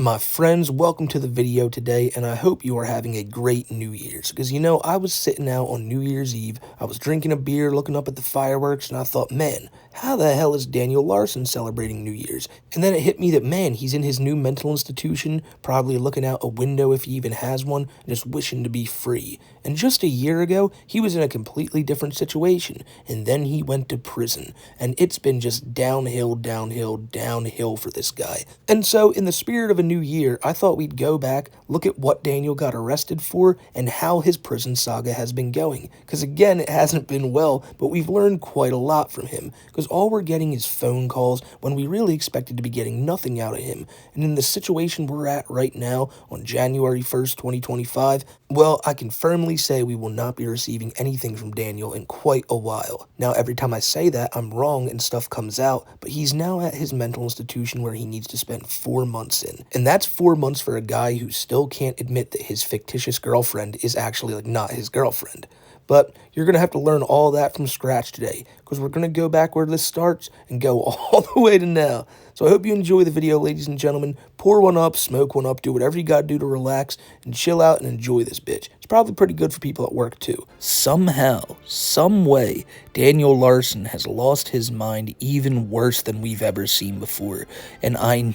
My friends, welcome to the video today, and I hope you are having a great New Year's, because I was sitting out on New Year's Eve, I was drinking a beer, looking up at the fireworks, and I thought, man, how the hell is Daniel Larson celebrating New Year's? And then it hit me that, man, he's in his new mental institution, probably looking out a window if he even has one, just wishing to be free. And just a year ago, he was in a completely different situation, and then he went to prison, and it's been just downhill, downhill, downhill for this guy. And so, in the spirit of a new year, I thought we'd go back, look at what Daniel got arrested for, and how his prison saga has been going. Because again, it hasn't been well, but we've learned quite a lot from him. Because all we're getting is phone calls, when we really expected to be getting nothing out of him. And in the situation we're at right now, on January 1st, 2025, well, I can firmly say we will not be receiving anything from Daniel in quite a while. Now, every time I say that, I'm wrong and stuff comes out, but he's now at his mental institution where he needs to spend 4 months in. And that's 4 months for a guy who still can't admit that his fictitious girlfriend is actually, not his girlfriend. But you're going to have to learn all that from scratch today, because we're going to go back where this starts and go all the way to now. So I hope you enjoy the video, ladies and gentlemen. Pour one up, smoke one up, do whatever you got to do to relax, and chill out and enjoy this bitch. It's probably pretty good for people at work, too. Somehow, some way, Daniel Larson has lost his mind even worse than we've ever seen before. And I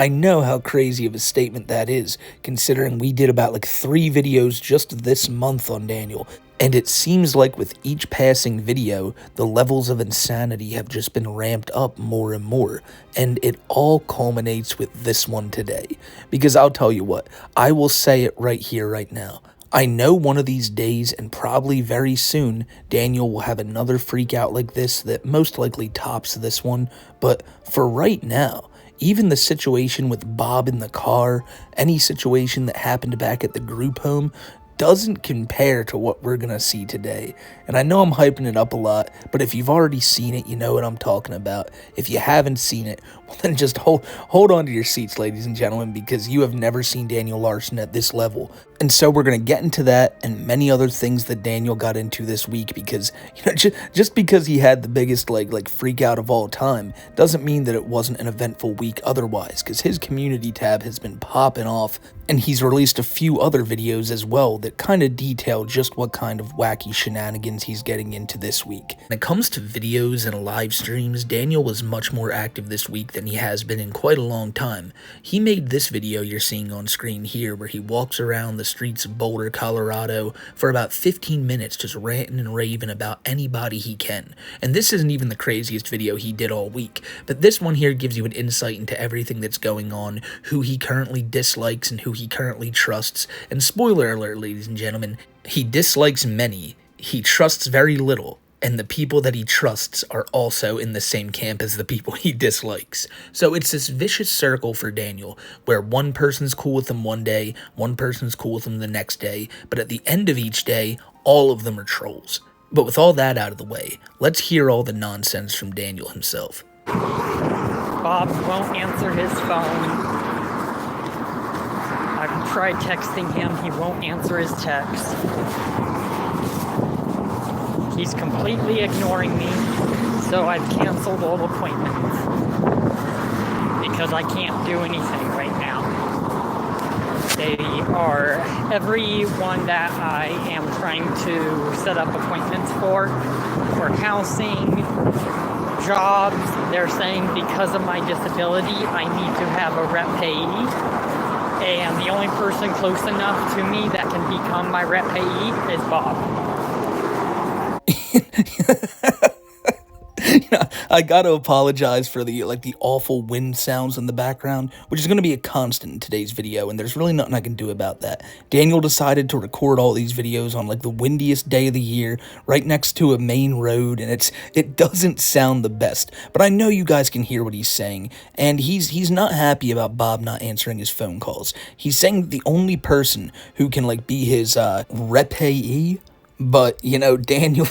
know how crazy of a statement that is, considering we did about 3 videos just this month on Daniel. And it seems like with each passing video, the levels of insanity have just been ramped up more and more. And it all culminates with this one today. Because I'll tell you what, I will say it right here, right now. I know one of these days, and probably very soon, Daniel will have another freak out like this that most likely tops this one. But for right now, even the situation with Bob in the car, any situation that happened back at the group home, doesn't compare to what we're gonna see today. And I know I'm hyping it up a lot, but if you've already seen it, you know what I'm talking about. If you haven't seen it, well then just hold on to your seats, ladies and gentlemen, because you have never seen Daniel Larson at this level. And so we're gonna get into that and many other things that Daniel got into this week, because just because he had the biggest freak out of all time doesn't mean that it wasn't an eventful week otherwise, because his community tab has been popping off, and he's released a few other videos as well that kind of detail just what kind of wacky shenanigans he's getting into this week. When it comes to videos and live streams, Daniel was much more active this week than he has been in quite a long time. He made this video you're seeing on screen here, where he walks around the streets of Boulder, Colorado for about 15 minutes just ranting and raving about anybody he can. And this isn't even the craziest video he did all week, but this one here gives you an insight into everything that's going on, who he currently dislikes and who he currently trusts. And spoiler alert, ladies and gentlemen, he dislikes many, he trusts very little, and the people that he trusts are also in the same camp as the people he dislikes. So it's this vicious circle for Daniel, where one person's cool with him one day, one person's cool with him the next day, but at the end of each day, all of them are trolls. But with all that out of the way, let's hear all the nonsense from Daniel himself. Bob won't answer his phone. I've tried texting him, he won't answer his text. He's completely ignoring me, so I've canceled all appointments because I can't do anything right now. They are everyone that I am trying to set up appointments for housing, jobs. They're saying because of my disability, I need to have a rep payee. And the only person close enough to me that can become my rep payee is Bob. I gotta apologize for the awful wind sounds in the background, which is gonna be a constant in today's video, and there's really nothing I can do about that. Daniel decided to record all these videos on the windiest day of the year, right next to a main road, and it doesn't sound the best. But I know you guys can hear what he's saying, and he's not happy about Bob not answering his phone calls. He's saying that the only person who can be his repayee, But, Daniel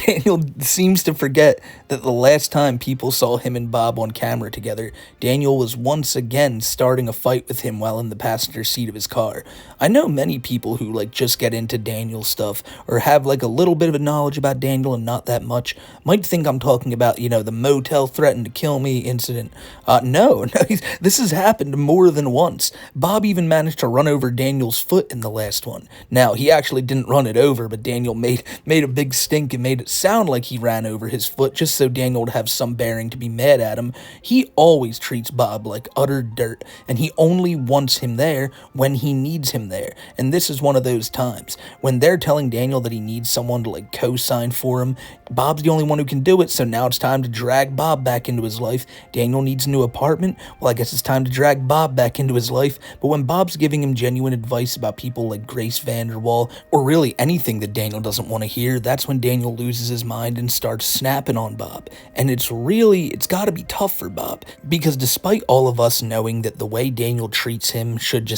Daniel seems to forget that the last time people saw him and Bob on camera together, Daniel was once again starting a fight with him while in the passenger seat of his car. I know many people who just get into Daniel stuff or have a little bit of a knowledge about Daniel and not that much might think I'm talking about, the motel threatened to kill me incident. No, no, this has happened more than once. Bob even managed to run over Daniel's foot in the last one. Now, he actually didn't run it over, but Daniel made a big stink and made it sound like he ran over his foot just so Daniel would have some bearing to be mad at him. He always treats Bob like utter dirt, and he only wants him there when he needs him there. And this is one of those times when they're telling Daniel that he needs someone to co-sign for him. Bob's the only one who can do it, so now it's time to drag Bob back into his life. Daniel needs a new apartment. Well, I guess it's time to drag Bob back into his life. But when Bob's giving him genuine advice about people like Grace Vanderwall, or really anything that Daniel doesn't want to hear, that's when Daniel loses his mind and starts snapping on Bob. And it's gotta be tough for Bob, because despite all of us knowing that the way Daniel treats him should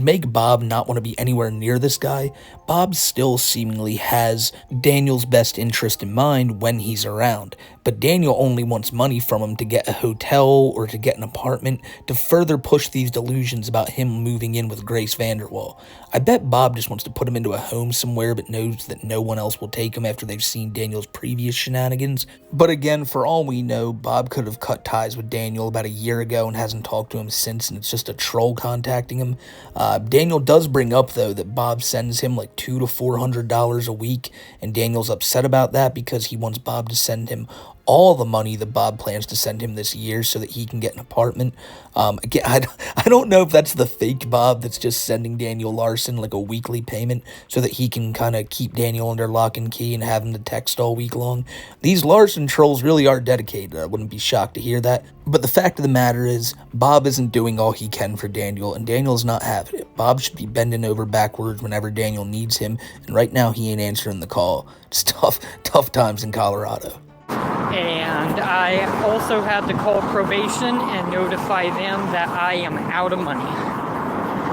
make Bob not want to be anywhere near this guy, Bob still seemingly has Daniel's best interest in mind when he's around. But Daniel only wants money from him to get a hotel or to get an apartment to further push these delusions about him moving in with Grace Vanderwall. I bet Bob just wants to put him into a home somewhere but knows that no one else will take him after they've seen Daniel's previous shenanigans. But again, for all we know, Bob could have cut ties with Daniel about a year ago and hasn't talked to him since, and it's just a troll contacting him. Daniel does bring up, though, that Bob sends him $200 to $400 a week, and Daniel's upset about that because he wants Bob to send him all the money that Bob plans to send him this year so that he can get an apartment. Again, I don't know if that's the fake Bob that's just sending Daniel Larson a weekly payment so that he can kind of keep Daniel under lock and key and have him to text all week long. These Larson trolls really are dedicated. I wouldn't be shocked to hear that. But the fact of the matter is, Bob isn't doing all he can for Daniel, and Daniel's not having it. Bob should be bending over backwards whenever Daniel needs him, and right now he ain't answering the call. It's tough times in Colorado. And I also had to call probation and notify them that I am out of money.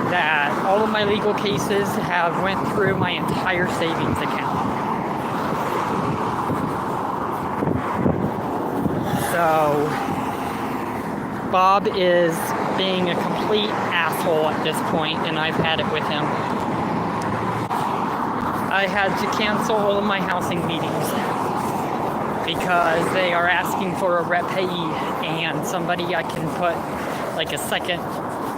That all of my legal cases have went through my entire savings account. So, Bob is being a complete asshole at this point, and I've had it with him. I had to cancel all of my housing meetings because they are asking for a rep payee and somebody I can put a second,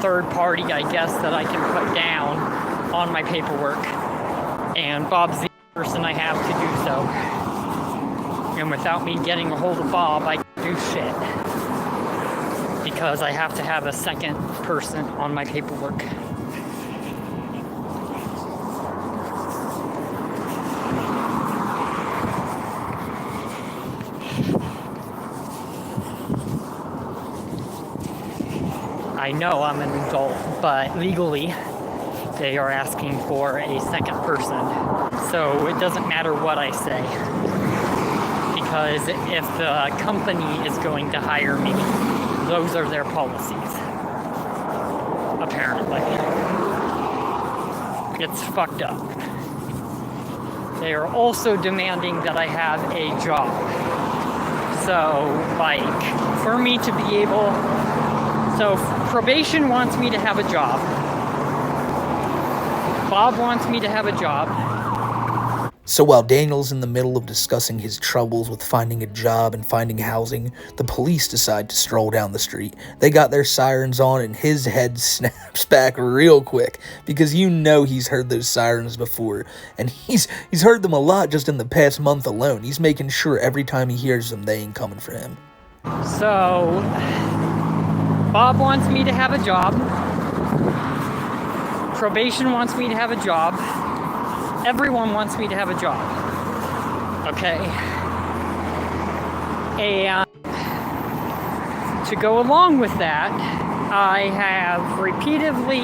third party, I guess, that I can put down on my paperwork. And Bob's the person I have to do so. And without me getting a hold of Bob, I can't do shit. Because I have to have a second person on my paperwork. I know I'm an adult, but legally, they are asking for a second person. So it doesn't matter what I say. Because if the company is going to hire me, those are their policies. Apparently. It's fucked up. They are also demanding that I have a job. So, for me to be able... So, probation wants me to have a job. Bob wants me to have a job. So while Daniel's in the middle of discussing his troubles with finding a job and finding housing, the police decide to stroll down the street. They got their sirens on and his head snaps back real quick because he's heard those sirens before. And he's heard them a lot just in the past month alone. He's making sure every time he hears them, they ain't coming for him. So, Bob wants me to have a job. Probation wants me to have a job. Everyone wants me to have a job. Okay? And to go along with that, I have repeatedly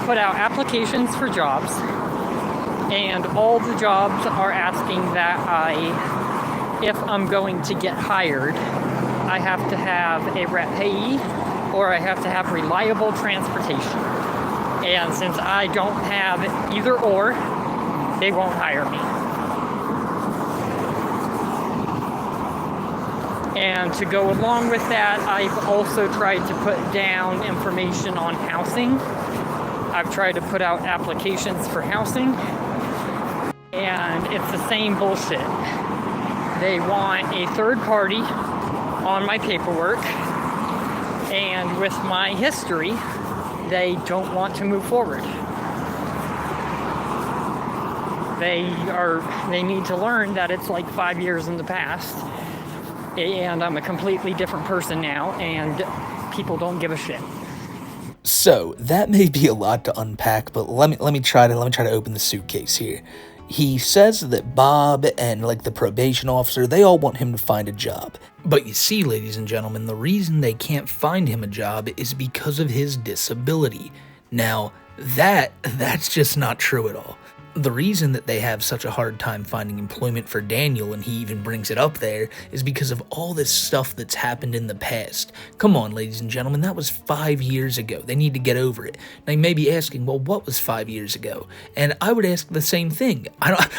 put out applications for jobs, and all the jobs are asking that if I'm going to get hired, I have to have a rep payee or I have to have reliable transportation. And since I don't have either or, they won't hire me. And to go along with that, I've also tried to put down information on housing. I've tried to put out applications for housing, and it's the same bullshit. They want a third party on my paperwork, and with my history, they don't want to move forward. They need to learn that it's like 5 years in the past, and I'm a completely different person now, and people don't give a shit. So that may be a lot to unpack, but let me try to open the suitcase here. He says that Bob and like the probation officer, they all want him to find a job. But you see, ladies and gentlemen, the reason they can't find him a job is because of his disability. Now, that's just not true at all. The reason that they have such a hard time finding employment for Daniel, and he even brings it up there, is because of all this stuff that's happened in the past. Come on, ladies and gentlemen, that was 5 years ago. They need to get over it. Now, you may be asking, well, what was 5 years ago? And I would ask the same thing.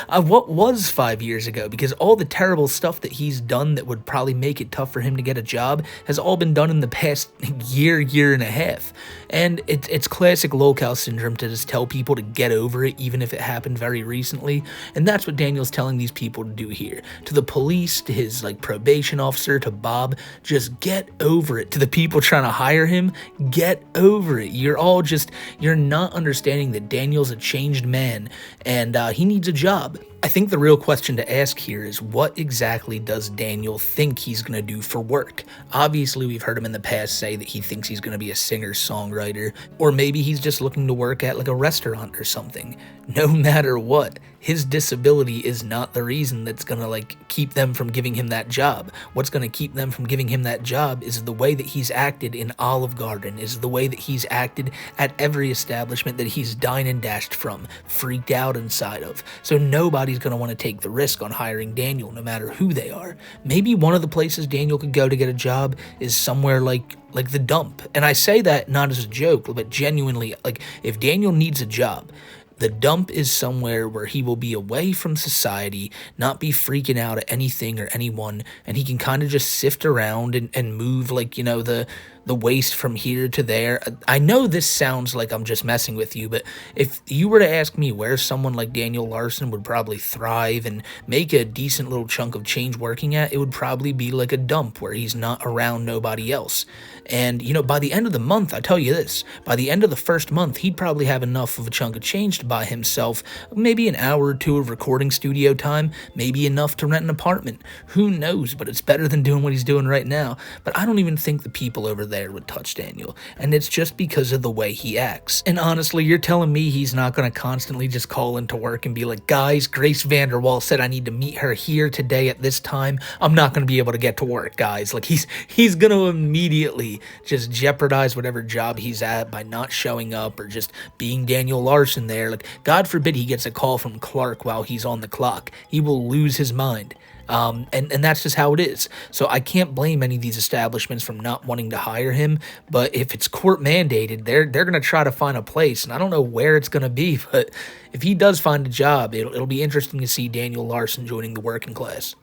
What was 5 years ago? Because all the terrible stuff that he's done that would probably make it tough for him to get a job has all been done in the past year and a half. And it's classic locale syndrome to just tell people to get over it, even if it happened very recently. And that's what Daniel's telling these people to do here. To the police, to his like probation officer, to Bob, just get over it. To the people trying to hire him, get over it. You're not understanding that Daniel's a changed man, and he needs a job. I think the real question to ask here is, what exactly does Daniel think he's going to do for work? Obviously, we've heard him in the past say that he thinks he's going to be a singer-songwriter, or maybe he's just looking to work at like a restaurant or something. No matter what, his disability is not the reason that's going to like keep them from giving him that job. What's going to keep them from giving him that job is the way that he's acted in Olive Garden, is the way that he's acted at every establishment that he's dined and dashed from, freaked out inside of. So nobody's going to want to take the risk on hiring Daniel, no matter who they are. Maybe one of the places Daniel could go to get a job is somewhere like the dump. And I say that not as a joke, but genuinely, like, if Daniel needs a job, the dump is somewhere where he will be away from society, not be freaking out at anything or anyone, and he can kind of just sift around and move, like, you know, the waste from here to there. I know this sounds like I'm just messing with you, but if you were to ask me where someone like Daniel Larson would probably thrive and make a decent little chunk of change working at, it would probably be like a dump where he's not around nobody else. And, you know, by the end of the month, I tell you this, by the end of the first month, he'd probably have enough of a chunk of change to buy himself maybe an hour or two of recording studio time, maybe enough to rent an apartment. Who knows, but it's better than doing what he's doing right now. But I don't even think the people over there would touch Daniel, and it's just because of the way he acts. And honestly, you're telling me he's not going to constantly just call into work and be like, guys, Grace Vanderwall said I need to meet her here today at this time. I'm not going to be able to get to work, guys. Like, he's going to immediately just jeopardize whatever job he's at by not showing up or just being Daniel Larson there. Like, God forbid he gets a call from Clark while he's on the clock. He will lose his mind. And that's just how it is. So I can't blame any of these establishments from not wanting to hire him, but if it's court mandated, they're going to try to find a place, and I don't know where it's going to be, but if he does find a job, it'll be interesting to see Daniel Larson joining the working class.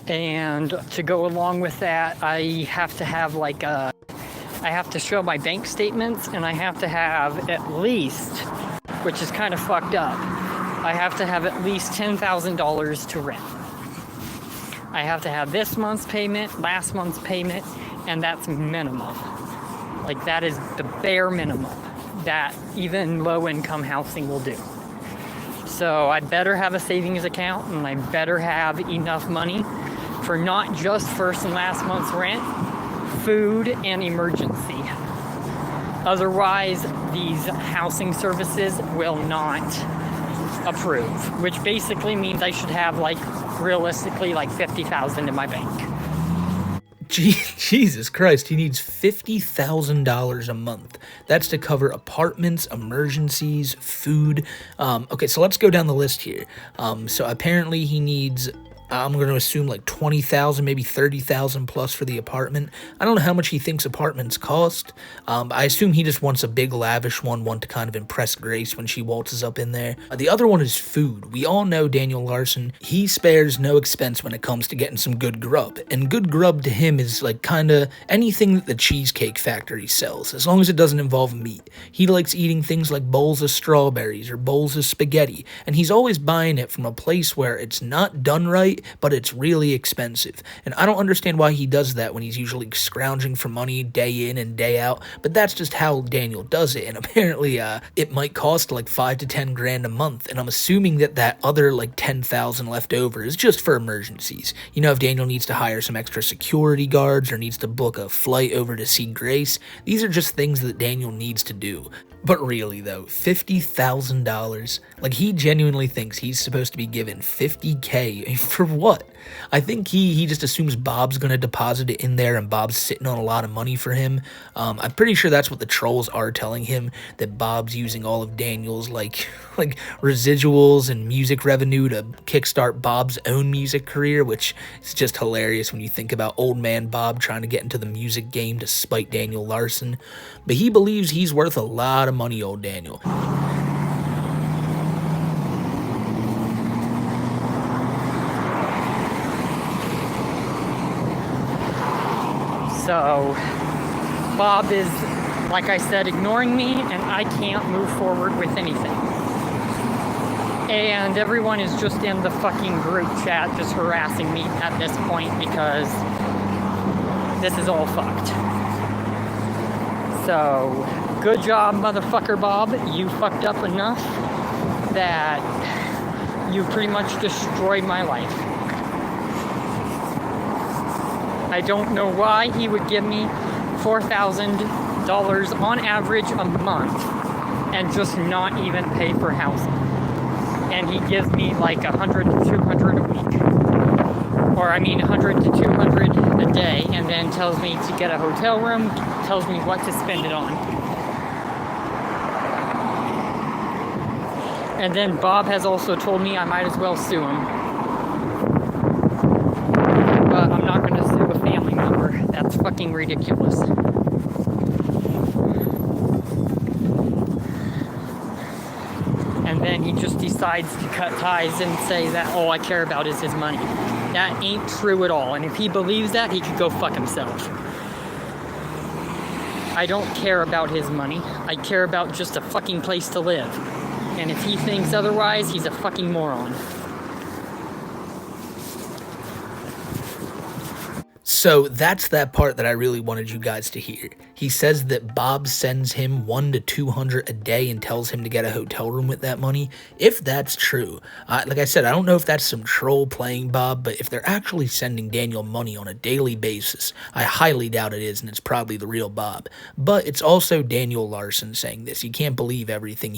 And to go along with that, I have to have like I have to show my bank statements, and I have to have at least, which is kind of fucked up, I have to have at least $10,000 to rent. I have to have this month's payment, last month's payment, and that's minimum. Like, that is the bare minimum that even low-income housing will do. So I better have a savings account, and I better have enough money for not just first and last month's rent, food, and emergency. Otherwise, these housing services will not approve, which basically means I should have, like, realistically, like $50,000 in my bank. Jesus Christ, he needs $50,000 a month. That's to cover apartments, emergencies, food. Okay, so let's go down the list here. So apparently he needs I'm going to assume like 20,000, maybe 30,000 plus for the apartment. I don't know how much he thinks apartments cost. I assume he just wants a big lavish one to kind of impress Grace when she waltzes up in there. The other one is food. We all know Daniel Larson. He spares no expense when it comes to getting some good grub. And good grub to him is like kind of anything that the Cheesecake Factory sells, as long as it doesn't involve meat. He likes eating things like bowls of strawberries or bowls of spaghetti, and he's always buying it from a place where it's not done right, but it's really expensive. And I don't understand why he does that when he's usually scrounging for money day in and day out, but that's just how Daniel does it. And apparently it might cost like 5 to 10 grand a month, and I'm assuming that other like 10,000 left over is just for emergencies. You know, if Daniel needs to hire some extra security guards or needs to book a flight over to see Grace, these are just things that Daniel needs to do. But really though, $50,000, like he genuinely thinks he's supposed to be given $50K for what? I think he just assumes Bob's gonna deposit it in there and Bob's sitting on a lot of money for him. I'm pretty sure that's what the trolls are telling him, that Bob's using all of Daniel's like residuals and music revenue to kickstart Bob's own music career, which is just hilarious when you think about old man Bob trying to get into the music game to spite Daniel Larson. But he believes he's worth a lot of money, old Daniel. So, Bob is, like I said, ignoring me, and I can't move forward with anything. And everyone is just in the fucking group chat just harassing me at this point because this is all fucked. So, good job, motherfucker Bob. You fucked up enough that you pretty much destroyed my life. I don't know why he would give me $4,000 on average a month and just not even pay for housing. And he gives me like 100 to 200 a week. Or I mean 100 to 200 a day, and then tells me to get a hotel room, tells me what to spend it on. And then Bob has also told me I might as well sue him. But I'm not going to sue a family member. That's fucking ridiculous. And then he just decides to cut ties and say that all I care about is his money. That ain't true at all. And if he believes that, he could go fuck himself. I don't care about his money. I care about just a fucking place to live. And if he thinks otherwise, he's a fucking moron. So that's that part that I really wanted you guys to hear. He says that Bob sends him 100 to 200 a day and tells him to get a hotel room with that money. If that's true, like I said, I don't know if that's some troll playing Bob, but if they're actually sending Daniel money on a daily basis, I highly doubt it is, and it's probably the real Bob. But it's also Daniel Larson saying this. You can't believe everything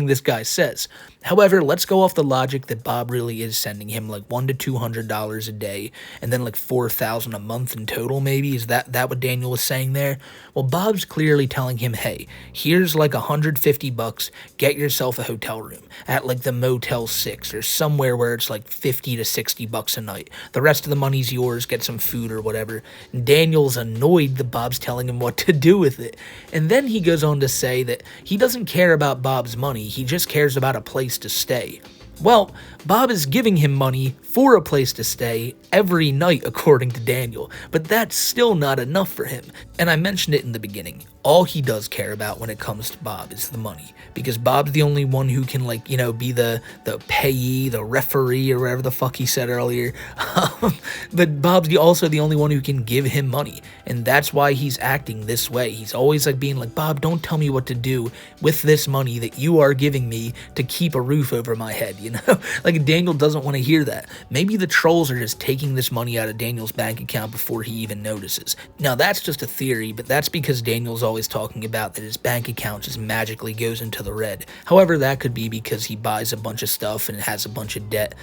this guy says. However, let's go off the logic that Bob really is sending him like $100 to $200 a day, and then like $4,000 a month in total. Maybe is that what Daniel was saying there? Well, Bob's clearly telling him, hey, here's like $150. Get yourself a hotel room at like the Motel 6 or somewhere where it's like $50 to $60 a night. The rest of the money's yours. Get some food or whatever. Daniel's annoyed that Bob's telling him what to do with it, and then he goes on to say that he doesn't care about Bob's money. He just cares about a place to stay. Well, Bob is giving him money for a place to stay every night, according to Daniel, but that's still not enough for him. And I mentioned it in the beginning. All he does care about when it comes to Bob is the money, because Bob's the only one who can, like, you know, be the payee, the referee, or whatever the fuck he said earlier. But Bob's also the only one who can give him money, and that's why he's acting this way. He's always like being like, Bob, don't tell me what to do with this money that you are giving me to keep a roof over my head, you know? Like, Daniel doesn't want to hear that. Maybe the trolls are just taking this money out of Daniel's bank account before he even notices. Now, that's just a theory, but that's because Daniel's always talking about that his bank account just magically goes into the red. However, that could be because he buys a bunch of stuff and has a bunch of debt.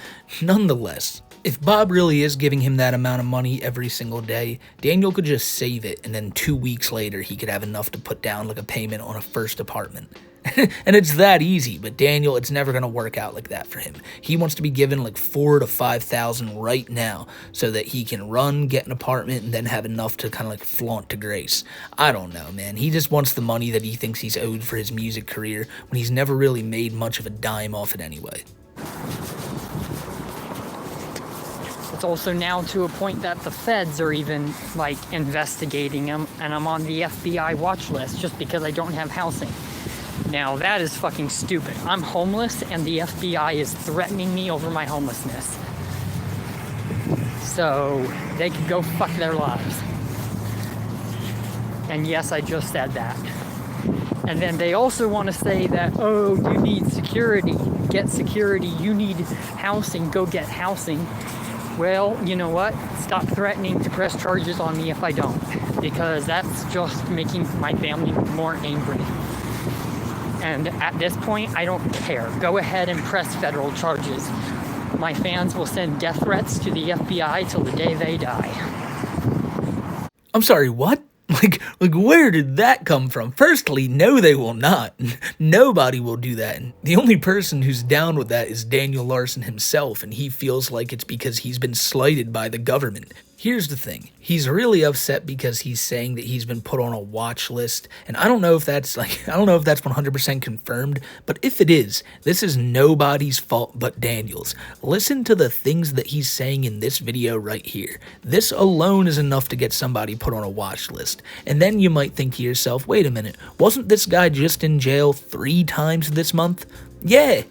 Nonetheless, if Bob really is giving him that amount of money every single day, Daniel could just save it, and then 2 weeks later he could have enough to put down like a payment on a first apartment. And it's that easy, but Daniel, it's never going to work out like that for him. He wants to be given like $4,000 to $5,000 right now so that he can run, get an apartment, and then have enough to kind of like flaunt to Grace. I don't know, man. He just wants the money that he thinks he's owed for his music career when he's never really made much of a dime off it anyway. It's also now to a point that the feds are even, like, investigating him, and I'm on the FBI watch list just because I don't have housing. Now, that is fucking stupid. I'm homeless, and the FBI is threatening me over my homelessness. So, they could go fuck their lives. And yes, I just said that. And then they also want to say that, oh, you need security. Get security. You need housing. Go get housing. Well, you know what? Stop threatening to press charges on me if I don't, because that's just making my family more angry. And at this point, I don't care. Go ahead and press federal charges. My fans will send death threats to the FBI till the day they die. I'm sorry, what? Like, where did that come from? Firstly, no, they will not. Nobody will do that. And the only person who's down with that is Daniel Larson himself, and he feels like it's because he's been slighted by the government. Here's the thing. He's really upset because he's saying that he's been put on a watch list, and I don't know if that's 100% confirmed, but if it is, this is nobody's fault but Daniel's. Listen to the things that he's saying in this video right here. This alone is enough to get somebody put on a watch list. And then you might think to yourself, wait a minute, wasn't this guy just in jail 3 times this month? Yeah,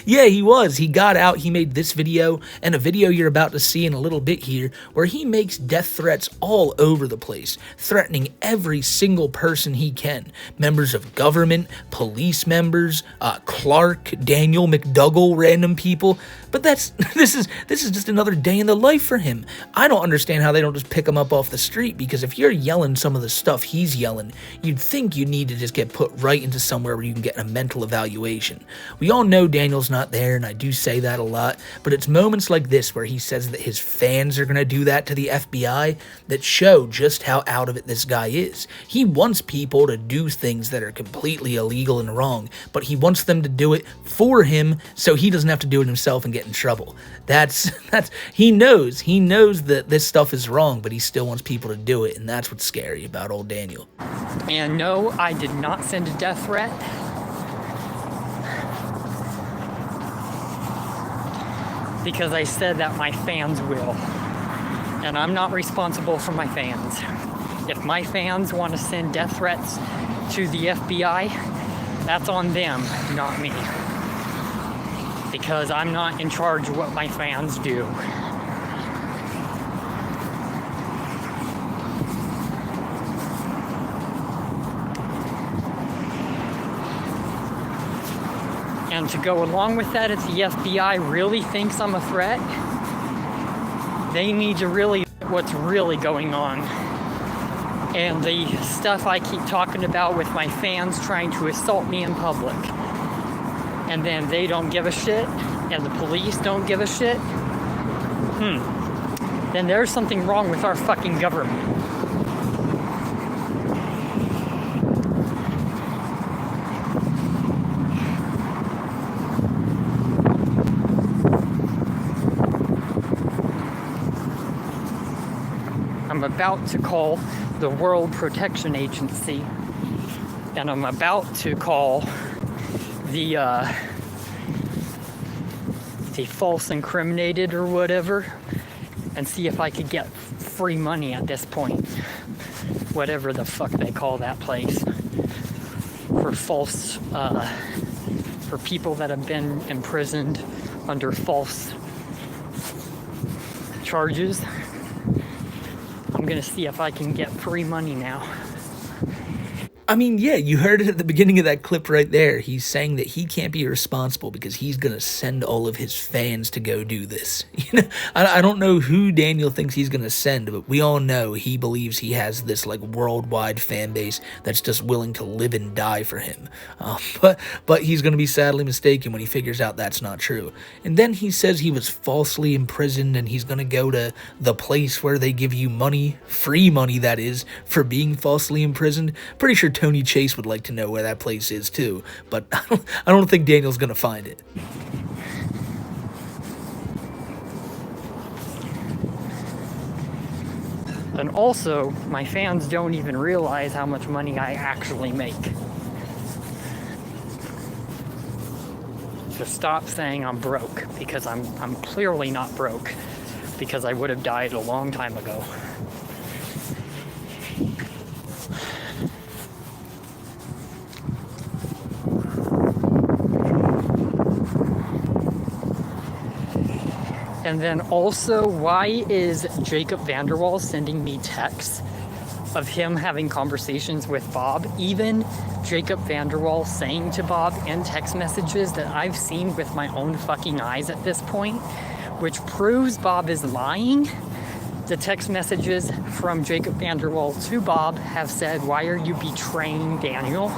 yeah, he was. He got out, he made this video, and a video you're about to see in a little bit here, where he makes death threats all over the place, threatening every single person he can. Members of government, police members, Clark, Daniel, McDougal, random people. But this is just another day in the life for him. I don't understand how they don't just pick him up off the street, because if you're yelling some of the stuff he's yelling, you'd think you need to just get put right into somewhere where you can get a mental evaluation. We all know Daniel's not there, and I do say that a lot, but it's moments like this where he says that his fans are going to do that to the FBI that show just how out of it this guy is. He wants people to do things that are completely illegal and wrong, but he wants them to do it for him so he doesn't have to do it himself and get in trouble. He knows that this stuff is wrong, but he still wants people to do it, and that's what's scary about old Daniel. And no, I did not send a death threat. Because I said that my fans will. And I'm not responsible for my fans. If my fans want to send death threats to the FBI, that's on them, not me. Because I'm not in charge of what my fans do. And to go along with that, if the FBI really thinks I'm a threat, they need to really look at what's really going on. And the stuff I keep talking about with my fans trying to assault me in public. And then they don't give a shit, and the police don't give a shit. Then there's something wrong with our fucking government. I'm about to call the World Protection Agency, and I'm about to call the false incriminated or whatever, and see if I could get free money at this point. Whatever the fuck they call that place. For false, for people that have been imprisoned under false charges. I'm gonna see if I can get free money now. I mean, yeah, you heard it at the beginning of that clip right there. He's saying that he can't be responsible because he's going to send all of his fans to go do this. You know, I don't know who Daniel thinks he's going to send, but we all know he believes he has this like worldwide fan base that's just willing to live and die for him. But he's going to be sadly mistaken when he figures out that's not true. And then he says he was falsely imprisoned and he's going to go to the place where they give you money, free money that is, for being falsely imprisoned. Pretty sure Tony Chase would like to know where that place is too, but I don't think Daniel's gonna find it. And also, my fans don't even realize how much money I actually make. So stop saying I'm broke, because I'm clearly not broke, because I would have died a long time ago. And then also, why is Jacob Vanderwall sending me texts of him having conversations with Bob? Even Jacob Vanderwall saying to Bob in text messages that I've seen with my own fucking eyes at this point, which proves Bob is lying. The text messages from Jacob Vanderwall to Bob have said, "Why are you betraying Daniel?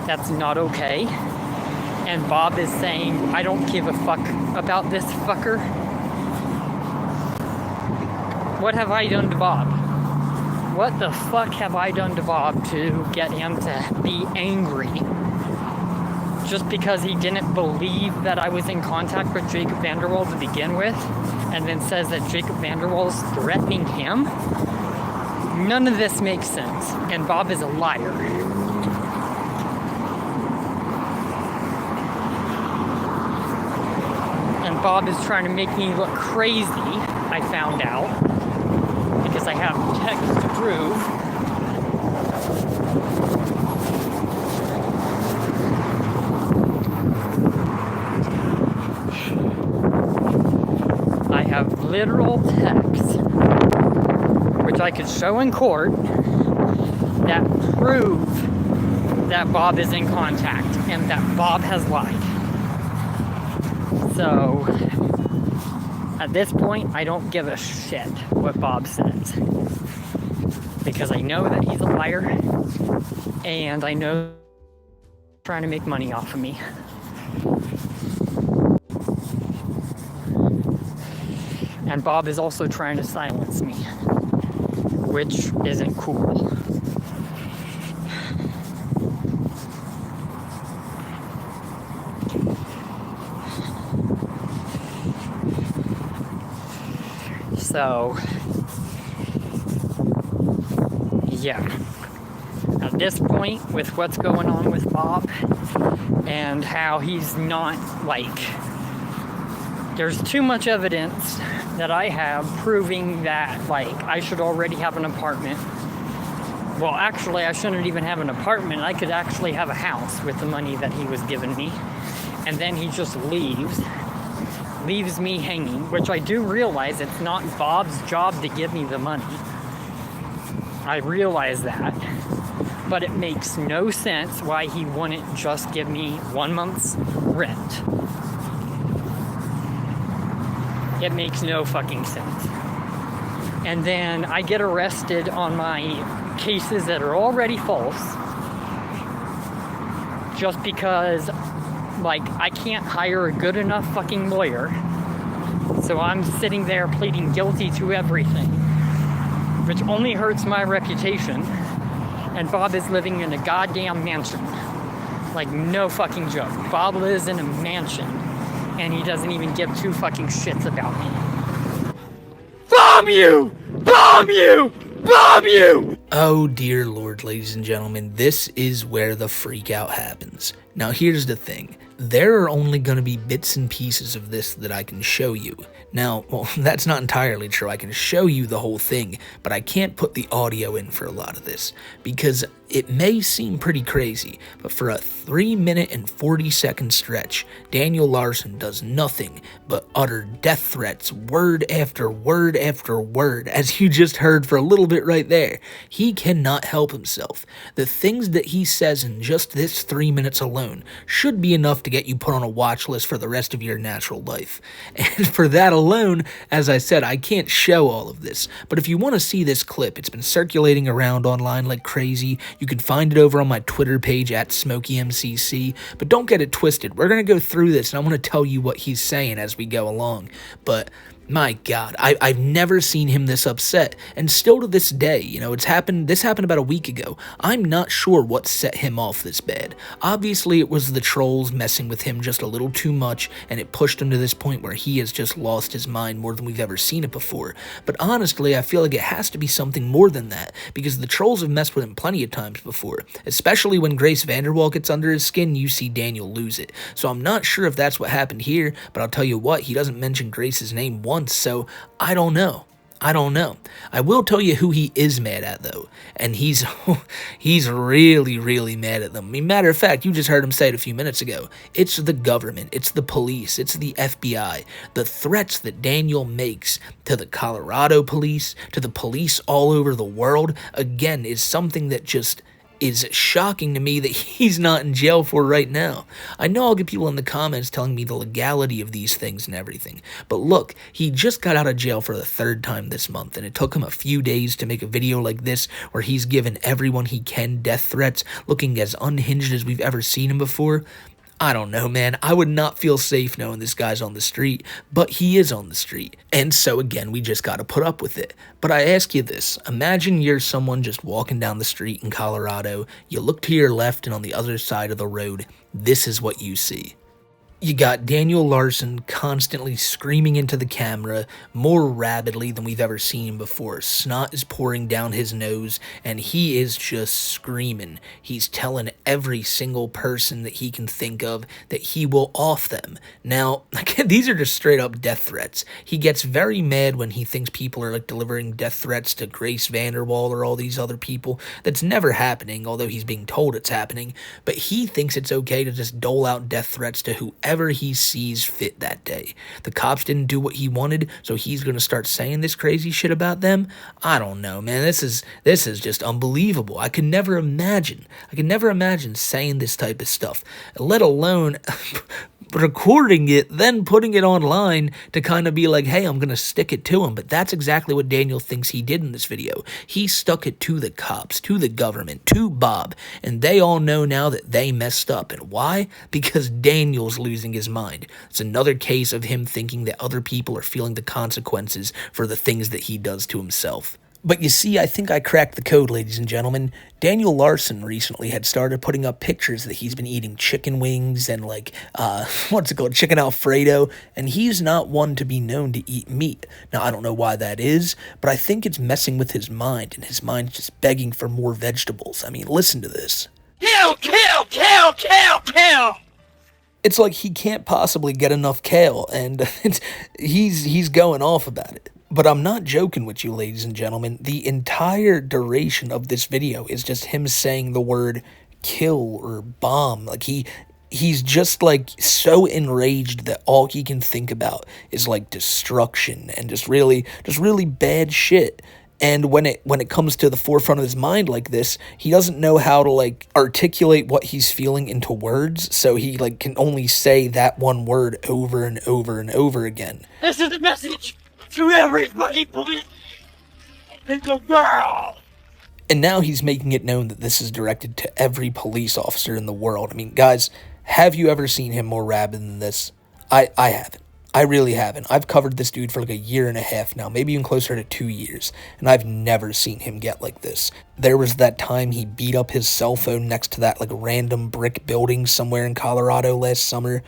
That's not okay." And Bob is saying, "I don't give a fuck about this fucker." What have I done to Bob? What the fuck have I done to Bob to get him to be angry? Just because he didn't believe that I was in contact with Jacob Vanderwall to begin with, and then says that Jacob Vanderwall is threatening him? None of this makes sense, and Bob is a liar. And Bob is trying to make me look crazy, I found out, because I have text to prove. I have literal texts, which I could show in court, that prove that Bob is in contact and that Bob has lied. So, at this point, I don't give a shit what Bob says. Because I know that he's a liar, and I know he's trying to make money off of me. And Bob is also trying to silence me, which isn't cool. So, yeah. At this point, with what's going on with Bob, and how he's not, like, there's too much evidence that I have proving that, like, I should already have an apartment. Well, actually, I shouldn't even have an apartment. I could actually have a house with the money that he was giving me. And then he just leaves me hanging, which I do realize it's not Bob's job to give me the money. I realize that. But it makes no sense why he wouldn't just give me 1 month's rent. It makes no fucking sense. And then I get arrested on my cases that are already false, just because, like, I can't hire a good enough fucking lawyer. So I'm sitting there pleading guilty to everything, which only hurts my reputation. And Bob is living in a goddamn mansion. Like, no fucking joke. Bob lives in a mansion, and he doesn't even give two fucking shits about me. Bomb you! Bomb you! Bomb you! Oh dear Lord, ladies and gentlemen, this is where the freakout happens. Now here's the thing. There are only going to be bits and pieces of this that I can show you. Now, well, that's not entirely true. I can show you the whole thing, but I can't put the audio in for a lot of this, because it may seem pretty crazy, but for a 3-minute and 40-second stretch, Daniel Larson does nothing but utter death threats, word after word after word, as you just heard for a little bit right there. He cannot help himself. The things that he says in just this 3 minutes alone should be enough to get you put on a watch list for the rest of your natural life. And for that alone, as I said, I can't show all of this, but if you want to see this clip, it's been circulating around online like crazy. You can find it over on my Twitter page at SmokeyMcC, but don't get it twisted. We're going to go through this, and I want to tell you what he's saying as we go along. But My God, I've never seen him this upset, and still to this day, this happened about a week ago. I'm not sure what set him off this bad. Obviously, it was the trolls messing with him just a little too much, and it pushed him to this point where he has just lost his mind more than we've ever seen it before. But honestly, I feel like it has to be something more than that, because the trolls have messed with him plenty of times before. Especially when Grace Vanderwall gets under his skin, you see Daniel lose it. So I'm not sure if that's what happened here, but I'll tell you what, he doesn't mention Grace's name once. So I don't know. I will tell you who he is mad at, though, and he's really, really mad at them. I mean, matter of fact, you just heard him say it a few minutes ago. It's the government, it's the police, it's the FBI. The threats that Daniel makes to the Colorado police, to the police all over the world, again, is something that just is shocking to me that he's not in jail for right now. I know I'll get people in the comments telling me the legality of these things and everything, but look, he just got out of jail for the 3rd time this month, and it took him a few days to make a video like this where he's given everyone he can death threats, looking as unhinged as we've ever seen him before. I don't know, man. I would not feel safe knowing this guy's on the street, but he is on the street. And so again, we just gotta put up with it. But I ask you this, imagine you're someone just walking down the street in Colorado, you look to your left, and on the other side of the road, this is what you see. You got Daniel Larson constantly screaming into the camera, more rabidly than we've ever seen him before. Snot is pouring down his nose, and he is just screaming. He's telling every single person that he can think of that he will off them. Now, these are just straight up death threats. He gets very mad when he thinks people are delivering death threats to Grace Vanderwall or all these other people. That's never happening, although he's being told it's happening. But he thinks it's okay to just dole out death threats to whoever he sees fit that day. The cops didn't do what he wanted, so he's going to start saying this crazy shit about them? I don't know, man. This is just unbelievable. I could never imagine saying this type of stuff, let alone recording it, then putting it online to kind of be like, hey, I'm going to stick it to him. But that's exactly what Daniel thinks he did in this video. He stuck it to the cops, to the government, to Bob, and they all know now that they messed up. And why? Because Daniel's losing his mind. It's another case of him thinking that other people are feeling the consequences for the things that he does to himself. But you see, I think I cracked the code, ladies and gentlemen. Daniel Larson recently had started putting up pictures that he's been eating chicken wings and chicken Alfredo, and he's not one to be known to eat meat. Now, I don't know why that is, but I think it's messing with his mind, and his mind's just begging for more vegetables. I mean, listen to this. Kill, kill, kill, kill, kill! It's like he can't possibly get enough kale, and he's going off about it. But I'm not joking with you, ladies and gentlemen. The entire duration of this video is just him saying the word kill or bomb. Like he's just so enraged that all he can think about is destruction and just really bad shit. And when it comes to the forefront of his mind like this, he doesn't know how to articulate what he's feeling into words, so he can only say that one word over and over and over again. This is the message to everybody, please. It's a girl. And now he's making it known that this is directed to every police officer in the world. I mean, guys, have you ever seen him more rabid than this? I haven't. I really haven't. I've covered this dude for 1.5 years now, maybe even closer to 2 years, and I've never seen him get like this. There was that time he beat up his cell phone next to that random brick building somewhere in Colorado last summer.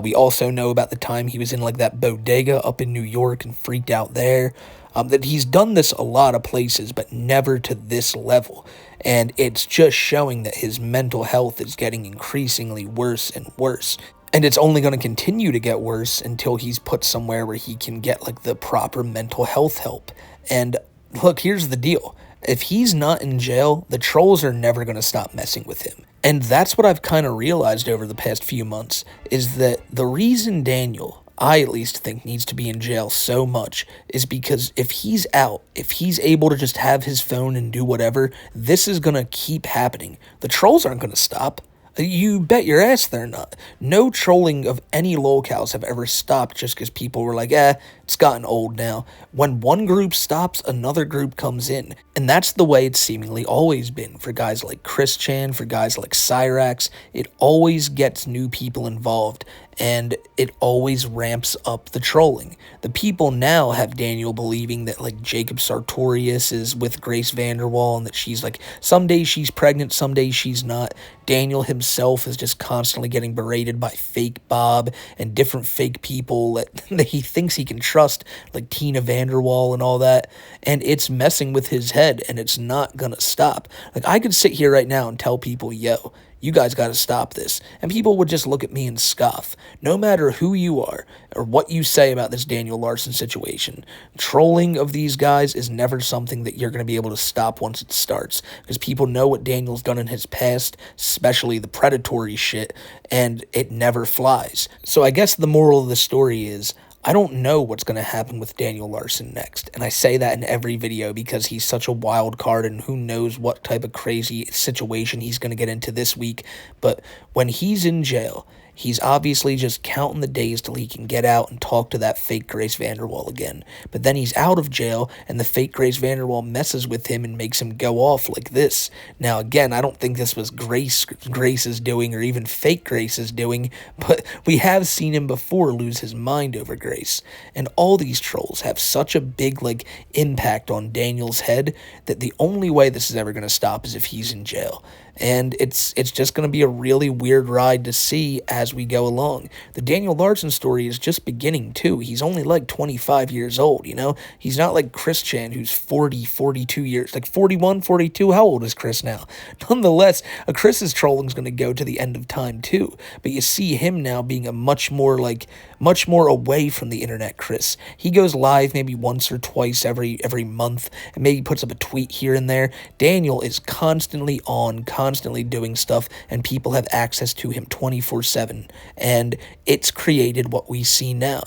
We also know about the time he was in that bodega up in New York and freaked out there. That he's done this a lot of places, but never to this level. And it's just showing that his mental health is getting increasingly worse and worse. And it's only going to continue to get worse until he's put somewhere where he can get the proper mental health help. And look, here's the deal. If he's not in jail, the trolls are never going to stop messing with him. And that's what I've kind of realized over the past few months, is that the reason Daniel, I at least think, needs to be in jail so much is because if he's out, if he's able to just have his phone and do whatever, this is going to keep happening. The trolls aren't going to stop. You bet your ass they're not. No trolling of any locales have ever stopped just because people were like, it's gotten old now. When one group stops, another group comes in. And that's the way it's seemingly always been. For guys like Chris Chan, for guys like Cyrax, it always gets new people involved. And it always ramps up the trolling. The people now have Daniel believing that like Jacob Sartorius is with Grace Vanderwall and that she's like, some days she's pregnant, some days she's not. Daniel himself is just constantly getting berated by fake Bob and different fake people that he thinks he can trust, like Tina Vanderwall and all that. And it's messing with his head, and it's not gonna stop. Like, I could sit here right now and tell people, yo, you guys got to stop this. And people would just look at me and scoff. No matter who you are or what you say about this Daniel Larson situation, trolling of these guys is never something that you're going to be able to stop once it starts. Because people know what Daniel's done in his past, especially the predatory shit, and it never flies. So I guess the moral of the story is, I don't know what's going to happen with Daniel Larson next, and I say that in every video because he's such a wild card and who knows what type of crazy situation he's going to get into this week, but when he's in jail, he's obviously just counting the days till he can get out and talk to that fake Grace Vanderwall again. But then he's out of jail, and the fake Grace Vanderwall messes with him and makes him go off like this. Now, again, I don't think this was Grace's doing or even fake Grace's doing, but we have seen him before lose his mind over Grace. And all these trolls have such a big, like, impact on Daniel's head that the only way this is ever going to stop is if he's in jail. And it's just going to be a really weird ride to see as we go along. The Daniel Larson story is just beginning, too. He's only like 25 years old, you know? He's not like Chris Chan, who's 40, 42 years, like 41, 42. How old is Chris now? Nonetheless, Chris's trolling is going to go to the end of time, too. But you see him now being a much more away from the internet Chris. He goes live maybe once or twice every month and maybe puts up a tweet here and there. Daniel is constantly on, constantly doing stuff, and people have access to him 24/7, and it's created what we see now.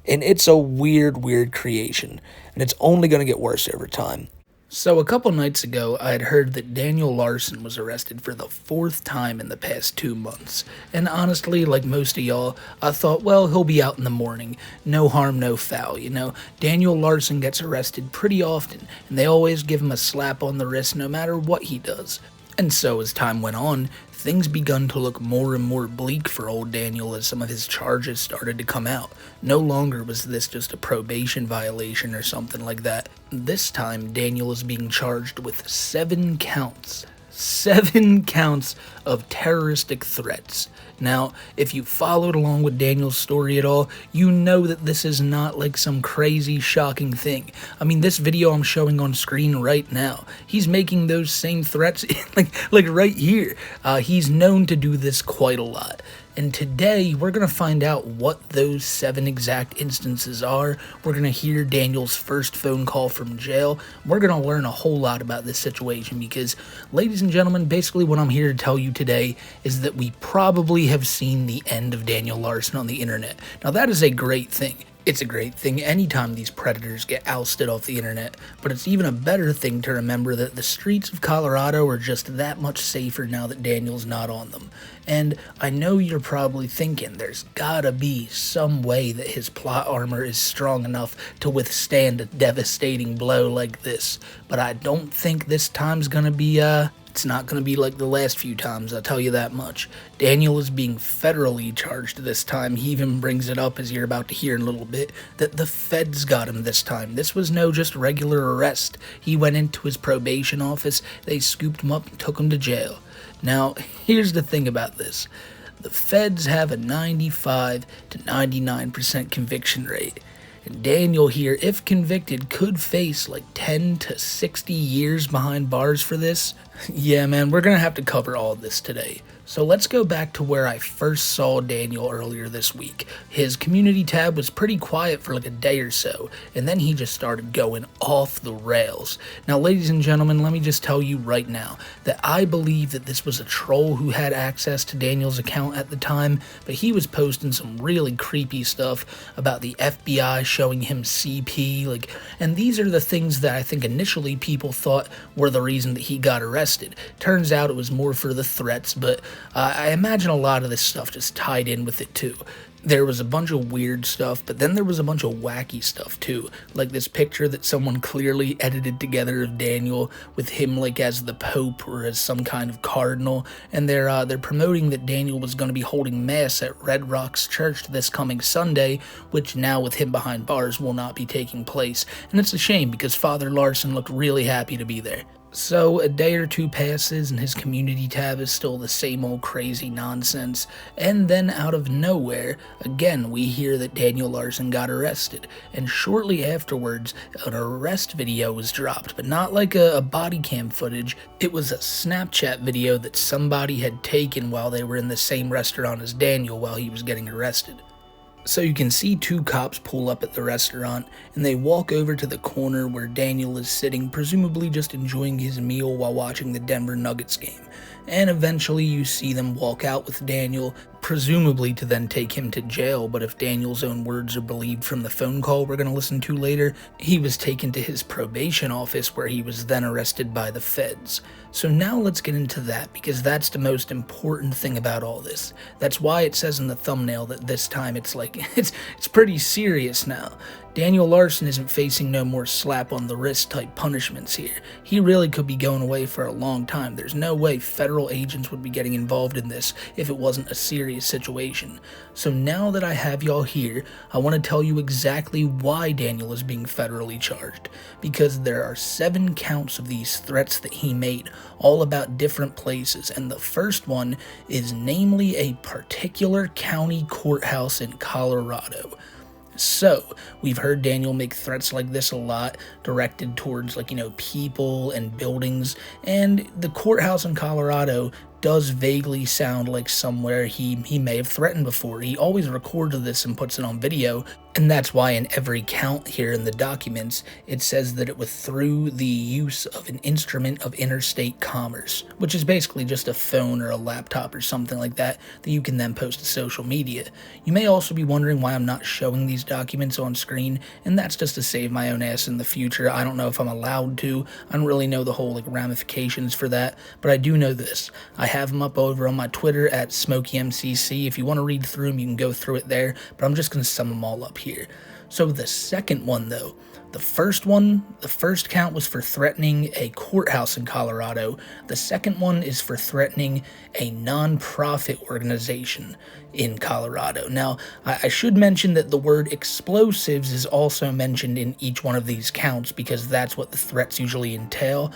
And it's a weird creation, and it's only going to get worse over time. So a couple nights ago, I had heard that Daniel Larson was arrested for the 4th time in the past 2 months. And honestly, like most of y'all, I thought, well, he'll be out in the morning. No harm, no foul, you know? Daniel Larson gets arrested pretty often, and they always give him a slap on the wrist no matter what he does. And so as time went on, things begun to look more and more bleak for old Daniel as some of his charges started to come out. No longer was this just a probation violation or something like that. This time, Daniel is being charged with 7 counts. 7 counts of terroristic threats. Now, if you followed along with Daniel's story at all, you know that this is not like some crazy, shocking thing. I mean, this video I'm showing on screen right now, he's making those same threats like right here. He's known to do this quite a lot. And today, we're going to find out what those 7 exact instances are. We're going to hear Daniel's first phone call from jail. We're going to learn a whole lot about this situation because, ladies and gentlemen, basically what I'm here to tell you today is that we probably have seen the end of Daniel Larson on the internet. Now, that is a great thing. It's a great thing anytime these predators get ousted off the internet, but it's even a better thing to remember that the streets of Colorado are just that much safer now that Daniel's not on them. And I know you're probably thinking there's gotta be some way that his plot armor is strong enough to withstand a devastating blow like this, but I don't think this time's gonna be, it's not going to be like the last few times, I'll tell you that much. Daniel is being federally charged this time. He even brings it up, as you're about to hear in a little bit, that the feds got him this time. This was no just regular arrest. He went into his probation office, they scooped him up and took him to jail. Now, here's the thing about this. The feds have a 95 to 99% conviction rate. And Daniel here, if convicted, could face like 10 to 60 years behind bars for this. Yeah, man, we're gonna have to cover all of this today. So let's go back to where I first saw Daniel earlier this week. His community tab was pretty quiet for like a day or so, and then he just started going off the rails. Now, ladies and gentlemen, let me just tell you right now that I believe that this was a troll who had access to Daniel's account at the time, but he was posting some really creepy stuff about the FBI showing him CP, and these are the things that I think initially people thought were the reason that he got arrested. Turns out it was more for the threats, but I imagine a lot of this stuff just tied in with it too. There was a bunch of weird stuff, but then there was a bunch of wacky stuff too. Like this picture that someone clearly edited together of Daniel with him like as the Pope or as some kind of cardinal, and they're promoting that Daniel was going to be holding mass at Red Rocks Church this coming Sunday, which now with him behind bars will not be taking place. And it's a shame because Father Larson looked really happy to be there. So a day or two passes and his community tab is still the same old crazy nonsense, and then out of nowhere, again we hear that Daniel Larson got arrested, and shortly afterwards an arrest video was dropped, but not like a body cam footage. It was a Snapchat video that somebody had taken while they were in the same restaurant as Daniel while he was getting arrested. So you can see two cops pull up at the restaurant, and they walk over to the corner where Daniel is sitting, presumably just enjoying his meal while watching the Denver Nuggets game. And eventually you see them walk out with Daniel, presumably to then take him to jail, but if Daniel's own words are believed from the phone call we're going to listen to later, he was taken to his probation office where he was then arrested by the feds. So now let's get into that, because that's the most important thing about all this. That's why it says in the thumbnail that this time it's like, it's pretty serious now. Daniel Larson isn't facing no more slap on the wrist type punishments here. He really could be going away for a long time. There's no way federal agents would be getting involved in this if it wasn't a serious situation. So now that I have y'all here, I want to tell you exactly why Daniel is being federally charged. Because there are 7 counts of these threats that he made, all about different places, and the first one is namely a particular county courthouse in Colorado. So, we've heard Daniel make threats like this a lot, directed towards, people and buildings, and the courthouse in Colorado does vaguely sound like somewhere he may have threatened before. He always records this and puts it on video, and that's why in every count here in the documents, it says that it was through the use of an instrument of interstate commerce, which is basically just a phone or a laptop or something like that you can then post to social media. You may also be wondering why I'm not showing these documents on screen, and that's just to save my own ass in the future. I don't know if I'm allowed to. I don't really know the whole ramifications for that, but I do know this. I have them up over on my Twitter at SmokeyMcC. If you want to read through them, you can go through it there, but I'm just going to sum them all up here. So the second one, though, the first count was for threatening a courthouse in Colorado. The second one is for threatening a non-profit organization in Colorado. Now, I should mention that the word explosives is also mentioned in each one of these counts because that's what the threats usually entail.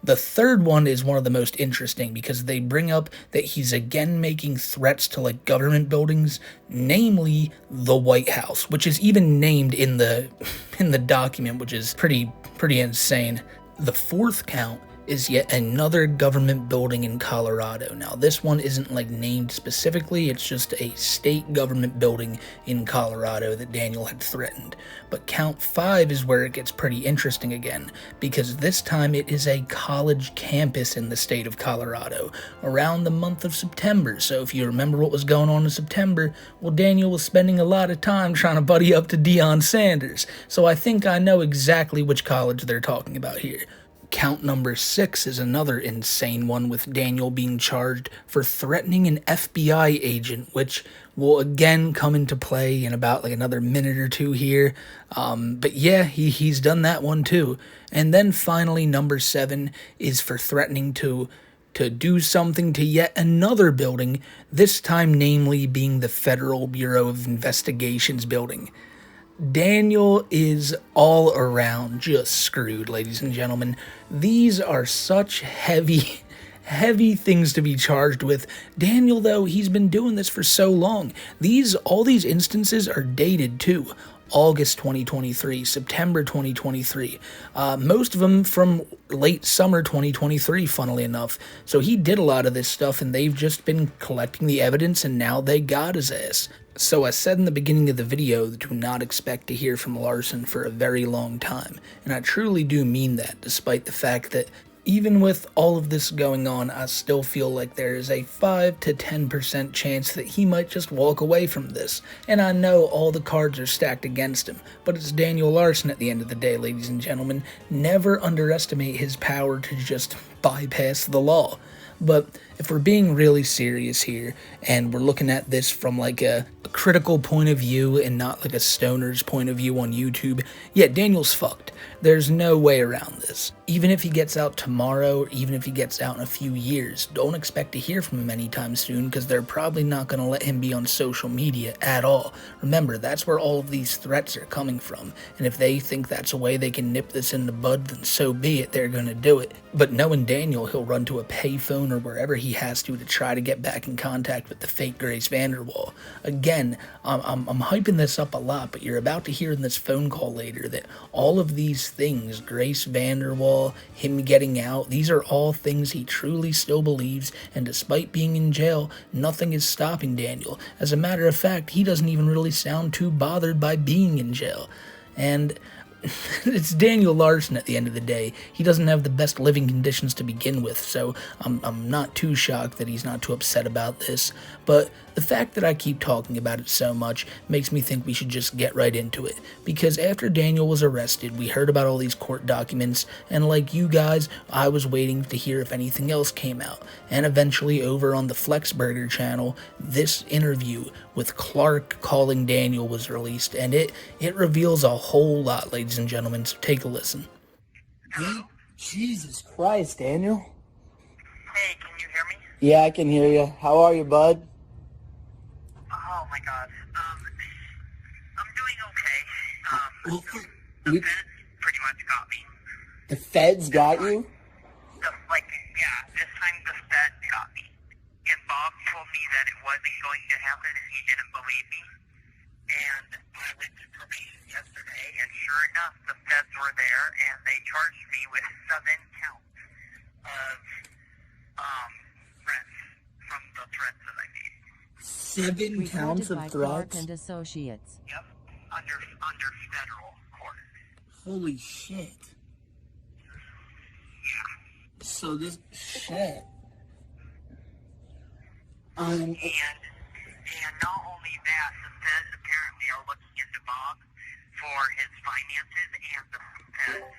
The third one is one of the most interesting because they bring up that he's again making threats to government buildings, namely the White House, which is even named in the document, which is pretty insane. The fourth count is yet another government building in Colorado. Now, this one isn't named specifically, it's just a state government building in Colorado that Daniel had threatened. But count 5 is where it gets pretty interesting again, because this time it is a college campus in the state of Colorado, around the month of September. So if you remember what was going on in September, well, Daniel was spending a lot of time trying to buddy up to Deion Sanders. So I think I know exactly which college they're talking about here. Count number 6 is another insane one, with Daniel being charged for threatening an FBI agent, which will again come into play in about another minute or two here. But yeah, he's done that one too. And then finally, number 7 is for threatening to do something to yet another building, this time namely being the Federal Bureau of Investigations building. Daniel is all around just screwed, ladies and gentlemen. These are such heavy things to be charged with. Daniel, though, he's been doing this for so long. All these instances are dated too. August 2023, September 2023, most of them from late summer 2023, funnily enough. So he did a lot of this stuff, and they've just been collecting the evidence, and now they got his ass. So I said in the beginning of the video, do not expect to hear from Larson for a very long time, and I truly do mean that, despite the fact that even with all of this going on, I still feel like there is a 5 to 10% chance that he might just walk away from this. And I know all the cards are stacked against him, but it's Daniel Larson at the end of the day, ladies and gentlemen. Never underestimate his power to just bypass the law. But if we're being really serious here and we're looking at this from like a critical point of view and not like a stoner's point of view on YouTube, yeah, Daniel's fucked. There's no way around this. Even if he gets out tomorrow, or even if he gets out in a few years, don't expect to hear from him anytime soon because they're probably not going to let him be on social media at all. Remember, that's where all of these threats are coming from, and if they think that's a way they can nip this in the bud, then so be it, they're going to do it. But knowing Daniel, he'll run to a payphone or wherever he has to try to get back in contact with the fake Grace Vanderwall. Again, I'm hyping this up a lot, but you're about to hear in this phone call later that all of these things, Grace Vanderwall, him getting out, these are all things he truly still believes, and despite being in jail, nothing is stopping Daniel. As a matter of fact, he doesn't even really sound too bothered by being in jail. And it's Daniel Larson at the end of the day. He doesn't have the best living conditions to begin with, so I'm not too shocked that he's not too upset about this. But the fact that I keep talking about it so much makes me think we should just get right into it. Because after Daniel was arrested, we heard about all these court documents, and like you guys, I was waiting to hear if anything else came out. And eventually, over on the Flexburger channel, this interview with Clark calling Daniel was released, and it reveals a whole lot, ladies and gentlemen, so take a listen. Hey, Jesus Christ, Daniel. Hey, can you hear me? Yeah, I can hear you. How are you, bud? Oh my God. I'm doing okay. Well, The feds pretty much got me. the feds got you? This time the feds got me. And Bob told me that it wasn't going to happen and he didn't believe me. And I went to probation yesterday, and sure enough, the feds were there, and they charged me with 7 counts of threats from the threats that I made. 7 counts of Recorded by Clark threats? and Associates. Yep, under federal court. Holy shit. Yeah. So this shit. And not only that, the feds apparently are looking into Bob for his finances, and the feds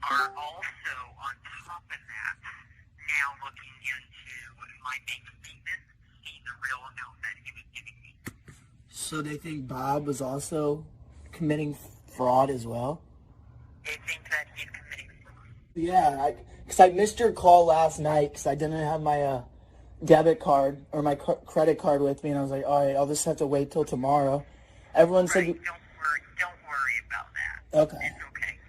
are also, on top of that, now looking into my bank statement, seeing the real amount that he was giving me. So they think Bob was also committing fraud as well? They think that he's committing fraud. Yeah, because I missed your call last night because I didn't have my debit card or my credit card with me, and I was like, all right, I'll just have to wait till tomorrow. Everyone said... Right, don't worry about that. Okay. It's okay.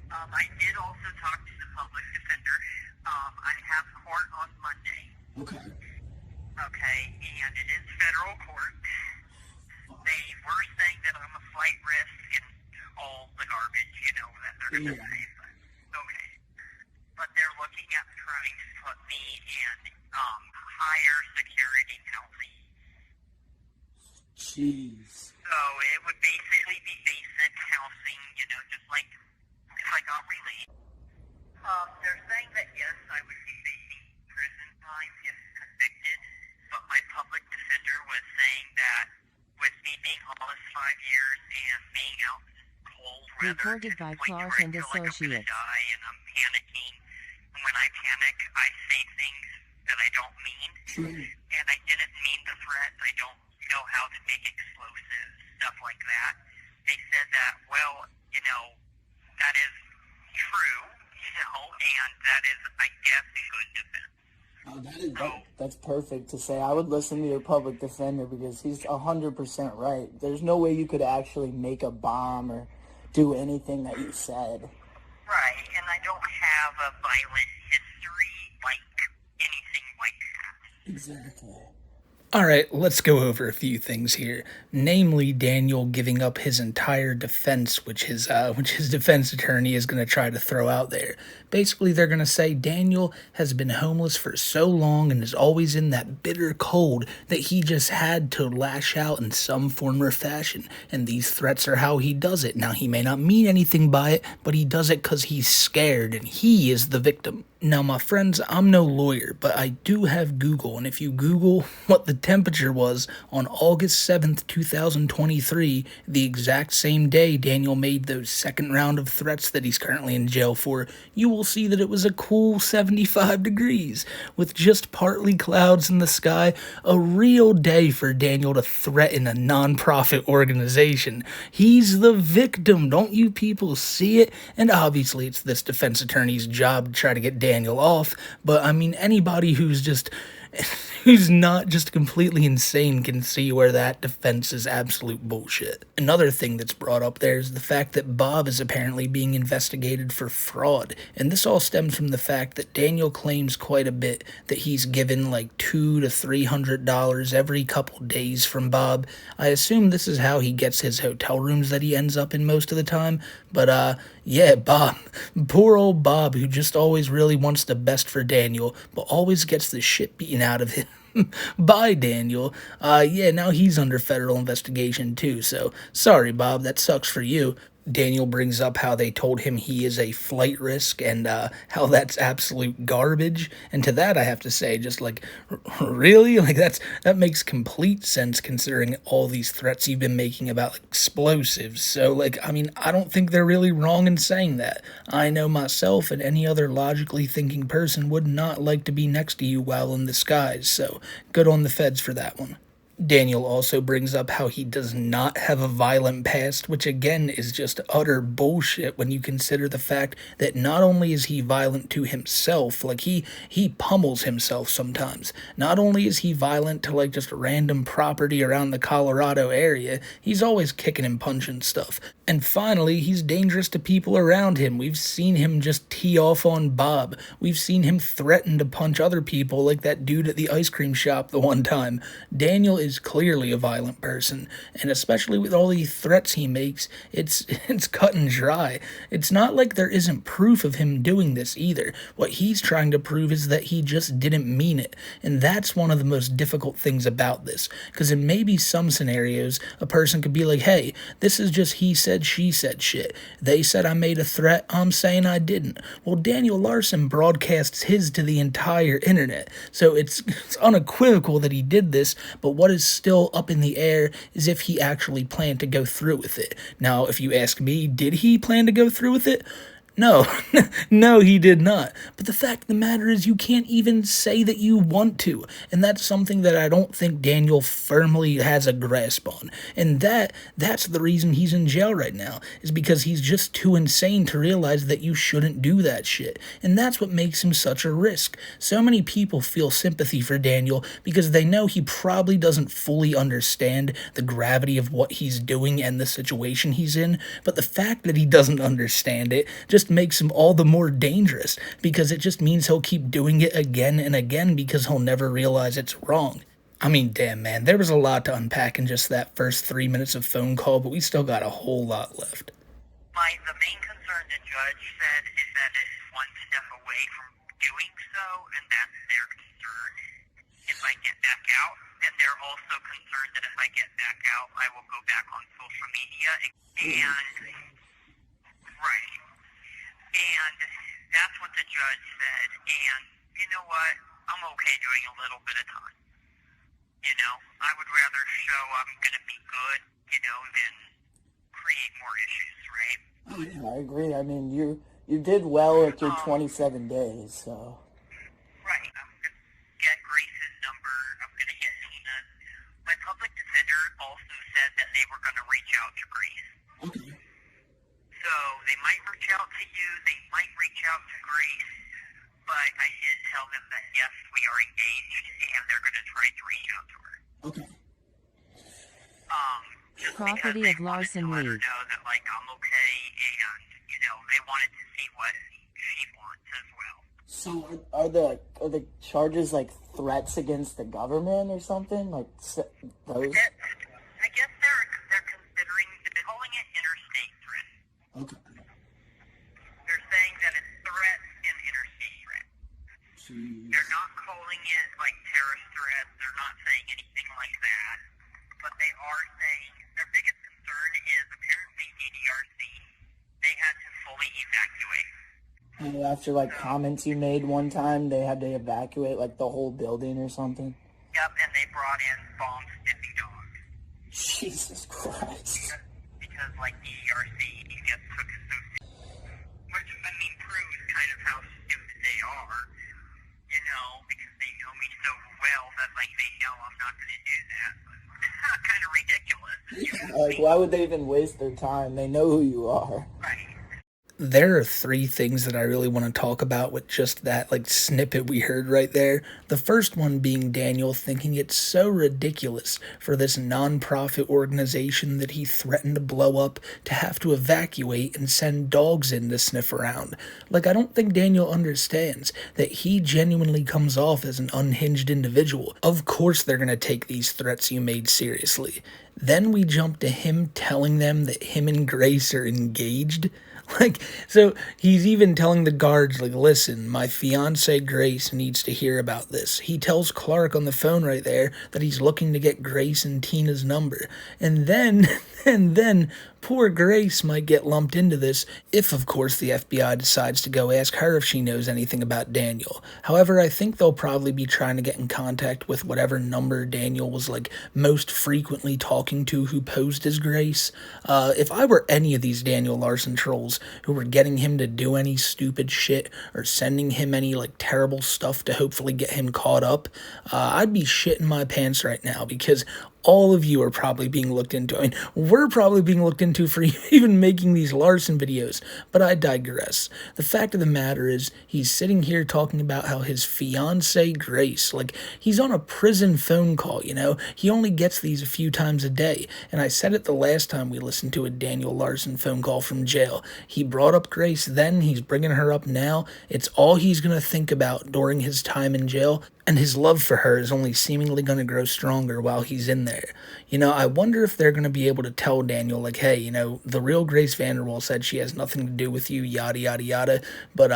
I did also talk to the public defender. I have court on Monday. Okay. Okay, and it is federal court. They were saying that I'm a flight risk and all the garbage, that they're going to say. But, okay. But they're looking at trying to put me in higher security housing. Jeez. So it would basically be basic housing, just like if I got released. They're saying that yes, I would be facing prison time if convicted, but my public defender was saying that with me being homeless 5 years and being out cold weather, Recorded by Clark and I feel like I'm gonna Associates. die and I'm panicking. And when I panic, I say things that I don't mean, and I didn't mean the threat. I don't know how to make explosives, stuff like that. They said that, well, that is true, and that is, I guess, a good defense. That's perfect to say. I would listen to your public defender because he's 100% right. There's no way you could actually make a bomb or do anything that you said. Right, and I don't have a violent history like anything like that. Exactly. Alright, let's go over a few things here. Namely, Daniel giving up his entire defense, which his defense attorney is going to try to throw out there. Basically, they're going to say Daniel has been homeless for so long and is always in that bitter cold that he just had to lash out in some form or fashion. And these threats are how he does it. Now, he may not mean anything by it, but he does it because he's scared and he is the victim. Now, my friends, I'm no lawyer, but I do have Google, and if you Google what the temperature was on August 7th, 2023, the exact same day Daniel made those second round of threats that he's currently in jail for, you will see that it was a cool 75 degrees, with just partly clouds in the sky, a real day for Daniel to threaten a non-profit organization. He's the victim, don't you people see it? And obviously it's this defense attorney's job to try to get Daniel off, but I mean, anybody who's not just completely insane can see where that defense is absolute bullshit. Another thing that's brought up there is the fact that Bob is apparently being investigated for fraud, and this all stems from the fact that Daniel claims quite a bit that he's given like $200 to $300 every couple days from Bob. I assume this is how he gets his hotel rooms that he ends up in most of the time, but yeah, Bob. Poor old Bob, who just always really wants the best for Daniel, but always gets the shit beaten out of him by Daniel. Yeah, now he's under federal investigation too, so sorry, Bob, that sucks for you. Daniel brings up how they told him he is a flight risk and how that's absolute garbage. And to that I have to say, just like, really? Like that makes complete sense considering all these threats you've been making about like, explosives. So like, I mean, I don't think they're really wrong in saying that. I know myself and any other logically thinking person would not like to be next to you while in the skies. So good on the feds for that one. Daniel also brings up how he does not have a violent past, which again is just utter bullshit when you consider the fact that not only is he violent to himself, like he pummels himself sometimes. Not only is he violent to like just random property around the Colorado area, he's always kicking and punching stuff. And finally, he's dangerous to people around him. We've seen him just tee off on Bob. We've seen him threaten to punch other people like that dude at the ice cream shop the one time. Daniel is clearly a violent person, and especially with all the threats he makes, it's cut and dry. It's not like there isn't proof of him doing this either. What he's trying to prove is that he just didn't mean it, and that's one of the most difficult things about this, because in maybe some scenarios, a person could be like, hey, this is just he said, she said shit. They said I made a threat, I'm saying I didn't. Well, Daniel Larson broadcasts his to the entire internet, so it's unequivocal that he did this, but what is still up in the air is if he actually planned to go through with it. Now, if you ask me, did he plan to go through with it? No, no, he did not. But the fact of the matter is you can't even say that you want to. And that's something that I don't think Daniel firmly has a grasp on. And that's the reason he's in jail right now, is because he's just too insane to realize that you shouldn't do that shit. And that's what makes him such a risk. So many people feel sympathy for Daniel because they know he probably doesn't fully understand the gravity of what he's doing and the situation he's in. But the fact that he doesn't understand it just makes him all the more dangerous, because it just means he'll keep doing it again and again because he'll never realize it's wrong. I mean, damn, man, there was a lot to unpack in just that first 3 minutes of phone call, but we still got a whole lot left. The main concern the judge said is that it's one step away from doing so, and that's their concern. If I get back out, and they're also concerned that if I get back out, I will go back on social media and right. And that's what the judge said. And you know what? I'm okay doing a little bit of time. You know, I would rather show I'm going to be good, you know, than create more issues, right? Oh, yeah, I agree. I mean, you did well with your 27 days, so. Right. I'm going to get Grace's number. I'm going to get Nina's. My public defender also said that they were going to reach out to Grace. Okay. So they might reach out to you, they might reach out to Grace, but I did tell them that yes, we are engaged, and they're going to try to reach out to her. Okay. Just Property because of they wanted Larson to let her League. know that, like, I'm okay, and, you know, they wanted to see what she wants as well. So are the charges like threats against the government or something? Like those? I guess they're considering, they're calling it interstate threat. Okay. They're saying that it's threats and interstate threat. Jeez. They're not calling it like terrorist threats. They're not saying anything like that. But they are saying their biggest concern is apparently DDRC. They had to fully evacuate. And after comments you made one time, they had to evacuate like the whole building or something. Yep, and they brought in bomb sniffing dogs. Jesus Christ. Because like, the ERC just took it so seriously. Which, I mean, proves kind of how stupid they are, you know, because they know me so well that, like, they know I'm not going to do that. But kind of ridiculous. Like, why would they even waste their time? They know who you are. Right. There are three things that I really want to talk about with just that like snippet we heard right there. The first one being Daniel thinking it's so ridiculous for this non-profit organization that he threatened to blow up to have to evacuate and send dogs in to sniff around. Like, I don't think Daniel understands that he genuinely comes off as an unhinged individual. Of course they're going to take these threats you made seriously. Then we jump to him telling them that him and Grace are engaged. Like, so he's even telling the guards, like, listen, my fiance Grace needs to hear about this. He tells Clark on the phone right there that he's looking to get Grace and Tina's number. And then poor Grace might get lumped into this if, of course, the FBI decides to go ask her if she knows anything about Daniel. However, I think they'll probably be trying to get in contact with whatever number Daniel was, like, most frequently talking to who posed as Grace. If I were any of these Daniel Larson trolls who were getting him to do any stupid shit or sending him any, like, terrible stuff to hopefully get him caught up, I'd be shitting my pants right now, because all of you are probably being looked into. I mean, we're probably being looked into for even making these Larson videos, but I digress. The fact of the matter is, he's sitting here talking about how his fiancée Grace, like, he's on a prison phone call, you know? He only gets these a few times a day, and I said it the last time we listened to a Daniel Larson phone call from jail. He brought up Grace then, he's bringing her up now. It's all he's gonna think about during his time in jail, and his love for her is only seemingly going to grow stronger while he's in there. You know, I wonder if they're going to be able to tell Daniel, like, hey, you know, the real Grace Vanderwall said she has nothing to do with you, yada, yada, yada. But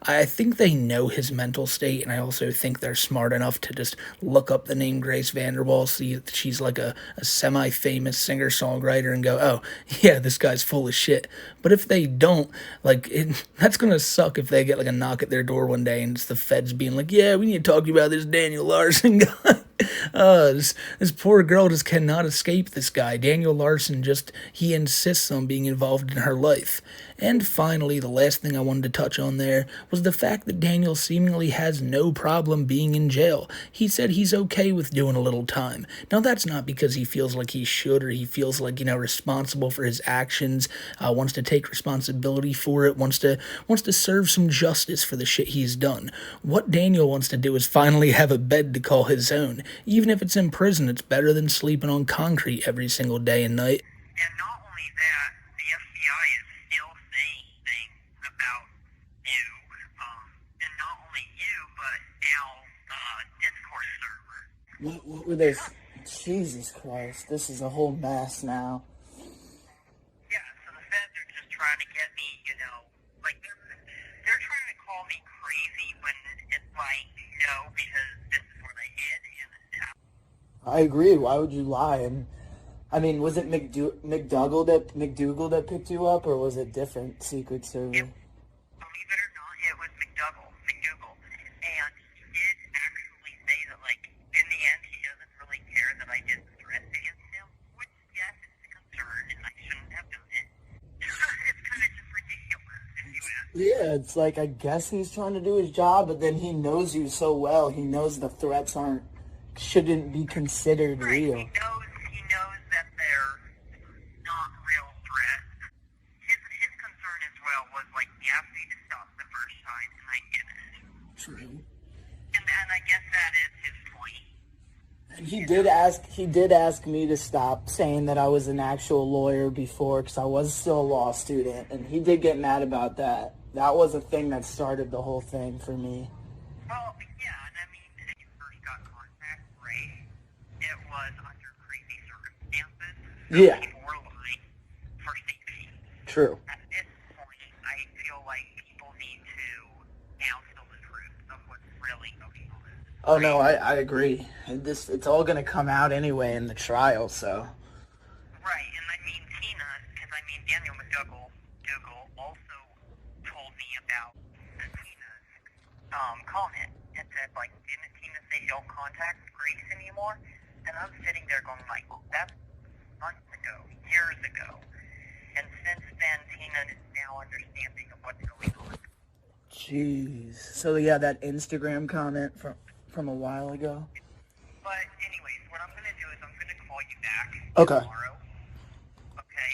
I think they know his mental state, and I also think they're smart enough to just look up the name Grace Vanderwall, see that she's like a semi-famous singer-songwriter, and go, oh, yeah, this guy's full of shit. But if they don't, like, that's going to suck if they get, like, a knock at their door one day, and it's the feds being like, yeah, we need to talk to you about this Daniel Larson guy. This poor girl just cannot escape this guy. Daniel Larson he insists on being involved in her life. And finally, the last thing I wanted to touch on there was the fact that Daniel seemingly has no problem being in jail. He said he's okay with doing a little time. Now, that's not because he feels like he should, or he feels like, you know, responsible for his actions, wants to take responsibility for it, wants to serve some justice for the shit he's done. What Daniel wants to do is finally have a bed to call his own. Even if it's in prison, it's better than sleeping on concrete every single day and night. And not only that, the FBI is still saying things about you, and not only you, but now Discord server. What were they? Jesus Christ, this is a whole mess now. Yeah, so the feds are just trying to get me, you know, like, they're trying to call me crazy when it's like, no, because this is what I did, and I agree. Why would you lie? And I mean, was it McDougal that picked you up, or was it different Secret Service? believe it or not, it was McDougal, and he did actually say that, like, in the end, he doesn't really care that I did threats against him, which, yes, it's a concern, and I shouldn't have done it. It's kind of just ridiculous, if you ask me. Yeah, it's like, I guess he's trying to do his job, but then he knows you so well. He knows the threats shouldn't be considered real. He knows that they're not real threats. His concern as well was, like, he asked me to stop the first time, and I didn't. True. And I guess that is his point. And he did ask me to stop, saying that I was an actual lawyer before, because I was still a law student, and he did get mad about that. That was a thing that started the whole thing for me. Well, yeah, and I mean, when you first got contact, right, it was under crazy circumstances. So Yeah. people were lying for safety. True. At this point, I feel like people need to now tell the truth of what's really going on. Oh no, I agree. It's all gonna come out anyway in the trial, so. Right, and I mean, Tina, because I mean, Daniel McDougal also told me about Tina's comment. It said, like, didn't Tina say don't contact Grace anymore? And I'm sitting there going like, that's months ago, years ago. And since then, Tina is now understanding of what's going on. Jeez. So yeah, that Instagram comment from a while ago. But anyways, what I'm going to do is I'm going to call you back tomorrow. Okay?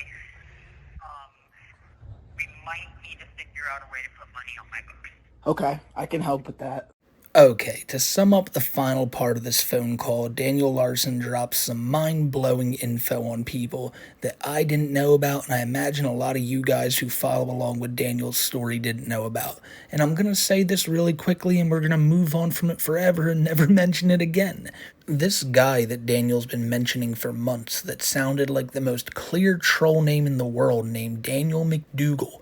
We might need to figure out a way to put money on my books. Okay, I can help with that. Okay, to sum up the final part of this phone call, Daniel Larson drops some mind-blowing info on people that I didn't know about, and I imagine a lot of you guys who follow along with Daniel's story didn't know about. And I'm going to say this really quickly, and we're going to move on from it forever and never mention it again. This guy that Daniel's been mentioning for months that sounded like the most clear troll name in the world, named Daniel McDougal,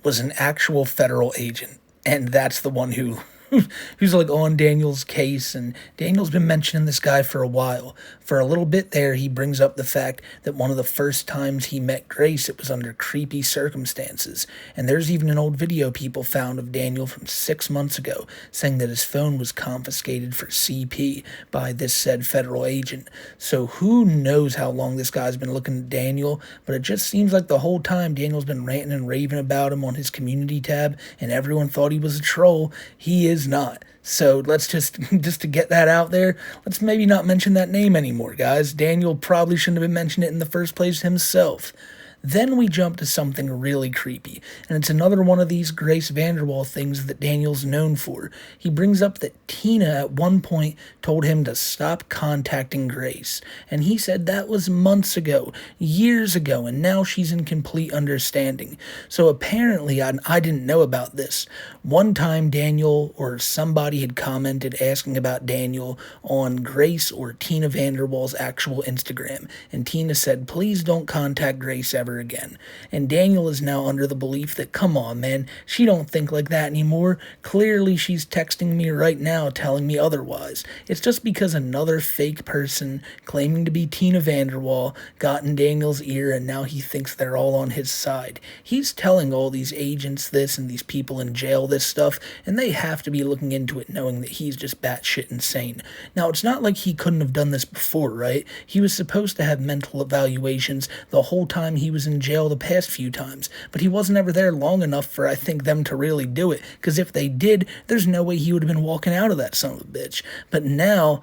was an actual federal agent. And that's the one who's like on Daniel's case, and Daniel's been mentioning this guy for a while. For a little bit there, he brings up the fact that one of the first times he met Grace, it was under creepy circumstances. And there's even an old video people found of Daniel from 6 months ago saying that his phone was confiscated for CP by this said federal agent. So who knows how long this guy's been looking at Daniel, but it just seems like the whole time Daniel's been ranting and raving about him on his community tab, and everyone thought he was a troll. He is not. So let's just to get that out there, let's maybe not mention that name anymore, guys. Daniel probably shouldn't have been mentioning it in the first place himself. Then we jump to something really creepy, and it's another one of these Grace Vanderwall things that Daniel's known for. He brings up that Tina at one point told him to stop contacting Grace, and he said that was months ago, years ago, and now she's in complete understanding. So apparently, I didn't know about this. One time Daniel or somebody had commented asking about Daniel on Grace or Tina Vanderwall's actual Instagram, and Tina said, please don't contact Grace ever again. And Daniel is now under the belief that, come on, man, she don't think like that anymore. Clearly she's texting me right now telling me otherwise. It's just because another fake person claiming to be Tina Vanderwall got in Daniel's ear, and now he thinks they're all on his side. He's telling all these agents this and these people in jail this stuff, and they have to be looking into it knowing that he's just batshit insane. Now, it's not like he couldn't have done this before, right? He was supposed to have mental evaluations the whole time he was in jail the past few times, but he wasn't ever there long enough for, I think, them to really do it, because if they did, there's no way he would have been walking out of that son of a bitch. But now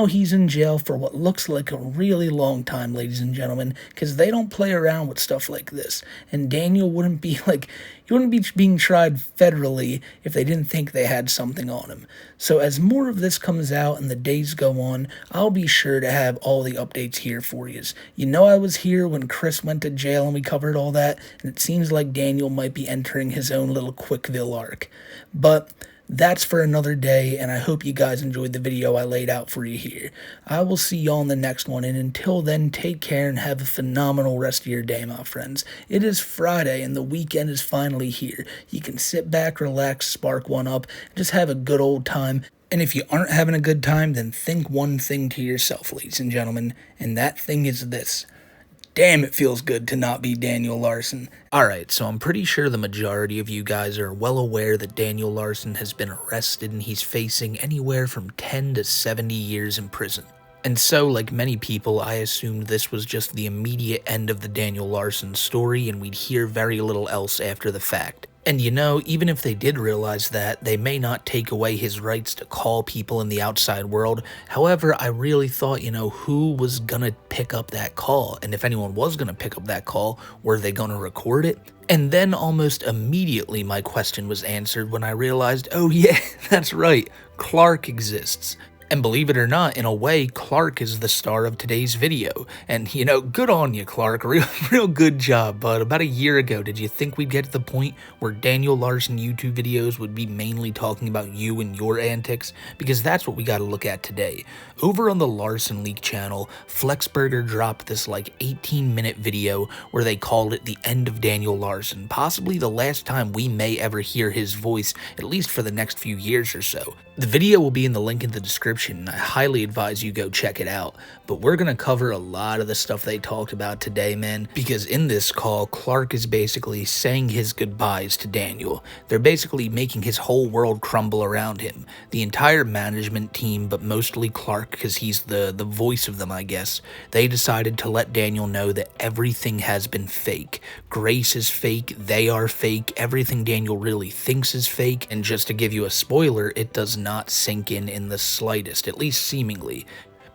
he's in jail for what looks like a really long time, ladies and gentlemen, because they don't play around with stuff like this, and Daniel wouldn't be being tried federally if they didn't think they had something on him. So as more of this comes out and the days go on, I'll be sure to have all the updates here for you. You know, I was here when Chris went to jail and we covered all that, and it seems like Daniel might be entering his own little Quickville arc. But that's for another day, and I hope you guys enjoyed the video I laid out for you here. I will see y'all in the next one, and until then, take care and have a phenomenal rest of your day, my friends. It is Friday, and the weekend is finally here. You can sit back, relax, spark one up, and just have a good old time. And if you aren't having a good time, then think one thing to yourself, ladies and gentlemen, and that thing is this. Damn, it feels good to not be Daniel Larson. Alright, so I'm pretty sure the majority of you guys are well aware that Daniel Larson has been arrested and he's facing anywhere from 10 to 70 years in prison. And so, like many people, I assumed this was just the immediate end of the Daniel Larson story and we'd hear very little else after the fact. And you know, even if they did realize that, they may not take away his rights to call people in the outside world. However, I really thought, you know, who was gonna pick up that call? And if anyone was gonna pick up that call, were they gonna record it? And then almost immediately my question was answered when I realized, oh yeah, that's right, Clark exists. And believe it or not, in a way, Clark is the star of today's video. And, you know, good on you, Clark. Real good job. But about a year ago, did you think we'd get to the point where Daniel Larson YouTube videos would be mainly talking about you and your antics? Because that's what we got to look at today. Over on the Larson Leak channel, Flexburger dropped this like 18-minute video where they called it the end of Daniel Larson, possibly the last time we may ever hear his voice, at least for the next few years or so. The video will be in the link in the description description. I highly advise you go check it out. But we're going to cover a lot of the stuff they talked about today, man, because in this call, Clark is basically saying his goodbyes to Daniel. They're basically making his whole world crumble around him. The entire management team, but mostly Clark, because he's the voice of them, I guess, they decided to let Daniel know that everything has been fake. Grace is fake, they are fake, everything Daniel really thinks is fake, and just to give you a spoiler, it does not sink in the slightest, at least seemingly.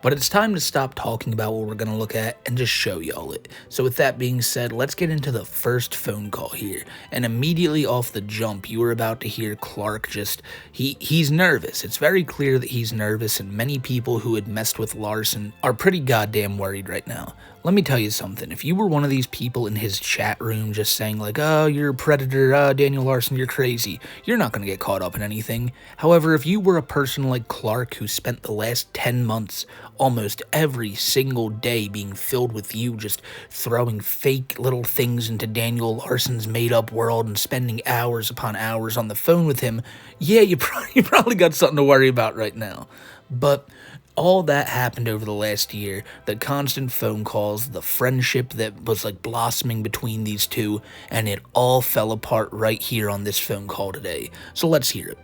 But it's time to stop talking about what we're going to look at and just show y'all it. So with that being said, let's get into the first phone call here. And immediately off the jump, you are about to hear Clark just, he's nervous. It's very clear that he's nervous, and many people who had messed with Larson are pretty goddamn worried right now. Let me tell you something, if you were one of these people in his chat room just saying like, oh, you're a predator, Daniel Larson, you're crazy, you're not going to get caught up in anything. However, if you were a person like Clark who spent the last 10 months almost every single day being filled with you just throwing fake little things into Daniel Larson's made-up world and spending hours upon hours on the phone with him, yeah, you probably got something to worry about right now. But all that happened over the last year, the constant phone calls, the friendship that was like blossoming between these two, and it all fell apart right here on this phone call today. So let's hear it.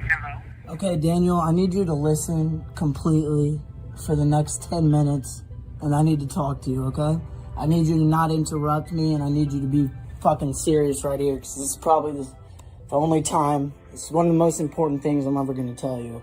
Hello? Okay, Daniel, I need you to listen completely for the next 10 minutes, and I need to talk to you, okay? I need you to not interrupt me, and I need you to be fucking serious right here, because this is probably the only time, it's one of the most important things I'm ever going to tell you.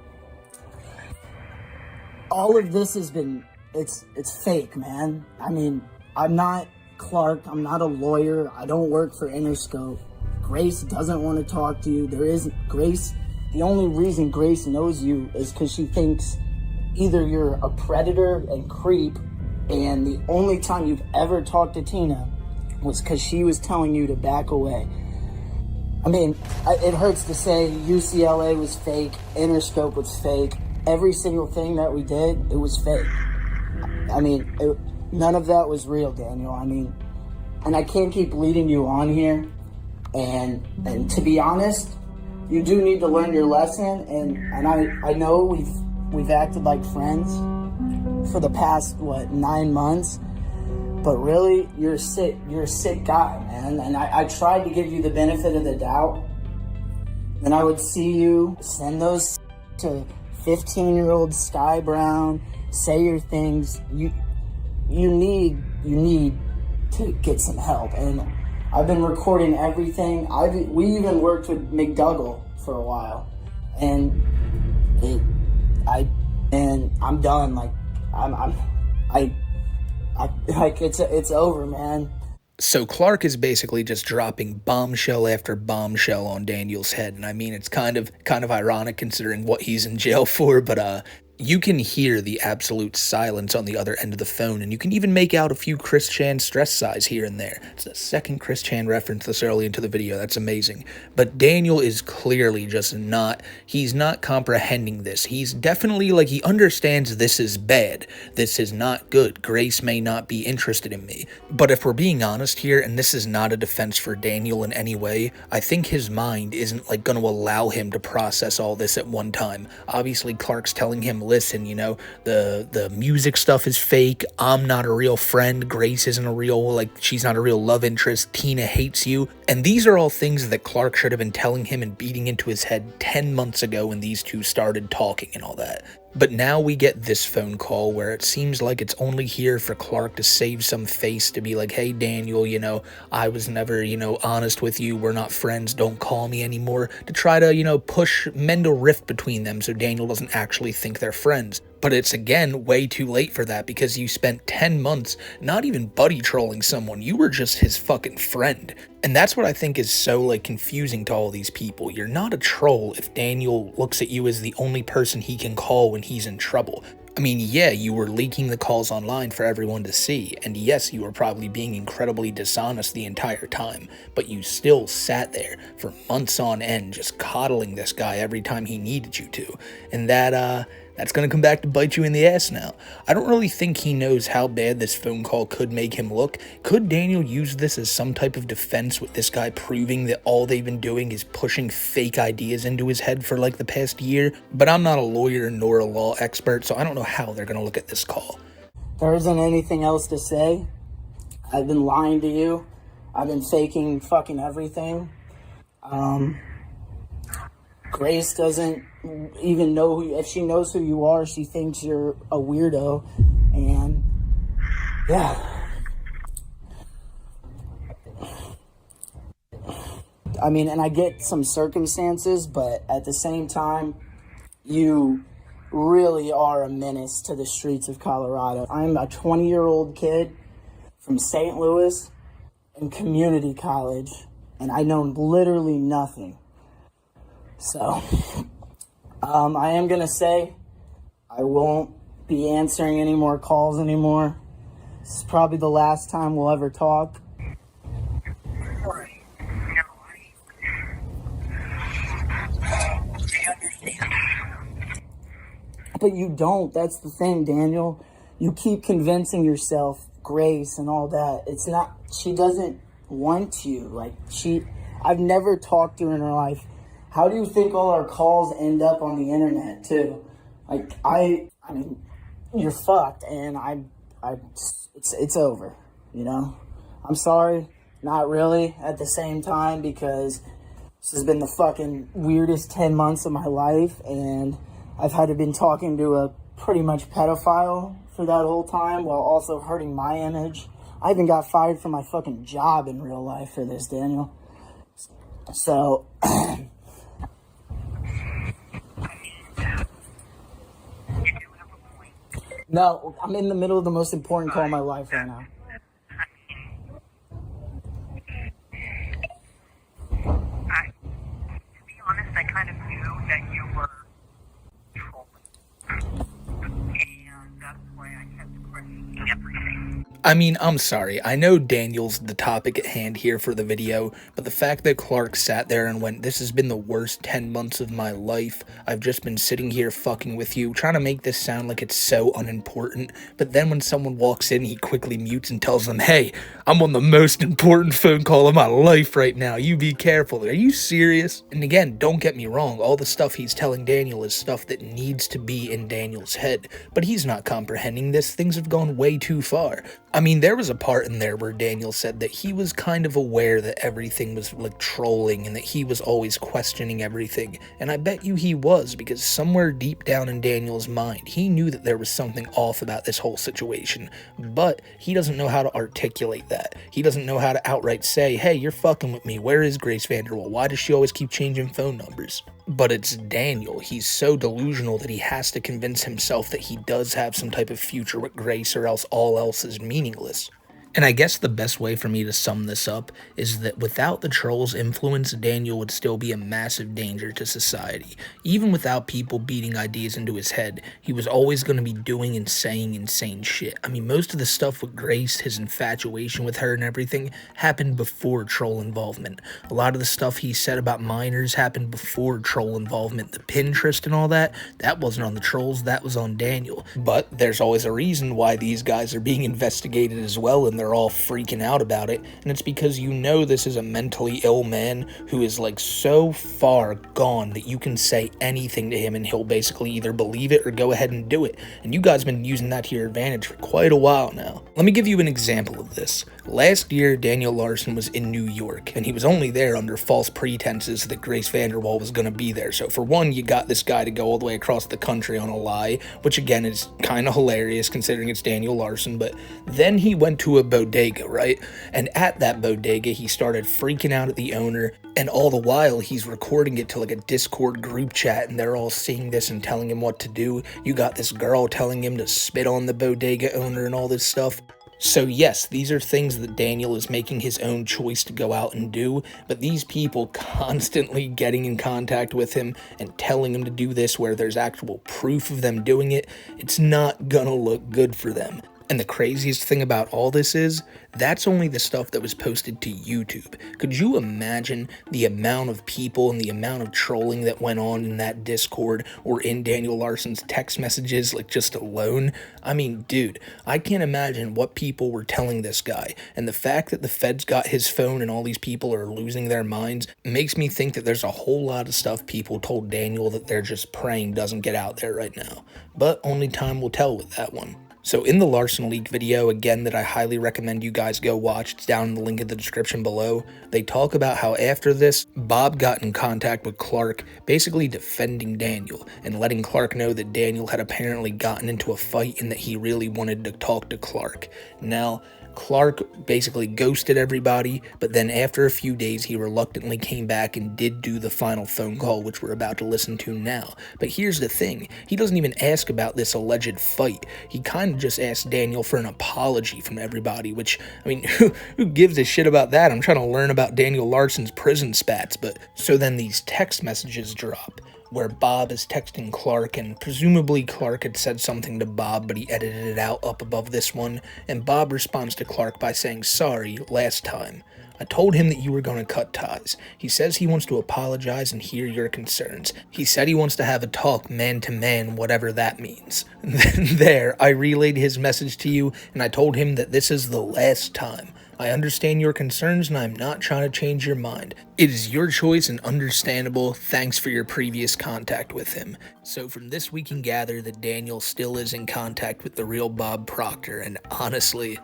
All of this has been, it's fake, man. I mean, I'm not Clark, I'm not a lawyer, I don't work for Interscope. Grace doesn't want to talk to you. There isn't, Grace, the only reason Grace knows you is because she thinks either you're a predator and creep, and the only time you've ever talked to Tina was because she was telling you to back away. I mean, it hurts to say UCLA was fake, Interscope was fake. Every single thing that we did, it was fake. I mean, none of that was real, Daniel. I mean, and I can't keep leading you on here. And to be honest, you do need to learn your lesson. And I know we've acted like friends for the past 9 months, but really you're a sick guy, man. And I tried to give you the benefit of the doubt. And I would see you send those to 15-year-old Sky Brown, say your things. You need to get some help. And I've been recording everything. We even worked with McDougall for a while, and I'm done. Like it's over, man. So Clark is basically just dropping bombshell after bombshell on Daniel's head, and I mean, it's kind of ironic considering what he's in jail for, but you can hear the absolute silence on the other end of the phone, and you can even make out a few Chris Chan stress sighs here and there. It's the second Chris Chan reference this early into the video. That's amazing. But Daniel is clearly just he's not comprehending this. He's definitely, like, he understands this is bad. This is not good. Grace may not be interested in me. But if we're being honest here, and this is not a defense for Daniel in any way, I think his mind isn't, like, going to allow him to process all this at one time. Obviously, Clark's telling him, listen, you know, the music stuff is fake, I'm not a real friend, Grace isn't a real, like, she's not a real love interest, Tina hates you, and these are all things that Clark should have been telling him and beating into his head 10 months ago when these two started talking and all that. But now we get this phone call where it seems like it's only here for Clark to save some face, to be like, hey Daniel, you know, I was never, you know, honest with you, we're not friends, don't call me anymore, to try to, you know, mend a rift between them so Daniel doesn't actually think they're friends. But it's, again, way too late for that, because you spent 10 months not even buddy trolling someone, you were just his fucking friend. And that's what I think is so, like, confusing to all these people. You're not a troll if Daniel looks at you as the only person he can call when he's in trouble. I mean, yeah, you were leaking the calls online for everyone to see, and yes, you were probably being incredibly dishonest the entire time, but you still sat there for months on end just coddling this guy every time he needed you to. And that That's gonna come back to bite you in the ass now. I don't really think he knows how bad this phone call could make him look. Could Daniel use this as some type of defense with this guy proving that all they've been doing is pushing fake ideas into his head for like the past year? But I'm not a lawyer nor a law expert, so I don't know how they're gonna look at this call. There isn't anything else to say. I've been lying to you. I've been faking fucking everything. Grace doesn't even know if she knows who you are, she thinks you're a weirdo. And yeah. I mean, and I get some circumstances, but at the same time, you really are a menace to the streets of Colorado. I'm a 20-year-old kid from St. Louis in community college, and I know literally nothing. So, I am going to say I won't be answering any more calls anymore. This is probably the last time we'll ever talk. But you don't. That's the thing, Daniel. You keep convincing yourself, Grace and all that. It's not, she doesn't want you. Like, I've never talked to her in her life. How do you think all our calls end up on the internet, too? Like, I mean, you're fucked, and it's over, you know? I'm sorry, not really at the same time, because this has been the fucking weirdest 10 months of my life, and I've had to been talking to a pretty much pedophile for that whole time while also hurting my image. I even got fired from my fucking job in real life for this, Daniel. So, no, I'm in the middle of the most important call of my life right now. To be honest, I kind of knew that you were trolling. And that's why I kept questioning everything. I mean, I'm sorry, I know Daniel's the topic at hand here for the video, but the fact that Clark sat there and went, this has been the worst 10 months of my life, I've just been sitting here fucking with you, trying to make this sound like it's so unimportant, but then when someone walks in, he quickly mutes and tells them, hey, I'm on the most important phone call of my life right now, you be careful, are you serious? And again, don't get me wrong, all the stuff he's telling Daniel is stuff that needs to be in Daniel's head, but he's not comprehending this, things have gone way too far. I mean, there was a part in there where Daniel said that he was kind of aware that everything was like trolling and that he was always questioning everything, and I bet you he was, because somewhere deep down in Daniel's mind, he knew that there was something off about this whole situation, but he doesn't know how to articulate that. He doesn't know how to outright say, hey, you're fucking with me, where is Grace Vanderwall? Why does she always keep changing phone numbers? But it's Daniel. He's so delusional that he has to convince himself that he does have some type of future with Grace, or else all else is meaningless. And I guess the best way for me to sum this up is that without the troll's influence, Daniel would still be a massive danger to society. Even without people beating ideas into his head, he was always going to be doing and saying insane shit. I mean, most of the stuff with Grace, his infatuation with her and everything, happened before troll involvement. A lot of the stuff he said about minors happened before troll involvement. The Pinterest and all that wasn't on the trolls, that was on Daniel. But there's always a reason why these guys are being investigated as well, and they're all freaking out about it, and it's because you know this is a mentally ill man who is like so far gone that you can say anything to him and he'll basically either believe it or go ahead and do it, and you guys have been using that to your advantage for quite a while now. Let me give you an example of this. Last year, Daniel Larson was in New York, and he was only there under false pretenses that Grace Vanderwall was going to be there. So for one, you got this guy to go all the way across the country on a lie, which again is kind of hilarious considering it's Daniel Larson, but then he went to a bodega, right? And at that bodega, he started freaking out at the owner, and all the while, he's recording it to like a Discord group chat, and they're all seeing this and telling him what to do. You got this girl telling him to spit on the bodega owner and all this stuff. So yes, these are things that Daniel is making his own choice to go out and do, but these people constantly getting in contact with him and telling him to do this where there's actual proof of them doing it, it's not gonna look good for them. And the craziest thing about all this is, that's only the stuff that was posted to YouTube. Could you imagine the amount of people and the amount of trolling that went on in that Discord or in Daniel Larson's text messages, like just alone? I mean, dude, I can't imagine what people were telling this guy. And the fact that the feds got his phone and all these people are losing their minds makes me think that there's a whole lot of stuff people told Daniel that they're just praying doesn't get out there right now. But only time will tell with that one. So in the Larson leak video, again, that I highly recommend you guys go watch, it's down in the link in the description below, they talk about how after this, Bob got in contact with Clark, basically defending Daniel, and letting Clark know that Daniel had apparently gotten into a fight and that he really wanted to talk to Clark. Now, Clark basically ghosted everybody, but then after a few days, he reluctantly came back and did do the final phone call, which we're about to listen to now. But here's the thing, he doesn't even ask about this alleged fight. He kind of just asked Daniel for an apology from everybody, which, I mean, who gives a shit about that? I'm trying to learn about Daniel Larson's prison spats. But so then these text messages drop, where Bob is texting Clark, and presumably Clark had said something to Bob, but he edited it out up above this one, and Bob responds to Clark by saying, "Sorry, last time. I told him that you were going to cut ties. He says he wants to apologize and hear your concerns. He said he wants to have a talk man to man, whatever that means." And then there, I relayed his message to you, and I told him that this is the last time. I understand your concerns, and I'm not trying to change your mind. It is your choice and understandable. Thanks for your previous contact with him. So from this, we can gather that Daniel still is in contact with the real Bob Proctor, and honestly,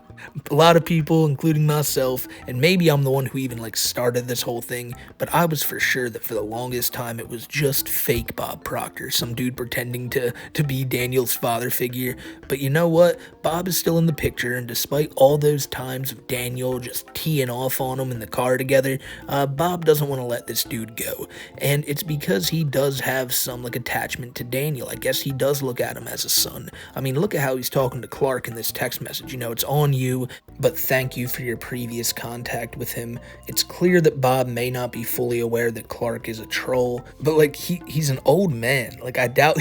a lot of people, including myself, and maybe I'm the one who even started this whole thing, but I was for sure that for the longest time it was just fake Bob Proctor, some dude pretending to be Daniel's father figure. But you know what? Bob is still in the picture, and despite all those times of Daniel just teeing off on him in the car together, Bob doesn't want to let this dude go. And it's because he does have some attachment to Daniel. I guess he does look at him as a son. I mean, look at how he's talking to Clark in this text message. You know, it's on you, but thank you for your previous contact with him. It's clear that Bob may not be fully aware that Clark is a troll, but he's an old man. I doubt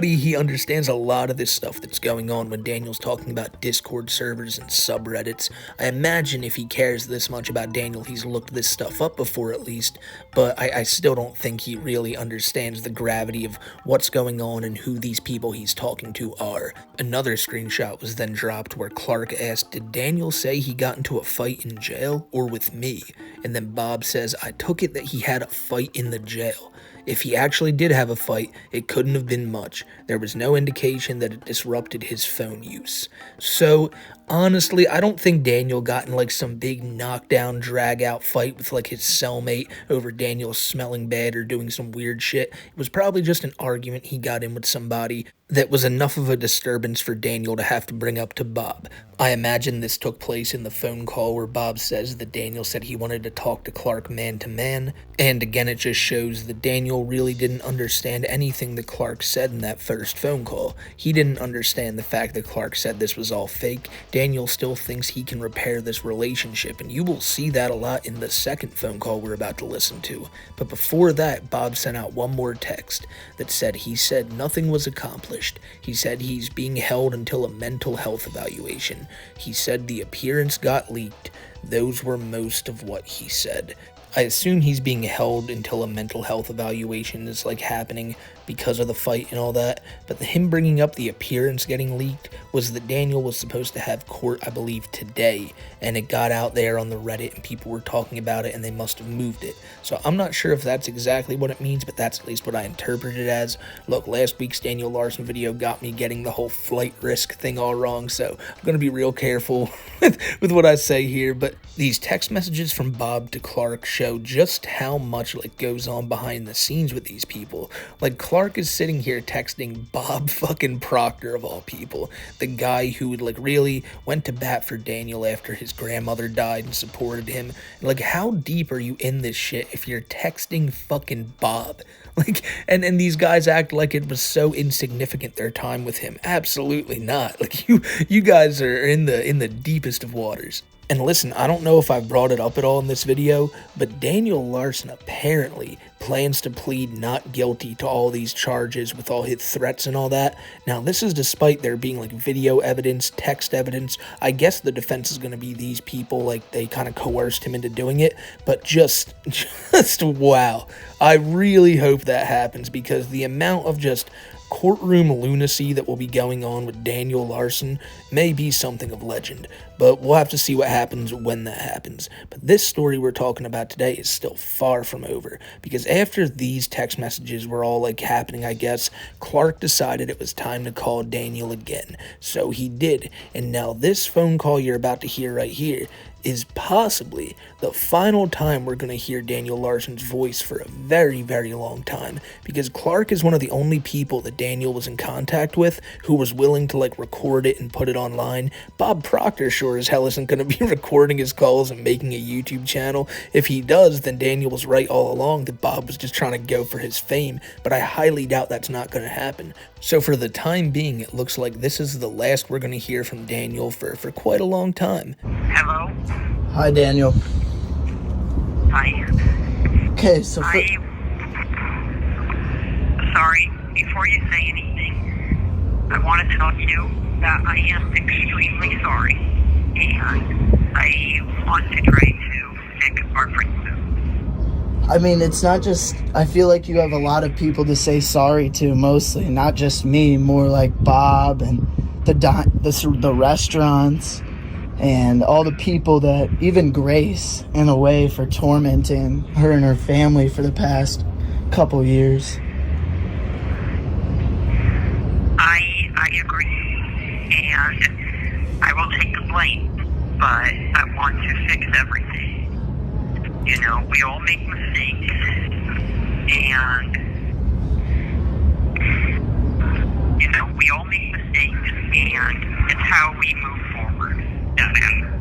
he understands a lot of this stuff that's going on when Daniel's talking about Discord servers and subreddits. I imagine if he cares this much about Daniel, he's looked this stuff up before at least, but I still don't think he really understands the gravity of what's going on and who these people he's talking to are. Another screenshot was then dropped where Clark asked, "Did Daniel say he got into a fight in jail or with me?" And then Bob says, "I took it that he had a fight in the jail. If he actually did have a fight, it couldn't have been much. There was no indication that it disrupted his phone use." So, honestly, I don't think Daniel got in some big knockdown, drag-out fight with his cellmate over Daniel smelling bad or doing some weird shit. It was probably just an argument he got in with somebody that was enough of a disturbance for Daniel to have to bring up to Bob. I imagine this took place in the phone call where Bob says that Daniel said he wanted to talk to Clark man to man, and again it just shows that Daniel really didn't understand anything that Clark said in that first phone call. He didn't understand the fact that Clark said this was all fake. Daniel still thinks he can repair this relationship, and you will see that a lot in the second phone call we're about to listen to. But before that, Bob sent out one more text that said he said nothing was accomplished. He said he's being held until a mental health evaluation. He said the appearance got leaked. Those were most of what he said. I assume he's being held until a mental health evaluation is happening because of the fight and all that, but him bringing up the appearance getting leaked was that Daniel was supposed to have court, I believe, today, and it got out there on the Reddit and people were talking about it and they must have moved it. So I'm not sure if that's exactly what it means, but that's at least what I interpreted it as. Look, last week's Daniel Larson video got me getting the whole flight risk thing all wrong, so I'm going to be real careful with what I say here, but these text messages from Bob to Clark show just how much goes on behind the scenes with these people. Clark is sitting here texting Bob fucking Proctor of all people, the guy who really went to bat for Daniel after his grandmother died and supported him. How deep are you in this shit if you're texting fucking Bob? And these guys act like it was so insignificant, their time with him. Absolutely not. You guys are in the deepest of waters. And listen, I don't know if I've brought it up at all in this video, but Daniel Larson apparently plans to plead not guilty to all these charges with all his threats and all that. Now, this is despite there being like video evidence, text evidence. I guess the defense is going to be these people, like they kind of coerced him into doing it, but just wow. I really hope that happens, because the amount of just courtroom lunacy that will be going on with Daniel Larson may be something of legend, but we'll have to see what happens when that happens. But this story we're talking about today is still far from over, because after these text messages were all like happening, I guess, Clark decided it was time to call Daniel again. So he did, and now this phone call you're about to hear right here is possibly the final time we're going to hear Daniel Larson's voice for a very, very long time, because Clark is one of the only people that Daniel was in contact with who was willing to like record it and put it online. Bob Proctor sure as hell isn't going to be recording his calls and making a YouTube channel. If he does, then Daniel was right all along that Bob was just trying to go for his fame, but I highly doubt that's not going to happen. So for the time being, it looks like this is the last we're going to hear from Daniel for quite a long time. Hello? Hi, Daniel. Hi. Okay, so Sorry, before you say anything, I want to tell you that I am extremely sorry, and I want to try to fix our friendship. I mean, it's not just, I feel like you have a lot of people to say sorry to, mostly, not just me, more like Bob and the restaurants and all the people that, even Grace, in a way, for tormenting her and her family for the past couple years. I agree, and I will take the blame, but I want to fix everything. You know, we all make mistakes, and, you know, we all make mistakes, and it's how we move forward that matters,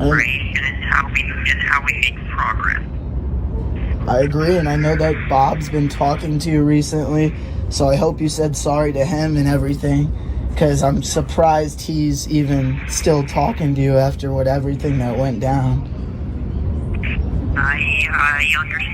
right? And it's how we make progress. I agree, and I know that Bob's been talking to you recently, so I hope you said sorry to him and everything, because I'm surprised he's even still talking to you after everything that went down. I understand.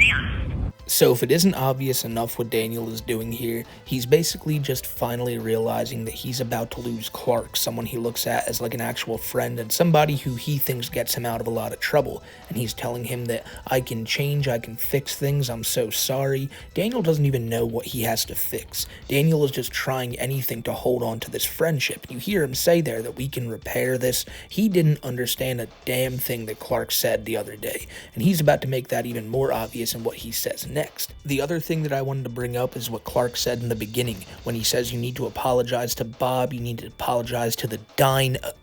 So if it isn't obvious enough what Daniel is doing here, he's basically just finally realizing that he's about to lose Clark, someone he looks at as like an actual friend and somebody who he thinks gets him out of a lot of trouble. And he's telling him that I can change, I can fix things, I'm so sorry. Daniel doesn't even know what he has to fix. Daniel is just trying anything to hold on to this friendship. You hear him say there that we can repair this. He didn't understand a damn thing that Clark said the other day, and he's about to make that even more obvious in what he says next. The other thing that I wanted to bring up is what Clark said in the beginning, when he says you need to apologize to Bob, you need to apologize to the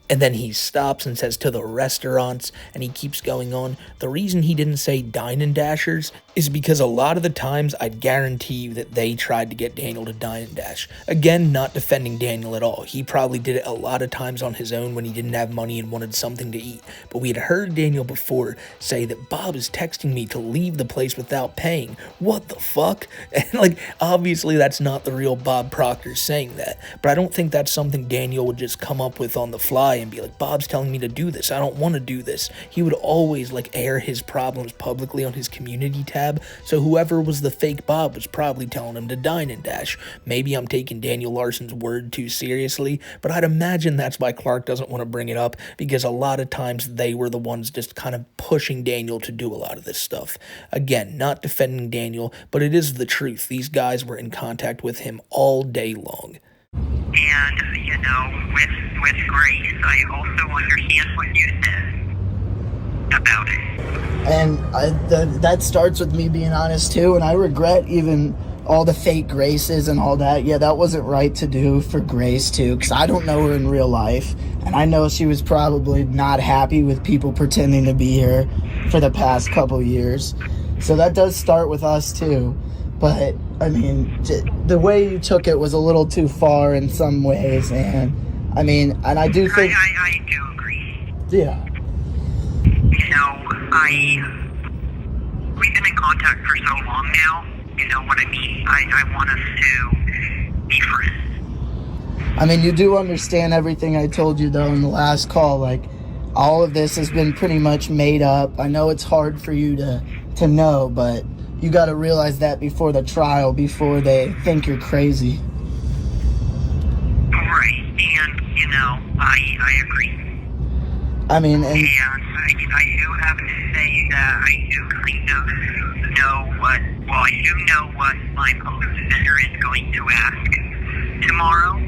and then he stops and says to the restaurants, and he keeps going on. The reason he didn't say dine and dashers is because a lot of the times I'd guarantee you that they tried to get Daniel to dine and dash. Again, not defending Daniel at all. He probably did it a lot of times on his own when he didn't have money and wanted something to eat. But we had heard Daniel before say that Bob is texting me to leave the place without paying. What the fuck? And like, obviously that's not the real Bob Proctor saying that. But I don't think that's something Daniel would just come up with on the fly and be like, Bob's telling me to do this, I don't want to do this. He would always like air his problems publicly on his community tab, so whoever was the fake Bob was probably telling him to dine and dash. Maybe I'm taking Daniel Larson's word too seriously, but I'd imagine that's why Clark doesn't want to bring it up, because a lot of times they were the ones just kind of pushing Daniel to do a lot of this stuff. Again, not defending Daniel, but it is the truth. These guys were in contact with him all day long. And, you know, with Grace, I also understand what you said about it. And that starts with me being honest, too, and I regret even all the fake Graces and all that. Yeah, that wasn't right to do for Grace, too, because I don't know her in real life, and I know she was probably not happy with people pretending to be her for the past couple years. So that does start with us, too. But, I mean, the way you took it was a little too far in some ways, and, I mean, and I do think... I do agree. Yeah. You know, we've been in contact for so long now, you know what I mean? I want us to be friends. I mean, you do understand everything I told you, though, in the last call, like, all of this has been pretty much made up. I know it's hard for you to know, but you got to realize that before the trial, before they think you're crazy. Right, and, you know, I agree. I mean, and I do have to say that I do kind of know I do know what my publisher is going to ask tomorrow,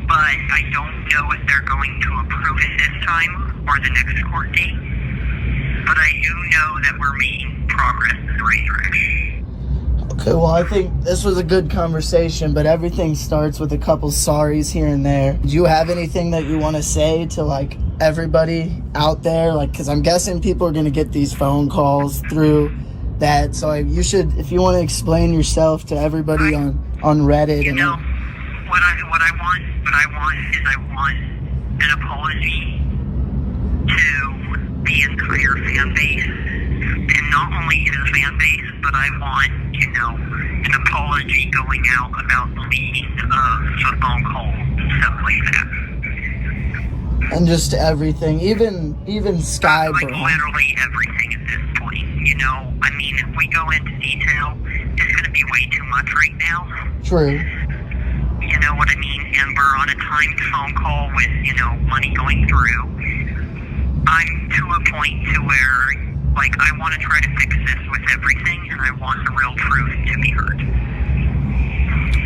but I don't know if they're going to approve it this time or the next court date. But I do know that we're making progress in the right direction. okay, well, I think this was a good conversation, but everything starts with a couple sorries here and there. Do you have anything that you want to say to, like, everybody out there? Like, because I'm guessing people are going to get these phone calls through that, so you should, if you want to explain yourself to everybody on Reddit. You know, what I want is I want an apology to the entire fan base, and not only his fan base, but I want, you know, an apology going out about the meaning of the phone call and stuff like that. And just everything, even Sky, like bro. literally everything at this point. You know, I mean, if we go into detail, it's going to be way too much right now. True. You know what I mean? And we're on a timed phone call with, you know, money going through. I'm to a point to where, like, I want to try to fix this with everything, and I want the real truth to be heard.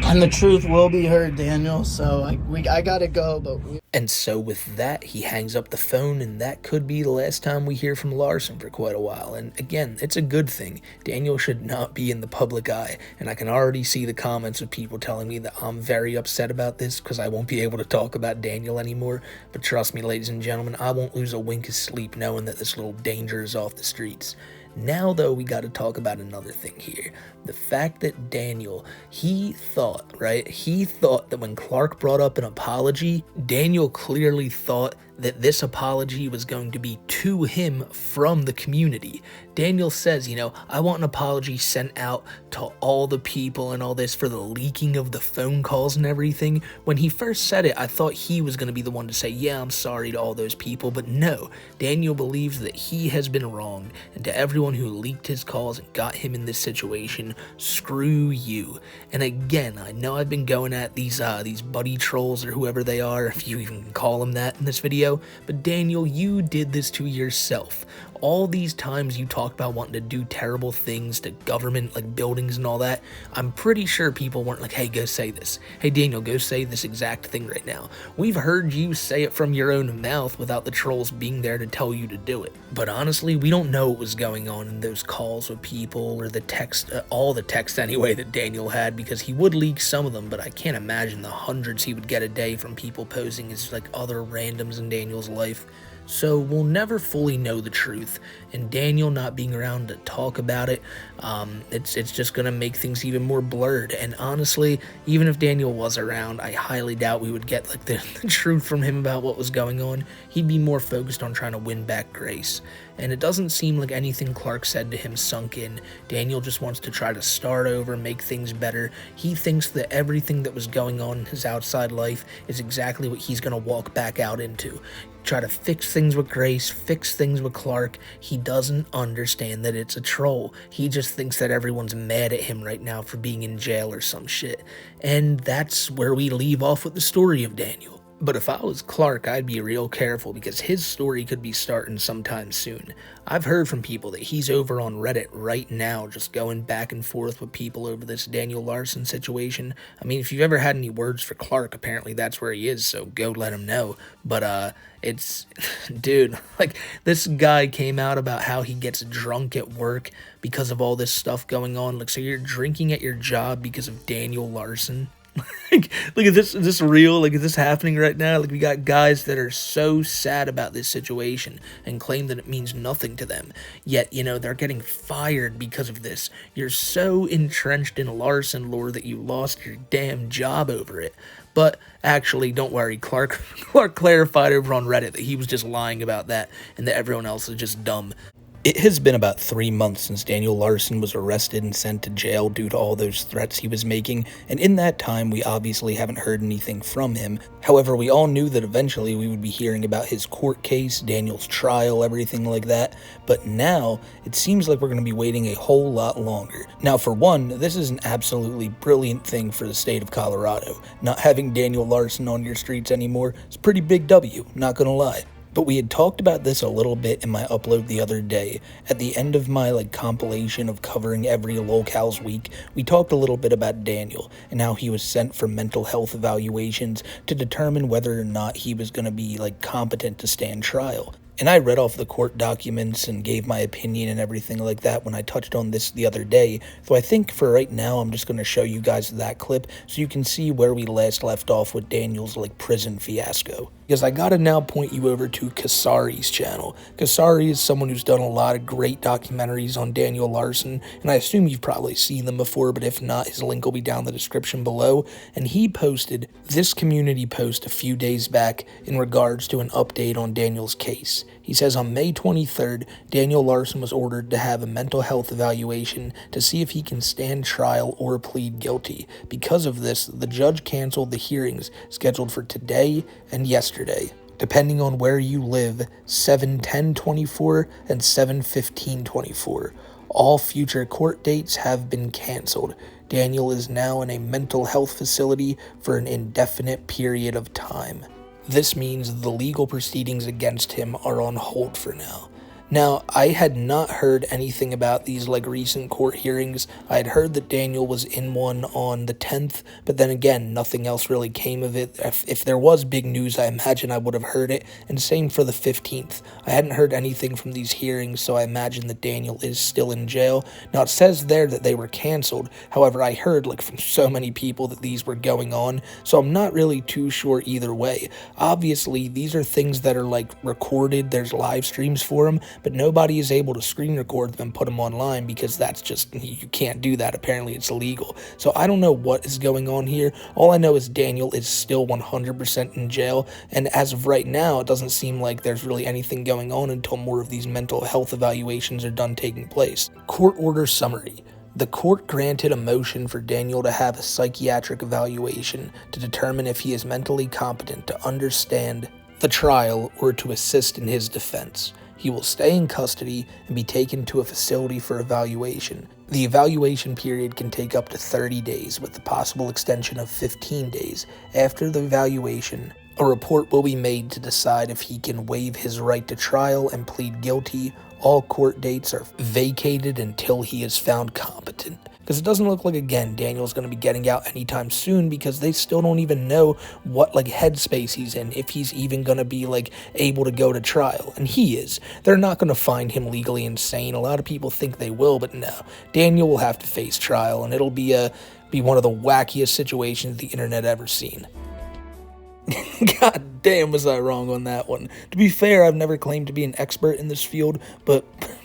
And the truth will be heard, Daniel. So I gotta go, but And so with that, he hangs up the phone, and that could be the last time we hear from Larson for quite a while. And again, it's a good thing. Daniel should not be in the public eye, and I can already see the comments of people telling me that I'm very upset about this because I won't be able to talk about Daniel anymore. But trust me, ladies and gentlemen, I won't lose a wink of sleep knowing that this little danger is off the streets. Now, though, we got to talk about another thing here. The fact that Daniel, he thought that when Clark brought up an apology, Daniel clearly thought that this apology was going to be to him from the community. Daniel says, you know, I want an apology sent out to all the people and all this for the leaking of the phone calls and everything. When he first said it, I thought he was going to be the one to say, yeah, I'm sorry to all those people. But no, Daniel believes that he has been wronged, and to everyone who leaked his calls and got him in this situation, screw you. And again, I know I've been going at these buddy trolls or whoever they are, if you even call them that in this video, but Daniel, you did this to yourself. All these times you talk about wanting to do terrible things to government, like buildings and all that, I'm pretty sure people weren't like, hey, go say this. Hey, Daniel, go say this exact thing right now. We've heard you say it from your own mouth without the trolls being there to tell you to do it. But honestly, we don't know what was going on in those calls with people or the text, all the text anyway that Daniel had, because he would leak some of them, but I can't imagine the hundreds he would get a day from people posing as like other randoms in Daniel's life. So we'll never fully know the truth, and Daniel not being around to talk about it, it's just going to make things even more blurred. And honestly, even if Daniel was around, I highly doubt we would get like the truth from him about what was going on. He'd be more focused on trying to win back Grace. And it doesn't seem like anything Clark said to him sunk in. Daniel just wants to try to start over, make things better. He thinks that everything that was going on in his outside life is exactly what he's going to walk back out into. Try to fix things with Grace, fix things with Clark. He doesn't understand that it's a troll. He just thinks that everyone's mad at him right now for being in jail or some shit. And that's where we leave off with the story of Daniel. But if I was Clark, I'd be real careful because his story could be starting sometime soon. I've heard from people that he's over on Reddit right now just going back and forth with people over this Daniel Larson situation. I mean, if you've ever had any words for Clark, apparently that's where he is, so go let him know. But, it's, dude, like, this guy came out about how he gets drunk at work because of all this stuff going on. Like, so you're drinking at your job because of Daniel Larson? Like, is this real? Like, is this happening right now? Like, we got guys that are so sad about this situation and claim that it means nothing to them. Yet, you know, they're getting fired because of this. You're so entrenched in Larson lore that you lost your damn job over it. But actually, don't worry, Clark clarified over on Reddit that he was just lying about that and that everyone else is just dumb. It has been about 3 months since Daniel Larson was arrested and sent to jail due to all those threats he was making, and in that time we obviously haven't heard anything from him. However, we all knew that eventually we would be hearing about his court case, Daniel's trial, everything like that, but now it seems like we're going to be waiting a whole lot longer. Now, for one, this is an absolutely brilliant thing for the state of Colorado. Not having Daniel Larson on your streets anymore is a pretty big W, not gonna lie. But we had talked about this a little bit in my upload the other day. At the end of my compilation of covering every locale's week, we talked a little bit about Daniel and how he was sent for mental health evaluations to determine whether or not he was going to be competent to stand trial. And I read off the court documents and gave my opinion and everything like that when I touched on this the other day. So I think for right now, I'm just going to show you guys that clip so you can see where we last left off with Daniel's prison fiasco. Because I gotta now point you over to Kasari's channel. Kasari is someone who's done a lot of great documentaries on Daniel Larson, and I assume you've probably seen them before, but if not, his link will be down in the description below. And he posted this community post a few days back in regards to an update on Daniel's case. He says on May 23rd, Daniel Larson was ordered to have a mental health evaluation to see if he can stand trial or plead guilty. Because of this, the judge canceled the hearings scheduled for today and yesterday, depending on where you live, 7/10/24 and 7/15/24. All future court dates have been canceled. Daniel is now in a mental health facility for an indefinite period of time. This means the legal proceedings against him are on hold for now. Now, I had not heard anything about these recent court hearings. I had heard that Daniel was in one on the 10th, but then again, nothing else really came of it. If there was big news, I imagine I would have heard it, and same for the 15th. I hadn't heard anything from these hearings, so I imagine that Daniel is still in jail. Now, it says there that they were canceled. However, I heard from so many people that these were going on, so I'm not really too sure either way. Obviously, these are things that are recorded. There's live streams for them, but nobody is able to screen record them and put them online because that's just, you can't do that. Apparently it's illegal. So I don't know what is going on here. All I know is Daniel is still 100% in jail, and as of right now, it doesn't seem like there's really anything going on until more of these mental health evaluations are done taking place. Court order summary. The court granted a motion for Daniel to have a psychiatric evaluation to determine if he is mentally competent to understand the trial or to assist in his defense. He will stay in custody and be taken to a facility for evaluation. The evaluation period can take up to 30 days with the possible extension of 15 days. After the evaluation, a report will be made to decide if he can waive his right to trial and plead guilty. All court dates are vacated until he is found competent. Because it doesn't look like, again, Daniel's going to be getting out anytime soon because they still don't even know what, headspace he's in, if he's even going to be, able to go to trial. And he is. They're not going to find him legally insane. A lot of people think they will, but no. Daniel will have to face trial, and it'll be one of the wackiest situations the internet ever seen. God damn, was I wrong on that one. To be fair, I've never claimed to be an expert in this field, but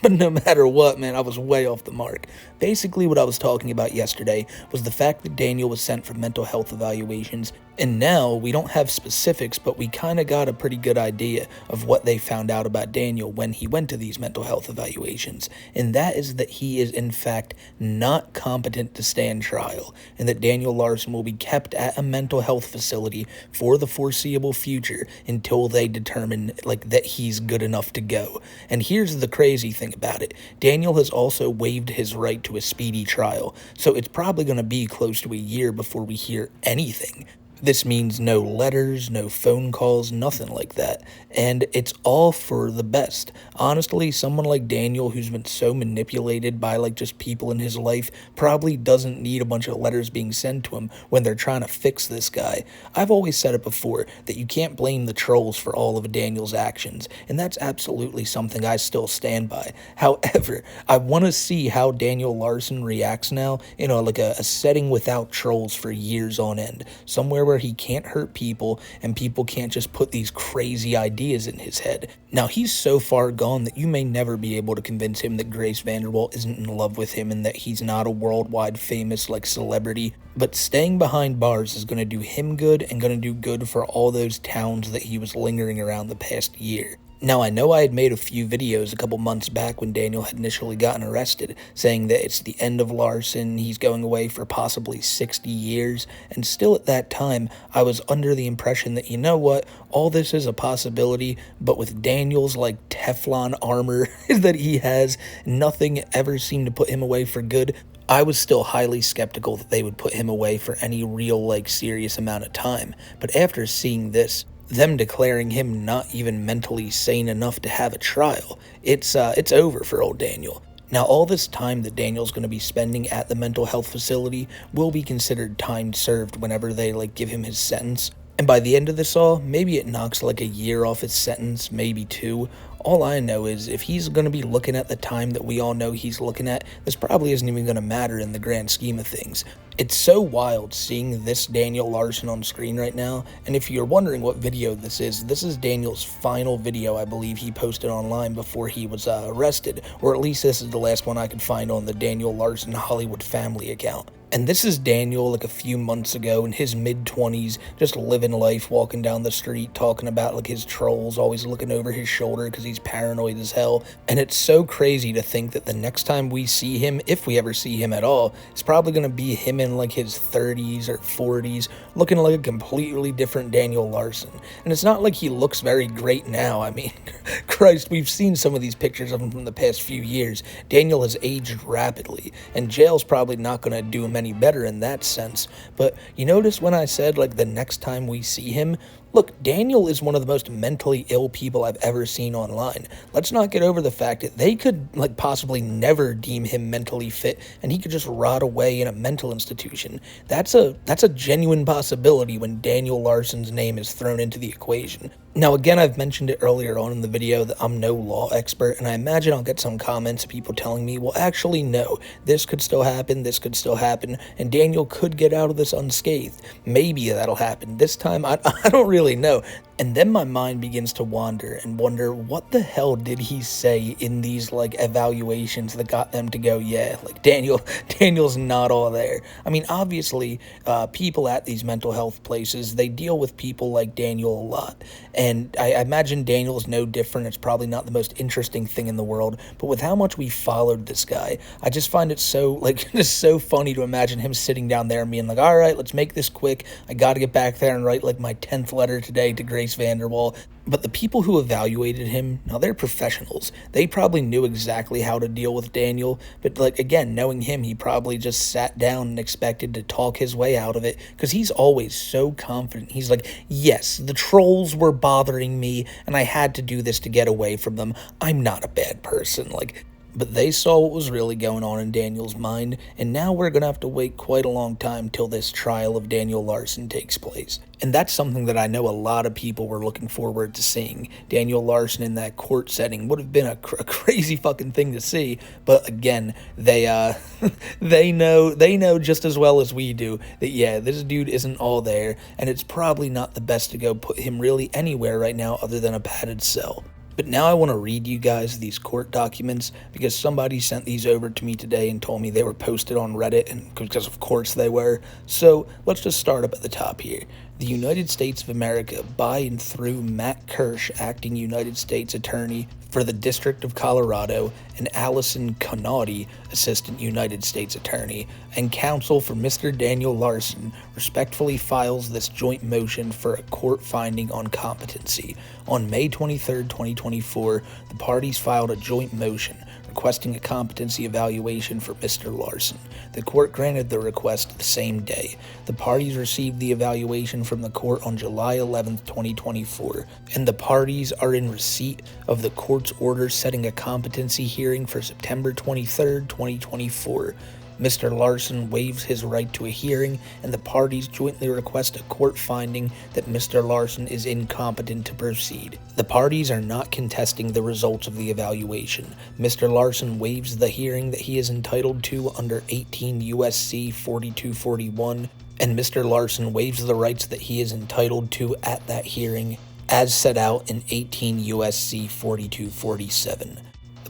no matter what, man, I was way off the mark. Basically, what I was talking about yesterday was the fact that Daniel was sent for mental health evaluations, and now we don't have specifics, but we kind of got a pretty good idea of what they found out about Daniel when he went to these mental health evaluations, and that is that he is, in fact, not competent to stand trial, and that Daniel Larson will be kept at a mental health facility for the foreseeable future until they determine, that he's good enough to go. And here's the crazy thing about it. Daniel has also waived his right to a speedy trial, so it's probably going to be close to a year before we hear anything. This means no letters, no phone calls, nothing like that. And it's all for the best. Honestly, someone like Daniel, who's been so manipulated by just people in his life, probably doesn't need a bunch of letters being sent to him when they're trying to fix this guy. I've always said it before that you can't blame the trolls for all of Daniel's actions, and that's absolutely something I still stand by. However, I want to see how Daniel Larson reacts now in a setting without trolls for years on end. Somewhere where he can't hurt people and people can't just put these crazy ideas in his head. Now, he's so far gone that you may never be able to convince him that Grace Vanderbilt isn't in love with him and that he's not a worldwide famous celebrity, but staying behind bars is going to do him good and going to do good for all those towns that he was lingering around the past year. Now, I know I had made a few videos a couple months back when Daniel had initially gotten arrested, saying that it's the end of Larson, he's going away for possibly 60 years, and still at that time, I was under the impression that, you know what, all this is a possibility, but with Daniel's, like, Teflon armor that he has, nothing ever seemed to put him away for good. I was still highly skeptical that they would put him away for any real, like, serious amount of time, but after seeing this, them declaring him not even mentally sane enough to have a trial, it's over for old Daniel. Now, all this time that Daniel's going to be spending at the mental health facility will be considered time served whenever they, like, give him his sentence. And by the end of this all, maybe it knocks like a year off his sentence, maybe 2. All I know is if he's going to be looking at the time that we all know he's looking at, this probably isn't even going to matter in the grand scheme of things. It's so wild seeing this Daniel Larson on screen right now, and if you're wondering what video this is Daniel's final video I believe he posted online before he was arrested, or at least this is the last one I could find on the Daniel Larson Hollywood Family account. And this is Daniel like a few months ago in his mid-20s, just living life, walking down the street, talking about like his trolls, always looking over his shoulder because he's paranoid as hell. And it's so crazy to think that the next time we see him, if we ever see him at all, it's probably going to be him in like his 30s or 40s, looking like a completely different Daniel Larson. And it's not like he looks very great now. I mean, Christ, we've seen some of these pictures of him from the past few years. Daniel has aged rapidly, and jail's probably not going to do him any better in that sense. But you notice when I said like the next time we see him, look, Daniel is one of the most mentally ill people I've ever seen online. Let's not get over the fact that they could like possibly never deem him mentally fit and he could just rot away in a mental institution. That's a genuine possibility when Daniel Larson's name is thrown into the equation. Now, again, I've mentioned it earlier on in the video that I'm no law expert, and I imagine I'll get some comments of people telling me, well, actually, no, this could still happen, and Daniel could get out of this unscathed. Maybe that'll happen. This time, I don't really know. And then my mind begins to wander and wonder, what the hell did he say in these, like, evaluations that got them to go, yeah, like, Daniel's not all there. I mean, obviously, people at these mental health places, they deal with people like Daniel a lot. And I imagine Daniel's no different. It's probably not the most interesting thing in the world. But with how much we followed this guy, I just find it so, like, just so funny to imagine him sitting down there and being like, all right, let's make this quick. I got to get back there and write, like, my 10th letter today to Grace Vanderwall. But the people who evaluated him, now they're professionals. They probably knew exactly how to deal with Daniel. But, like, again, knowing him, he probably just sat down and expected to talk his way out of it. Because he's always so confident. He's like, yes, the trolls were bothering me, and I had to do this to get away from them. I'm not a bad person. Like, but they saw what was really going on in Daniel's mind, and now we're going to have to wait quite a long time till this trial of Daniel Larson takes place. And that's something that I know a lot of people were looking forward to seeing. Daniel Larson in that court setting would have been a crazy fucking thing to see, but again, they they know just as well as we do that, yeah, this dude isn't all there, and it's probably not the best to go put him really anywhere right now other than a padded cell. But now I want to read you guys these court documents because somebody sent these over to me today and told me they were posted on Reddit, and because of course they were. So let's just start up at the top here. The United States of America, by and through Matt Kirsch, acting United States Attorney for the District of Colorado, and Allison Connaughty, Assistant United States Attorney, and counsel for Mr. Daniel Larson, respectfully files this joint motion for a court finding on competency. On May 23, 2024, the parties filed a joint motion requesting a competency evaluation for Mr. Larson. The court granted the request the same day. The parties received the evaluation from the court on July 11, 2024, and the parties are in receipt of the court's order setting a competency hearing for September 23, 2024. Mr. Larson waives his right to a hearing, and the parties jointly request a court finding that Mr. Larson is incompetent to proceed. The parties are not contesting the results of the evaluation. Mr. Larson waives the hearing that he is entitled to under 18 U.S.C. 4241, and Mr. Larson waives the rights that he is entitled to at that hearing, as set out in 18 U.S.C. 4247.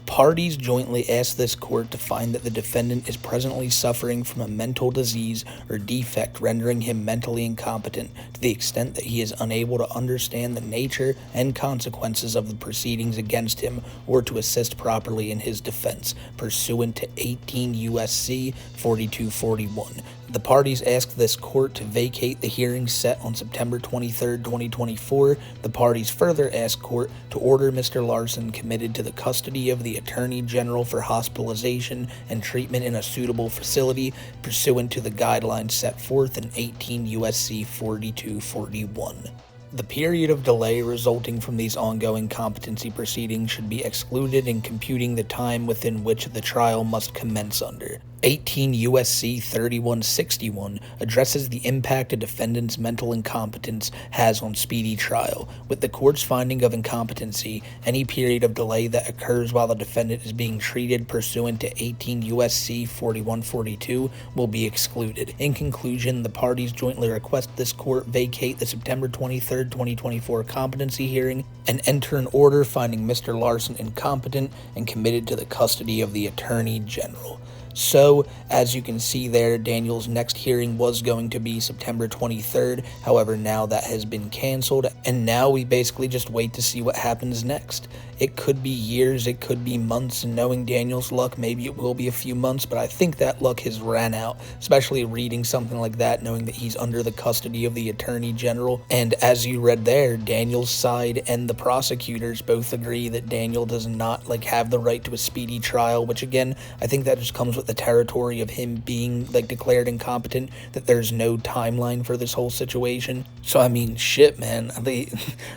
parties jointly asked this court to find that the defendant is presently suffering from a mental disease or defect rendering him mentally incompetent to the extent that he is unable to understand the nature and consequences of the proceedings against him or to assist properly in his defense, pursuant to 18 U.S.C. 4241. The parties asked this court to vacate the hearing set on September 23, 2024. The parties further asked court to order Mr. Larson committed to the custody of the Attorney General for hospitalization and treatment in a suitable facility, pursuant to the guidelines set forth in 18 U.S.C. 4241. The period of delay resulting from these ongoing competency proceedings should be excluded in computing the time within which the trial must commence under. 18 U.S.C. 3161 addresses the impact a defendant's mental incompetence has on speedy trial. With the court's finding of incompetency, any period of delay that occurs while the defendant is being treated pursuant to 18 U.S.C. 4142 will be excluded. In conclusion, the parties jointly request this court vacate the September 23, 2024 competency hearing and enter an order finding Mr. Larson incompetent and committed to the custody of the Attorney General. So, as you can see there, Daniel's next hearing was going to be September 23rd. However, now that has been canceled, and now we basically just wait to see what happens next. It could be years, it could be months, and knowing Daniel's luck, maybe it will be a few months, but I think that luck has ran out, especially reading something like that, knowing that he's under the custody of the Attorney General. And as you read there, Daniel's side and the prosecutors both agree that Daniel does not have the right to a speedy trial, which again, I think that just comes with the territory of him being declared incompetent, that there's no timeline for this whole situation. So I mean, shit, man,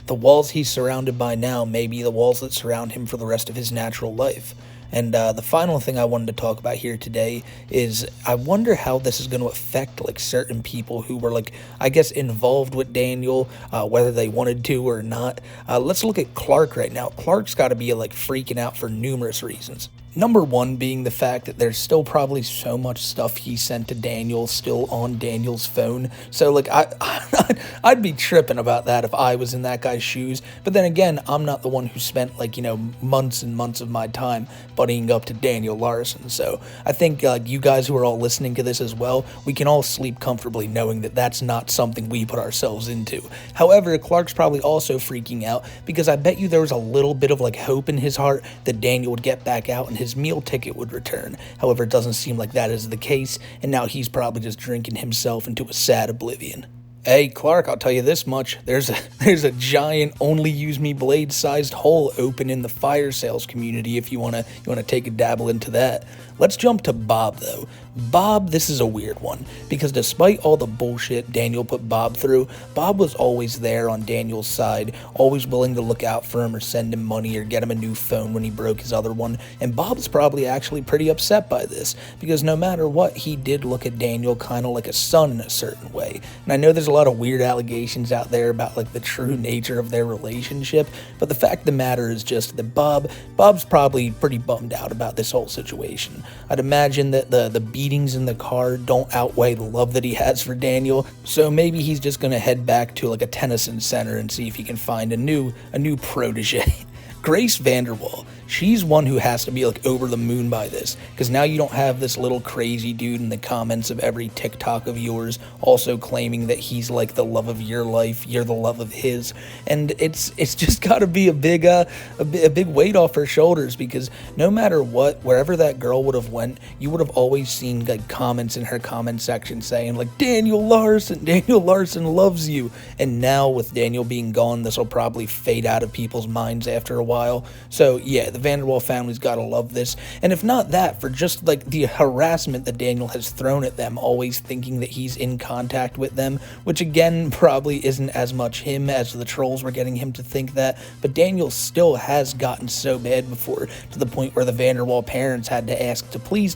the walls he's surrounded by now may be the walls that surround him for the rest of his natural life. And the final thing I wanted to talk about here today is I wonder how this is going to affect certain people who were I guess involved with Daniel, whether they wanted to or not. Let's look at Clark right now. Clark's got to be freaking out for numerous reasons. Number one being the fact that there's still probably so much stuff he sent to Daniel still on Daniel's phone. So I'd be tripping about that if I was in that guy's shoes. But then again, I'm not the one who spent months and months of my time buddying up to Daniel Larson. So I think you guys who are all listening to this as well, we can all sleep comfortably knowing that that's not something we put ourselves into. However, Clark's probably also freaking out because I bet you there was a little bit of hope in his heart that Daniel would get back out and his meal ticket would return. However, it doesn't seem like that is the case, and now he's probably just drinking himself into a sad oblivion. Hey, Clark, I'll tell you this much. There's a giant only use me blade sized hole open in the fire sales community if you wanna take a dabble into that. Let's jump to Bob though. Bob, this is a weird one, because despite all the bullshit Daniel put Bob through, Bob was always there on Daniel's side, always willing to look out for him or send him money or get him a new phone when he broke his other one, and Bob's probably actually pretty upset by this, because no matter what, he did look at Daniel kind of like a son in a certain way. And I know there's a lot of weird allegations out there about the true nature of their relationship, but the fact of the matter is just that Bob's probably pretty bummed out about this whole situation. I'd imagine that the beatings in the car don't outweigh the love that he has for Daniel, so maybe he's just gonna head back to a Tennyson Center and see if he can find a new protege. Grace Vanderwall, she's one who has to be over the moon by this, because now you don't have this little crazy dude in the comments of every TikTok of yours also claiming that he's the love of your life, you're the love of his, and it's just got to be a big weight off her shoulders, because no matter what, wherever that girl would have went, you would have always seen comments in her comment section saying Daniel Larson loves you, and now with Daniel being gone, this will probably fade out of people's minds after a while. So yeah, the Vanderwall family's gotta love this, and if not that, for just the harassment that Daniel has thrown at them, always thinking that he's in contact with them, which again probably isn't as much him as the trolls were getting him to think that, but Daniel still has gotten so bad before, to the point where the Vanderwall parents had to ask to please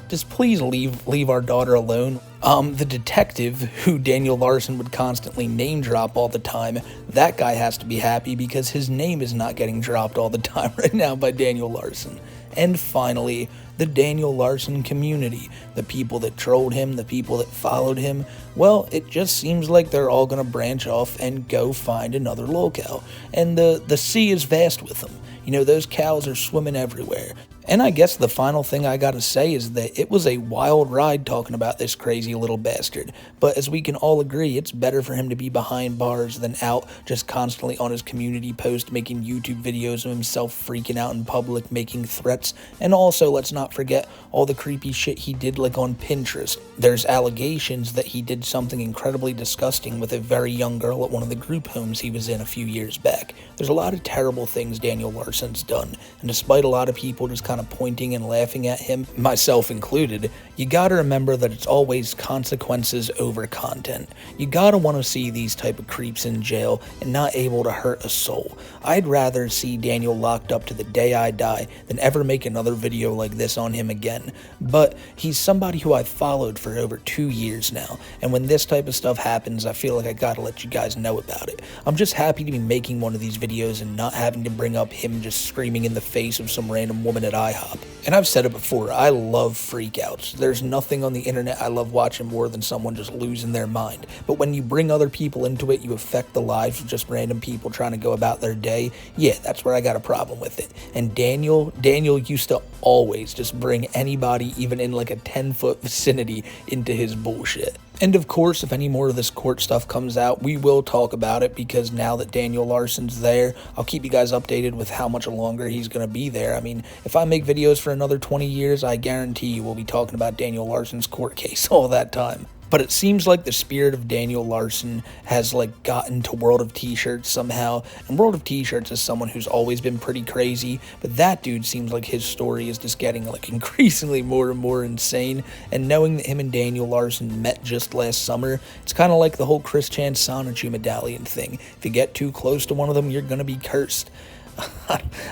leave our daughter alone. The detective, who Daniel Larson would constantly name drop all the time, that guy has to be happy because his name is not getting dropped all the time right now by Daniel Larson. And finally, the Daniel Larson community, the people that trolled him, the people that followed him, well, it just seems like they're all going to branch off and go find another locale. And the sea is vast with them. Those cows are swimming everywhere. And I guess the final thing I gotta say is that it was a wild ride talking about this crazy little bastard, but as we can all agree, it's better for him to be behind bars than out just constantly on his community post making YouTube videos of himself freaking out in public, making threats, and also let's not forget all the creepy shit he did like on Pinterest. There's allegations that he did something incredibly disgusting with a very young girl at one of the group homes he was in a few years back. There's a lot of terrible things Daniel Larson's done, and despite a lot of people just kind of pointing and laughing at him, myself included, you gotta remember that it's always consequences over content. You gotta want to see these type of creeps in jail and not able to hurt a soul. I'd rather see Daniel locked up to the day I die than ever make another video like this on him again. But he's somebody who I've followed for over 2 years now, and when this type of stuff happens, I feel like I gotta let you guys know about it. I'm just happy to be making one of these videos and not having to bring up him just screaming in the face of some random woman at IHOP. And I've said it before, I love freakouts. There's nothing on the internet I love watching more than someone just losing their mind. But when you bring other people into it, you affect the lives of just random people trying to go about their day. Yeah, that's where I got a problem with it. And Daniel used to always just bring anybody, even in like a 10-foot vicinity, into his bullshit. And of course, if any more of this court stuff comes out, we will talk about it, because now that Daniel Larson's there, I'll keep you guys updated with how much longer he's going to be there. I mean, if I make videos for another 20 years, I guarantee you we'll be talking about Daniel Larson's court case all that time. But it seems like the spirit of Daniel Larson has like gotten to World of T-Shirts somehow, and World of T-Shirts is someone who's always been pretty crazy, but that dude seems like his story is just getting like increasingly more and more insane, and knowing that him and Daniel Larson met just last summer, it's kind of like the whole Chris Chan Sonichu medallion thing. If you get too close to one of them, you're gonna be cursed.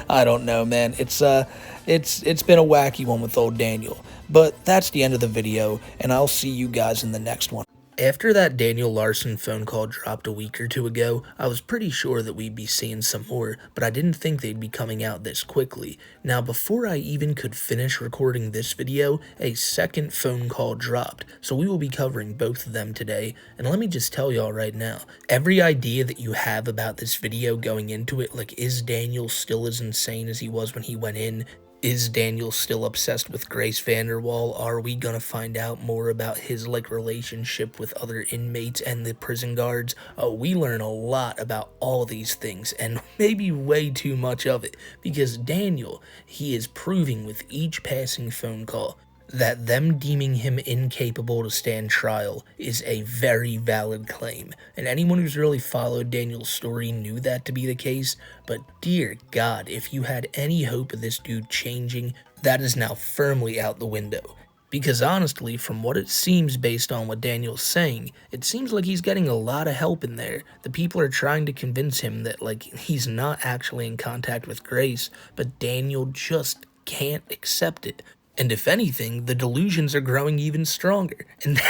I don't know, man. It's been a wacky one with old Daniel. But that's the end of the video, and I'll see you guys in the next one. After that Daniel Larson phone call dropped a week or two ago, I was pretty sure that we'd be seeing some more, but I didn't think they'd be coming out this quickly. Now, before I even could finish recording this video, a second phone call dropped, so we will be covering both of them today. And let me just tell y'all right now, every idea that you have about this video going into it, like, is Daniel still as insane as he was when he went in? Is Daniel still obsessed with Grace Vanderwall? Are we gonna find out more about his like relationship with other inmates and the prison guards? We learn a lot about all these things, and maybe way too much of it, because Daniel, he is proving with each passing phone call that them deeming him incapable to stand trial is a very valid claim, and anyone who's really followed Daniel's story knew that to be the case. But dear God, if you had any hope of this dude changing, that is now firmly out the window. Because honestly, from what it seems based on what Daniel's saying, it seems like he's getting a lot of help in there. The people are trying to convince him that like he's not actually in contact with Grace, but Daniel just can't accept it. And if anything, the delusions are growing even stronger. And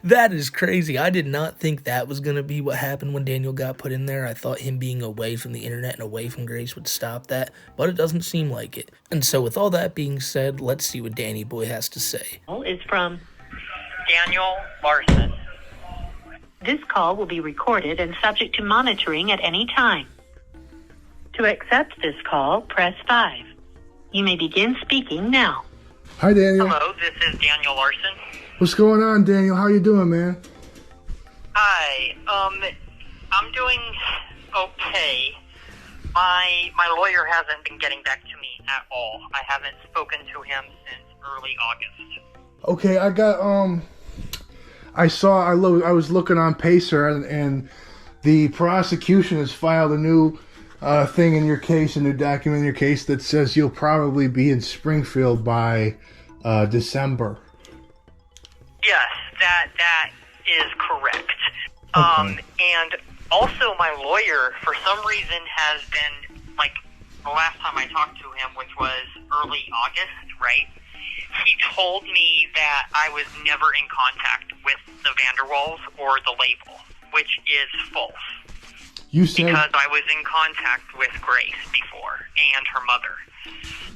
that is crazy. I did not think that was going to be what happened when Daniel got put in there. I thought him being away from the internet and away from Grace would stop that, but it doesn't seem like it. And so with all that being said, let's see what Danny Boy has to say. It's from Daniel Larson. this call will be recorded and subject to monitoring at any time. To accept this call, press 5. You may begin speaking now. Hi, Daniel. Hello, this is Daniel Larson. What's going on, Daniel? How you doing, man? Hi, I'm doing okay. My lawyer hasn't been getting back to me at all. I haven't spoken to him since early August. Okay, I got, I was looking on Pacer, and the prosecution has filed a new thing in your case, a new document in your case that says you'll probably be in Springfield by December. Yes, that is correct. Okay. And also my lawyer, for some reason, has been, like, the last time I talked to him, which was early August, right? He told me that I was never in contact with the Vanderwalls or the label, which is false. You said, because I was in contact with Grace before, and her mother.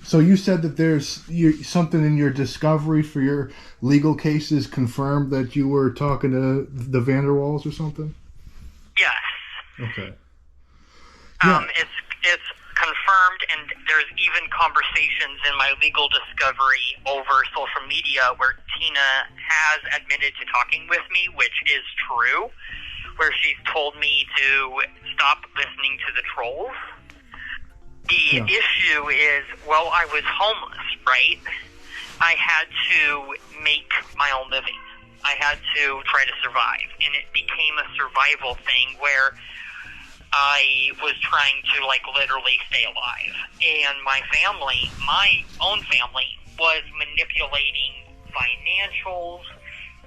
so you said that there's something in your discovery for your legal cases confirmed that you were talking to the Vanderwalls or something? Yes. Okay. Yeah. It's confirmed, and there's even conversations in my legal discovery over social media where Tina has admitted to talking with me, which is true, where she's told me to stop listening to the trolls. The issue is, well, I was homeless, right? I had to make my own living. I had to try to survive, and it became a survival thing where I was trying to, like, literally stay alive. And my family, my own family, was manipulating financials.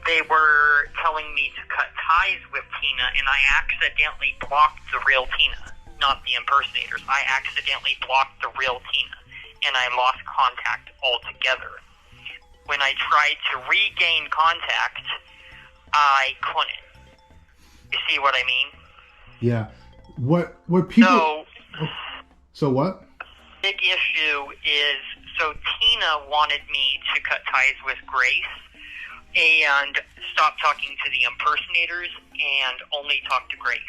They were telling me to cut ties with Tina, and I accidentally blocked the real Tina, not the impersonators. I accidentally blocked the real Tina, and I lost contact altogether. When I tried to regain contact, I couldn't. You see what I mean? Yeah. What people... So what? Big issue is, so Tina wanted me to cut ties with Grace and stop talking to the impersonators and only talk to Grace.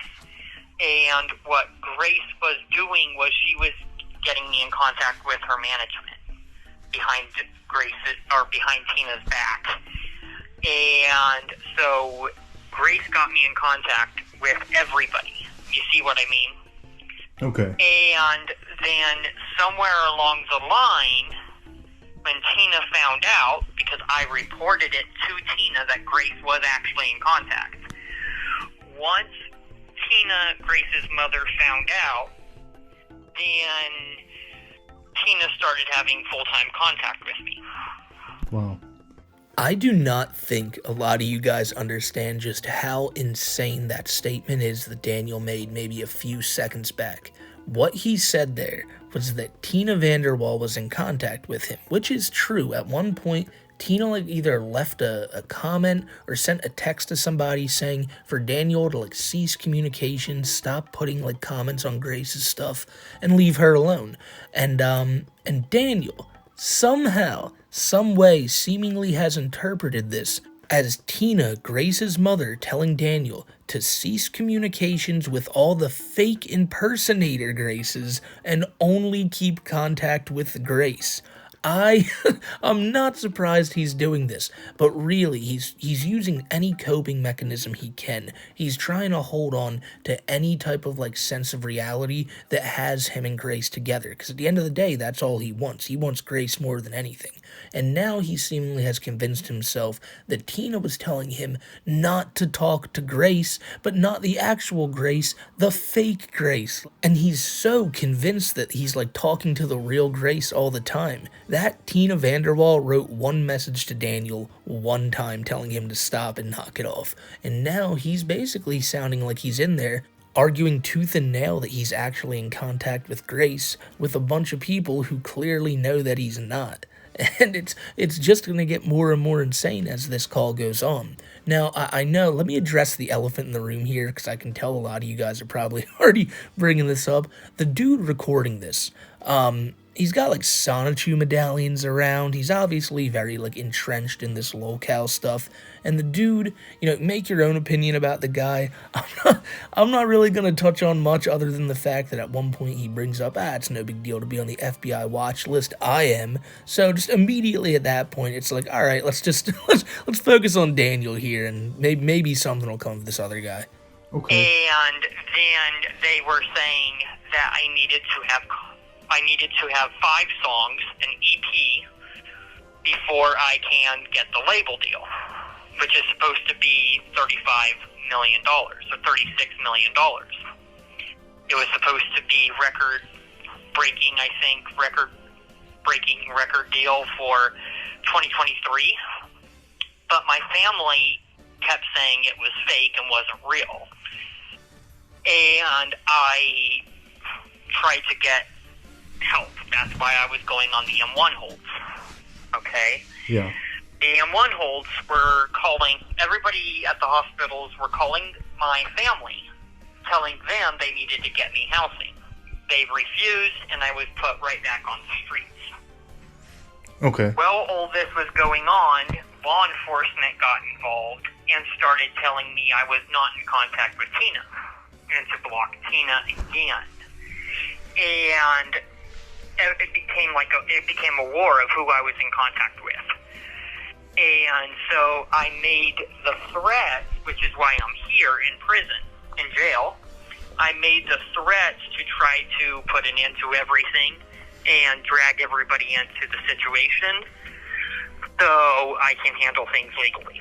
And what Grace was doing was she was getting me in contact with her management behind Tina's back. And so Grace got me in contact with everybody. You see what I mean? Okay. And then somewhere along the line, when Tina found out, because I reported it to Tina that Grace was actually in contact, once Grace's mother found out, then Tina started having full-time contact with me. Wow. I do not think a lot of you guys understand just how insane that statement is that Daniel made maybe a few seconds back. What he said there was that Tina Vanderwall was in contact with him, which is true. At one point, Tina either left a comment or sent a text to somebody saying for Daniel to cease communication, stop putting comments on Grace's stuff, and leave her alone. And Daniel somehow, some way, seemingly has interpreted this as Tina, Grace's mother, telling Daniel to cease communications with all the fake impersonator Graces and only keep contact with Grace. I'm not surprised he's doing this, but really, he's using any coping mechanism he can. He's trying to hold on to any type of sense of reality that has him and Grace together, because at the end of the day, that's all he wants. He wants Grace more than anything. And now he seemingly has convinced himself that Tina was telling him not to talk to Grace, but not the actual Grace, the fake Grace. And he's so convinced that he's talking to the real Grace all the time. That Tina Vanderwall wrote one message to Daniel one time telling him to stop and knock it off. And now he's basically sounding like he's in there arguing tooth and nail that he's actually in contact with Grace with a bunch of people who clearly know that he's not. And it's just going to get more and more insane as this call goes on. Now, I know, let me address the elephant in the room here, because I can tell a lot of you guys are probably already bringing this up. The dude recording this, he's got Sonichu medallions around. He's obviously very entrenched in this locale stuff. And the dude, make your own opinion about the guy. I'm not really going to touch on much other than the fact that at one point he brings up, it's no big deal to be on the FBI watch list. I am. So just immediately at that point, it's all right, let's focus on Daniel here, and maybe something will come of this other guy. Okay. And then they were saying that I needed to have 5 songs, an EP, before I can get the label deal, which is supposed to be $35 million, or $36 million. It was supposed to be record-breaking deal for 2023, but my family kept saying it was fake and wasn't real. And I tried to get help. That's why I was going on the M1 holds. Okay? Yeah. The M1 holds were calling, everybody at the hospitals were calling my family, telling them they needed to get me housing. They refused, and I was put right back on the streets. Okay. Well, all this was going on, law enforcement got involved and started telling me I was not in contact with Tina, and to block Tina again. And it became a war of who I was in contact with. And so I made the threat, which is why I'm here in prison, in jail. I made the threats to try to put an end to everything and drag everybody into the situation so I can handle things legally.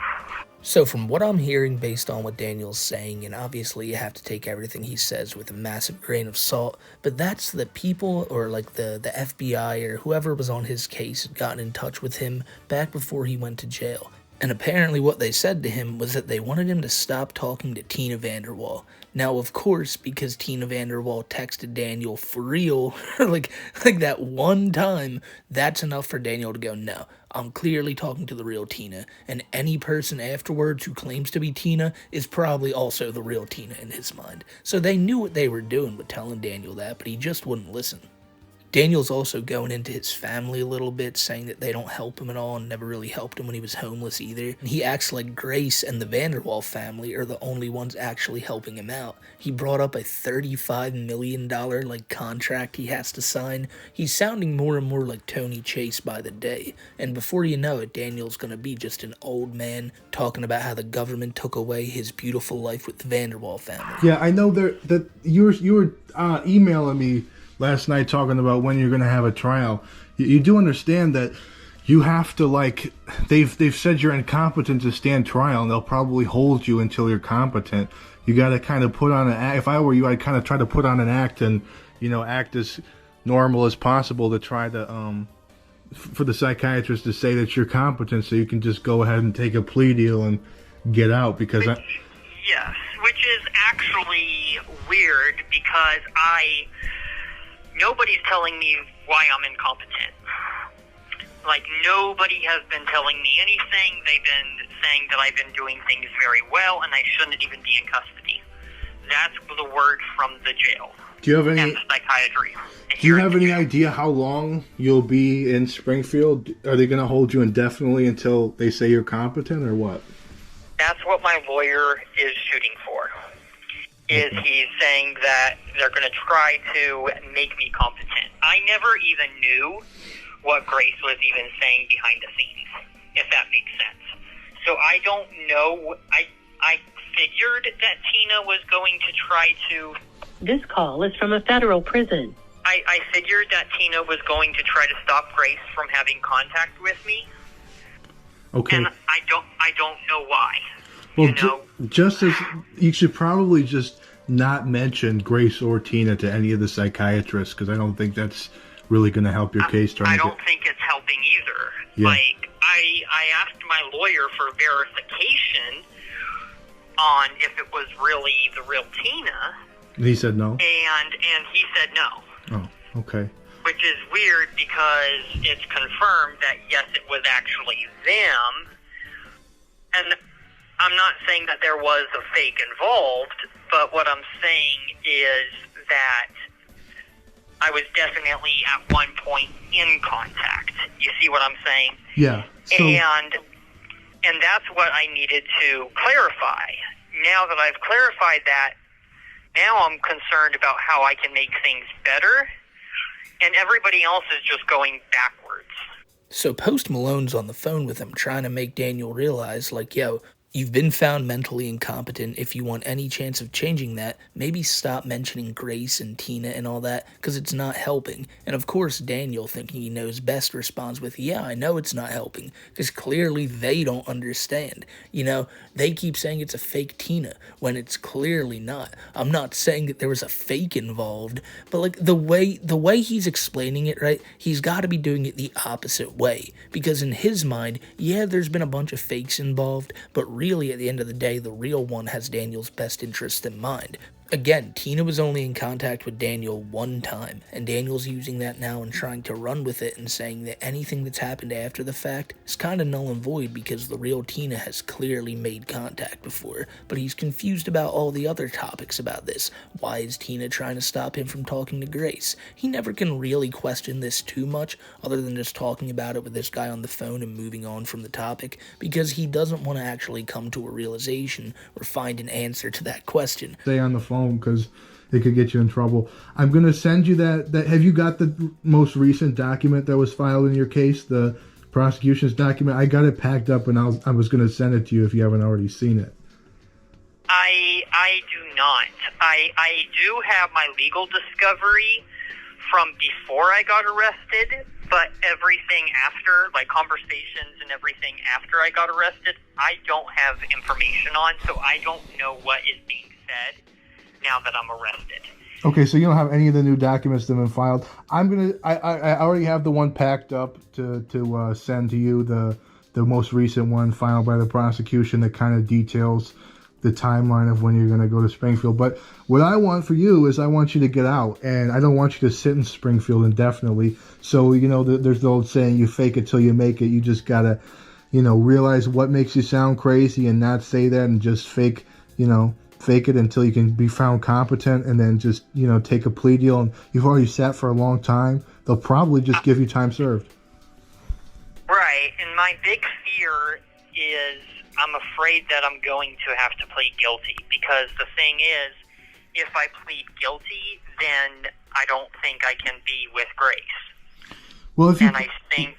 So from what I'm hearing based on what Daniel's saying, and obviously you have to take everything he says with a massive grain of salt, but that's the people, or like the FBI or whoever was on his case had gotten in touch with him back before he went to jail. And apparently what they said to him was that they wanted him to stop talking to Tina Vanderwall. Now, of course, because Tina Vanderwall texted Daniel for real, like that one time, that's enough for Daniel to go, no, I'm clearly talking to the real Tina, and any person afterwards who claims to be Tina is probably also the real Tina in his mind. So they knew what they were doing with telling Daniel that, but he just wouldn't listen. Daniel's also going into his family a little bit, saying that they don't help him at all and never really helped him when he was homeless either. And he acts like Grace and the Vanderwall family are the only ones actually helping him out. He brought up a $35 million contract he has to sign. He's sounding more and more like Tony Chase by the day. And before you know it, Daniel's gonna be just an old man talking about how the government took away his beautiful life with the Vanderwall family. Yeah, I know that you were emailing me last night talking about when you're going to have a trial. You do understand that you have to, like, they've said you're incompetent to stand trial, and they'll probably hold you until you're competent. You got to kind of put on an act. If I were you, I'd kind of try to put on an act and, act as normal as possible to try to, for the psychiatrist to say that you're competent so you can just go ahead and take a plea deal and get out, because Yes, which is actually weird because nobody's telling me why I'm incompetent. Like, nobody has been telling me anything. They've been saying that I've been doing things very well and I shouldn't even be in custody. That's the word from the jail. Do you have any? And the psychiatry. Do you have any idea how long you'll be in Springfield? Are they going to hold you indefinitely until they say you're competent, or what? That's what my lawyer is shooting for. He's saying that they're going to try to make me competent. I never even knew what Grace was even saying behind the scenes, if that makes sense. So I don't know. I figured that Tina was going to try to... This call is from a federal prison. I figured that Tina was going to try to stop Grace from having contact with me. Okay. And I don't know why. Well, just as you should probably just not mention Grace or Tina to any of the psychiatrists, because I don't think that's really going to help your case. I don't think it's helping either. Yeah. Like, I asked my lawyer for verification on if it was really the real Tina. And he said no? And he said no. Oh, okay. Which is weird because it's confirmed that, yes, it was actually them. And I'm not saying that there was a fake involved, but what I'm saying is that I was definitely at one point in contact. You see what I'm saying? Yeah. So, and that's what I needed to clarify. Now that I've clarified that, now I'm concerned about how I can make things better, and everybody else is just going backwards. So Post Malone's on the phone with him trying to make Daniel realize, like, yo, you've been found mentally incompetent. If you want any chance of changing that, maybe stop mentioning Grace and Tina and all that, because it's not helping. And of course, Daniel, thinking he knows best, responds with, yeah, I know it's not helping, because clearly they don't understand. They keep saying it's a fake Tina, when it's clearly not. I'm not saying that there was a fake involved, but like the way he's explaining it, right, he's got to be doing it the opposite way, because in his mind, yeah, there's been a bunch of fakes involved, but really, at the end of the day, the real one has Daniel's best interests in mind. Again, Tina was only in contact with Daniel one time, and Daniel's using that now and trying to run with it and saying that anything that's happened after the fact is kind of null and void because the real Tina has clearly made contact before, but he's confused about all the other topics about this. Why is Tina trying to stop him from talking to Grace? He never can really question this too much, other than just talking about it with this guy on the phone and moving on from the topic, because he doesn't want to actually come to a realization or find an answer to that question. Stay on the phone, because it could get you in trouble. I'm going to send you that. Have you got the most recent document that was filed in your case, the prosecution's document? I got it packed up, and I was going to send it to you if you haven't already seen it. I do not. I do have my legal discovery from before I got arrested, but everything after, like conversations and everything after I got arrested, I don't have information on, so I don't know what is being said now that I'm arrested. Okay, so you don't have any of the new documents that have been filed. I already have the one packed up to send to you, the most recent one filed by the prosecution that kind of details the timeline of when you're going to go to Springfield. But what I want for you is I want you to get out, and I don't want you to sit in Springfield indefinitely. So, there's the old saying, you fake it till you make it. You just got to, realize what makes you sound crazy and not say that, and just fake it until you can be found competent, and then just, take a plea deal. And you've already sat for a long time. They'll probably just give you time served. Right, and my big fear is I'm afraid that I'm going to have to plead guilty, because the thing is, if I plead guilty, then I don't think I can be with Grace. Well,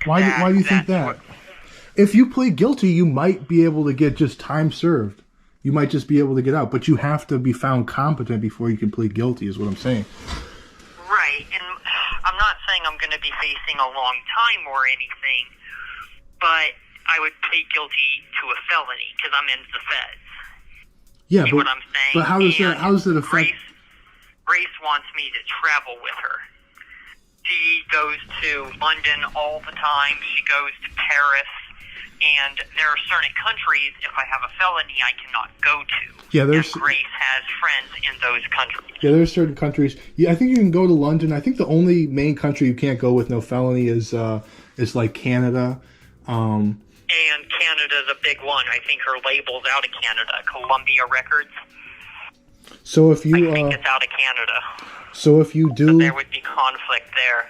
why do you think that? If you plead guilty, you might be able to get just time served. You might just be able to get out, but you have to be found competent before you can plead guilty, is what I'm saying. Right, and I'm not saying I'm going to be facing a long time or anything, but I would plead guilty to a felony because I'm in the feds. Yeah, See what I'm saying? But how does it affect? Grace wants me to travel with her. She goes to London all the time. She goes to Paris. And there are certain countries, if I have a felony, I cannot go to. Yeah, and Grace has friends in those countries. Yeah, there's certain countries. Yeah, I think you can go to London. I think the only main country you can't go with no felony is like Canada. And Canada's a big one. I think her label's out of Canada, Columbia Records. So if you, I think it's out of Canada. So if you do, so there would be conflict there.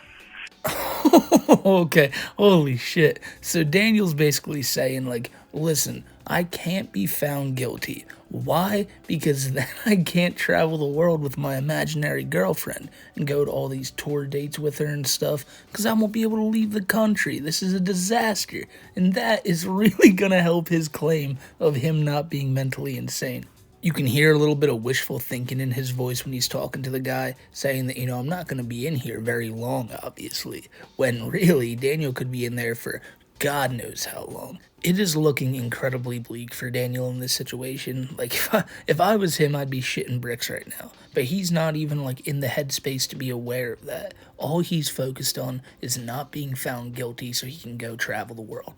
Okay, holy shit. So Daniel's basically saying, like, listen, I can't be found guilty. Why? Because then I can't travel the world with my imaginary girlfriend and go to all these tour dates with her and stuff, because I won't be able to leave the country. This is a disaster. And that is really gonna help his claim of him not being mentally insane. You can hear a little bit of wishful thinking in his voice when he's talking to the guy, saying that, I'm not going to be in here very long, obviously, when really Daniel could be in there for God knows how long. It is looking incredibly bleak for Daniel in this situation. Like, if I was him, I'd be shitting bricks right now. But he's not even, like, in the headspace to be aware of that. All he's focused on is not being found guilty so he can go travel the world.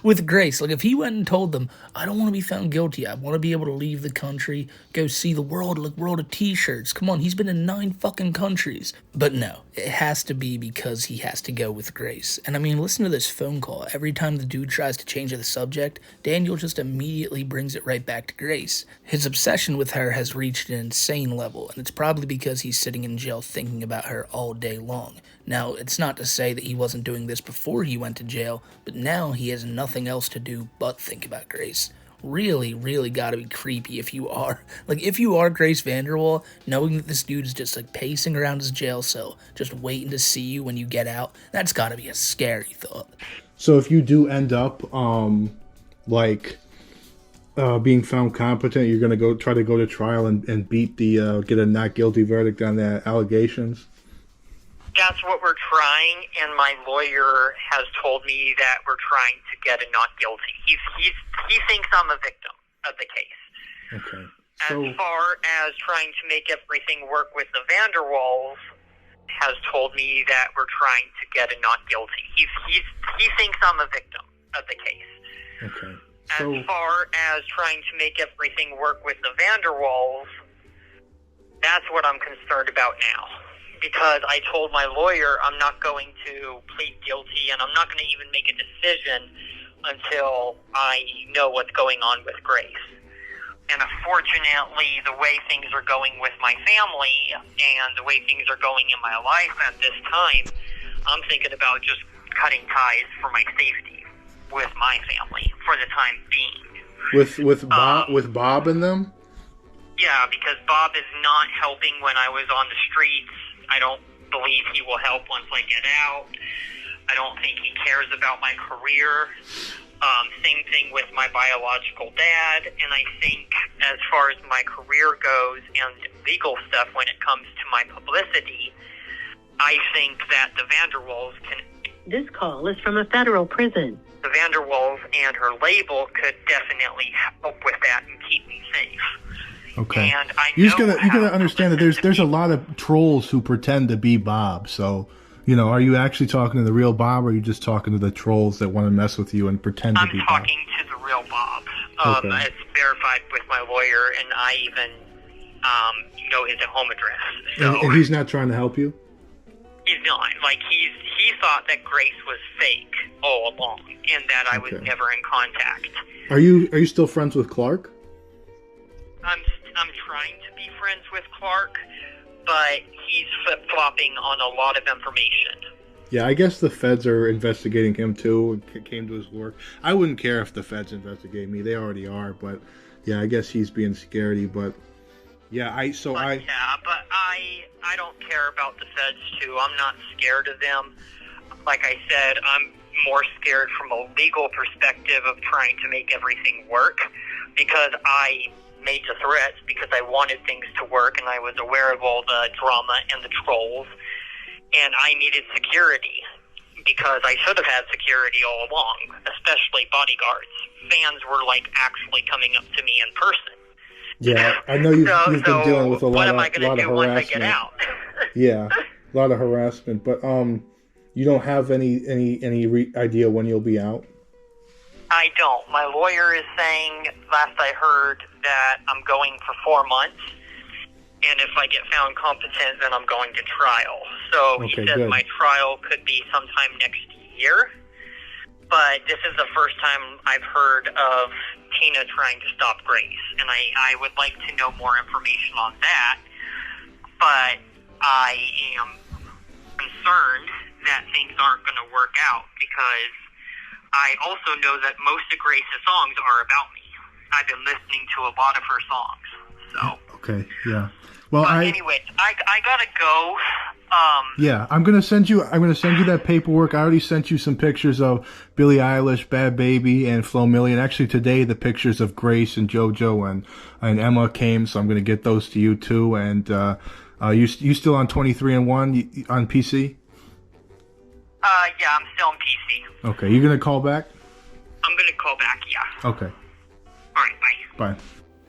With Grace. Like, if he went and told them, I don't want to be found guilty, I want to be able to leave the country, go see the world, like world of t-shirts. Come on, he's been in 9 fucking countries. But no, it has to be because he has to go with Grace. And I mean, listen to this phone call. Every time the dude tries to change the subject, Daniel just immediately brings it right back to Grace. His obsession with her has reached an insane level, and it's probably because he's sitting in jail thinking about her all day long. Now, it's not to say that he wasn't doing this before he went to jail, but now he has nothing else to do but think about Grace. Really, really gotta be creepy if you are. Like, if you are Grace Vanderwall, knowing that this dude is just, like, pacing around his jail cell, just waiting to see you when you get out, that's gotta be a scary thought. So if you do end up, being found competent, you're gonna try to go to trial and beat get a not guilty verdict on the allegations? That's what we're trying, and my lawyer has told me that we're trying to get a not guilty. He thinks I'm a victim of the case. Okay. As far as trying to make everything work with the Vanderwalls, has told me that we're trying to get a not guilty. He thinks I'm a victim of the case. Okay. As far as trying to make everything work with the Vanderwalls, that's what I'm concerned about now. Because I told my lawyer I'm not going to plead guilty, and I'm not going to even make a decision until I know what's going on with Grace. And unfortunately, the way things are going with my family and the way things are going in my life at this time, I'm thinking about just cutting ties for my safety with my family for the time being. With Bob and them? Yeah, because Bob is not helping when I was on the streets. I don't believe he will help once I get out. I don't think he cares about my career. Same thing with my biological dad. And I think as far as my career goes and legal stuff when it comes to my publicity, I think that the Vanderwalls can... This call is from a federal prison. The Vanderwalls and her label could definitely help with that and keep me safe. Okay. And I You know gotta understand that there's a lot of trolls who pretend to be Bob. So, you know, are you actually talking to the real Bob, or are you just talking to the trolls that want to mess with you and pretend to be Bob? I'm talking to the real Bob. Okay. It's verified with my lawyer, and I even know his home address. So And he's not trying to help you? he's not. Like, he thought that Grace was fake all along, and that I was never in contact. Are you still friends with Clark? I'm trying to be friends with Clark, but he's flip-flopping on a lot of information. Yeah, I guess the feds are investigating him too. It came to his work. I wouldn't care if the feds investigate me. They already are, but yeah, I guess he's being scaredy. But yeah, I don't care about the feds too. I'm not scared of them. Like I said, I'm more scared from a legal perspective of trying to make everything work, because I made the threats because I wanted things to work, and I was aware of all the drama and the trolls, and I needed security because I should have had security all along, especially bodyguards. Fans were like actually coming up to me in person. Yeah, I know you've been dealing with a lot of harassment. What am I going to do once I get out? Yeah, a lot of harassment. But you don't have any idea when you'll be out? I don't. My lawyer is saying, last I heard, that I'm going for 4 months, and if I get found competent, then I'm going to trial. So he says my trial could be sometime next year, but this is the first time I've heard of Tina trying to stop Grace, and I would like to know more information on that, but I am concerned that things aren't going to work out, because I also know that most of Grace's songs are about me. I've been listening to a lot of her songs, so. Okay, yeah. Well, anyways, I gotta go. Yeah, I'm gonna send you that paperwork. I already sent you some pictures of Billie Eilish, Bad Baby, and Flo Milli. And actually today the pictures of Grace and JoJo and Emma came, so I'm gonna get those to you too. And you still on 23andMe on PC? Yeah, I'm still on PC. Okay, you gonna call back? I'm gonna call back, yeah. Okay. All right, bye. Bye.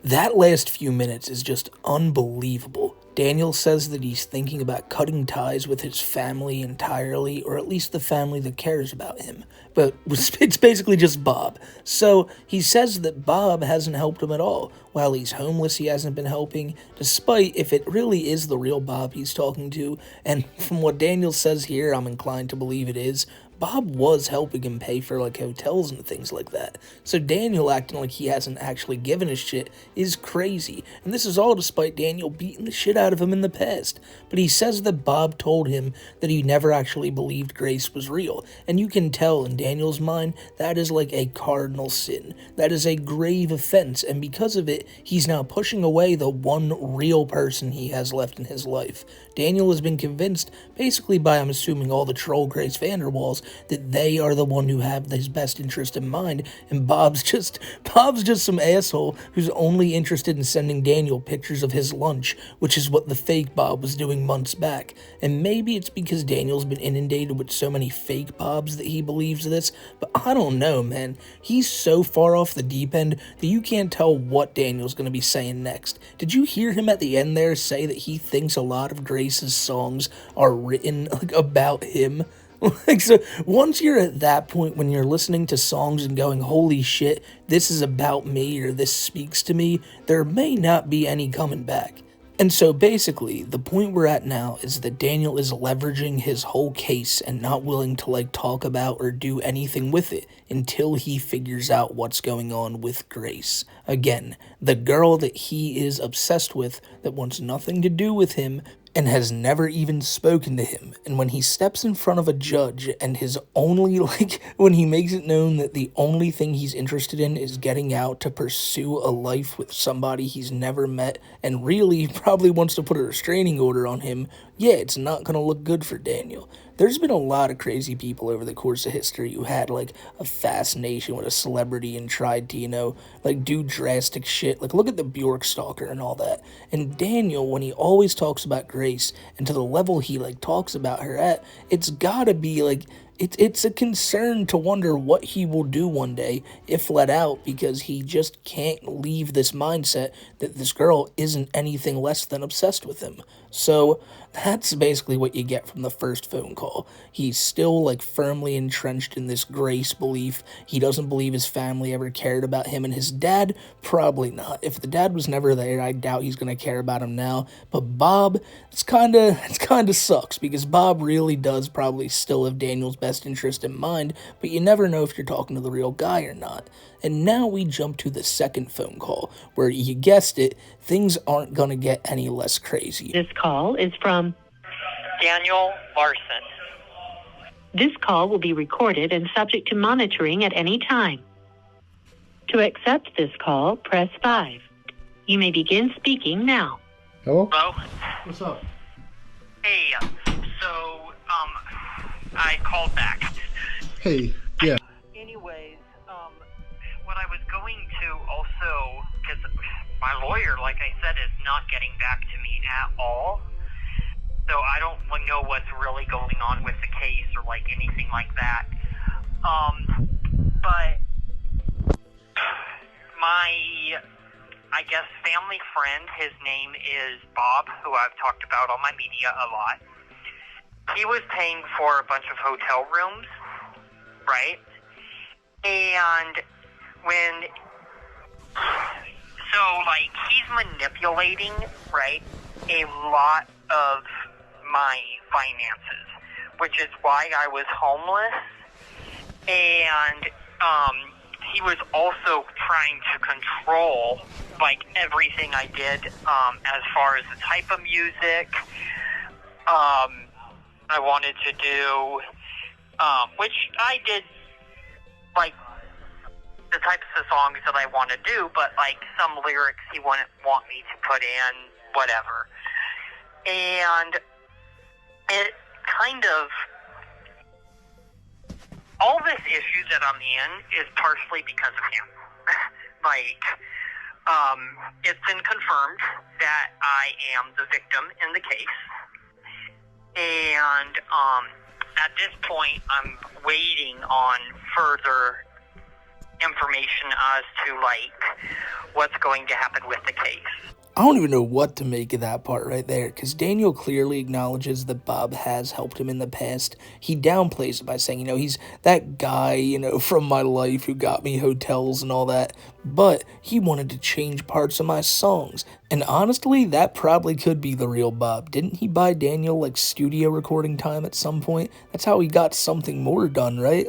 That last few minutes is just unbelievable. Daniel says that he's thinking about cutting ties with his family entirely, or at least the family that cares about him. But it's basically just Bob. So he says that Bob hasn't helped him at all. While he's homeless, he hasn't been helping, despite if it really is the real Bob he's talking to. And from what Daniel says here, I'm inclined to believe it is. Bob was helping him pay for like hotels and things like that. So Daniel acting like he hasn't actually given a shit is crazy. And this is all despite Daniel beating the shit out of him in the past. But he says that Bob told him that he never actually believed Grace was real. And you can tell in Daniel's mind that is like a cardinal sin. That is a grave offense. And because of it, he's now pushing away the one real person he has left in his life. Daniel has been convinced, basically by, I'm assuming, all the troll Grace Vanderwalls, that they are the one who have his best interest in mind, and Bob's just some asshole who's only interested in sending Daniel pictures of his lunch, which is what the fake Bob was doing months back. And maybe it's because Daniel's been inundated with so many fake Bobs that he believes this, but I don't know, man. He's so far off the deep end that you can't tell what Daniel's going to be saying next. Did you hear him at the end there say that he thinks a lot of Grace's songs are written like about him? Like, so once you're at that point when you're listening to songs and going, holy shit, this is about me or this speaks to me, there may not be any coming back. And so basically, the point we're at now is that Daniel is leveraging his whole case and not willing to like talk about or do anything with it until he figures out what's going on with Grace. Again, the girl that he is obsessed with that wants nothing to do with him and has never even spoken to him. And when he steps in front of a judge and his only, when he makes it known that the only thing he's interested in is getting out to pursue a life with somebody he's never met and really probably wants to put a restraining order on him, yeah, it's not going to look good for Daniel. There's been a lot of crazy people over the course of history who had, like, a fascination with a celebrity and tried to, do drastic shit. Like, look at the Bjork stalker and all that. And Daniel, when he always talks about Grace, and to the level he, talks about her at, it's gotta be, it's a concern to wonder what he will do one day if let out, because he just can't leave this mindset that this girl isn't anything less than obsessed with him. So that's basically what you get from the first phone call. He's still firmly entrenched in this Grace belief. He doesn't believe his family ever cared about him, and his dad, probably not. If the dad was never there, I doubt he's gonna care about him now. But Bob, it's kinda sucks, because Bob really does probably still have Daniel's best interest in mind, but you never know if you're talking to the real guy or not. And now we jump to the second phone call, where you guessed it, things aren't gonna get any less crazy. This call is from Daniel Larson. This call will be recorded and subject to monitoring at any time. To accept this call, press 5. You may begin speaking now. Hello? Hello? What's up? Hey, I called back. Hey, yeah. Anyways, what I was going to also, because my lawyer, like I said, is not getting back to me at all. So I don't know what's really going on with the case or anything like that. But my, I guess, family friend, his name is Bob, who I've talked about on my media a lot. He was paying for a bunch of hotel rooms, right? And he's manipulating, right, a lot of my finances, which is why I was homeless. And he was also trying to control everything I did as far as the type of music I wanted to do, which I did the types of songs that I want to do, but some lyrics he wouldn't want me to put in, whatever. And it kind of, all this issue that I'm in is partially because of him. It's been confirmed that I am the victim in the case. And at this point, I'm waiting on further information as to what's going to happen with the case. I don't even know what to make of that part right there, because Daniel clearly acknowledges that Bob has helped him in the past. He downplays it by saying, he's that guy, from my life who got me hotels and all that, but he wanted to change parts of my songs. And honestly, that probably could be the real Bob. Didn't he buy Daniel, studio recording time at some point? That's how he got something more done, right?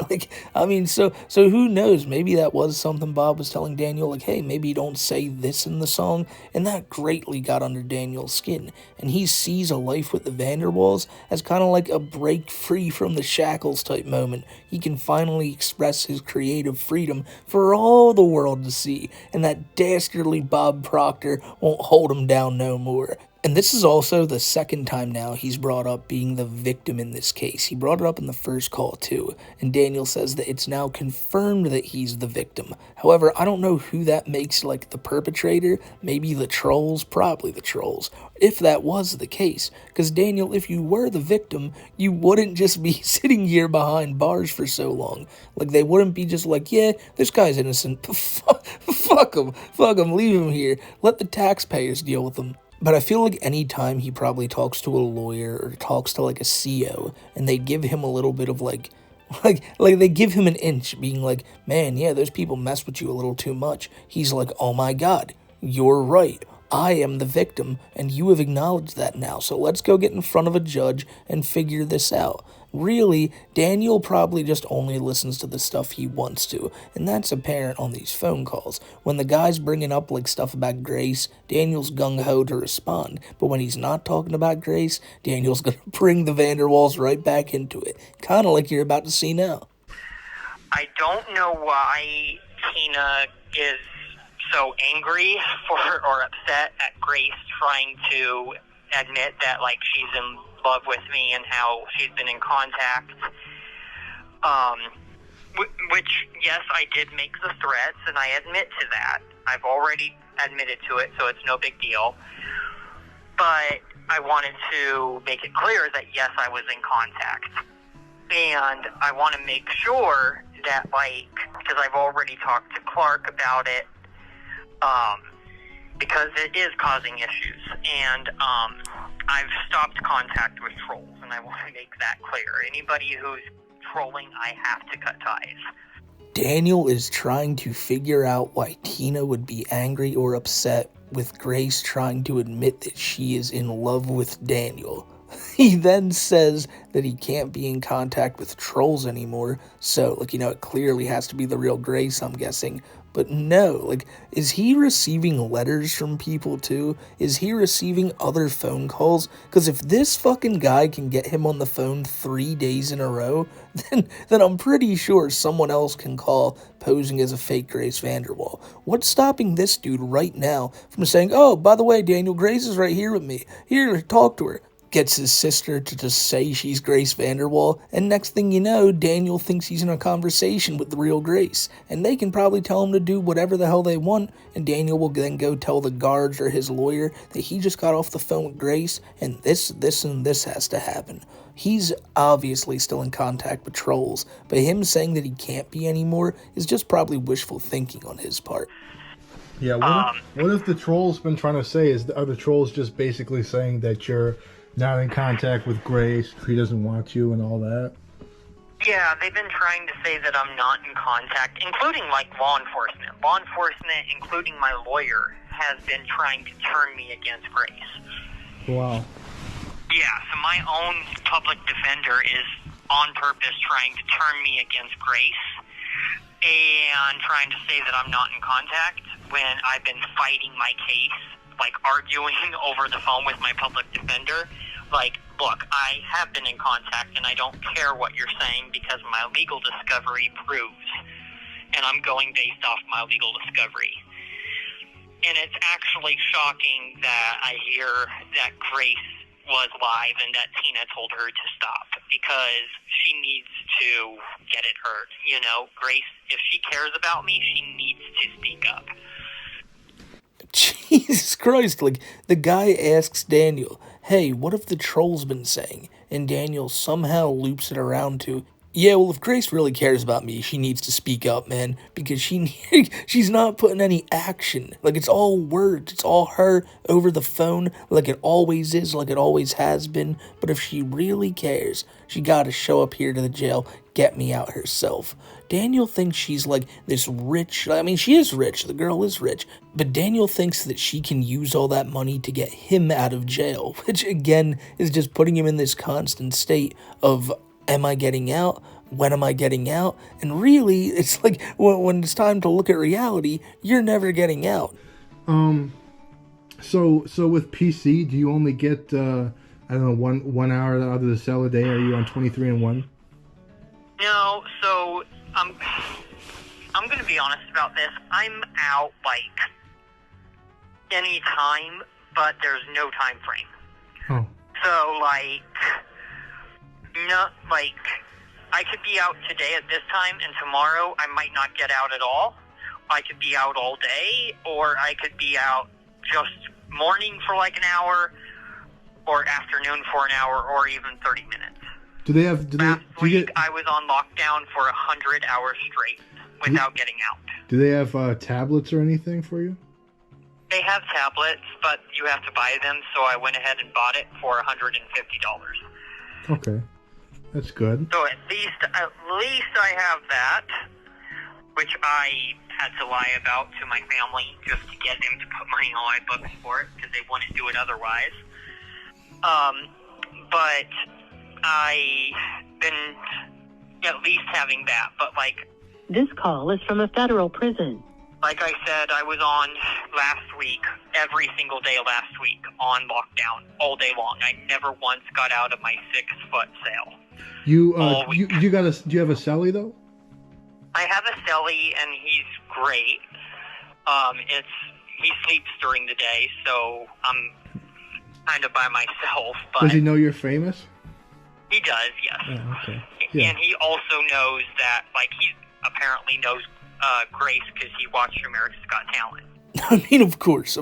So who knows? Maybe that was something Bob was telling Daniel, hey, maybe don't say this in the song, and that greatly got under Daniel's skin. And he sees a life with the Vanderwalls as kind of a break free from the shackles type moment. He can finally express his creative freedom for all the world to see, and that dastardly Bob Proctor won't hold him down no more. And this is also the second time now he's brought up being the victim in this case. He brought it up in the first call too, and Daniel says that it's now confirmed that he's the victim. However, I don't know who that makes the perpetrator. Maybe the trolls, probably the trolls, if that was the case. Because Daniel, if you were the victim, you wouldn't just be sitting here behind bars for so long. They wouldn't be just yeah, this guy's innocent. Fuck him, leave him here. Let the taxpayers deal with him. But I feel any time he probably talks to a lawyer or talks to a CO, and they give him a little bit of they give him an inch, being man, yeah, those people mess with you a little too much. He's oh my God, you're right. I am the victim, and you have acknowledged that now, so let's go get in front of a judge and figure this out. Really, Daniel probably just only listens to the stuff he wants to, and that's apparent on these phone calls. When the guy's bringing up like stuff about Grace, Daniel's gung-ho to respond, but when he's not talking about Grace, Daniel's gonna bring the Vanderwalls right back into it, kind of like you're about to see now. I don't know why Tina is so angry or upset at Grace trying to admit that, like, she's in love with me and how she's been in contact. Which, yes, I did make the threats, and I admit to that. I've already admitted to it, so it's no big deal. But I wanted to make it clear that, yes, I was in contact. And I want to make sure that, like, because I've already talked to Clark about it, because it is causing issues. And I've stopped contact with trolls, and I want to make that clear. Anybody who's trolling, I have to cut ties. Daniel is trying to figure out why Tina would be angry or upset with Grace trying to admit that she is in love with Daniel. He then says that he can't be in contact with trolls anymore, so, like, it clearly has to be the real Grace, I'm guessing. But no, like, is he receiving letters from people too? Is he receiving other phone calls? Because if this fucking guy can get him on the phone 3 days in a row, then I'm pretty sure someone else can call posing as a fake Grace Vanderwall. What's stopping this dude right now from saying, oh, by the way, Daniel, Grace is right here with me. Here, talk to her. Gets his sister to just say she's Grace Vanderwall, and next thing you know, Daniel thinks he's in a conversation with the real Grace, and they can probably tell him to do whatever the hell they want, and Daniel will then go tell the guards or his lawyer that he just got off the phone with Grace, and this has to happen. He's obviously still in contact with trolls, but him saying that he can't be anymore is just probably wishful thinking on his part. Yeah, what if the troll's been trying to say are the trolls just basically saying that you're not in contact with Grace, he doesn't want you and all that? Yeah, they've been trying to say that I'm not in contact, including, like, law enforcement. Law enforcement, including my lawyer, has been trying to turn me against Grace. Wow. Yeah, so my own public defender is on purpose trying to turn me against Grace and trying to say that I'm not in contact when I've been fighting my case, like arguing over the phone with my public defender. Like, look, I have been in contact and I don't care what you're saying because my legal discovery proves, and I'm going based off my legal discovery. And it's actually shocking that I hear that Grace was live and that Tina told her to stop because she needs to get it heard. Grace, if she cares about me, she needs to speak up. Jesus Christ, like, the guy asks Daniel, hey, what have the trolls been saying? And Daniel somehow loops it around to, yeah, well, if Grace really cares about me, she needs to speak up, man, because she's not putting any action. Like, it's all words, it's all her over the phone, like it always is, like it always has been. But if she really cares, she gotta show up here to the jail, get me out herself. Daniel thinks she's like this rich, I mean, she is rich, the girl is rich, but Daniel thinks that she can use all that money to get him out of jail, which again is just putting him in this constant state of, am I getting out? When am I getting out? And really, it's like, when it's time to look at reality, you're never getting out. So with PC, do you only get, I don't know, one hour out of the cell a day? Are you on 23-1? No, so I'm going to be honest about this. I'm out, like, any time, but there's no time frame. Oh. So, like, I could be out today at this time, and tomorrow I might not get out at all. I could be out all day, or I could be out just morning for like an hour, or afternoon for an hour, or even 30 minutes. Last week, I was on lockdown for 100 hours straight without getting out. Do they have tablets or anything for you? They have tablets, but you have to buy them, so I went ahead and bought it for $150. Okay, that's good. So at least I have that, which I had to lie about to my family just to get them to put money on my books for it because they wouldn't do it otherwise. But I've been at least having that. But, like... This call is from a federal prison. Like I said, I was on last week, every single day last week, on lockdown, all day long. I never once got out of my 6-foot cell. Do you have a cellie though? I have a cellie, and he's great. He sleeps during the day, so I'm kind of by myself. But does he know you're famous? He does, yes. Oh, okay. Yeah. And he also knows that, like, he apparently knows Grace because he watched America's Got Talent. I mean, of course.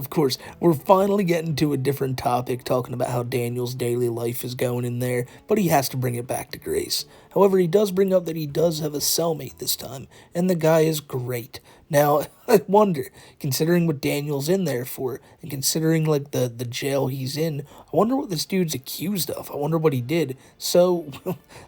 We're finally getting to a different topic, talking about how Daniel's daily life is going in there, but he has to bring it back to Grace. However, he does bring up that he does have a cellmate this time, and the guy is great. Now, I wonder, considering what Daniel's in there for, and considering, like, the jail he's in, I wonder what this dude's accused of. I wonder what he did. So,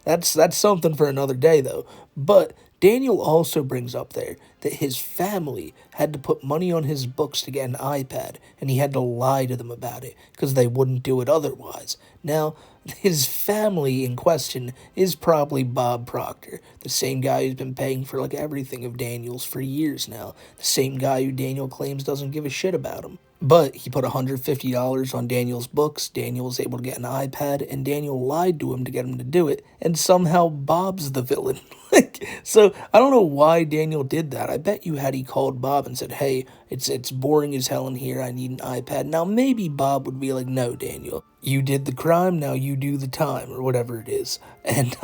that's something for another day, though. But Daniel also brings up there that his family had to put money on his books to get an iPad, and he had to lie to them about it because they wouldn't do it otherwise. Now, his family in question is probably Bob Proctor, the same guy who's been paying for like everything of Daniel's for years now, the same guy who Daniel claims doesn't give a shit about him. But he put $150 on Daniel's books, Daniel was able to get an iPad, and Daniel lied to him to get him to do it, and somehow Bob's the villain. So, I don't know why Daniel did that. I bet you had he called Bob and said, hey, it's boring as hell in here, I need an iPad. Now, maybe Bob would be like, no, Daniel, you did the crime, now you do the time, or whatever it is. And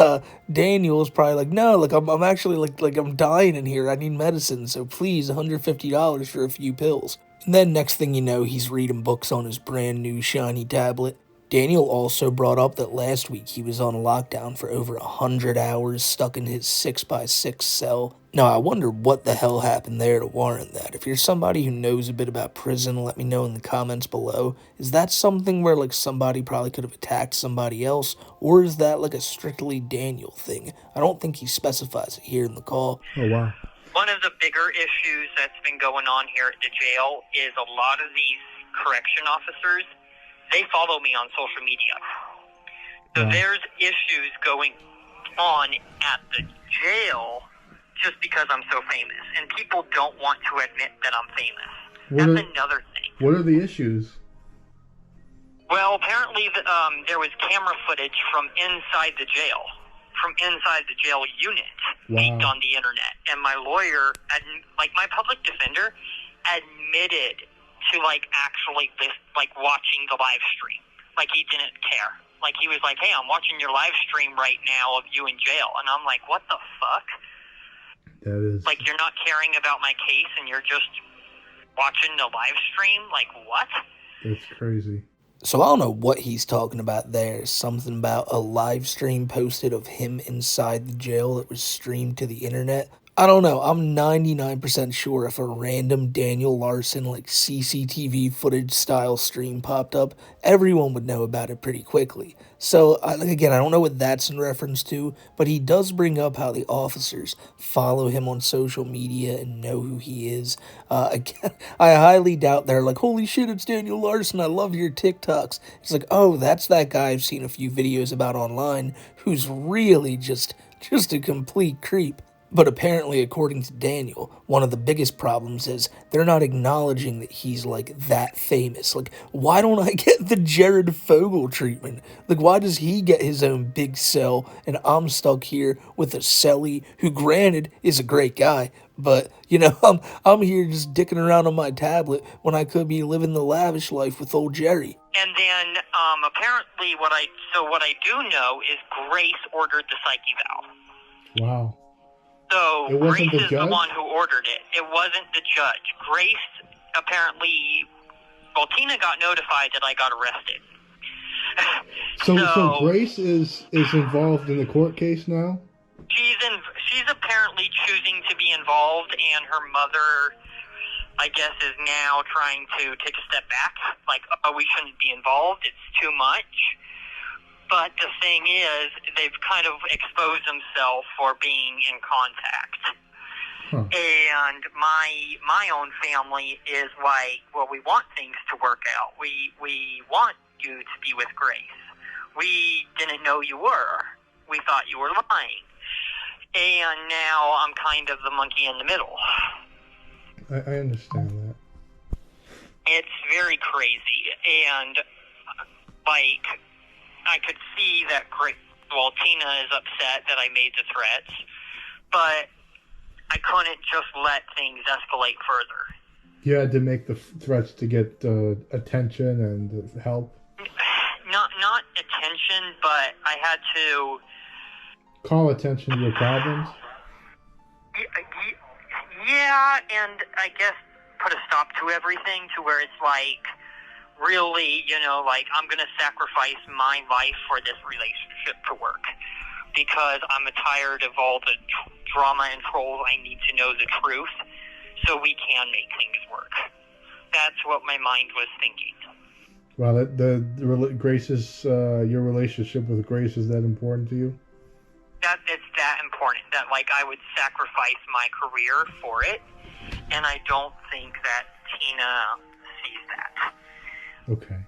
Daniel is probably like, no, like, I'm actually, like I'm dying in here, I need medicine, so please, $150 for a few pills. And then next thing you know, he's reading books on his brand new shiny tablet. Daniel also brought up that last week he was on lockdown for over 100 hours stuck in his 6x6 cell. Now, I wonder what the hell happened there to warrant that. If you're somebody who knows a bit about prison, let me know in the comments below. Is that something where, like, somebody probably could have attacked somebody else? Or is that, like, a strictly Daniel thing? I don't think he specifies it here in the call. Oh, wow. One of the bigger issues that's been going on here at the jail is a lot of these correction officers, they follow me on social media. So there's issues going on at the jail just because I'm so famous. And people don't want to admit that I'm famous. That's another thing. What are the issues? Well, apparently there was camera footage from inside the jail. From inside the jail unit leaked on the internet. And my lawyer, like my public defender, admitted to actually watching the live stream. Like he didn't care. Like he was like, hey, I'm watching your live stream right now of you in jail. And I'm like, what the fuck? That is... Like you're not caring about my case and you're just watching the live stream? Like what? That's crazy. So I don't know what he's talking about there. Something about a live stream posted of him inside the jail that was streamed to the internet. I don't know. I'm 99% sure if a random Daniel Larson CCTV footage style stream popped up, everyone would know about it pretty quickly. So, again, I don't know what that's in reference to, but he does bring up how the officers follow him on social media and know who he is. Again, I highly doubt they're like, holy shit, it's Daniel Larson, I love your TikToks. It's like, oh, that's that guy I've seen a few videos about online who's really just a complete creep. But apparently, according to Daniel, one of the biggest problems is they're not acknowledging that he's, that famous. Why don't I get the Jared Fogle treatment? Why does he get his own big cell, and I'm stuck here with a cellie who, granted, is a great guy, but, I'm here just dicking around on my tablet when I could be living the lavish life with old Jerry. And then, apparently, what I do know is Grace ordered the Psych eval. Wow. So, Grace is the one who ordered it. It wasn't the judge. Grace apparently... Well, Tina got notified that I got arrested. So Grace is involved in the court case now? She's apparently choosing to be involved, and her mother, I guess, is now trying to take a step back. We shouldn't be involved. It's too much. But the thing is, they've kind of exposed themselves for being in contact. Huh. And my own family is like, well, we want things to work out. We want you to be with Grace. We didn't know you were. We thought you were lying. And now I'm kind of the monkey in the middle. I understand that. It's very crazy. And, like, I could see that Tina is upset that I made the threats, but I couldn't just let things escalate further. You had to make the threats to get attention and help? Not attention, but I had to... Call attention to your problems? Yeah, and I guess put a stop to everything to where it's like, really, like, I'm going to sacrifice my life for this relationship to work. Because I'm tired of all the drama and trolls. I need to know the truth so we can make things work. That's what my mind was thinking. Well, Grace's, your relationship with Grace, is that important to you? It's that important that, like, I would sacrifice my career for it, and I don't think that Tina sees that. Okay.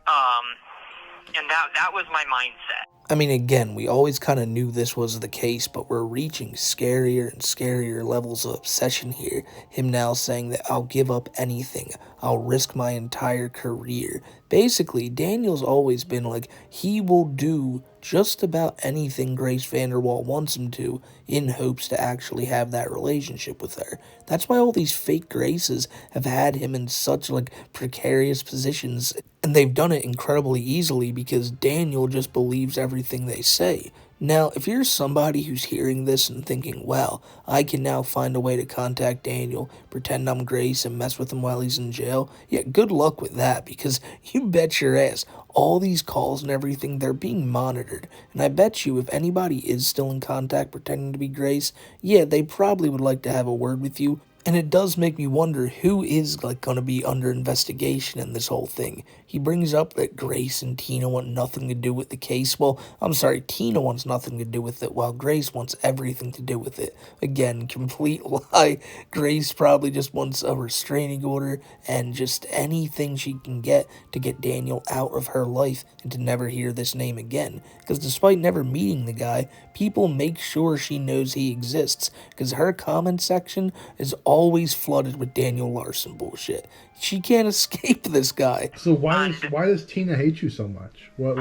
And that was my mindset. I mean, again, we always kind of knew this was the case, but we're reaching scarier and scarier levels of obsession here. Him now saying that I'll give up anything. I'll risk my entire career. Basically, Daniel's always been like, he will do just about anything Grace Vanderwall wants him to in hopes to actually have that relationship with her. That's why all these fake Graces have had him in such, like, precarious positions. And they've done it incredibly easily because Daniel just believes everything they say. Now, if you're somebody who's hearing this and thinking, well, I can now find a way to contact Daniel, pretend I'm Grace, and mess with him while he's in jail, yeah, good luck with that, because you bet your ass, all these calls and everything, they're being monitored. And I bet you if anybody is still in contact pretending to be Grace, yeah, they probably would like to have a word with you. And it does make me wonder who is, like, going to be under investigation in this whole thing. He brings up that Grace and Tina want nothing to do with the case. Well, I'm sorry, Tina wants nothing to do with it, while Grace wants everything to do with it. Again, complete lie. Grace probably just wants a restraining order and just anything she can get to get Daniel out of her life and to never hear this name again. Because despite never meeting the guy, people make sure she knows he exists, because her comment section is always flooded with Daniel Larson bullshit. She can't escape this guy. So why does Tina hate you so much? What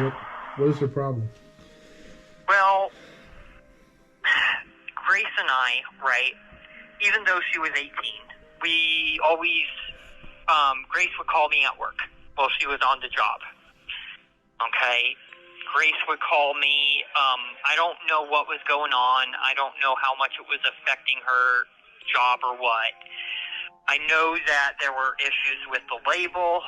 is her problem? Well, Grace and I, right, even though she was 18, we always, Grace would call me at work while she was on the job. Okay? Grace would call me. I don't know what was going on. I don't know how much it was affecting her job or what. I know that there were issues with the label,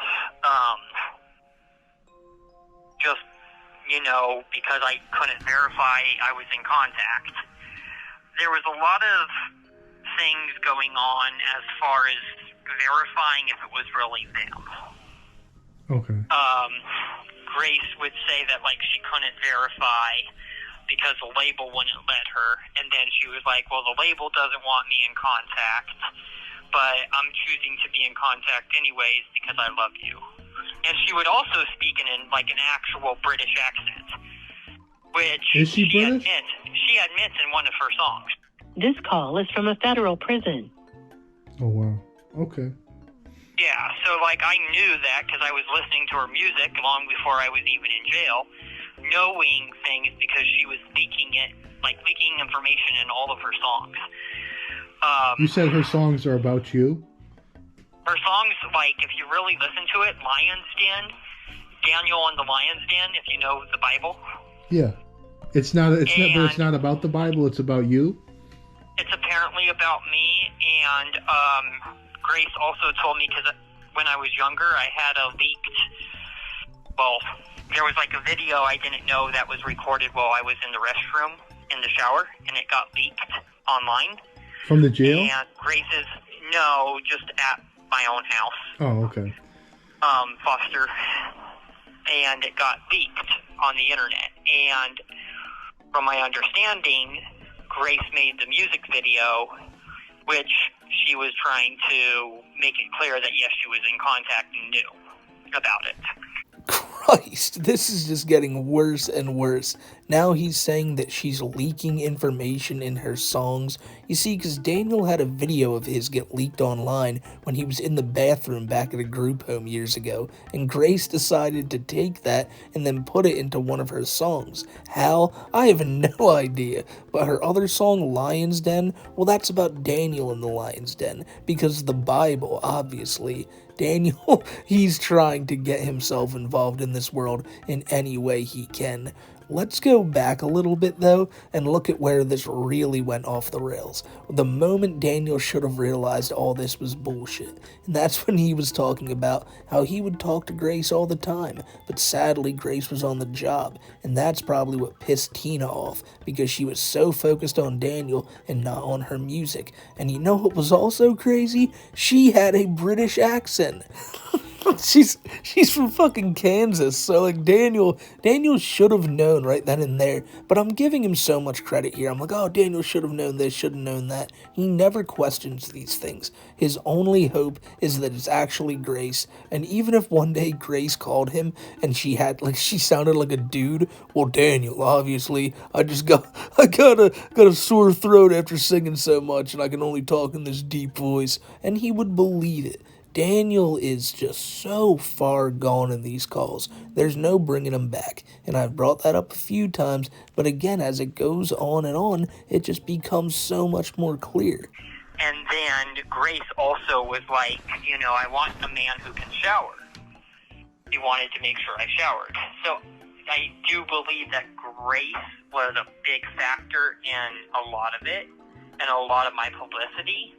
because I couldn't verify I was in contact. There was a lot of things going on as far as verifying if it was really them. Okay. Grace would say that, like, she couldn't verify because the label wouldn't let her, and then she was like, well, the label doesn't want me in contact, but I'm choosing to be in contact anyways because I love you. And she would also speak in an actual British accent, which is she British? She admits in one of her songs. This call is from a federal prison. Oh, wow. Okay. Yeah, so, like, I knew that because I was listening to her music long before I was even in jail, knowing things because she was leaking information in all of her songs. You said her songs are about you? Her songs, like, if you really listen to it, Lion's Den, Daniel and the Lion's Den, if you know the Bible. Yeah. It's not about the Bible, it's about you? It's apparently about me, and Grace also told me, because when I was younger, I had a there was like a video I didn't know that was recorded while I was in the restroom, in the shower, and it got leaked online. From the jail? And just at my own house. Oh, okay. Foster. And it got leaked on the internet. And from my understanding, Grace made the music video, which she was trying to make it clear that, yes, she was in contact and knew about it. Christ, this is just getting worse and worse. Now he's saying that she's leaking information in her songs. You see, because Daniel had a video of his get leaked online when he was in the bathroom back at a group home years ago, and Grace decided to take that and then put it into one of her songs. How? I have no idea. But her other song, Lion's Den, well, that's about Daniel in the Lion's Den, because the Bible, obviously. Daniel, he's trying to get himself involved in this world in any way he can. Let's go back a little bit, though, and look at where this really went off the rails. The moment Daniel should have realized all this was bullshit. And that's when he was talking about how he would talk to Grace all the time, but sadly Grace was on the job, and that's probably what pissed Tina off, because she was so focused on Daniel and not on her music. And you know what was also crazy? She had a British accent. She's from fucking Kansas, so like Daniel should have known right then and there, but I'm giving him so much credit here. I'm like, oh, Daniel should have known this, should have known that. He never questions these things. His only hope is that it's actually Grace, and even if one day Grace called him and she sounded like a dude, well, Daniel, obviously, I got a sore throat after singing so much, and I can only talk in this deep voice, and he would believe it. Daniel is just so far gone in these calls. There's no bringing him back. And I've brought that up a few times, but again, as it goes on and on, it just becomes so much more clear. And then Grace also was like, I want a man who can shower. He wanted to make sure I showered. So I do believe that Grace was a big factor in a lot of it, and a lot of my publicity.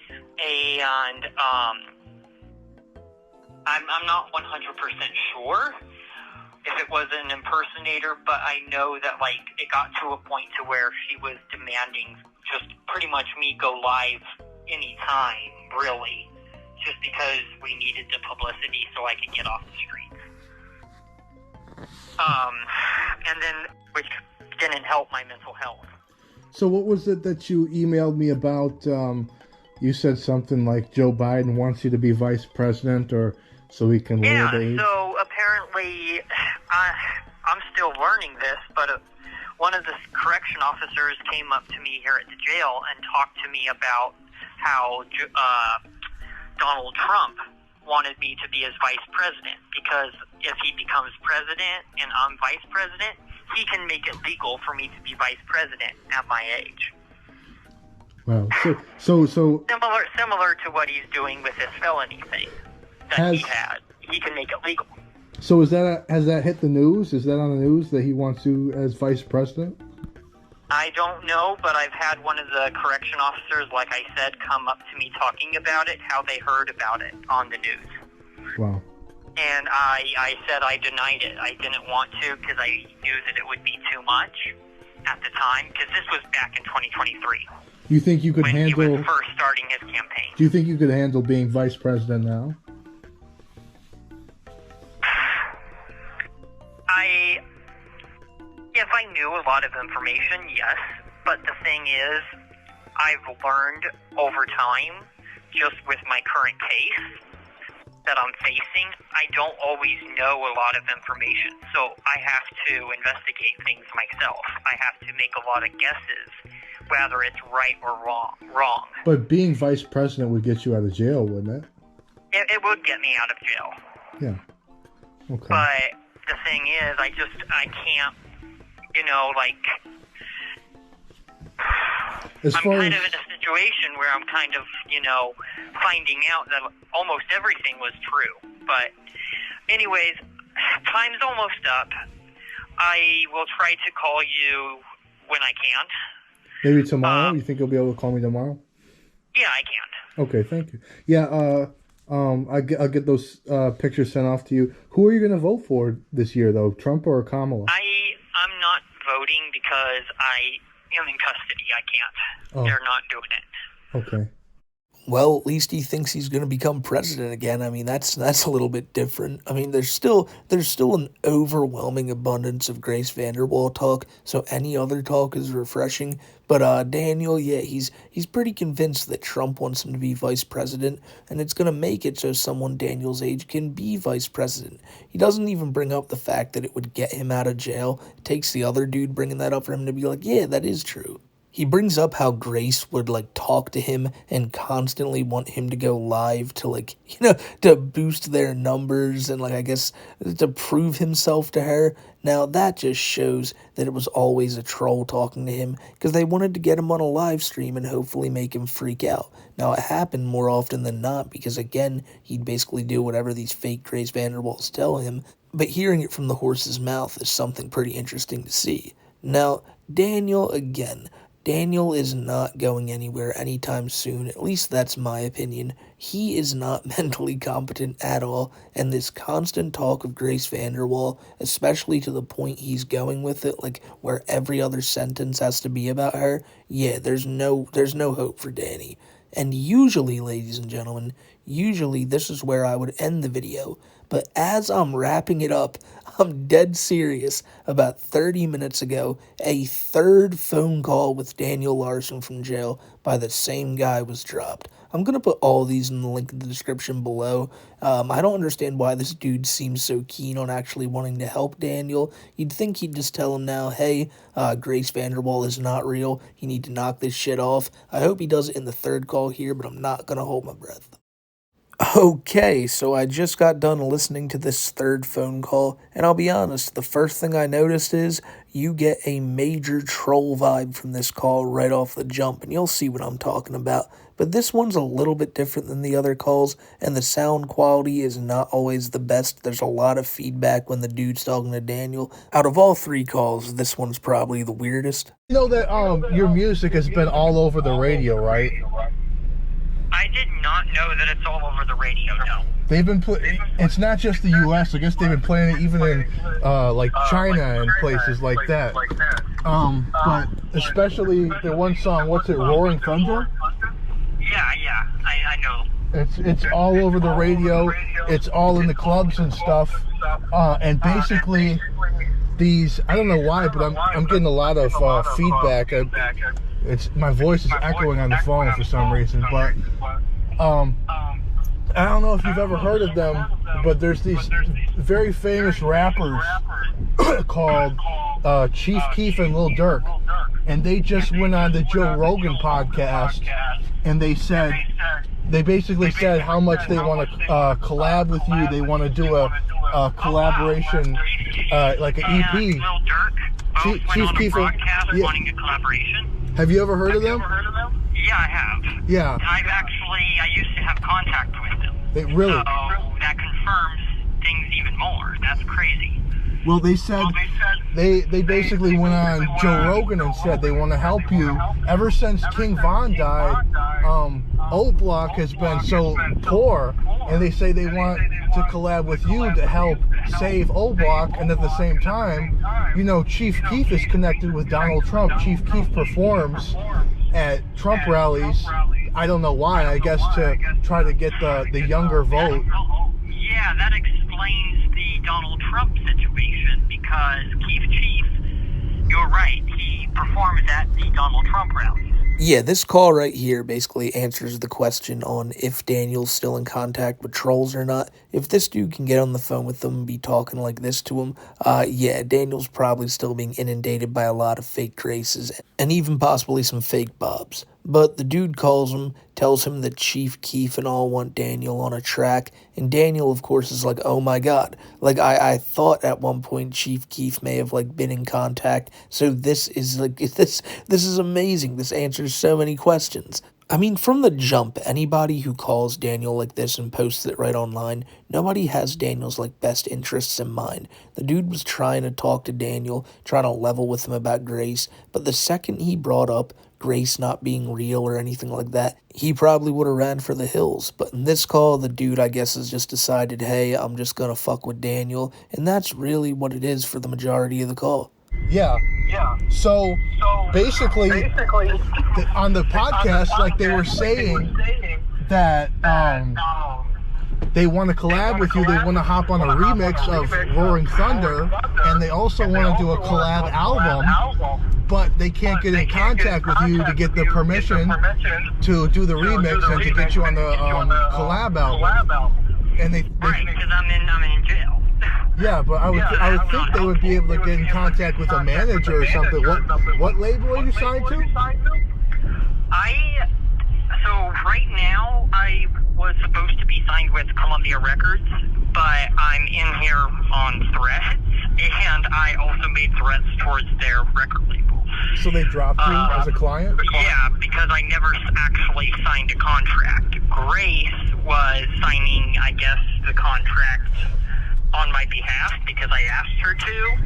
And, I'm not 100% sure if it was an impersonator, but I know that, it got to a point to where she was demanding just pretty much me go live anytime, really, just because we needed the publicity so I could get off the streets. And then, which didn't help my mental health. So what was it that you emailed me about? You said something like Joe Biden wants you to be vice president, or so he can lower the age? So apparently, I'm still learning this, but one of the correction officers came up to me here at the jail and talked to me about how Donald Trump wanted me to be his vice president, because if he becomes president and I'm vice president, he can make it legal for me to be vice president at my age. Wow. So similar to what he's doing with this felony thing that he had. He can make it legal. So has that hit the news? Is that on the news that he wants you as vice president? I don't know, but I've had one of the correction officers, like I said, come up to me talking about it, how they heard about it on the news. Wow. And I said I denied it. I didn't want to, because I knew that it would be too much at the time, because this was back in 2023. You think you could when handle... he was first starting his campaign. Do you think you could handle being vice president now? If I knew a lot of information, yes. But the thing is, I've learned over time, just with my current case that I'm facing, I don't always know a lot of information. So I have to investigate things myself. I have to make a lot of guesses, whether it's right or wrong. But being vice president would get you out of jail, wouldn't it? It would get me out of jail. Yeah. Okay. But the thing is, I can't, I'm kind of in a situation where I'm kind of, finding out that almost everything was true. But anyways, time's almost up. I will try to call you when I can. Maybe tomorrow? You think you'll be able to call me tomorrow? Yeah, I can. Okay, thank you. Yeah, I'll get those pictures sent off to you. Who are you going to vote for this year, though? Trump or Kamala? I'm not voting because I am in custody. I can't. Oh. They're not doing it. Okay. well, at least he thinks he's going to become president again. I mean, that's a little bit different. I mean, there's still an overwhelming abundance of Grace Vanderwall talk, so any other talk is refreshing. But Daniel, yeah, he's pretty convinced that Trump wants him to be vice president, and it's going to make it so someone Daniel's age can be vice president. He doesn't even bring up the fact that it would get him out of jail. It takes the other dude bringing that up for him to be like, yeah, that is true. He brings up how Grace would, talk to him and constantly want him to go live to, to boost their numbers and, I guess, to prove himself to her. Now, that just shows that it was always a troll talking to him because they wanted to get him on a live stream and hopefully make him freak out. Now, it happened more often than not because, again, he'd basically do whatever these fake Grace Vanderwalls tell him, but hearing it from the horse's mouth is something pretty interesting to see. Now, Daniel is not going anywhere anytime soon, at least that's my opinion. He is not mentally competent at all, and this constant talk of Grace Vanderwall, especially to the point he's going with it, where every other sentence has to be about her, yeah, there's no hope for Danny. And usually, ladies and gentlemen, this is where I would end the video, but as I'm wrapping it up, I'm dead serious. About 30 minutes ago, a third phone call with Daniel Larson from jail by the same guy was dropped. I'm going to put all these in the link in the description below. I don't understand why this dude seems so keen on actually wanting to help Daniel. You'd think he'd just tell him now, hey, Grace Vanderwall is not real. You need to knock this shit off. I hope he does it in the third call here, but I'm not going to hold my breath. Okay, so I just got done listening to this third phone call, and I'll be honest, the first thing I noticed is you get a major troll vibe from this call right off the jump, and you'll see what I'm talking about. But this one's a little bit different than the other calls, and the sound quality is not always the best. There's a lot of feedback when the dude's talking to Daniel. Out of all three calls, this one's probably the weirdest. You know that your music has been all over the radio, right? I did not know that it's all over the radio, no. They've been it's not just the U.S. I guess they've been playing it even in China and places like that. But especially the one song, what's it, Roaring Thunder? Yeah, I know. It's all over the radio. It's all in the clubs and stuff. And basically, these, I don't know why, but I'm getting a lot of feedback. My voice is echoing on the phone for some reason, but I don't know if you've ever heard of them, but there's these very famous rappers called Chief Keef and Lil Durk, and they just went on the Joe Rogan podcast, and they basically said how much they want to collab with you. They want to do a collaboration, like an EP. Lil Durk Chief Keef and wanting a collaboration. Have you ever heard of them? Yeah, I have. Yeah. I used to have contact with them. Really? So that confirms things even more. That's crazy. Well, they said they basically went on Joe Rogan and said they want to help you. Ever since King Von died, O Block has been so poor, and they say they want to collab with you to help save O Block, and at the same time, Chief Keef is connected with Donald Trump. Chief Keef performs at Trump rallies. I don't know why, I guess to try to get the younger vote. Yeah, that explains the Donald Trump situation, because Chief, you're right, he performs at the Donald Trump rallies. Yeah, this call right here basically answers the question on if Daniel's still in contact with trolls or not. If this dude can get on the phone with them and be talking like this to him, yeah, Daniel's probably still being inundated by a lot of fake Graces and even possibly some fake Bobs. But the dude calls him, tells him that Chief Keef and all want Daniel on a track, and Daniel, of course, is like, oh my god. I thought at one point Chief Keef may have, been in contact, so this is, this is amazing. This answers so many questions. I mean, from the jump, anybody who calls Daniel like this and posts it right online, nobody has Daniel's, best interests in mind. The dude was trying to talk to Daniel, trying to level with him about Grace, but the second he brought up Grace not being real or anything like that, he probably would have ran for the hills. But in this call, the dude, I guess, has just decided, hey, I'm just gonna fuck with Daniel, and that's really what it is for the majority of the call. Yeah. So basically on the podcast, they were saying that they want to collab with you. They want to hop on a remix of Roaring Thunder, and they also want to do a collab album, but they can't get in contact with you to get the permission to do the remix and to get you on the collab album. And they Right, because I'm in jail. yeah, but I would think they would be able to get in contact with a manager or something. What label are you signed to? So right now I was supposed to be signed with Columbia Records, but I'm in here on threats, and I also made threats towards their record label. So they dropped you as a client? Yeah, because I never actually signed a contract. Grace was signing, I guess, the contract on my behalf because I asked her to,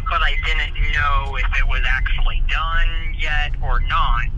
but I didn't know if it was actually done yet or not,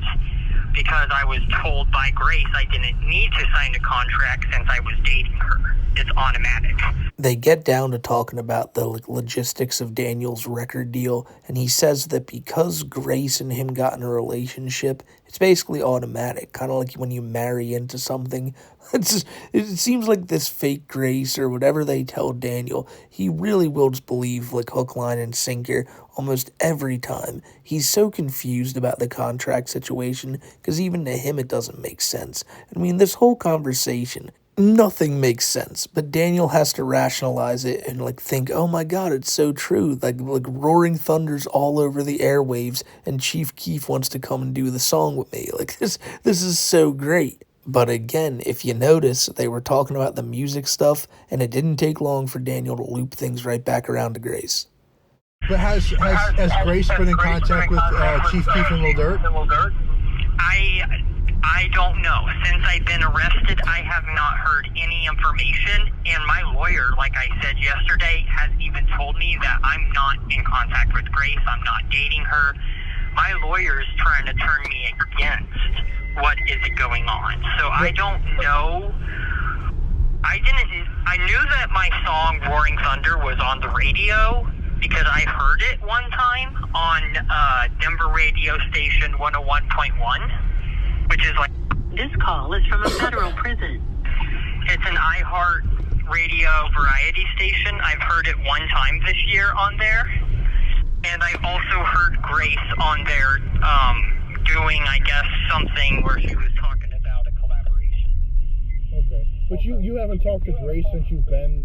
because I was told by Grace I didn't need to sign a contract since I was dating her. It's automatic. They get down to talking about the logistics of Daniel's record deal, and he says that because Grace and him got in a relationship, it's basically automatic, kind of like when you marry into something. It seems like this fake Grace or whatever they tell Daniel, he really will just believe like hook, line, and sinker almost every time. He's so confused about the contract situation because even to him it doesn't make sense. I mean, this whole conversation, nothing makes sense, but Daniel has to rationalize it and think, oh my god, it's so true. Like Roaring Thunder's all over the airwaves and Chief Keef wants to come and do the song with me. This is so great. But again, if you notice, they were talking about the music stuff, and it didn't take long for Daniel to loop things right back around to Grace. But has Grace been in contact with Chief Keef and Lil Durk? I don't know. Since I've been arrested, I have not heard any information, and my lawyer, like I said yesterday, has even told me that I'm not in contact with Grace, I'm not dating her. My lawyer's trying to turn me against what is going on. So I don't know. I knew that my song Roaring Thunder was on the radio because I heard it one time on Denver radio station 101.1, which is like... This call is from a federal prison. It's an iHeart radio variety station. I've heard it one time this year on there. And I also heard Grace on there doing, I guess, something where she was talking about a collaboration. Okay. But you haven't talked to Grace since you've been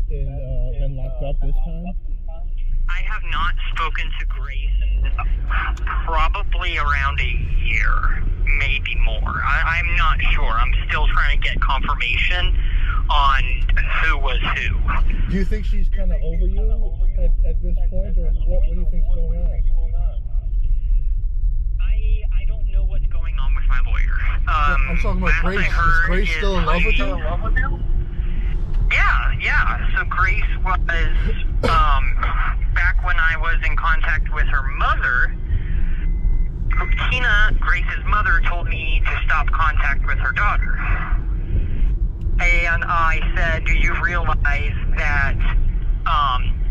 locked up this time? I have not spoken to Grace in probably around a year, maybe more. I'm not sure. I'm still trying to get confirmation on who was who. Do you think she's kind of over you at this point, or what do you think's going on? I don't know what's going on with my lawyer. I'm talking about Grace. Is Grace still in love with you? Yeah. So Grace was, back when I was in contact with her mother, Tina, Grace's mother, told me to stop contact with her daughter. And I said, do you realize that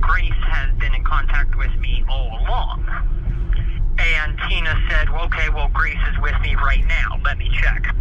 Grace has been in contact with me all along? And Tina said, well, Grace is with me right now. Let me check.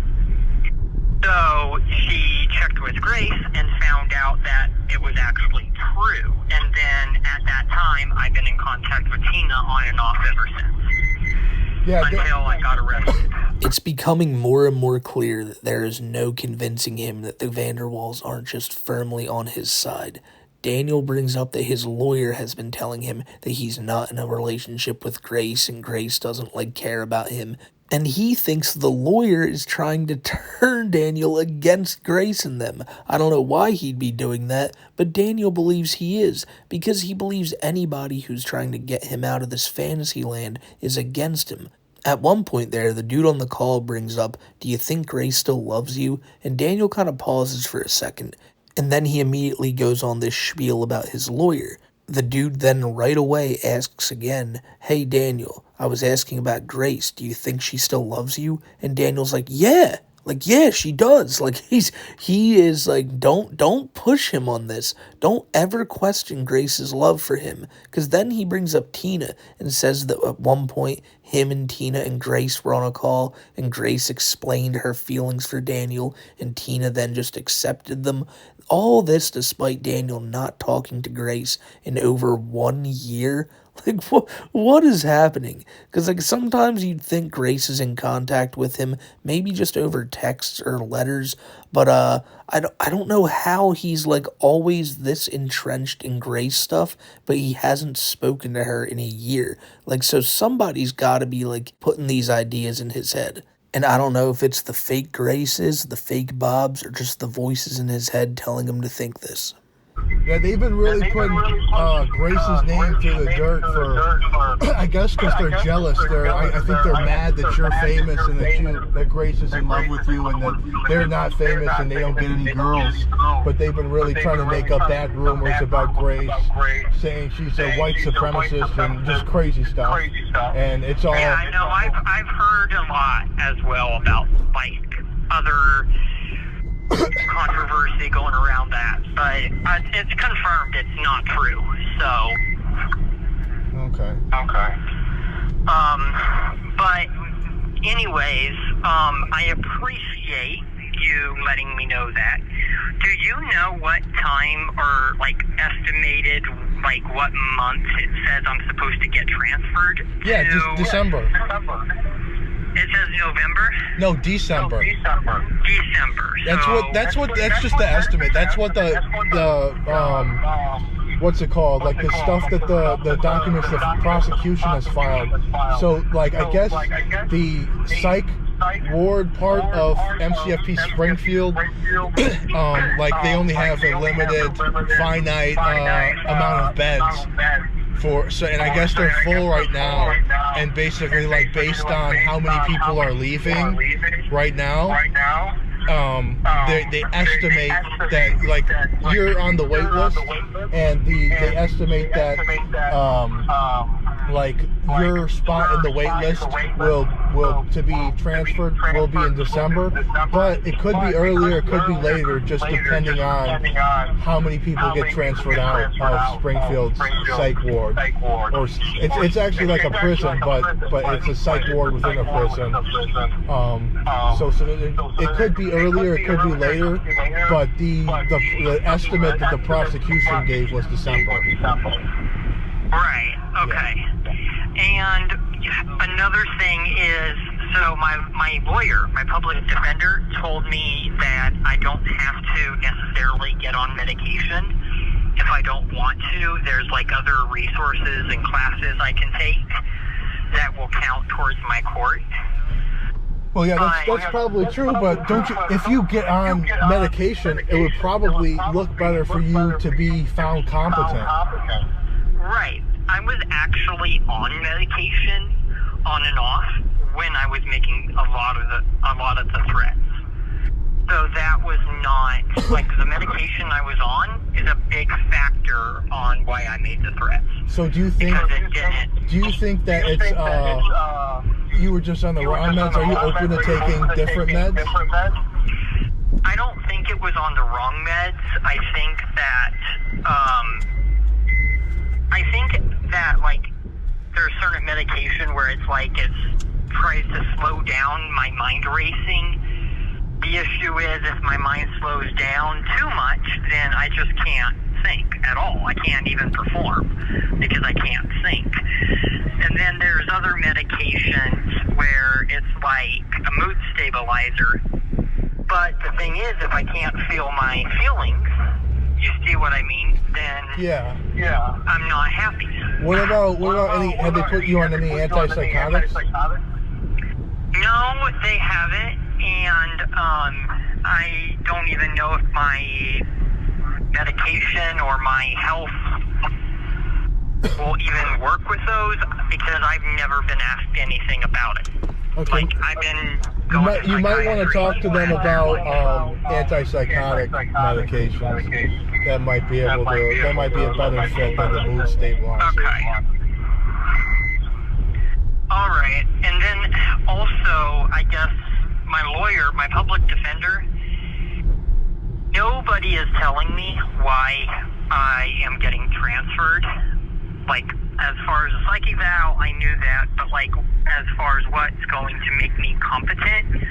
So she checked with Grace and found out that it was actually true. And then at that time, I've been in contact with Tina on and off ever since. Yeah, until I got arrested. It's becoming more and more clear that there is no convincing him that the Vanderwalls aren't just firmly on his side. Daniel brings up that his lawyer has been telling him that he's not in a relationship with Grace and Grace doesn't care about him. And he thinks the lawyer is trying to turn Daniel against Grace and them. I don't know why he'd be doing that, but Daniel believes he is, because he believes anybody who's trying to get him out of this fantasy land is against him. At one point there, the dude on the call brings up, do you think Grace still loves you? And Daniel kind of pauses for a second, and then he immediately goes on this spiel about his lawyer. The dude then right away asks again, hey Daniel, I was asking about Grace, do you think she still loves you? And Daniel's like, yeah, Like, yeah, she does. Like, he is like, don't push him on this. Don't ever question Grace's love for him. Because then he brings up Tina and says that at one point, him and Tina and Grace were on a call, and Grace explained her feelings for Daniel, and Tina then just accepted them. All this despite Daniel not talking to Grace in over 1 year. Like, what is happening? Because, like, sometimes you'd think Grace is in contact with him, maybe just over texts or letters, but, I don't know how he's, like, always this entrenched in Grace stuff, but he hasn't spoken to her in a year. Like, so somebody's gotta be, like, putting these ideas in his head. And I don't know if it's the fake Graces, the fake Bobs, or just the voices in his head telling him to think this. Yeah, they've been really putting Grace's name through the dirt for, I guess, because they're jealous. I think they're mad that you're famous and that Grace is in love with you, and that they're not famous and they don't get any girls. But they've been really trying to make up bad rumors about Grace, saying she's a white supremacist and just crazy stuff. And it's all. Yeah, I know. I've heard a lot as well about like other controversy going around that, but it's confirmed it's not true. So okay. But anyways, I appreciate you letting me know that. Do you know what time or like estimated like what month it says I'm supposed to get transferred? Yeah, December. It says November? No, December. December. That's just the estimate. That's what the what's it called? Like the stuff that the documents the prosecution has filed. So like I guess the Psych ward part of MCFP Springfield, like they only have a limited, finite amount of beds. And I guess they're full right now, and basically like based on how many people are leaving right now, they estimate that like you're on the wait list, and they estimate that like your spot in the wait list will to be transferred will be in December, but it could be earlier, it could be later, just depending on how many people get transferred out of Springfield's psych ward. Or it's actually like a prison, but it's a psych ward within a prison. So it could be earlier, it could be later, but the estimate that the prosecution gave was December. Right. Okay. Yeah. And another thing is, so my lawyer, my public defender, told me that I don't have to necessarily get on medication if I don't want to. There's like other resources and classes I can take that will count towards my court. Well, yeah, that's probably true, but don't you? If you get on medication, it would probably look better for you to be found competent. Right. I was actually on medication, on and off, when I was making a lot of the threats. So that was not like the medication I was on is a big factor on why I made the threats. So do you think that it's you were just on the wrong meds? Are you open to taking different meds? I don't think it was on the wrong meds. I think that like there's certain medication where it's like it tries to slow down my mind racing. The issue is if my mind slows down too much, then I just can't think at all. I can't even perform because I can't think. And then there's other medications where it's like a mood stabilizer. But the thing is, if I can't feel my feelings, you see what I mean? Then I'm not happy. What about any? Have they put you on any antipsychotics? No, they haven't, and I don't even know if my medication or my health will even work with those because I've never been asked anything about it. Okay. Like I've been. You might want to talk to them about antipsychotic medications. That might be able to. That might be a better fit than the mood stabilizer. Okay. All right, and then also, I guess my lawyer, my public defender, nobody is telling me why I am getting transferred. Like, as far as a psych eval, I knew that, but like, as far as what's going to make me competent,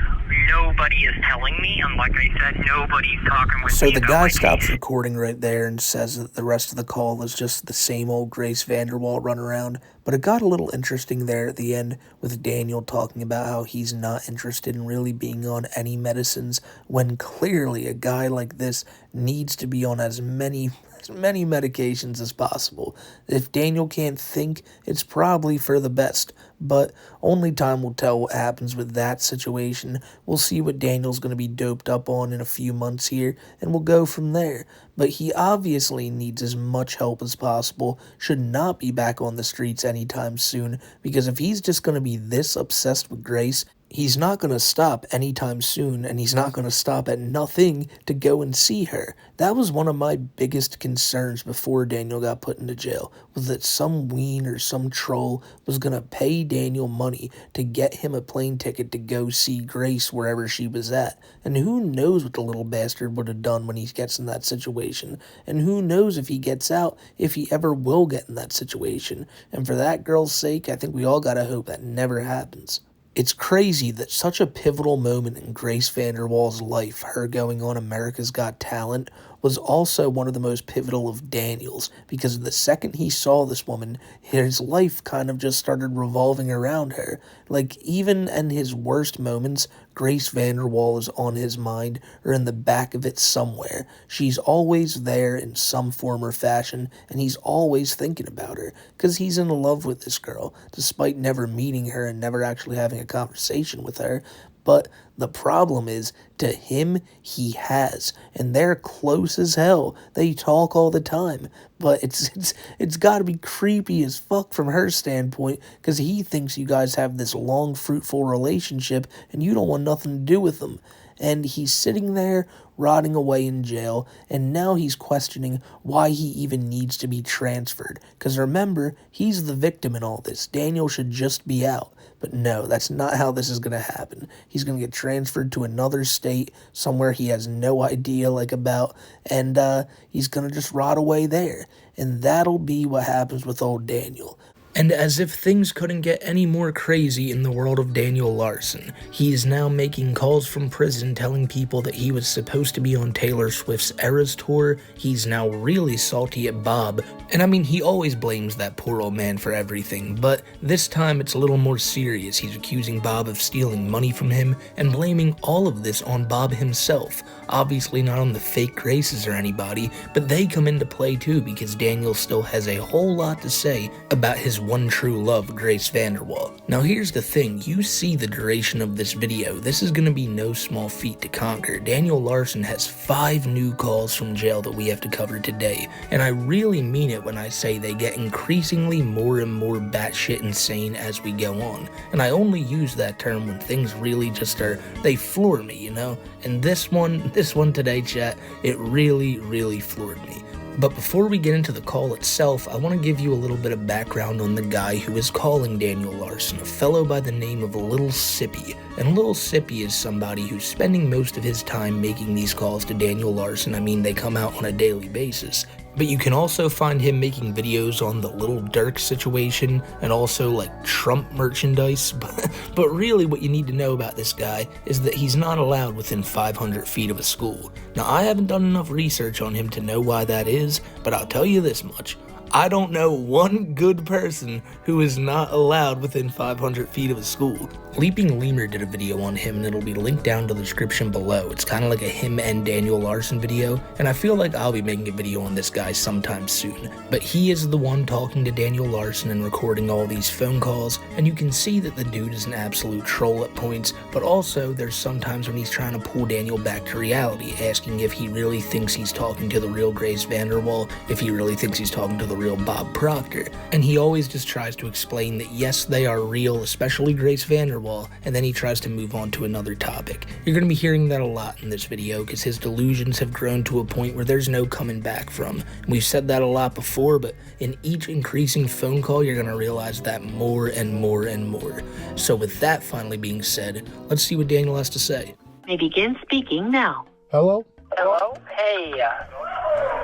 nobody is telling me, and like I said, nobody's talking with me. So the guy stops recording right there and says that the rest of the call is just the same old Grace Vanderwall runaround, but it got a little interesting there at the end with Daniel talking about how he's not interested in really being on any medicines, when clearly a guy like this needs to be on as many medications as possible. If Daniel can't think, it's probably for the best, but only time will tell what happens with that situation. We'll see what Daniel's going to be doped up on in a few months here, and we'll go from there. But he obviously needs as much help as possible, should not be back on the streets anytime soon, because if he's just going to be this obsessed with Grace, he's not going to stop anytime soon, and he's not going to stop at nothing to go and see her. That was one of my biggest concerns before Daniel got put into jail, was that some ween or some troll was going to pay Daniel money to get him a plane ticket to go see Grace wherever she was at. And who knows what the little bastard would have done when he gets in that situation. And who knows if he gets out, if he ever will get in that situation. And for that girl's sake, I think we all gotta hope that never happens. It's crazy that such a pivotal moment in Grace Vanderwall's life, her going on America's Got Talent, was also one of the most pivotal of Daniel's, because the second he saw this woman, his life kind of just started revolving around her. Like, even in his worst moments, Grace Vanderwall is on his mind, or in the back of it somewhere. She's always there in some form or fashion, and he's always thinking about her, because he's in love with this girl, despite never meeting her and never actually having a conversation with her. But the problem is, to him, he has, and they're close as hell. They talk all the time, but it's got to be creepy as fuck from her standpoint, because he thinks you guys have this long, fruitful relationship, and you don't want nothing to do with them. And he's sitting there, rotting away in jail, and now he's questioning why he even needs to be transferred. Because remember, he's the victim in all this. Daniel should just be out. But no, that's not how this is going to happen. He's going to get transferred to another state, somewhere he has no idea about, and he's going to just rot away there. And that'll be what happens with old Daniel. And as if things couldn't get any more crazy in the world of Daniel Larson, he is now making calls from prison telling people that he was supposed to be on Taylor Swift's Eras tour. He's now really salty at Bob, and I mean, he always blames that poor old man for everything, but this time it's a little more serious. He's accusing Bob of stealing money from him and blaming all of this on Bob himself. Obviously not on the fake Graces or anybody, but they come into play too, because Daniel still has a whole lot to say about his one true love, Grace Vanderwall. Now here's the thing, you see the duration of this video. This is going to be no small feat to conquer. Daniel Larson has 5 new calls from jail that we have to cover today, and I really mean it when I say they get increasingly more and more batshit insane as we go on. And I only use that term when things really just they floor me, you know? And this one today, chat, it really floored me. But before we get into the call itself, I want to give you a little bit of background on the guy who is calling Daniel Larson, a fellow by the name of Little Sippy. And Little Sippy is somebody who's spending most of his time making these calls to Daniel Larson. I mean, they come out on a daily basis. But you can also find him making videos on the Little Dirk situation and also like Trump merchandise. But really what you need to know about this guy is that he's not allowed within 500 feet of a school. Now, I haven't done enough research on him to know why that is, but I'll tell you this much. I don't know one good person who is not allowed within 500 feet of a school. Leaping Lemur did a video on him, and it'll be linked down to the description below. It's kind of like a him and Daniel Larson video, and I feel like I'll be making a video on this guy sometime soon. But he is the one talking to Daniel Larson and recording all these phone calls, and you can see that the dude is an absolute troll at points, but also there's sometimes when he's trying to pull Daniel back to reality, asking if he really thinks he's talking to the real Grace Vanderwall, if he really thinks he's talking to the real Bob Proctor. And he always just tries to explain that yes, they are real, especially Grace Vanderwall, and then he tries to move on to another topic. You're going to be hearing that a lot in this video because his delusions have grown to a point where there's no coming back from. And we've said that a lot before, but in each increasing phone call, you're going to realize that more and more and more. So with that finally being said, let's see what Daniel has to say. May begin speaking now. Hello? Hello? Hey.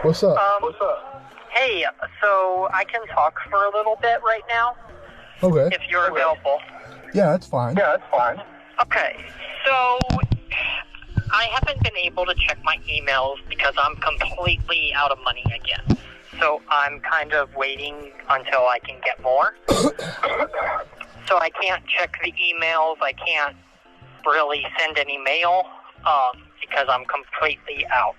What's up? What's up? Hey, so I can talk for a little bit right now? Okay. If you're available. Yeah, that's fine. Okay, so I haven't been able to check my emails because I'm completely out of money again. So I'm kind of waiting until I can get more. So I can't check the emails. I can't really send any mail because I'm completely out.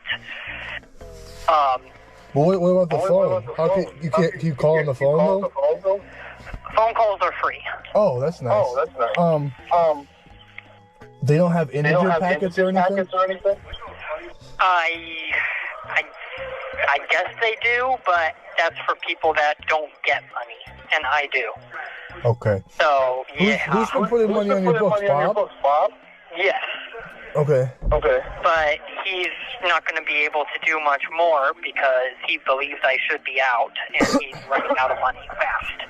Well, what about the phone? How can you call on the phone though? Phone calls are free. Oh, that's nice. They don't have indigent packets or anything? I guess they do, but that's for people that don't get money, and I do. Okay. So, yeah. Who's been putting money on your books, Bob? Yes. Okay. But he's not going to be able to do much more because he believes I should be out, and he's running out of money fast.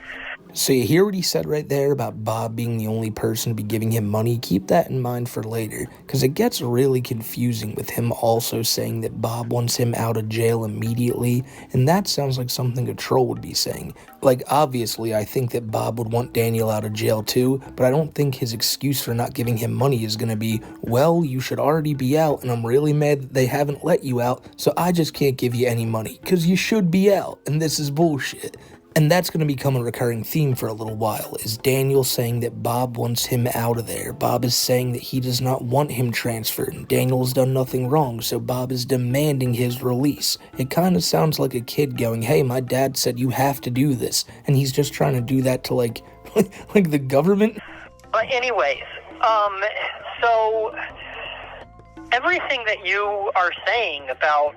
So you hear what he said right there about Bob being the only person to be giving him money? Keep that in mind for later, because it gets really confusing with him also saying that Bob wants him out of jail immediately, and that sounds like something a troll would be saying. Like, obviously, I think that Bob would want Daniel out of jail too, but I don't think his excuse for not giving him money is going to be, well, you should already be out, and I'm really mad that they haven't let you out, so I just can't give you any money, because you should be out, and this is bullshit. And that's going to become a recurring theme for a little while, is Daniel saying that Bob wants him out of there. Bob is saying that he does not want him transferred, and Daniel's done nothing wrong, so Bob is demanding his release. It kind of sounds like a kid going, hey, my dad said you have to do this, and he's just trying to do that to, like the government? But anyways, so everything that you are saying about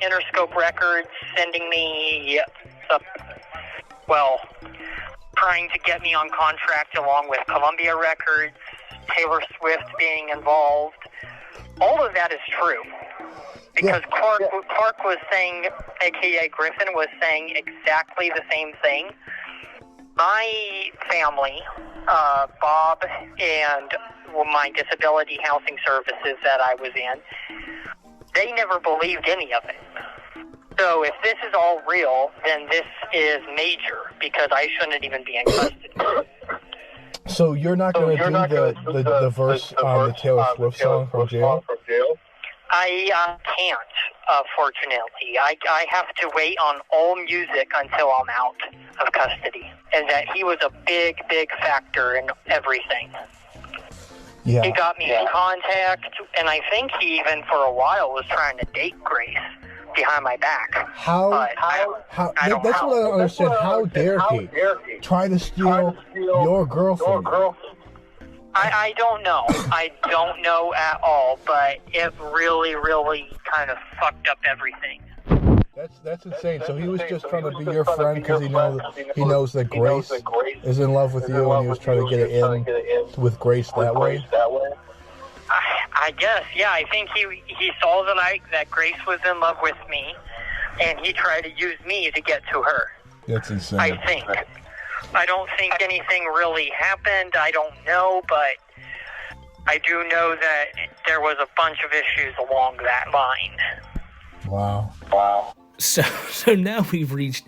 Interscope Records sending me trying to get me on contract along with Columbia Records, Taylor Swift being involved, all of that is true. Because Clark was saying, aka Griffin, was saying exactly the same thing. My family, Bob and my disability housing services that I was in, they never believed any of it. So if this is all real, then this is major, because I shouldn't even be in custody. So you're not going to do the verse on the Taylor Swift song from jail? I can't, fortunately. I have to wait on all music until I'm out of custody. And that he was a big, big factor in everything. Yeah. He got me in contact, and I think he even for a while was trying to date Grace behind my back. How that's what I don't understand. How dare he try to steal your girlfriend? I don't know. I don't know at all, but it really, really kind of fucked up everything. That's insane. So he was just trying to be your friend because he knows that Grace is in love with you, and he was trying to get it in with Grace that way. I guess, yeah. I think he saw that Grace was in love with me, and he tried to use me to get to her. That's insane. I think. I don't think anything really happened. I don't know, but I do know that there was a bunch of issues along that line. Wow. So now we've reached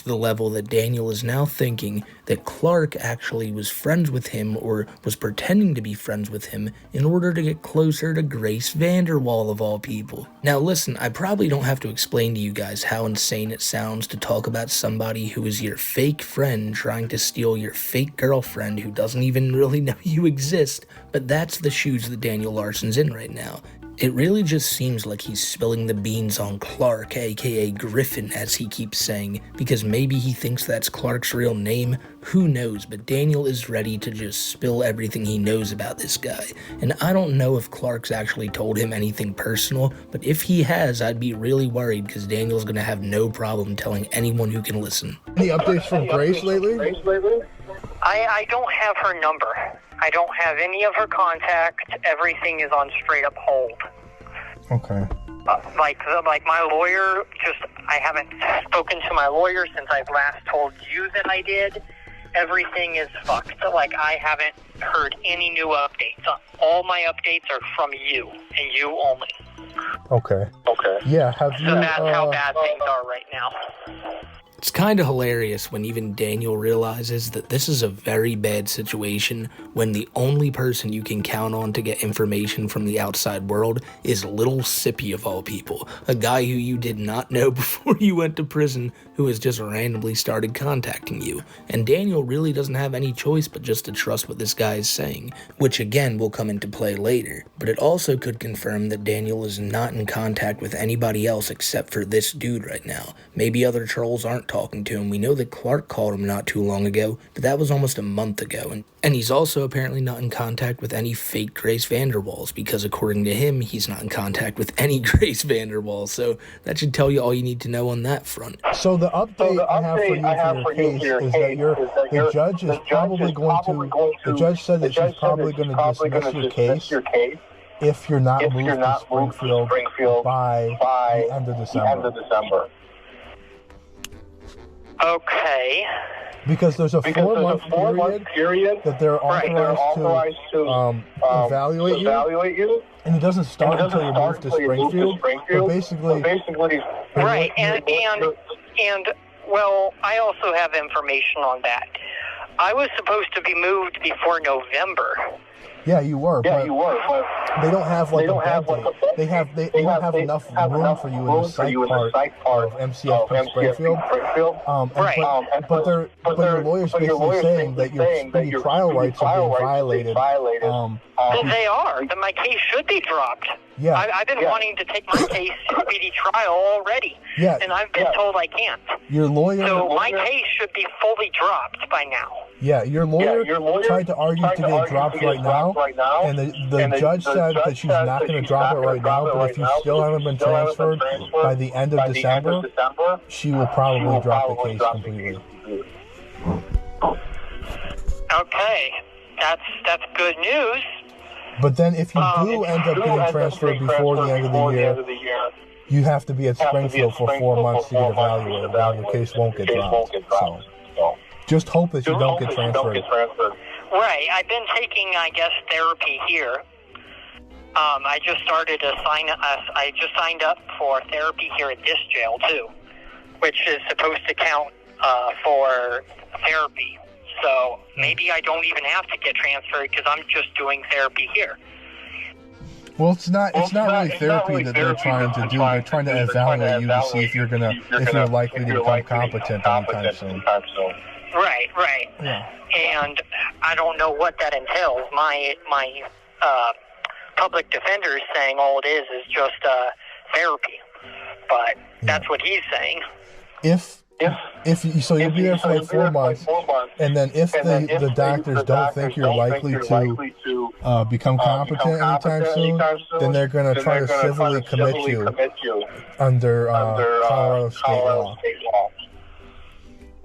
the level that Daniel is now thinking that Clark actually was friends with him, or was pretending to be friends with him, in order to get closer to Grace Vanderwall of all people. Now listen, I probably don't have to explain to you guys how insane it sounds to talk about somebody who is your fake friend trying to steal your fake girlfriend who doesn't even really know you exist, but that's the shoes that Daniel Larson's in right now. It really just seems like he's spilling the beans on Clark, aka Griffin, as he keeps saying, because maybe he thinks that's Clark's real name, who knows, but Daniel is ready to just spill everything he knows about this guy. And I don't know if Clark's actually told him anything personal, but if he has, I'd be really worried because Daniel's gonna have no problem telling anyone who can listen. Any updates from Grace lately? I don't have her number. I don't have any of her contact. Everything is on straight up hold. Okay. Like my lawyer, I haven't spoken to my lawyer since I've last told you that I did. Everything is fucked. Like, I haven't heard any new updates. All my updates are from you, and you only. Okay. Yeah, have you... So that's how bad things are right now. It's kind of hilarious when even Daniel realizes that this is a very bad situation when the only person you can count on to get information from the outside world is little Sippy of all people, a guy who you did not know before you went to prison who has just randomly started contacting you. And Daniel really doesn't have any choice but just to trust what this guy is saying, which again will come into play later. But it also could confirm that Daniel is not in contact with anybody else except for this dude right now. Maybe other trolls aren't talking to him. We know that Clark called him not too long ago, but that was almost a month ago. And he's also apparently not in contact with any fake Grace Vanderwalls, because according to him, he's not in contact with any Grace Vanderwall. So that should tell you all you need to know on that front. So the update I have for you for your case is that the judge is probably going to, the judge said that she's probably going to dismiss your case if you're not moved to Springfield by the end of December. Okay. Because there's a 4-month period that they're authorized to evaluate you, and it doesn't start until you move to Springfield. But basically, right, and well, I also have information on that. I was supposed to be moved before November. Yeah, you were. But they don't have like a bed date. They don't have enough room for you in the psych part of MCF Springfield. But your lawyer's basically saying that your trial rights are being violated. They are. Then my case should be dropped. Yeah. I've been wanting to take my case to speedy trial already. Yeah. And I've been told I can't. Your lawyer. So my case should be fully dropped by now. Yeah, your lawyer tried to argue to get it dropped right now, and the judge said that she's not going to drop it right now, but if you still haven't been transferred by the end of December, she will probably drop the case completely. Okay, that's good news. But then if you do end up getting transferred before the end of the year, you have to be at Springfield for 4 months to get evaluated, and your case won't get dropped. So just hope that you don't get transferred. Right. I've been taking, I guess, therapy here. I just signed up for therapy here at this jail too, which is supposed to count for therapy. So maybe I don't even have to get transferred because I'm just doing therapy here. Well, it's not really therapy that they're trying to do. They're trying to evaluate you to see if you're likely to become competent anytime soon. Right. Yeah. And I don't know what that entails. My public defender is saying all it is just therapy, but that's what he's saying. So you'll be there for like 4 months, and then if the doctors don't think you're likely to become competent anytime soon, then they're going to try to civilly commit you under Colorado state law.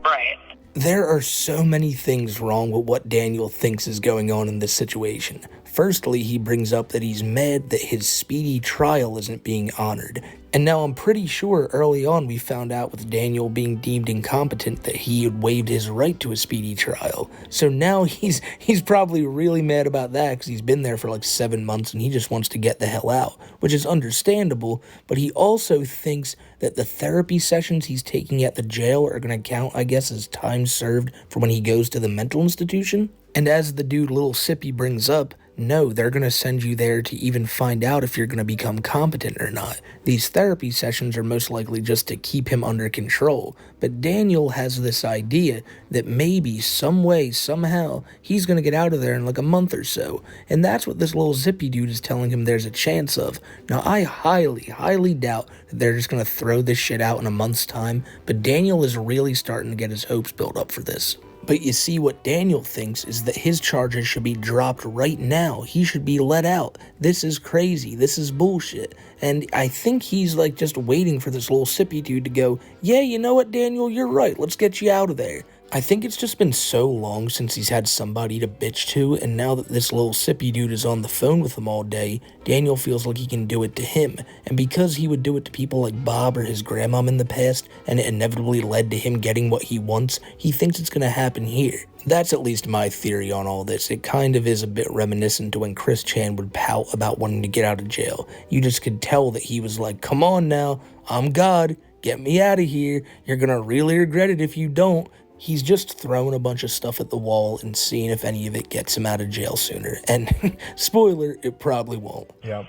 Right. There are so many things wrong with what Daniel thinks is going on in this situation. Firstly, he brings up that he's mad that his speedy trial isn't being honored. And now I'm pretty sure early on we found out with Daniel being deemed incompetent that he had waived his right to a speedy trial. So now he's probably really mad about that because he's been there for like 7 months and he just wants to get the hell out, which is understandable, but he also thinks that the therapy sessions he's taking at the jail are going to count, I guess, as time served for when he goes to the mental institution. And as the dude Little Sippy brings up, No, they're going to send you there to even find out if you're going to become competent or not. These therapy sessions are most likely just to keep him under control. But Daniel has this idea that maybe, some way, somehow, he's going to get out of there in like a month or so. And that's what this little zippy dude is telling him there's a chance of. Now, I highly, highly doubt that they're just going to throw this shit out in a month's time, but Daniel is really starting to get his hopes built up for this. But you see, what Daniel thinks is that his charges should be dropped right now. He should be let out. This is crazy. This is bullshit. And I think he's like just waiting for this little sippy dude to go, yeah, you know what, Daniel, you're right. Let's get you out of there. I think it's just been so long since he's had somebody to bitch to, and now that this little sippy dude is on the phone with him all day, Daniel feels like he can do it to him. And because he would do it to people like Bob or his grandmom in the past, and it inevitably led to him getting what he wants, he thinks it's going to happen here. That's at least my theory on all this. It kind of is a bit reminiscent to when Chris Chan would pout about wanting to get out of jail. You just could tell that he was like, come on now, I'm God, get me out of here, you're going to really regret it if you don't. He's just throwing a bunch of stuff at the wall and seeing if any of it gets him out of jail sooner. And, spoiler, it probably won't. Yeah.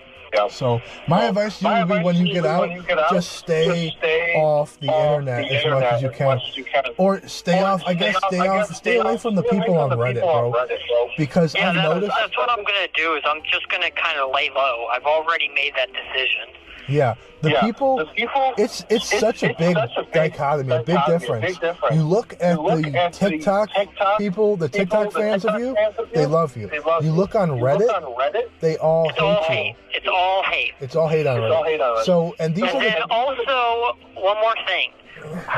So, my advice to you would be when you get out, just stay off the internet as much as you can. Or stay away from the people on Reddit, bro. Because I've noticed... That's what I'm going to do, is I'm just going to kind of lay low. I've already made that decision. Yeah, the people, it's such a big dichotomy, a big difference. You look at the TikTok people, the TikTok fans of you, they love you. You look on Reddit, they all hate you. It's all hate. It's all hate on Reddit. So, and these are then also, one more thing.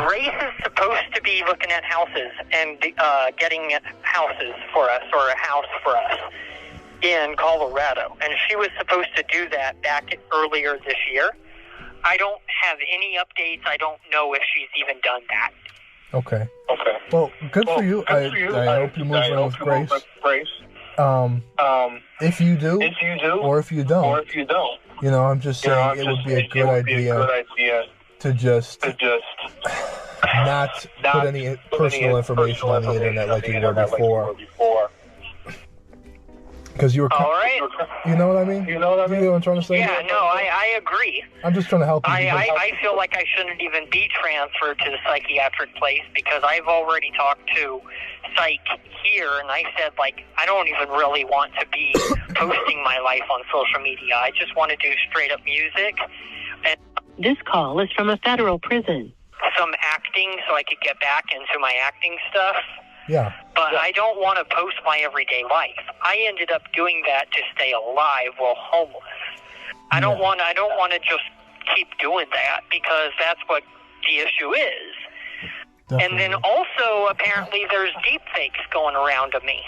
Grace is supposed to be looking at houses and getting houses for us, or a house for us, in Colorado, and she was supposed to do that back earlier this year. I don't have any updates. I don't know if she's even done that. Okay. Well, good for you. I hope you move on with Grace. If you do, or if you don't, you know, I'm just saying it would be a good idea to just not put any personal information on the internet like you were before. Because you were, you know what I mean? You know what I'm trying to say? Yeah, no, I agree. I'm just trying to help you. I feel like I shouldn't even be transferred to the psychiatric place because I've already talked to Psych here, and I said, like, I don't even really want to be posting my life on social media. I just want to do straight-up music. And This call is from a federal prison. Some acting so I could get back into my acting stuff. Yeah. But I don't want to post my everyday life. I ended up doing that to stay alive while homeless. I don't want to just keep doing that because that's what the issue is. Definitely. And then also, apparently, there's deep fakes going around of me.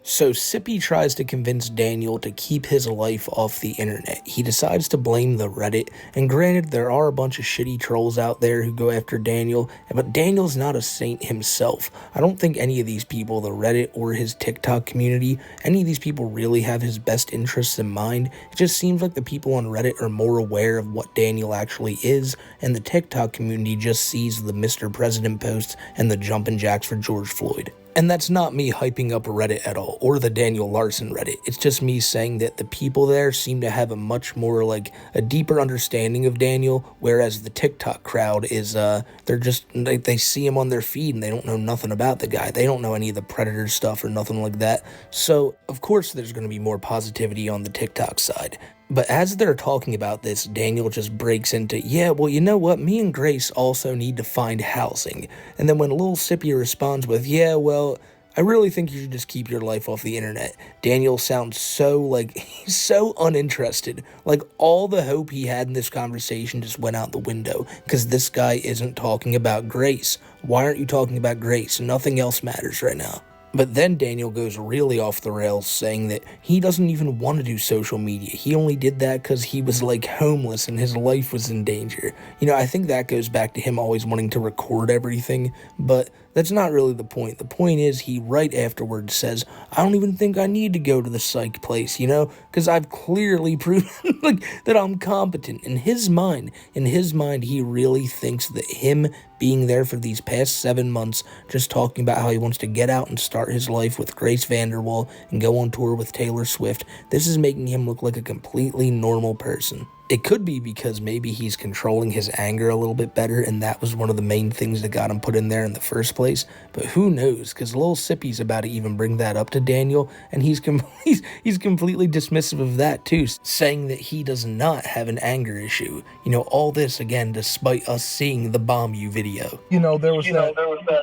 So Sippy tries to convince Daniel to keep his life off the internet. He decides to blame the Reddit, and granted, there are a bunch of shitty trolls out there who go after Daniel, but Daniel's not a saint himself. I don't think any of these people, the Reddit or his TikTok community, any of these people really have his best interests in mind. It just seems like the people on Reddit are more aware of what Daniel actually is, and the TikTok community just sees the Mr. President posts and the jumpin' jacks for George Floyd. And that's not me hyping up Reddit at all, or the Daniel Larson Reddit. It's just me saying that the people there seem to have a much more, like, a deeper understanding of Daniel, whereas the TikTok crowd is, they're just, they see him on their feed and they don't know nothing about the guy. They don't know any of the Predator stuff or nothing like that. So, of course, there's going to be more positivity on the TikTok side. But as they're talking about this, Daniel just breaks into, yeah, well, you know what? Me and Grace also need to find housing. And then when Lil Sippy responds with, yeah, well, I really think you should just keep your life off the internet, Daniel sounds so, like, he's so uninterested. Like, all the hope he had in this conversation just went out the window, because this guy isn't talking about Grace. Why aren't you talking about Grace? Nothing else matters right now. But then Daniel goes really off the rails, saying that he doesn't even want to do social media. He only did that because he was, like, homeless and his life was in danger. You know, I think that goes back to him always wanting to record everything, but That's not really the point. The point is he right afterwards says, I don't even think I need to go to the psych place, you know, because I've clearly proven like that I'm competent. In his mind, he really thinks that him being there for these past 7 months, just talking about how he wants to get out and start his life with Grace Vanderwall and go on tour with Taylor Swift, this is making him look like a completely normal person. It could be because maybe he's controlling his anger a little bit better, and that was one of the main things that got him put in there in the first place. But who knows, because Lil Sippy's about to even bring that up to Daniel, and he's completely dismissive of that too, saying that he does not have an anger issue. You know, all this, again, despite us seeing the Bomb You video. You know, there was that,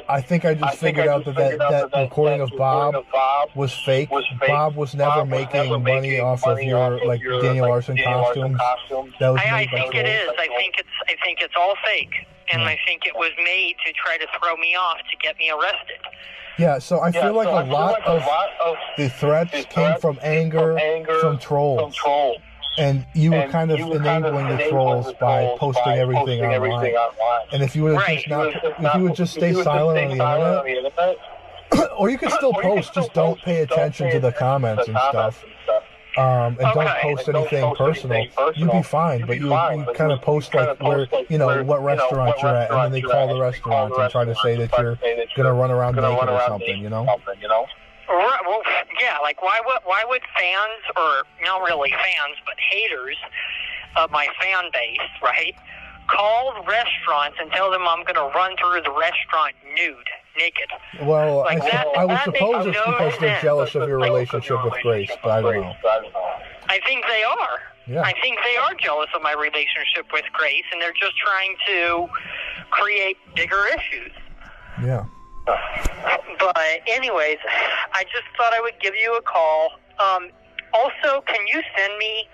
I think I just figured out that recording of Bob was fake. Bob was never making money off of your, like, Daniel Larson costumes. I think it is. I think it's all fake, and I think it was made to try to throw me off to get me arrested. Yeah, so I feel like a lot of the threats came from anger, from trolls. And you were kind of enabling the trolls by posting everything online. And if you would just stay silent on the internet, or you could still post, just don't pay attention to the comments and stuff. And don't post anything personal. You'd be fine, but you kind of post like where, you know, what restaurant you're at, and then they call the restaurant and try to say that you're gonna run around naked or something, you know? Right, well, yeah, like why would fans, or not really fans, but haters of my fan base, right, call restaurants and tell them I'm going to run through the restaurant naked? Well, like I would suppose it's because they're jealous of your relationship with Grace, but I don't know. I think they are. Yeah. I think they are jealous of my relationship with Grace, and they're just trying to create bigger issues. Yeah. But anyways, I just thought I would give you a call. Also, can you send me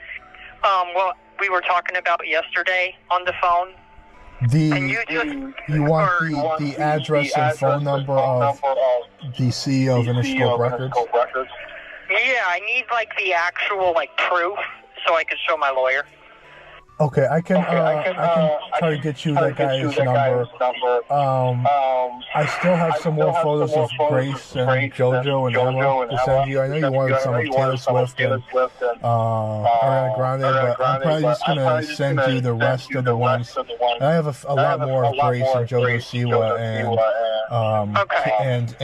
what we were talking about yesterday on the phone? You want the address and phone number of the CEO of Interscope Records? Yeah, I need like the actual like proof so I can show my lawyer. Okay, I can try to get you that guy's number. I still have some more photos of Grace and JoJo and Emma to send you. I know you wanted some of Taylor Swift and Ariana Grande, but I'm probably just gonna send you the rest of the ones. I have a lot more of Grace and JoJo Siwa and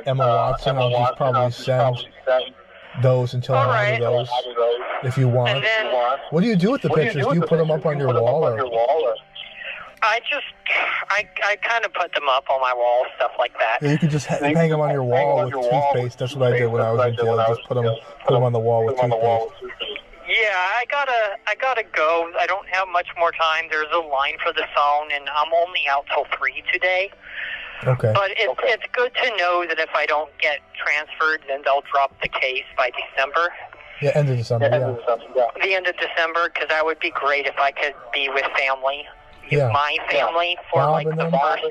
Emma Watson. I'll just probably send those until I have those, if you want. Then, what do you do with the pictures? Do you put them up on your wall, or? I kind of put them up on my wall, stuff like that. Yeah, you could just hang them on your wall with toothpaste. That's what I did when I was in jail. Just put them on the wall with toothpaste. Yeah, I gotta go. I don't have much more time. There's a line for the phone, and I'm only out till 3 today. Okay. But it's good to know that if I don't get transferred, then they'll drop the case by December. Yeah, end of December, The end of December, because that would be great if I could be with family. Yeah. My family for Bob like the first...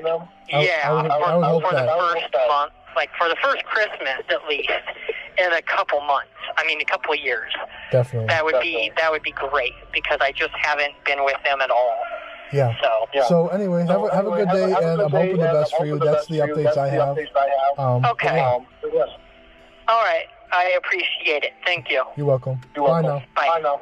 I would hope for the that. first month. Like for the first Christmas, at least, in a couple months. I mean, a couple of years. Definitely. That would be great, because I just haven't been with them at all. Yeah. So anyway, have a good day, and I'm hoping the best for you. That's the updates I have. Okay. Yeah. All right. I appreciate it. Thank you. You're welcome. Bye now. Bye.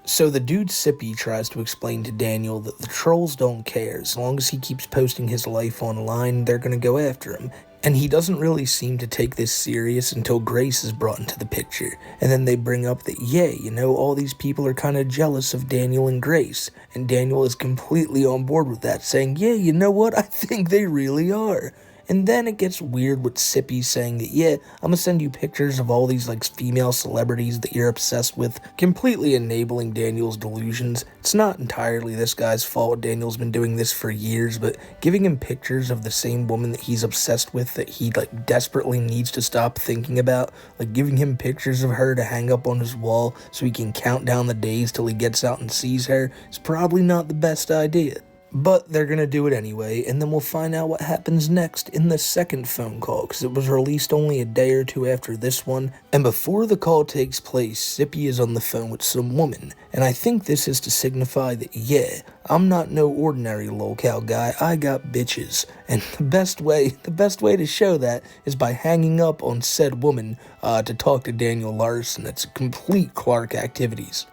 So the dude Sippy tries to explain to Daniel that the trolls don't care. As long as he keeps posting his life online, they're gonna go after him. And he doesn't really seem to take this serious until Grace is brought into the picture. And then they bring up that, yeah, you know, all these people are kind of jealous of Daniel and Grace. And Daniel is completely on board with that, saying, yeah, you know what, I think they really are. And then it gets weird with Sippy saying that, yeah, I'm gonna send you pictures of all these, like, female celebrities that you're obsessed with, completely enabling Daniel's delusions. It's not entirely this guy's fault. Daniel's been doing this for years, but giving him pictures of the same woman that he's obsessed with, that he, like, desperately needs to stop thinking about, like, giving him pictures of her to hang up on his wall so he can count down the days till he gets out and sees her, is probably not the best idea. But they're gonna do it anyway, and then we'll find out what happens next in the second phone call, because it was released only a day or two after this one. And before the call takes place, Sippy is on the phone with some woman, and I think this is to signify that, yeah, I'm not no ordinary locale guy, I got bitches. And the best way to show that is by hanging up on said woman to talk to Daniel Larson. That's complete Clark activities.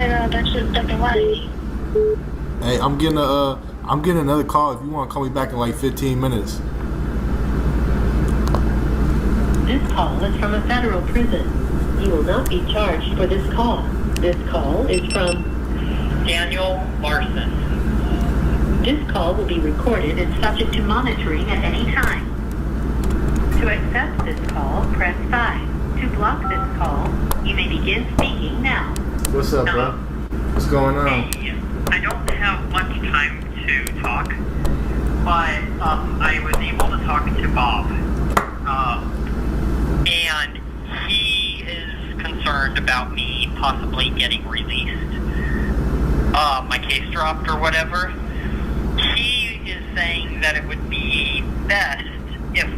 Hey, I'm getting another call. If you want to call me back in like 15 minutes. This call is from a federal prison. You will not be charged for this call. This call is from Daniel Larson. This call will be recorded and subject to monitoring at any time. To accept this call, press 5. To block this call, you may begin speaking now. What's up, bro? What's going on? Hey, I don't have much time to talk, but I was able to talk to Bob, and he is concerned about me possibly getting released, my case dropped or whatever. He is saying that it would be best if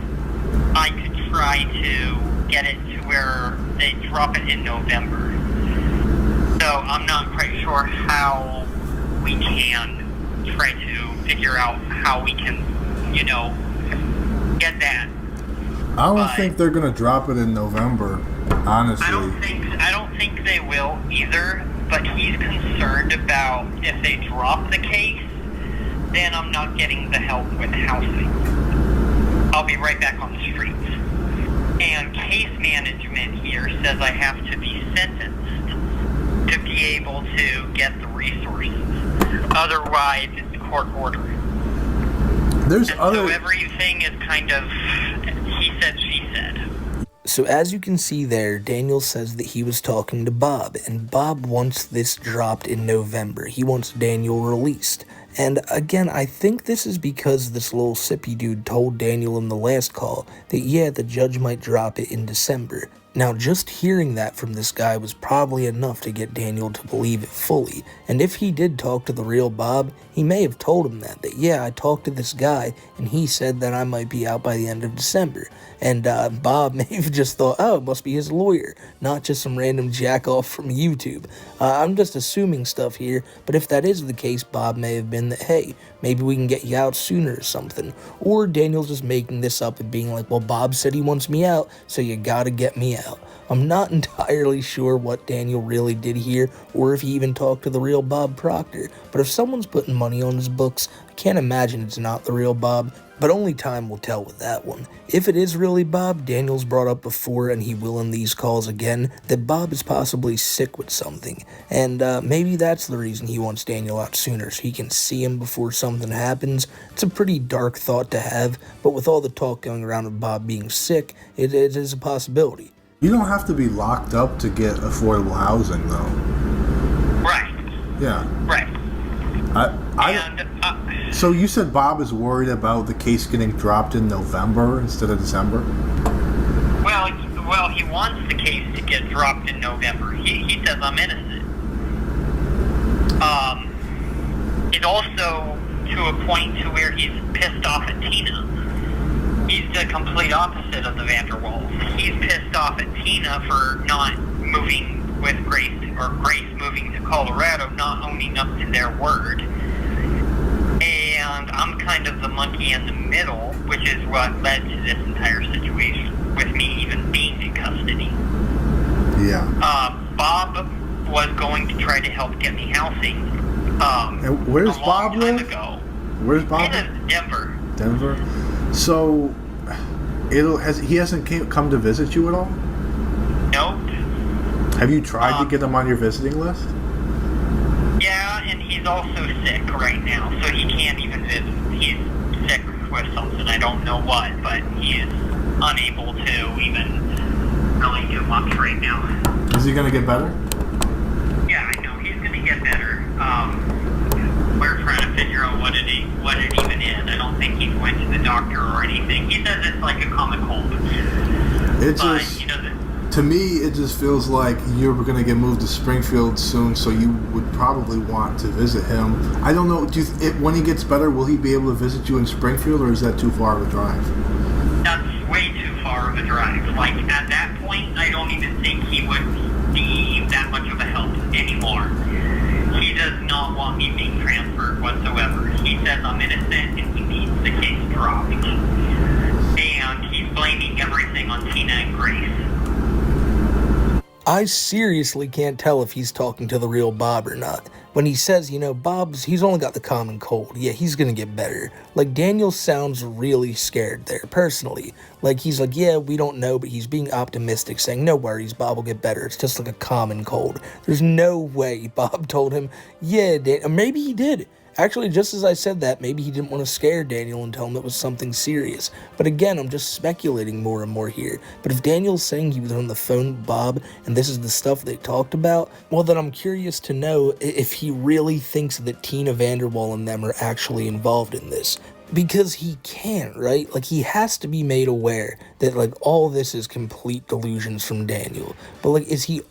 I could try to get it to where they drop it in November. So I'm not quite sure how we can try to figure out how we can, get that. I don't think they're gonna drop it in November, honestly. I don't think they will either, but he's concerned about if they drop the case, then I'm not getting the help with housing. I'll be right back on the streets. And case management here says I have to be sentenced to be able to get the resources. Otherwise, it's court order. So everything is kind of he said, she said. So as you can see there, Daniel says that he was talking to Bob, and Bob wants this dropped in November. He wants Daniel released. And again, I think this is because this little sippy dude told Daniel in the last call that, yeah, the judge might drop it in December. Now, just hearing that from this guy was probably enough to get Daniel to believe it fully. And if he did talk to the real Bob, he may have told him that yeah, I talked to this guy, and he said that I might be out by the end of December. And Bob may have just thought, oh, it must be his lawyer, not just some random jack-off from YouTube. I'm just assuming stuff here, but if that is the case, Bob may have been that, hey, maybe we can get you out sooner or something. Or Daniel's just making this up and being like, well, Bob said he wants me out, so you gotta get me out. I'm not entirely sure what Daniel really did here, or if he even talked to the real Bob Proctor, but if someone's putting money on his books, I can't imagine it's not the real Bob, but only time will tell with that one. If it is really Bob, Daniel's brought up before, and he will in these calls again, that Bob is possibly sick with something, and maybe that's the reason he wants Daniel out sooner, so he can see him before something happens. It's a pretty dark thought to have, but with all the talk going around of Bob being sick, it is a possibility. You don't have to be locked up to get affordable housing, though. Right. Yeah. Right. So you said Bob is worried about the case getting dropped in November instead of December? Well, he wants the case to get dropped in November. He says I'm innocent. It's also to a point to where he's pissed off at Tina. He's the complete opposite of the Vanderwalls. He's pissed off at Tina for not moving with Grace, or Grace moving to Colorado, not owning up to their word. And I'm kind of the monkey in the middle, which is what led to this entire situation, with me even being in custody. Yeah. Bob was going to try to help get me housing. And where's Bob live? Where's Bob? He lives in Denver. Denver. So he hasn't come to visit you at all? Nope. Have you tried to get him on your visiting list? Yeah, and he's also sick right now, so he can't even visit. He's sick with something, I don't know what, but he is unable to even really do much right now. Is he gonna get better? Yeah, I know, he's gonna get better. We're trying to figure out what it even is. I don't think he's went to the doctor or anything. He says it's like a common cold. To me, it just feels like you're going to get moved to Springfield soon, so you would probably want to visit him. I don't know. When he gets better, will he be able to visit you in Springfield, or is that too far of a drive? That's way too far of a drive. Like, at that point, I don't even think he would be that much of a help anymore. He does not want me being transferred whatsoever. He says I'm innocent and he needs the case dropped. And he's blaming everything on Tina and Grace. I seriously can't tell if he's talking to the real Bob or not. When he says, he's only got the common cold. Yeah, he's gonna get better. Like, Daniel sounds really scared there, personally. Like, he's like, yeah, we don't know, but he's being optimistic, saying, no worries, Bob will get better. It's just like a common cold. There's no way Bob told him, yeah, maybe he did. Actually, just as I said that, maybe he didn't want to scare Daniel and tell him it was something serious. But again, I'm just speculating more and more here. But if Daniel's saying he was on the phone with Bob and this is the stuff they talked about, well, then I'm curious to know if he really thinks that Tina Vanderwall and them are actually involved in this. Because he can't, right? Like, he has to be made aware that, like, all this is complete delusions from Daniel. But, like, is he...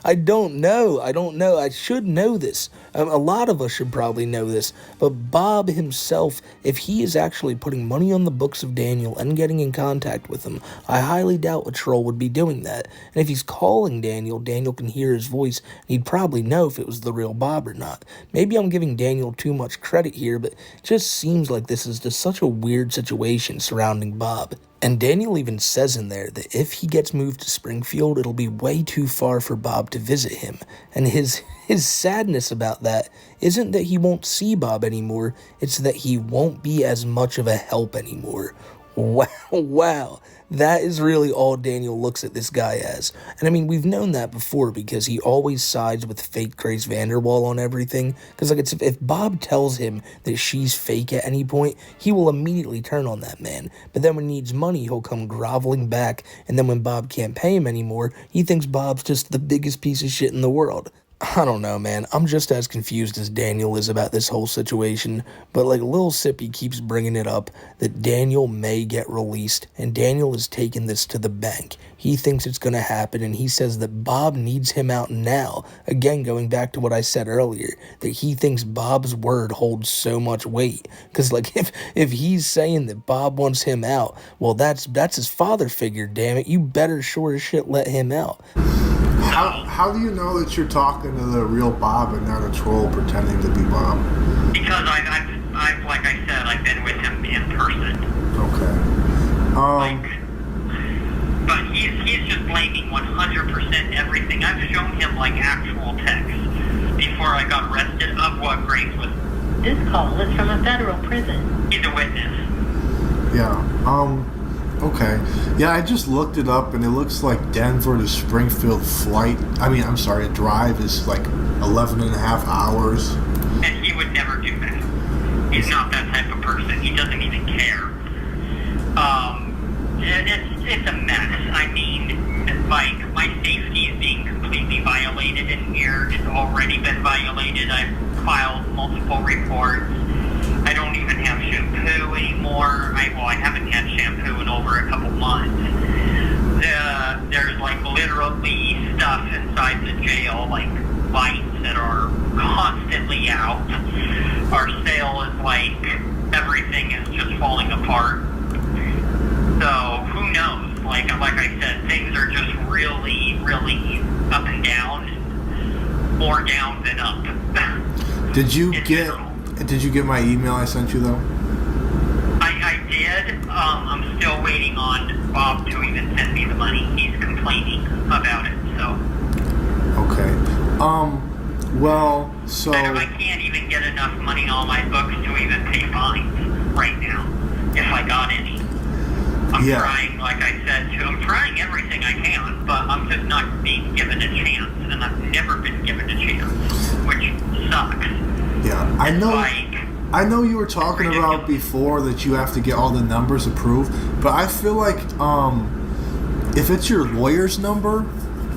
I don't know. I should know this. A lot of us should probably know this. But Bob himself, if he is actually putting money on the books of Daniel and getting in contact with him, I highly doubt a troll would be doing that. And if he's calling Daniel, Daniel can hear his voice, and he'd probably know if it was the real Bob or not. Maybe I'm giving Daniel too much credit here, but it just seems like this is just such a weird situation surrounding Bob. And Daniel even says in there that if he gets moved to Springfield, it'll be way too far for Bob to visit him. And his sadness about that isn't that he won't see Bob anymore, it's that he won't be as much of a help anymore. Wow. That is really all Daniel looks at this guy as. And I mean, we've known that before because he always sides with fake Grace Vanderwall on everything. Because like, if Bob tells him that she's fake at any point, he will immediately turn on that man. But then when he needs money, he'll come groveling back. And then when Bob can't pay him anymore, he thinks Bob's just the biggest piece of shit in the world. I don't know, man. I'm just as confused as Daniel is about this whole situation, but like Lil Sippy keeps bringing it up that Daniel may get released, and Daniel is taking this to the bank. He thinks it's going to happen, and he says that Bob needs him out now. Again, going back to what I said earlier, that he thinks Bob's word holds so much weight. Because like if he's saying that Bob wants him out, well, that's his father figure, damn it. You better sure as shit let him out. How do you know that you're talking to the real Bob and not a troll pretending to be Bob? Because I've like I said, I've been with him in person. Okay. But he's just blaming 100% everything. I've shown him like actual texts before I got arrested of what Grace was. This call is from a federal prison. He's a witness. Yeah. Okay. Yeah, I just looked it up, and it looks like Denver to Springfield a drive is like 11 and a half hours. And he would never do that. He's not that type of person. He doesn't even care. It's a mess. I mean, like, my safety is being completely violated in here. It's already been violated. I've filed multiple reports. I don't even have shampoo anymore. I haven't had shampoo in over a couple months. There's like literally stuff inside the jail, like lights that are constantly out. Our sale is like, everything is just falling apart. So who knows? Like I said, things are just really, really up and down. More down than up. Did you get my email I sent you though? I did. I'm still waiting on Bob to even send me the money. He's complaining about it, so. Okay. Well, so. I can't even get enough money on my books to even pay fines right now, if I got any. I'm trying, like I said, I'm trying everything I can, but I'm just not being given a chance, and I've never been given a chance, which sucks. Yeah, I know you were talking about before that you have to get all the numbers approved, but I feel like if it's your lawyer's number,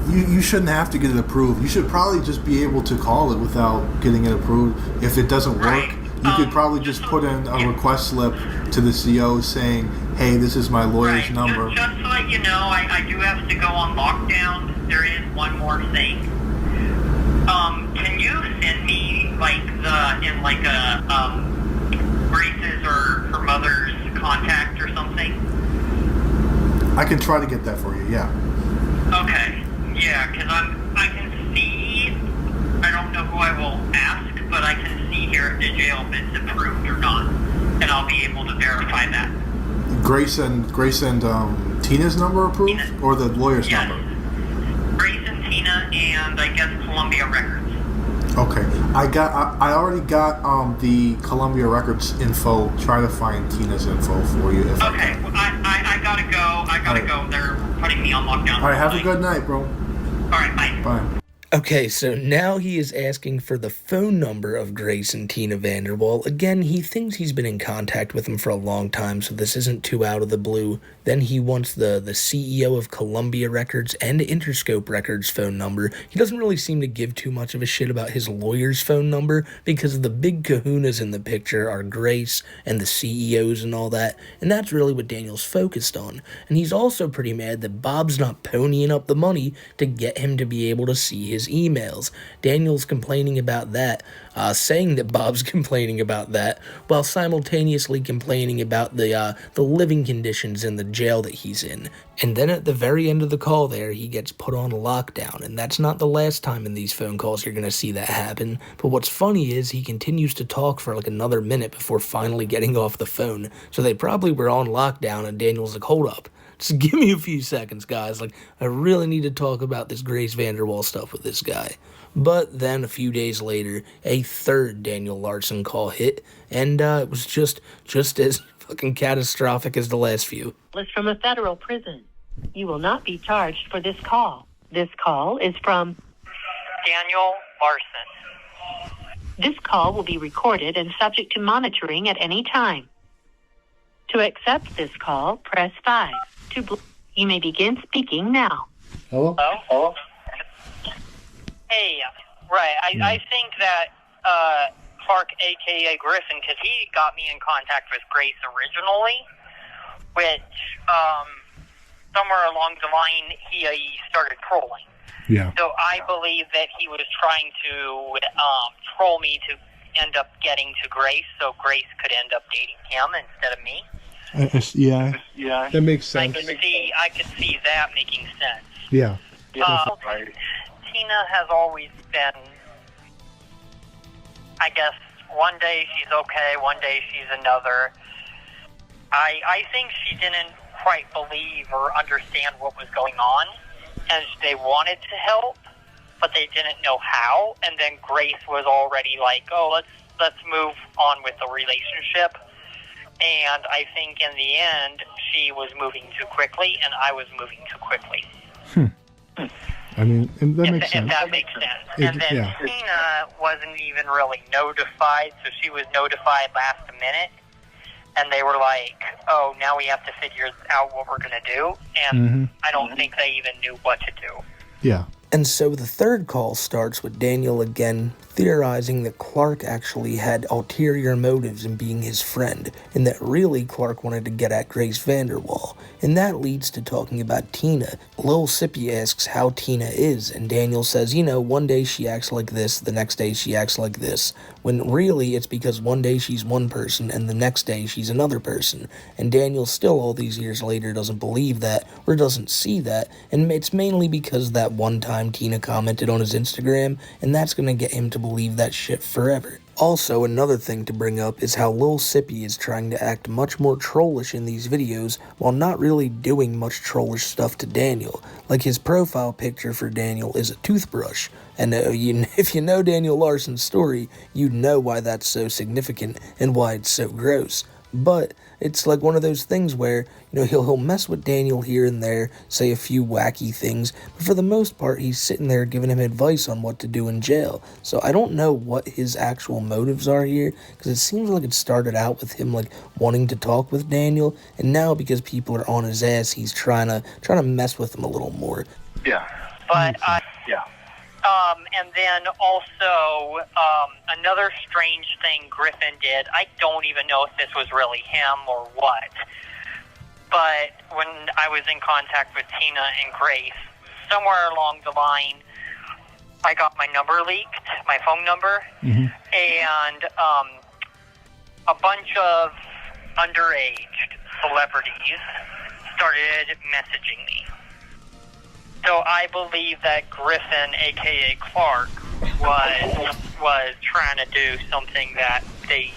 you shouldn't have to get it approved. You should probably just be able to call it without getting it approved. If it doesn't work, you could probably just put in a request slip to the CO saying, hey, this is my lawyer's number. Just to let you know, I do have to go on lockdown. There is one more thing. Can you send me Grace's or her mother's contact or something? I can try to get that for you, yeah. Okay, yeah, because I can see, I don't know who I will ask, but I can see here at the jail if it's approved or not, and I'll be able to verify that. Grace and Tina's number approved, or the lawyer's number? Grace and Tina, and I guess Columbia Records. Okay, I already got the Columbia Records info. Try to find Tina's info for you. If Okay, I gotta go. Go. They're putting me on lockdown. All right, have a good night, bro. All right, bye. Bye. Okay, so now he is asking for the phone number of Grace and Tina Vanderwall. Again, he thinks he's been in contact with them for a long time, so this isn't too out of the blue. Then he wants the CEO of Columbia Records and Interscope Records phone number. He doesn't really seem to give too much of a shit about his lawyer's phone number because the big kahunas in the picture are Grace and the CEOs and all that, and that's really what Daniel's focused on. And he's also pretty mad that Bob's not ponying up the money to get him to be able to see his emails. Daniel's complaining about that, saying that Bob's complaining about that, while simultaneously complaining about the living conditions in the jail that he's in. And then at the very end of the call there, he gets put on lockdown, and that's not the last time in these phone calls you're gonna see that happen. But what's funny is he continues to talk for like another minute before finally getting off the phone. So they probably were on lockdown, and Daniel's like, hold up. Just give me a few seconds, guys. Like, I really need to talk about this Grace Vanderwall stuff with this guy. But then a few days later, a third Daniel Larson call hit, and it was just as fucking catastrophic as the last few. It's from a federal prison. You will not be charged for this call. This call is from Daniel Larson. This call will be recorded and subject to monitoring at any time. To accept this call, press 5. You may begin speaking now. Hello? Hello? Hey, right. I think that Clark, a.k.a. Griffin, because he got me in contact with Grace originally, which somewhere along the line he started trolling. Yeah. So I believe that he was trying to troll me to end up getting to Grace, so Grace could end up dating him instead of me. Yeah, that makes sense. I could see that making sense. Yeah. Tina has always been, I guess, one day she's okay, one day she's another. I think she didn't quite believe or understand what was going on, and they wanted to help, but they didn't know how. And then Grace was already like, "Oh, let's move on with the relationship." And I think in the end, she was moving too quickly, and I was moving too quickly. I mean, and that makes sense. If that makes sense. And then Tina wasn't even really notified, so she was notified last minute. And they were like, oh, now we have to figure out what we're going to do. And I don't think they even knew what to do. Yeah. And so the third call starts with Daniel again theorizing that Clark actually had ulterior motives in being his friend, and that really Clark wanted to get at Grace Vanderwall. And that leads to talking about Tina. Lil Sippy asks how Tina is, and Daniel says, you know, one day she acts like this, the next day she acts like this, when really it's because one day she's one person and the next day she's another person. And Daniel still all these years later doesn't believe that or doesn't see that, and it's mainly because that one time Tina commented on his Instagram, and that's gonna get him to believe that shit forever. Also, another thing to bring up is how Lil Sippy is trying to act much more trollish in these videos while not really doing much trollish stuff to Daniel. Like his profile picture for Daniel is a toothbrush, and if you know Daniel Larson's story, you'd know why that's so significant and why it's so gross. But it's like one of those things where, you know, he'll mess with Daniel here and there, say a few wacky things, but for the most part, he's sitting there giving him advice on what to do in jail. So I don't know what his actual motives are here, because it seems like it started out with him, like, wanting to talk with Daniel, and now because people are on his ass, he's trying to mess with him a little more. Yeah. But, And then also, another strange thing Griffin did, I don't even know if this was really him or what, but when I was in contact with Tina and Grace, somewhere along the line, I got my number leaked, my phone number, and a bunch of underage celebrities started messaging me. So I believe that Griffin, a.k.a. Clark, was trying to do something that he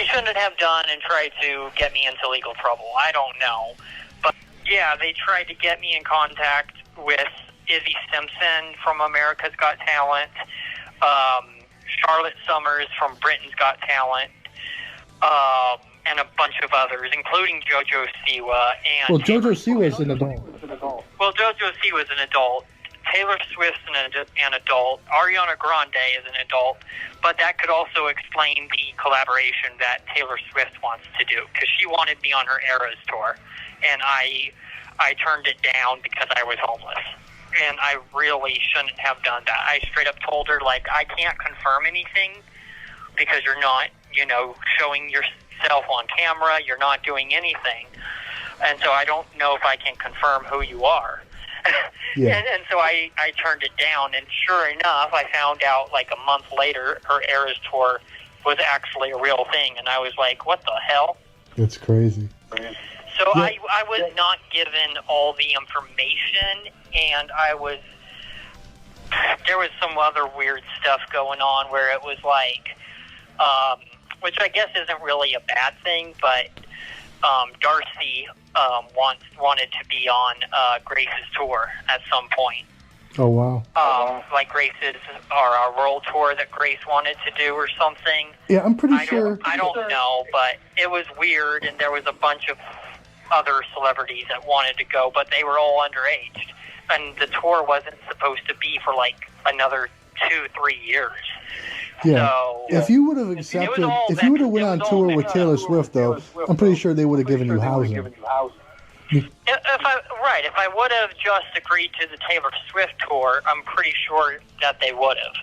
shouldn't have done and tried to get me into legal trouble. I don't know. But, yeah, they tried to get me in contact with Izzy Simpson from America's Got Talent, Charlotte Summers from Britain's Got Talent, and a bunch of others, including JoJo Siwa. Well, JoJo Siwa is an adult. Well, JoJo Siwa is an adult. Taylor Swift's an adult. Ariana Grande is an adult. But that could also explain the collaboration that Taylor Swift wants to do, because she wanted me on her Eras tour, and I turned it down because I was homeless. And I really shouldn't have done that. I straight up told her, like, I can't confirm anything because you're not, showing yourself on camera. You're not doing anything. And so I don't know if I can confirm who you are. Yeah. And so I turned it down. And sure enough, I found out like a month later her Eras tour was actually a real thing. And I was like, what the hell? That's crazy. So yeah. I was not given all the information, and there was some other weird stuff going on where it was like, which I guess isn't really a bad thing, but Darcy wanted to be on Grace's tour at some point. Oh, wow. Like Grace's, or a world tour that Grace wanted to do or something. Yeah, I'm pretty sure. I don't know, but it was weird, and there was a bunch of other celebrities that wanted to go, but they were all underage. And the tour wasn't supposed to be for like another 2-3 years. Yeah. So, if you would have accepted, if you would have went on tour with Taylor Swift, though, I'm pretty sure they would have given you housing. If I would have just agreed to the Taylor Swift tour, I'm pretty sure that they would have.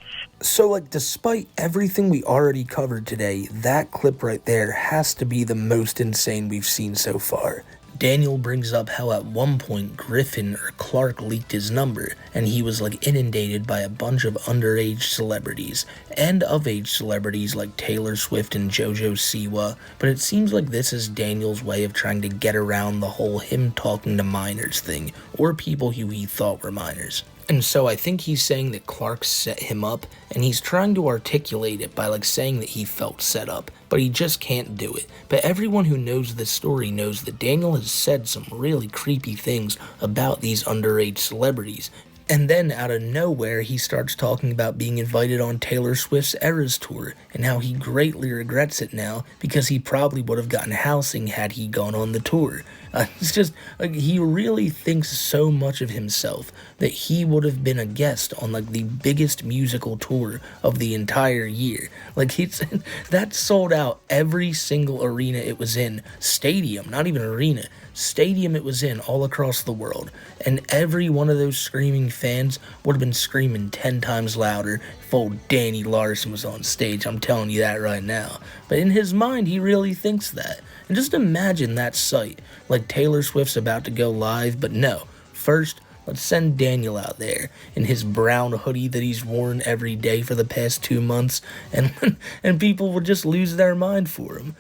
So, despite everything we already covered today, that clip right there has to be the most insane we've seen so far. Daniel brings up how at one point Griffin or Clark leaked his number, and he was inundated by a bunch of underage celebrities, and of-age celebrities like Taylor Swift and JoJo Siwa, but it seems like this is Daniel's way of trying to get around the whole him talking to minors thing, or people who he thought were minors. And so I think he's saying that Clark set him up, and he's trying to articulate it by saying that he felt set up, but he just can't do it. But everyone who knows this story knows that Daniel has said some really creepy things about these underage celebrities. And then out of nowhere, he starts talking about being invited on Taylor Swift's Eras tour, and how he greatly regrets it now because he probably would have gotten housing had he gone on the tour. It's just, he really thinks so much of himself that he would have been a guest on, the biggest musical tour of the entire year. That sold out every single arena it was in. Stadium, not even arena. Stadium it was in all across the world. And every one of those screaming fans would have been screaming 10 times louder if old Daniel Larson was on stage. I'm telling you that right now. But in his mind, he really thinks that. And just imagine that sight. Taylor Swift's about to go live, but no. First, let's send Daniel out there in his brown hoodie that he's worn every day for the past 2 months, and people will just lose their mind for him.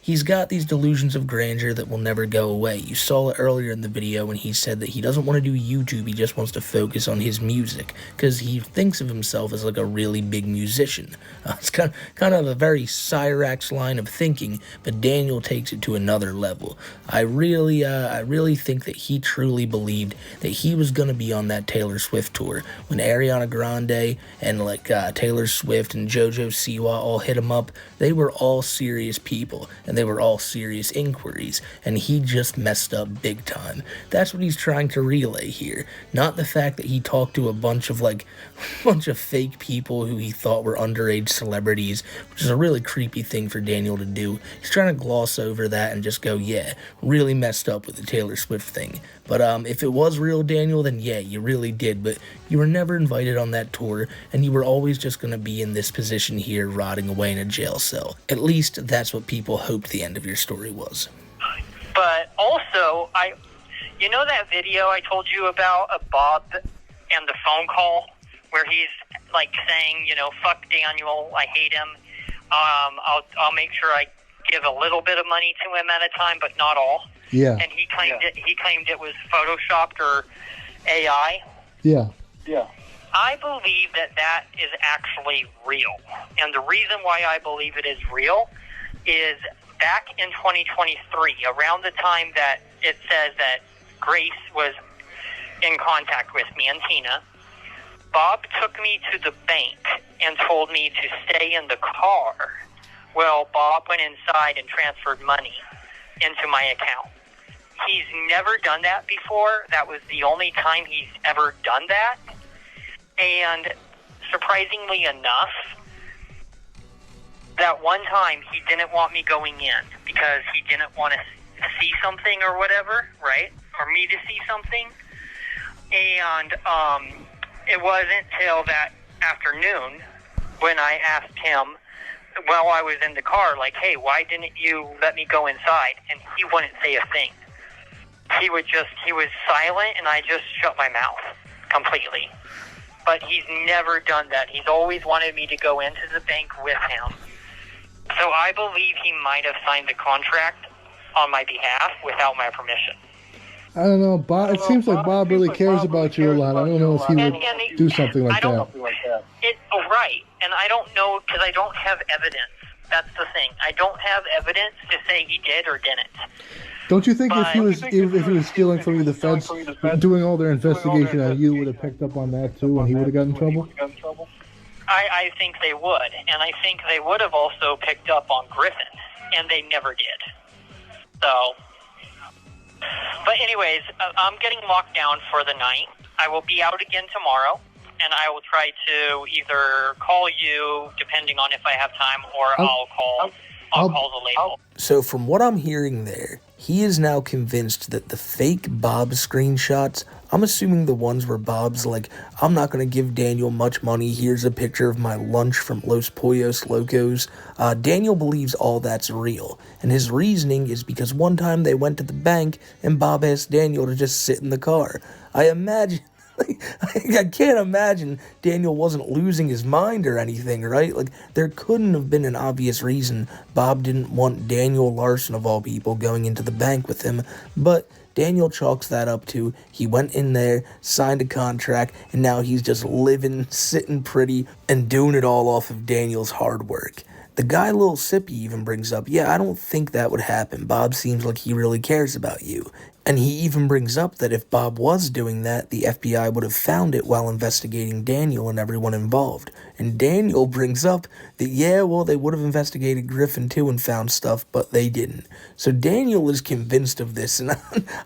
He's got these delusions of grandeur that will never go away. You saw it earlier in the video when he said that he doesn't want to do YouTube, he just wants to focus on his music, because he thinks of himself as a really big musician. It's kind of a very Cyrax line of thinking, but Daniel takes it to another level. I really think that he truly believed that he was going to be on that Taylor Swift tour. When Ariana Grande and Taylor Swift and JoJo Siwa all hit him up, they were all serious people, and they were all serious inquiries, and he just messed up big time. That's what he's trying to relay here, not the fact that he talked to a bunch of fake people who he thought were underage celebrities, which is a really creepy thing for Daniel to do. He's trying to gloss over that and just go, yeah, really messed up with the Taylor Swift thing. But if it was real, Daniel, then yeah, you really did, but you were never invited on that tour, and you were always just going to be in this position here, rotting away in a jail cell. At least that's what people hoped the end of your story was. But also, you know that video I told you about of Bob and the phone call where he's like saying, you know, fuck Daniel, I hate him. I'll make sure I give a little bit of money to him at a time, but not all. Yeah. And he claimed it was photoshopped or AI. Yeah. I believe that is actually real. And the reason why I believe it is real is back in 2023, around the time that it says that Grace was in contact with me and Tina, Bob took me to the bank and told me to stay in the car. Well, Bob went inside and transferred money into my account. He's never done that before. That was the only time he's ever done that. And surprisingly enough, that one time he didn't want me going in because he didn't want to see something or whatever, right? Or me to see something. And it wasn't till that afternoon when I asked him while I was in the car, like, hey, why didn't you let me go inside? And he wouldn't say a thing. He was silent, and I just shut my mouth completely. But he's never done that. He's always wanted me to go into the bank with him. So I believe he might have signed the contract on my behalf without my permission. I don't know, Bob. It seems like Bob really cares about you a lot. I don't know if he would do something like that. Right, and I don't know because I don't have evidence. That's the thing. I don't have evidence to say he did or didn't. Don't you think if he was stealing from you, the feds doing all their investigation on you would have picked up on that too, and he would have gotten in trouble? I think they would, and I think they would have also picked up on Griffin, and they never did. So, but anyways, I'm getting locked down for the night. I will be out again tomorrow, and I will try to either call you, depending on if I have time, or I'll call the label. So from what I'm hearing there, he is now convinced that the fake Bob screenshots, I'm assuming the ones where Bob's like, I'm not going to give Daniel much money, here's a picture of my lunch from Los Pollos Locos. Daniel believes all that's real, and his reasoning is because one time they went to the bank and Bob asked Daniel to just sit in the car. I can't imagine Daniel wasn't losing his mind or anything, right? Like, there couldn't have been an obvious reason Bob didn't want Daniel Larson, of all people, going into the bank with him, but Daniel chalks that up to he went in there, signed a contract, and now he's just living, sitting pretty, and doing it all off of Daniel's hard work. The guy Lil Sippy even brings up, yeah, I don't think that would happen. Bob seems like he really cares about you. And he even brings up that if Bob was doing that, the FBI would have found it while investigating Daniel and everyone involved. And Daniel brings up that, yeah, well, they would have investigated Griffin too and found stuff, but they didn't. So Daniel is convinced of this, and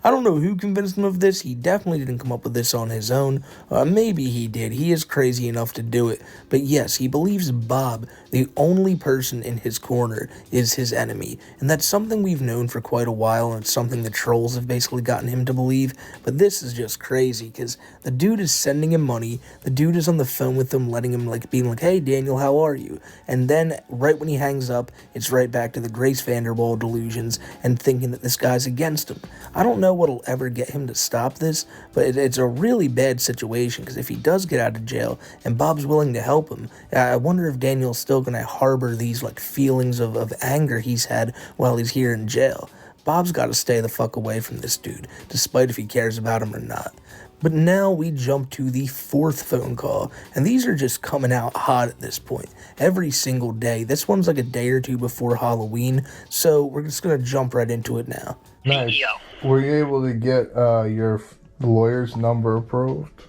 I don't know who convinced him of this. He definitely didn't come up with this on his own. Maybe he did. He is crazy enough to do it. But yes, he believes Bob, the only person in his corner, is his enemy. And that's something we've known for quite a while, and it's something the trolls have basically gotten him to believe. But this is just crazy, because the dude is sending him money. The dude is on the phone with him, letting him, being like, hey, Daniel, how are you? And then, right when he hangs up, it's right back to the Grace Vanderwall delusions and thinking that this guy's against him. I don't know what'll ever get him to stop this, but it's a really bad situation, because if he does get out of jail and Bob's willing to help him, I wonder if Daniel's still going to harbor these, feelings of anger he's had while he's here in jail. Bob's got to stay the fuck away from this dude, despite if he cares about him or not. But now we jump to the fourth phone call, and these are just coming out hot at this point. Every single day. This one's like a day or two before Halloween, so we're just going to jump right into it now. Nice. Were you able to get your lawyer's number approved?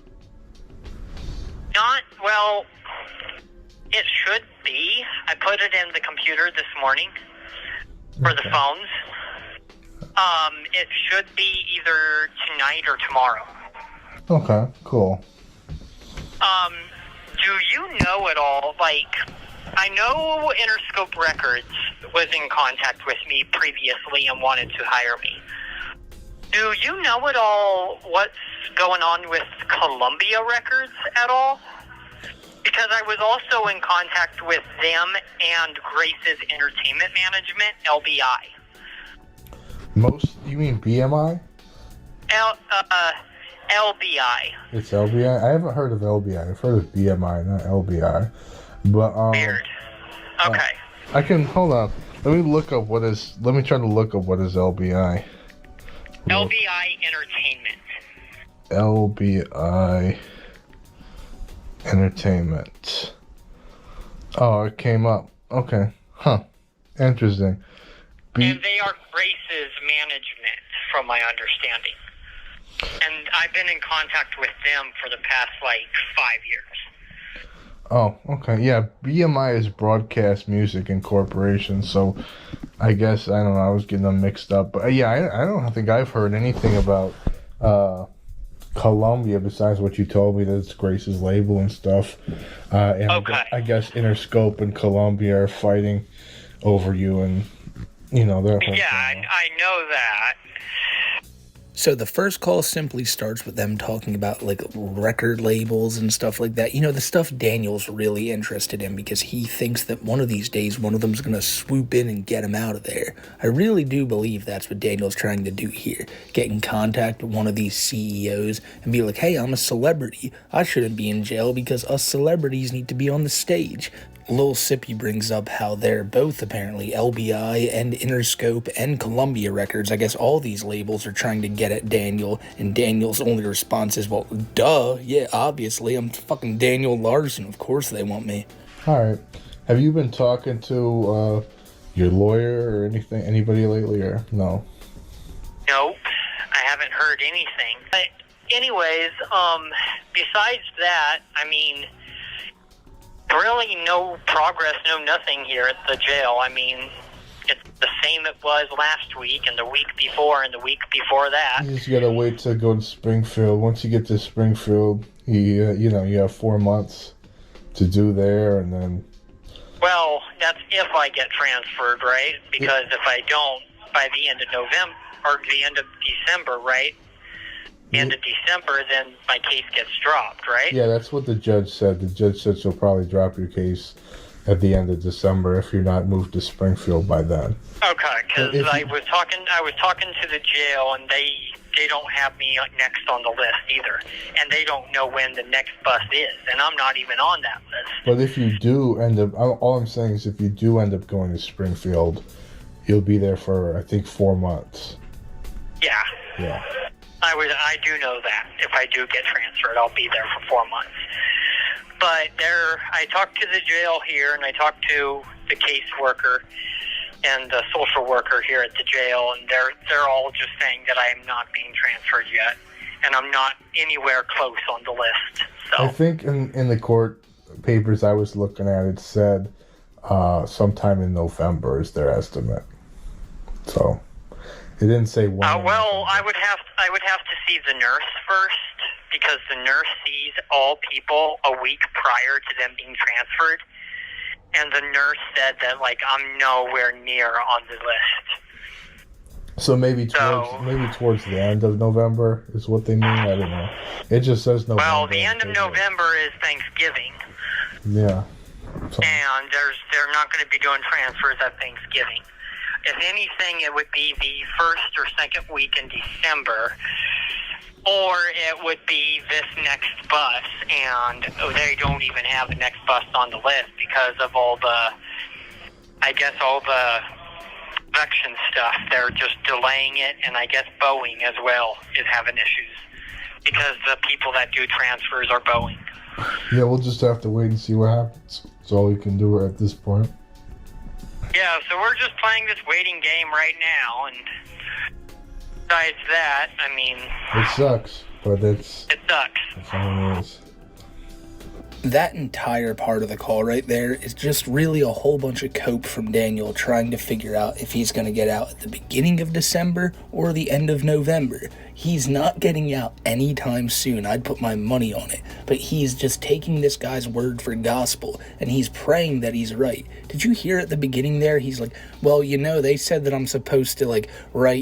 Well, it should be. I put it in the computer this morning. for the phones. It should be either tonight or tomorrow. Okay, cool. Do you know at all, like, I know Interscope Records was in contact with me previously and wanted to hire me. Do you know at all what's going on with Columbia Records at all? Because I was also in contact with them and Grace's Entertainment Management, LBI. You mean BMI? LBI. It's LBI? I haven't heard of LBI. I've heard of BMI, not LBI. But, Weird. Okay. I can, hold on. Let me try to look up what is LBI. LBI Entertainment. LBI Entertainment. Oh, it came up. Okay. Huh. Interesting. And they are Grace's management, from my understanding. And I've been in contact with them for the past, 5 years. Oh, okay. Yeah, BMI is Broadcast Music Incorporation, so I guess, I don't know, I was getting them mixed up. But yeah, I don't think I've heard anything about Columbia besides what you told me, that it's Grace's label and stuff. And okay. I guess Interscope and Columbia are fighting over you and, their whole thing. I know that. So the first call simply starts with them talking about record labels and stuff like that. The stuff Daniel's really interested in because he thinks that one of these days one of them's going to swoop in and get him out of there. I really do believe that's what Daniel's trying to do here. Get in contact with one of these CEOs and be like, hey, I'm a celebrity. I shouldn't be in jail because us celebrities need to be on the stage. Lil Sippy brings up how they're both apparently LBI and Interscope and Columbia Records. I guess all these labels are trying to get at Daniel, and Daniel's only response is, well, duh, yeah, obviously, I'm fucking Daniel Larson. Of course they want me. Alright. Have you been talking to your lawyer or anybody lately, or no? Nope. I haven't heard anything. But anyways, besides that, really no progress, no nothing here at the jail. It's the same it was last week and the week before and the week before that. You just gotta wait to go to Springfield. Once you get to Springfield, you have 4 months to do there, and then... Well, that's if I get transferred, right? Because if I don't, by the end of November, or the end of December, right? End of December, then my case gets dropped, right? Yeah, that's what the judge said. The judge said she'll probably drop your case at the end of December if you're not moved to Springfield by then. Okay, because I was talking to the jail, and they don't have me next on the list either, and they don't know when the next bus is, and I'm not even on that list. But if you do end up, all I'm saying is if you do end up going to Springfield, you'll be there for, I think, 4 months. Yeah. Yeah. I do know that. If I do get transferred, I'll be there for 4 months. But I talked to the jail here, and I talked to the caseworker and the social worker here at the jail, and they're all just saying that I am not being transferred yet, and I'm not anywhere close on the list. So I think in the court papers I was looking at, it said sometime in November is their estimate. So it didn't say when. Well, I would have to see the nurse first, because the nurse sees all people a week prior to them being transferred, and the nurse said that I'm nowhere near on the list. So maybe towards the end of November is what they mean. I don't know. It just says November. Well, the end of November is Thanksgiving. Yeah. And they're not going to be doing transfers at Thanksgiving. If anything, it would be the first or second week in December, or it would be this next bus, and they don't even have the next bus on the list because of all the election stuff. They're just delaying it, and I guess Boeing as well is having issues because the people that do transfers are Boeing. Yeah, we'll just have to wait and see what happens. That's all we can do at this point. Yeah, so we're just playing this waiting game right now, and besides that, it sucks, but it sucks. That's all it is. That entire part of the call right there is just really a whole bunch of cope from Daniel trying to figure out if he's going to get out at the beginning of December or the end of November. He's not getting out anytime soon. I'd put my money on it. But he's just taking this guy's word for gospel, and he's praying that he's right. Did you hear at the beginning there? He's like, well, you know, they said that I'm supposed to, like,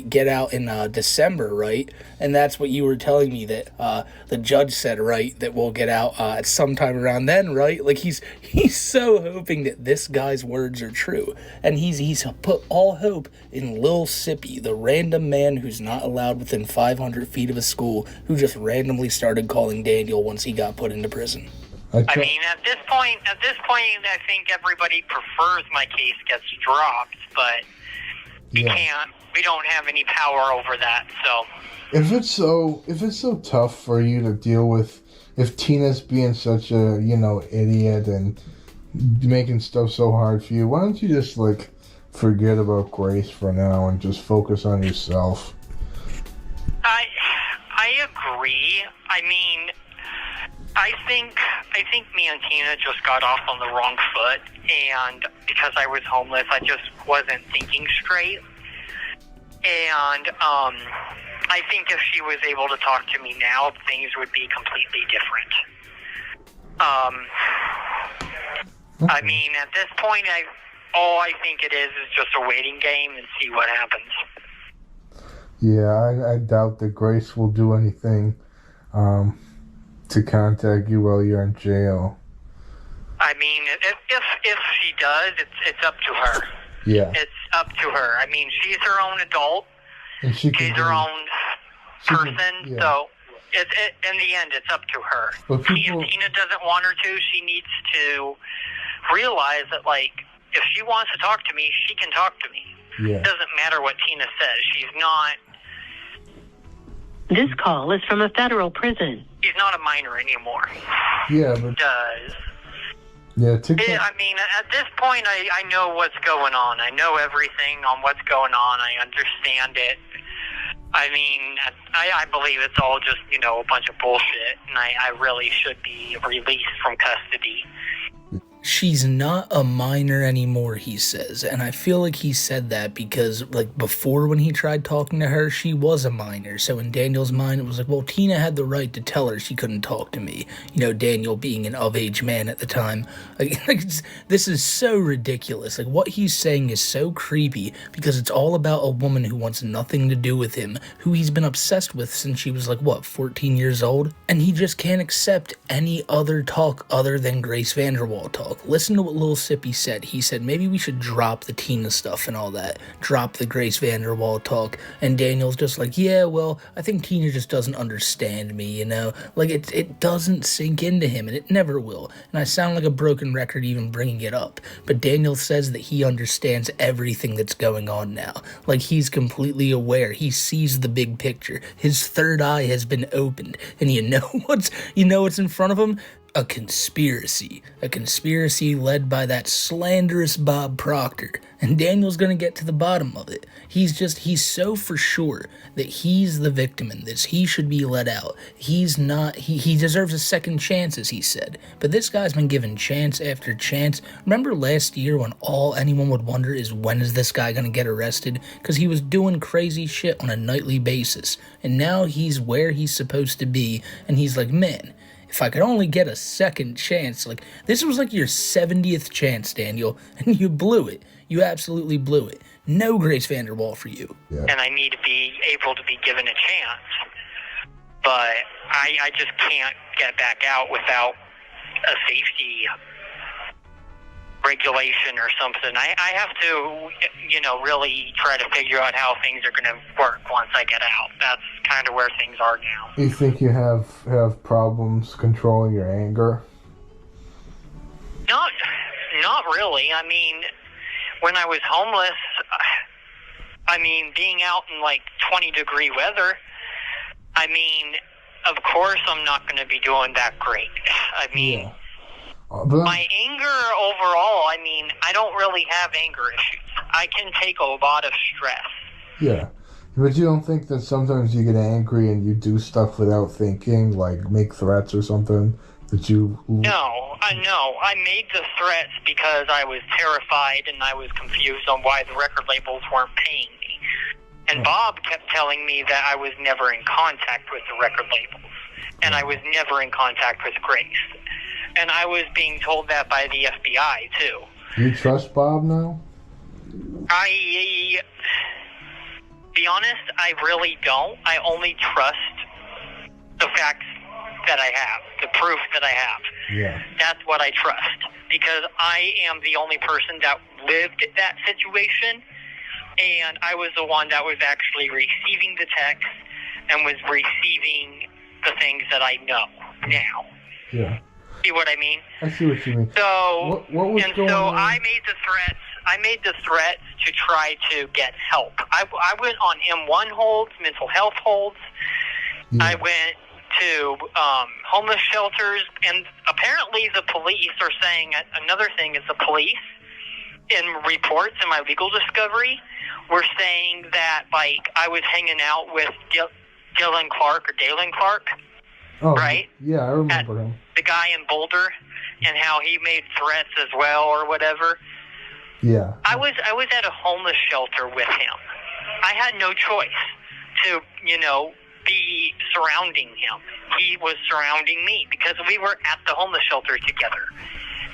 get out in December, right? And that's what you were telling me, that the judge said, right, that we'll get out at sometime around then, right? Like, he's so hoping that this guy's words are true. And he's put all hope in Lil Sippy, the random man who's not allowed within 500 feet of a school, who just randomly started calling Daniel once he got put into prison. I mean, at this point, I think everybody prefers my case gets dropped, but we don't have any power over that, so. If it's so tough for you to deal with, if Tina's being such a, idiot and making stuff so hard for you, why don't you just, forget about Grace for now and just focus on yourself? I agree. I mean, I think me and Tina just got off on the wrong foot, and because I was homeless, I just wasn't thinking straight. And I think if she was able to talk to me now, things would be completely different. I mean, at this point, all I think it is just a waiting game and see what happens. Yeah, I doubt that Grace will do anything to contact you while you're in jail. I mean, if she does, it's up to her. Yeah. It's up to her. I mean, she's her own adult. And she's her own person, so in the end, it's up to her. If Tina doesn't want her to, she needs to realize that, if she wants to talk to me, she can talk to me. Yeah. It doesn't matter what Tina says. She's not... This call is from a federal prison. She's not a minor anymore. Yeah, but... Yeah, TikTok... I mean, at this point, I know what's going on. I know everything on what's going on. I understand it. I mean, I believe it's all just, a bunch of bullshit, and I really should be released from custody. She's not a minor anymore, he says, and I feel like he said that because, before when he tried talking to her, she was a minor, so in Daniel's mind, it was like, well, Tina had the right to tell her she couldn't talk to me, Daniel being an of-age man at the time. This is so ridiculous. What he's saying is so creepy, because it's all about a woman who wants nothing to do with him, who he's been obsessed with since she was, 14 years old, and he just can't accept any other talk other than Grace Vanderwall talk. Listen to what Lil Sippy said. He said, maybe we should drop the Tina stuff and all that. Drop the Grace Vanderwall talk. And Daniel's just like, yeah, well, I think Tina just doesn't understand me, It doesn't sink into him, and it never will. And I sound like a broken record even bringing it up. But Daniel says that he understands everything that's going on now. He's completely aware. He sees the big picture. His third eye has been opened. And you know what's in front of him? A conspiracy led by that slanderous Bob Proctor, and Daniel's gonna get to the bottom of it. He's so for sure that he's the victim in this. He should be let out. He's not, he deserves a second chance, as he said, but this guy's been given chance after chance. Remember last year when all anyone would wonder is when is this guy gonna get arrested? Because he was doing crazy shit on a nightly basis, and now he's where he's supposed to be, and he's like, man, if I could only get a second chance, this was your 70th chance, Daniel, and you blew it. You absolutely blew it. No Grace Vanderwall for you. Yeah. And I need to be able to be given a chance. But I just can't get back out without a safety regulation or something. I have to, really try to figure out how things are going to work once I get out. That's kind of where things are now. You think you have problems controlling your anger? Not really. I mean, when I was homeless, being out in 20-degree weather, of course I'm not going to be doing that great. Yeah. My anger overall, I don't really have anger issues. I can take a lot of stress. Yeah. But you don't think that sometimes you get angry and you do stuff without thinking, make threats or something that you... No. No, I made the threats because I was terrified and I was confused on why the record labels weren't paying me. And Bob kept telling me that I was never in contact with the record labels. And I was never in contact with Grace. And I was being told that by the FBI, too. Do you trust Bob now? Be honest, I really don't. I only trust the facts that I have, the proof that I have. Yeah. That's what I trust. Because I am the only person that lived that situation, and I was the one that was actually receiving the text and was receiving the things that I know now. Yeah. See what I mean? I see what you mean. So, what was going on? I made the threats. I made the threats to try to get help. I went on M1 holds, mental health holds. Yeah. I went to homeless shelters, and apparently the police are saying another thing is the police in reports in my legal discovery were saying that like I was hanging out with Dalen Clark, Oh, right? Yeah, I remember him. The guy in Boulder, and how he made threats as well or whatever. Yeah. I was at a homeless shelter with him. I had no choice to, be surrounding him. He was surrounding me because we were at the homeless shelter together.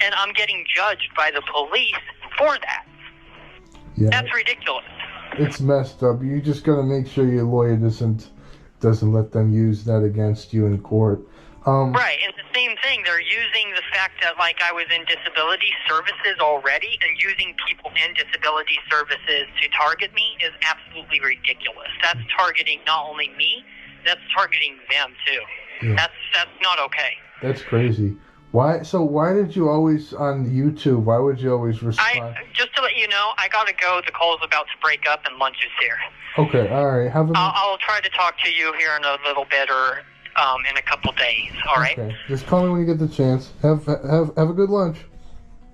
And I'm getting judged by the police for that. Yeah. That's ridiculous. It's messed up. You just gotta make sure your lawyer doesn't let them use that against you in court. Right, and the same thing, they're using the fact that, like, I was in disability services already, and using people in disability services to target me is absolutely ridiculous. That's targeting not only me, that's targeting them, too. Yeah. That's not okay. That's crazy. Why did you always, on YouTube, why would you always respond? Just to let you know, I gotta go. The call's about to break up, and lunch is here. Okay, all right. I'll try to talk to you here in a little bit, or in a couple days, all right? Okay. Just call me when you get the chance. Have a good lunch.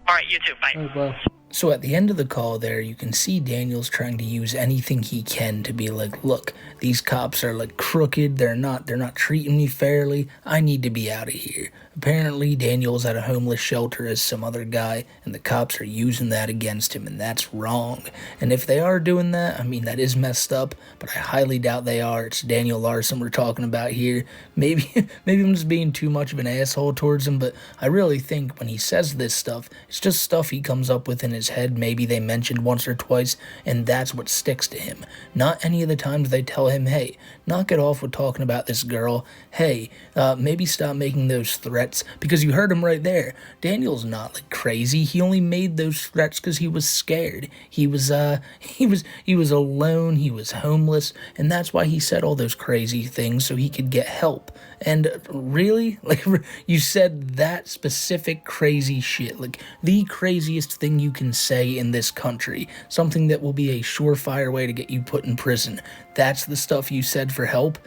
All right, you too. Bye. All right, bye. So at the end of the call there, you can see Daniel's trying to use anything he can to be like, look, these cops are like crooked, they're not treating me fairly, I need to be out of here. Apparently, Daniel's at a homeless shelter as some other guy, and the cops are using that against him, and that's wrong. And if they are doing that, I mean, that is messed up, but I highly doubt they are. It's Daniel Larson we're talking about here. Maybe I'm just being too much of an asshole towards him, but I really think when he says this stuff, it's just stuff he comes up with in his head, maybe they mentioned once or twice, and that's what sticks to him. Not any of the times they tell him, hey, knock it off with talking about this girl, hey, maybe stop making those threats, because you heard him right there. Daniel's not like crazy. He only made those threats because he was scared. He was alone, he was homeless, and that's why he said all those crazy things, so he could get help. And really, like, you said that specific crazy shit, like the craziest thing you can say in this country, something that will be a surefire way to get you put in prison. That's the stuff you said for help.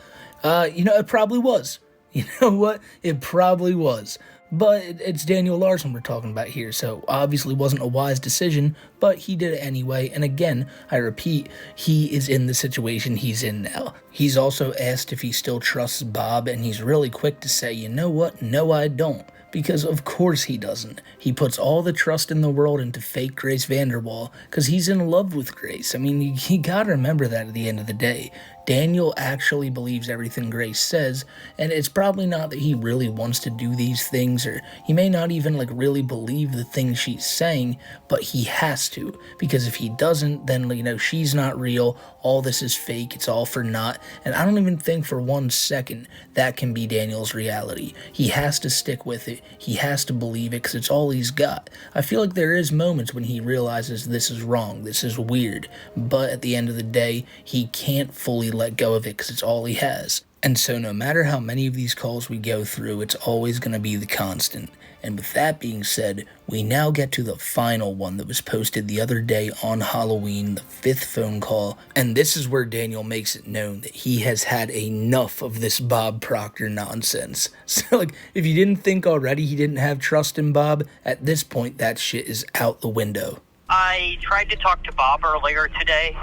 It probably was. You know what? It probably was. But it's Daniel Larson we're talking about here, so obviously wasn't a wise decision, but he did it anyway, and again, I repeat, he is in the situation he's in now. He's also asked if he still trusts Bob, and he's really quick to say, you know what? No, I don't. Because of course he doesn't. He puts all the trust in the world into fake Grace Vanderwall, because he's in love with Grace. I mean, you gotta remember that at the end of the day. Daniel actually believes everything Grace says, and it's probably not that he really wants to do these things, or he may not even really believe the things she's saying, but he has to, because if he doesn't, then she's not real, all this is fake, it's all for naught, and I don't even think for 1 second that can be Daniel's reality. He has to stick with it, he has to believe it, because it's all he's got. I feel like there is moments when he realizes this is wrong, this is weird, but at the end of the day, he can't fully let go of it because it's all he has. And so no matter how many of these calls we go through, it's always going to be the constant. And with that being said, we now get to the final one that was posted the other day on Halloween, the 5th phone call, and this is where Daniel makes it known that he has had enough of this Bob Proctor nonsense. So if you didn't think already he didn't have trust in Bob, at this point that shit is out the window. I tried to talk to Bob earlier today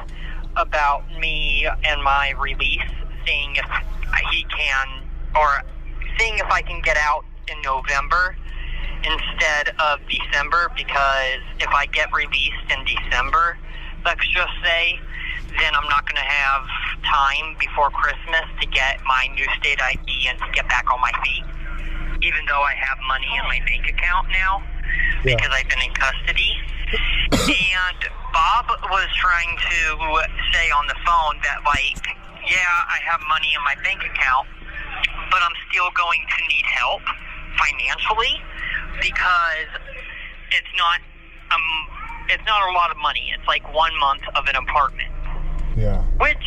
about me and my release, seeing if I can get out in November. instead of December, because if I get released in December, let's just say, then I'm not going to have time before Christmas to get my new state ID and to get back on my feet, even though I have money in my bank account now because I've been in custody. And Bob was trying to say on the phone that, like, yeah, I have money in my bank account, but I'm still going to need help financially because it's not a lot of money. It's like 1 month of an apartment. Yeah. Which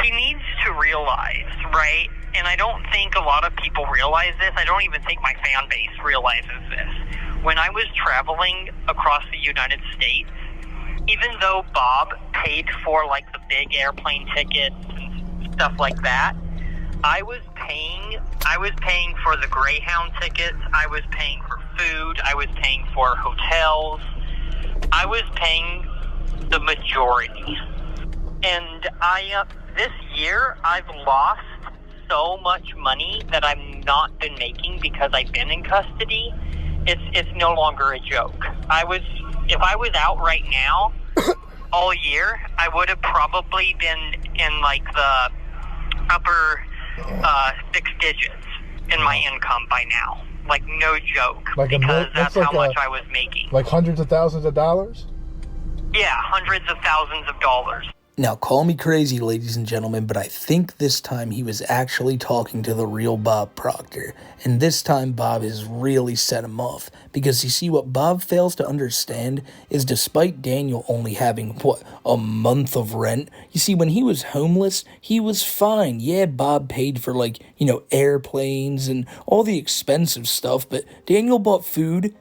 he needs to realize, right? And I don't think a lot of people realize this. I don't even think my fan base realizes this. When I was traveling across the United States, even though Bob paid for, like, the big airplane tickets and stuff like that, I was paying for the Greyhound tickets, I was paying for food, I was paying for hotels, I was paying the majority. And this year, I've lost so much money that I've not been making because I've been in custody. It's no longer a joke. If I was out right now, all year, I would have probably been in, like, the upper 6 digits in my income by now. Like, no joke. Like because that's like how much I was making. Like hundreds of thousands of dollars? Yeah, hundreds of thousands of dollars. Now, call me crazy, ladies and gentlemen, but I think this time he was actually talking to the real Bob Proctor. And this time, Bob has really set him off. Because you see, what Bob fails to understand is despite Daniel only having, a month of rent, you see, when he was homeless, he was fine. Yeah, Bob paid for, airplanes and all the expensive stuff, but Daniel bought food.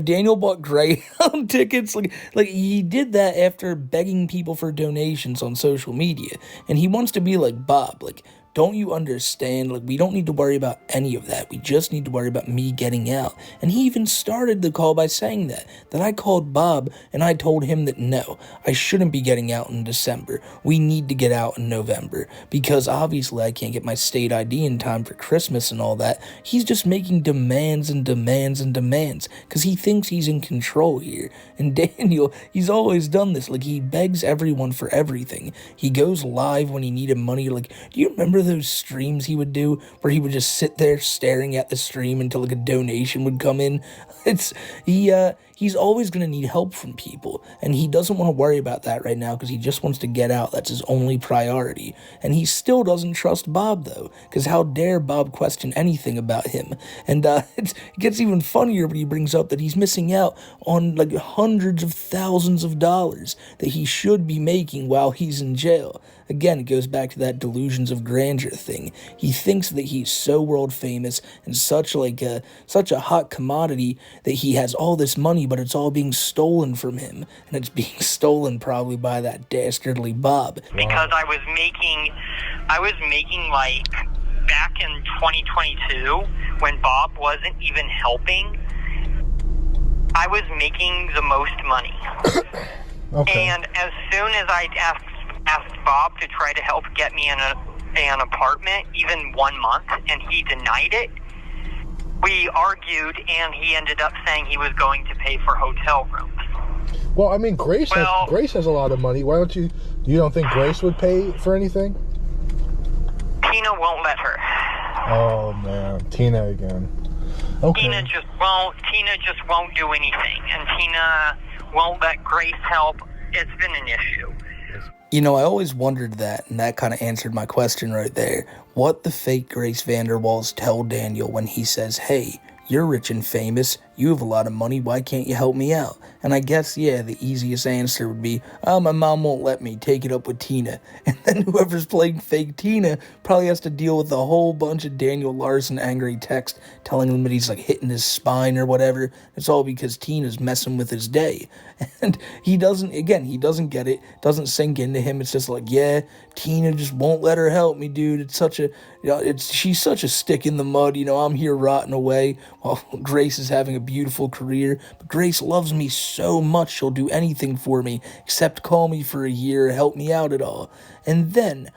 Daniel bought Greyhound tickets. Like he did that after begging people for donations on social media. And he wants to be like Bob. Like, don't you understand? Like, we don't need to worry about any of that. We just need to worry about me getting out. And he even started the call by saying that I called Bob and I told him that no, I shouldn't be getting out in December. We need to get out in November because obviously I can't get my state ID in time for Christmas and all that. He's just making demands and demands and demands because he thinks he's in control here. And Daniel, he's always done this. Like, he begs everyone for everything. He goes live when he needed money. Like, do you remember those streams he would do where he would just sit there staring at the stream until like a donation would come in? He's always going to need help from people, and he doesn't want to worry about that right now because he just wants to get out. That's his only priority. And he still doesn't trust Bob, though, because how dare Bob question anything about him? And it gets even funnier when he brings up that he's missing out on like hundreds of thousands of dollars that he should be making while he's in jail. Again, it goes back to that delusions of grandeur thing. He thinks that he's so world famous and such a hot commodity that he has all this money, but it's all being stolen from him. And it's being stolen probably by that dastardly Bob. Because I was making like, back in 2022, when Bob wasn't even helping, I was making the most money. Okay. And as soon as I asked Bob to try to help get me in an apartment, even 1 month, and he denied it, we argued, and he ended up saying he was going to pay for hotel rooms. Well, I mean, Grace has a lot of money. Why don't you don't think Grace would pay for anything? Tina won't let her. Oh, man. Tina again. Okay. Tina just won't do anything, and Tina won't let Grace help. It's been an issue. I always wondered that, and that kind of answered my question right there. What the fake Grace Vanderwalls tell Daniel when he says, hey, you're rich and famous, you have a lot of money, why can't you help me out? And I guess, the easiest answer would be, my mom won't let me, take it up with Tina. And then whoever's playing fake Tina probably has to deal with a whole bunch of Daniel Larson angry text telling him that he's like hitting his spine or whatever. It's all because Tina's messing with his day. And he doesn't get it, doesn't sink into him. It's just like, Tina just won't let her help me, dude. She's such a stick in the mud, I'm here rotting away while Grace is having a beautiful career, but Grace loves me so much she'll do anything for me except call me for a year, help me out at all. And then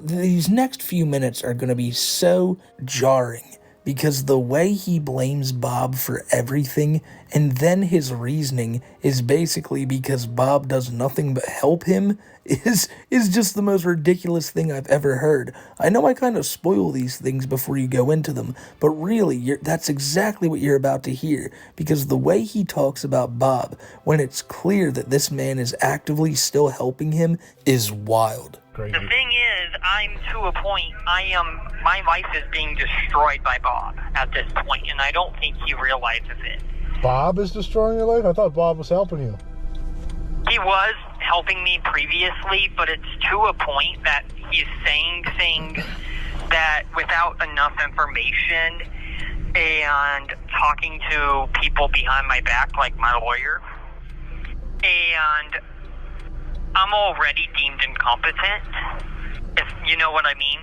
these next few minutes are going to be so jarring because the way he blames Bob for everything, and then his reasoning is basically because Bob does nothing but help him, is just the most ridiculous thing I've ever heard. I know I kind of spoil these things before you go into them, but really, that's exactly what you're about to hear, because the way he talks about Bob, when it's clear that this man is actively still helping him, is wild. The thing is, I'm to a point, my life is being destroyed by Bob at this point, and I don't think he realizes it. Bob is destroying your life? I thought Bob was helping you. He was helping me previously, but it's to a point that he's saying things that without enough information and talking to people behind my back, like my lawyer, and I'm already deemed incompetent, if you know what I mean.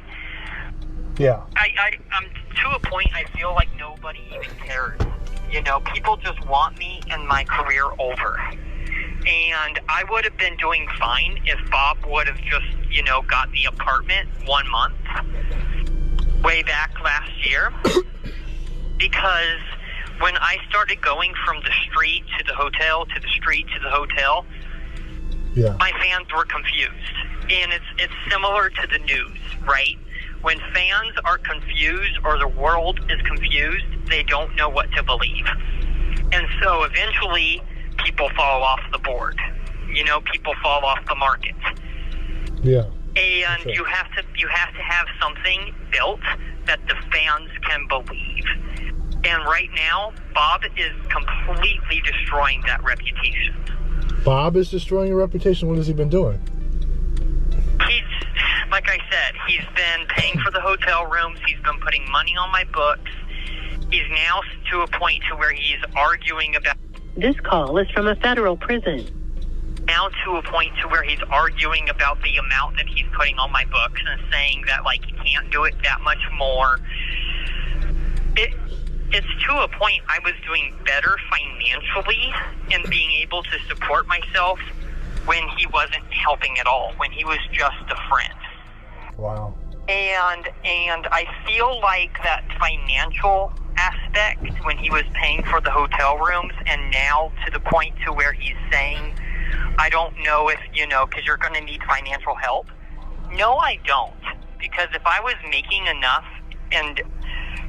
Yeah. I'm to a point I feel like nobody even cares. You know, people just want me and my career over. And I would have been doing fine if Bob would have just, got the apartment 1 month way back last year. Because when I started going from the street to the hotel, to the street to the hotel, yeah, my fans were confused. And it's similar to the news, right? When fans are confused or the world is confused, they don't know what to believe. And so eventually people fall off the board. People fall off the market. Yeah. And sure. you have to have something built that the fans can believe. And right now, Bob is completely destroying that reputation. Bob is destroying your reputation? What has he been doing? Like I said, he's been paying for the hotel rooms. He's been putting money on my books. He's now to a point to where he's arguing about... This call is from a federal prison. Now to a point to where he's arguing about the amount that he's putting on my books and saying that, he can't do it that much more. It's to a point I was doing better financially and being able to support myself when he wasn't helping at all, when he was just a friend. Wow. And I feel like that financial aspect, when he was paying for the hotel rooms, and now to the point to where he's saying, I don't know if, because you're going to need financial help. No, I don't. Because if I was making enough in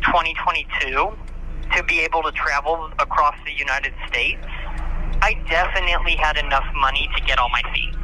2022 to be able to travel across the United States, I definitely had enough money to get on my feet.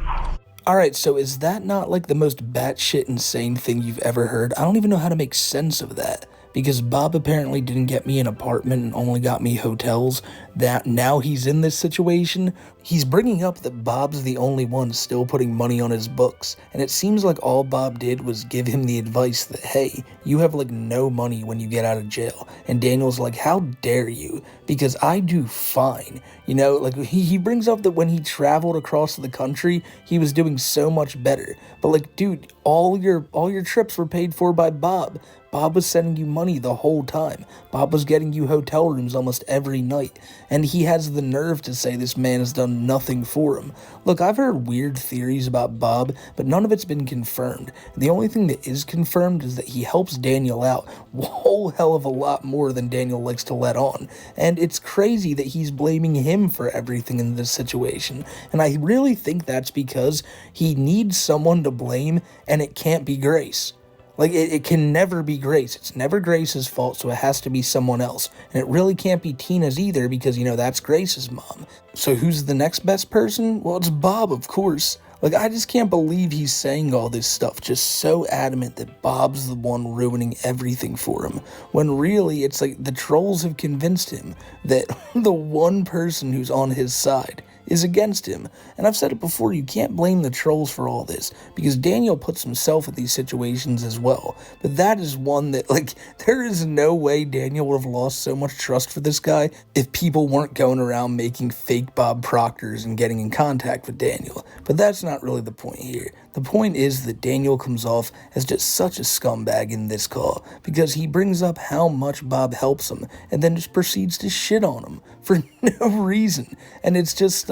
Alright, so is that not the most batshit insane thing you've ever heard? I don't even know how to make sense of that. Because Bob apparently didn't get me an apartment and only got me hotels, that now he's in this situation. He's bringing up that Bob's the only one still putting money on his books, and it seems like all Bob did was give him the advice that, hey, you have no money when you get out of jail. And Daniel's like, how dare you? Because I do fine. He brings up that when he traveled across the country, he was doing so much better. But dude, all your trips were paid for by Bob. Bob was sending you money the whole time. Bob was getting you hotel rooms almost every night. And he has the nerve to say this man has done nothing for him. Look, I've heard weird theories about Bob, but none of it's been confirmed. The only thing that is confirmed is that he helps Daniel out a whole hell of a lot more than Daniel likes to let on. And it's crazy that he's blaming him for everything in this situation. And I really think that's because he needs someone to blame, and it can't be Grace. It can never be Grace. It's never Grace's fault, so it has to be someone else. And it really can't be Tina's either, because, that's Grace's mom. So who's the next best person? Well, it's Bob, of course. I just can't believe he's saying all this stuff, just so adamant that Bob's the one ruining everything for him. When really, it's the trolls have convinced him that the one person who's on his side is against him. And I've said it before, you can't blame the trolls for all this, because Daniel puts himself in these situations as well. But that is one that, there is no way Daniel would have lost so much trust for this guy if people weren't going around making fake Bob Proctors and getting in contact with Daniel. But that's not really the point here. The point is that Daniel comes off as just such a scumbag in this call, because he brings up how much Bob helps him, and then just proceeds to shit on him for no reason. And it's just,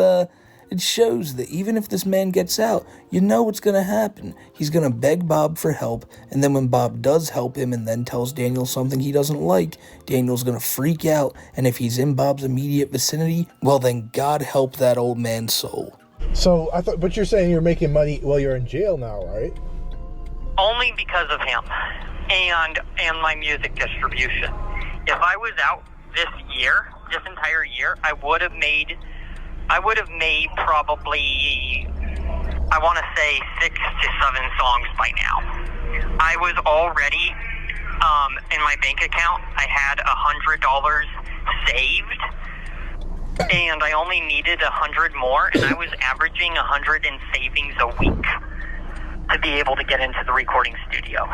It shows that even if this man gets out, you know what's going to happen. He's going to beg Bob for help, and then when Bob does help him and then tells Daniel something he doesn't like, Daniel's going to freak out, and if he's in Bob's immediate vicinity, well then God help that old man's soul. So, but you're saying you're making money while you're in jail now, right? Only because of him and my music distribution. If I was out this entire year, I would have made probably, I want to say 6 to 7 songs by now. I was already, in my bank account, I had $100 saved, and I only needed 100 more, and I was averaging 100 in savings a week to be able to get into the recording studio.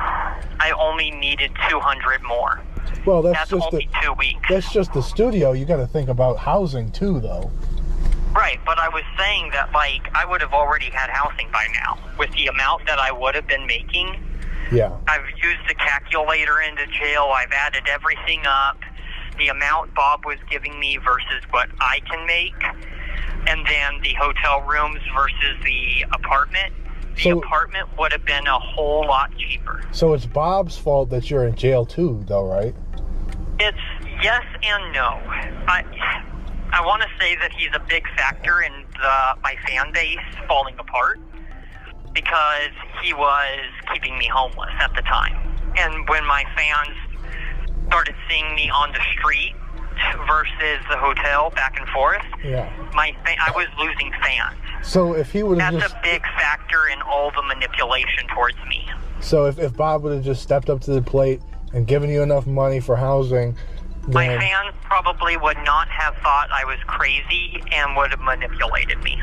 I only needed 200 more. Well, that's just only 2 weeks. That's just the studio. You got to think about housing too, though. Right, but I was saying that, like, I would have already had housing by now. With the amount that I would have been making, yeah. I've used the calculator into jail, I've added everything up, the amount Bob was giving me versus what I can make, and then the hotel rooms versus the apartment. The apartment would have been a whole lot cheaper. So it's Bob's fault that you're in jail too, though, right? It's yes and no. I want to say that he's a big factor in my fan base falling apart because he was keeping me homeless at the time. And when my fans started seeing me on the street versus the hotel back and forth, yeah, I was losing fans. So if he would have That's a big factor in all the manipulation towards me. So if Bob would have just stepped up to the plate and given you enough money for housing, then my fans probably would not have thought I was crazy and would have manipulated me.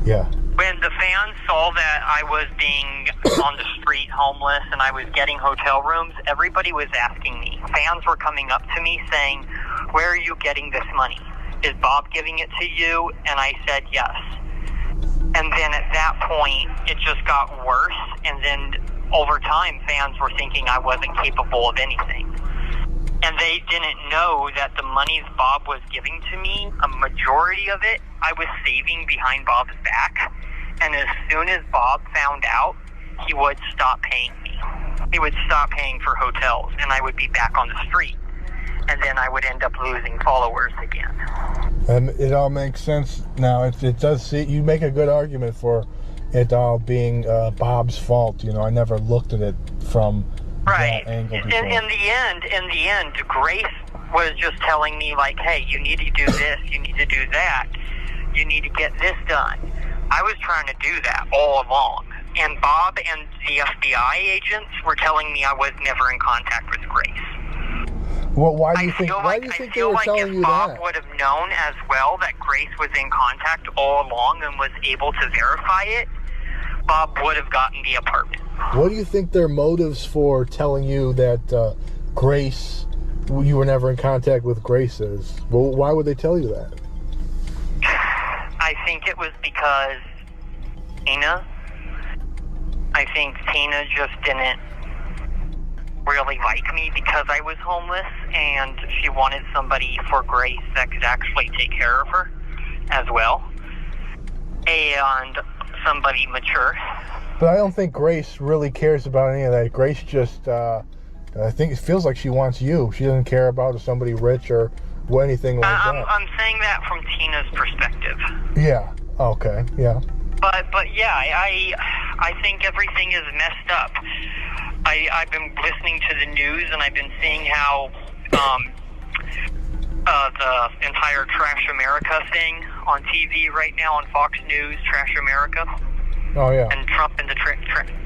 Yeah. When the fans saw that I was being on the street homeless and I was getting hotel rooms, everybody was asking me. Fans were coming up to me saying, "Where are you getting this money? Is Bob giving it to you?" And I said yes. And then at that point, it just got worse. And then over time, fans were thinking I wasn't capable of anything. And they didn't know that the money Bob was giving to me, a majority of it, I was saving behind Bob's back. And as soon as Bob found out, he would stop paying me. He would stop paying for hotels, and I would be back on the street. And then I would end up losing followers again. And it all makes sense now. It does see, you make a good argument for it all being Bob's fault. You know, I never looked at it from right. that angle In before. the end, Grace was just telling me, like, hey, you need to do this, you need to do that, you need to get this done. I was trying to do that all along. And Bob and the FBI agents were telling me I was never in contact with Grace. Well, why do you think they were telling you if Bob that? would have known as well that Grace was in contact all along and was able to verify it, Bob would have gotten the apartment. What do you think their motives for telling you that Grace, you were never in contact with Grace is? Well, why would they tell you that? I think it was because Tina. I think Tina just didn't really like me because I was homeless, and she wanted somebody for Grace that could actually take care of her as well, and somebody mature. But I don't think Grace really cares about any of that. Grace just, I think it feels like she wants you. She doesn't care about somebody rich or anything like that. I'm saying that from Tina's perspective. Yeah. Okay. Yeah. But yeah, I think everything is messed up. I've been listening to the news, and I've been seeing how the entire Trash America thing on TV right now on Fox News, Trash America. Oh, yeah. And Trump in the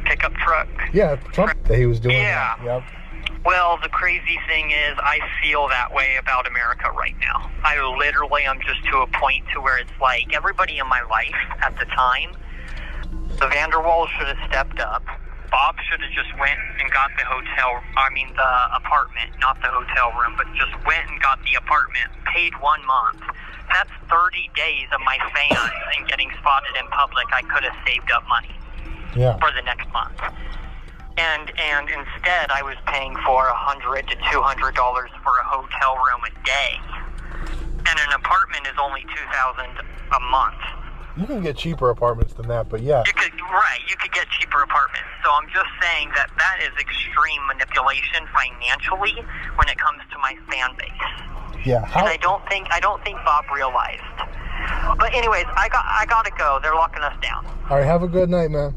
pickup truck. Yeah, Trump, he was doing that. Yep. Well, the crazy thing is I feel that way about America right now. I literally am just to a point to where it's like everybody in my life at the time, the Vanderwalls should have stepped up. Bob should have just went and got the apartment, not the hotel room, but just went and got the apartment, paid 1 month. That's 30 days of my fans and getting spotted in public. I could have saved up money for the next month. And instead, I was paying for $100 to $200 for a hotel room a day. And an apartment is only $2,000 a month. You can get cheaper apartments than that, but yeah. You could get cheaper apartments. So I'm just saying that is extreme manipulation financially when it comes to my fan base. Yeah. And I don't think Bob realized. But anyways, I gotta go. They're locking us down. All right, have a good night, man.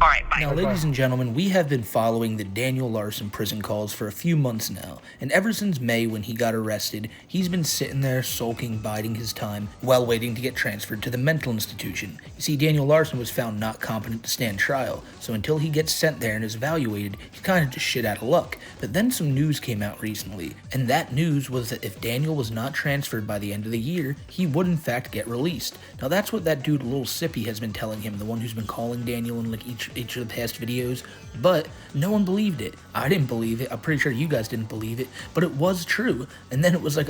All right, bye. Now, ladies and gentlemen, we have been following the Daniel Larson prison calls for a few months now, and ever since May when he got arrested, he's been sitting there sulking, biding his time, while waiting to get transferred to the mental institution. You see, Daniel Larson was found not competent to stand trial, so until he gets sent there and is evaluated, he's kind of just shit out of luck. But then some news came out recently, and that news was that if Daniel was not transferred by the end of the year, he would in fact get released. Now, that's what that dude Lil Sippy has been telling him, the one who's been calling Daniel in like each of the past videos, but no one believed it. I didn't believe it. I'm pretty sure you guys didn't believe it, but it was true. And then it was like,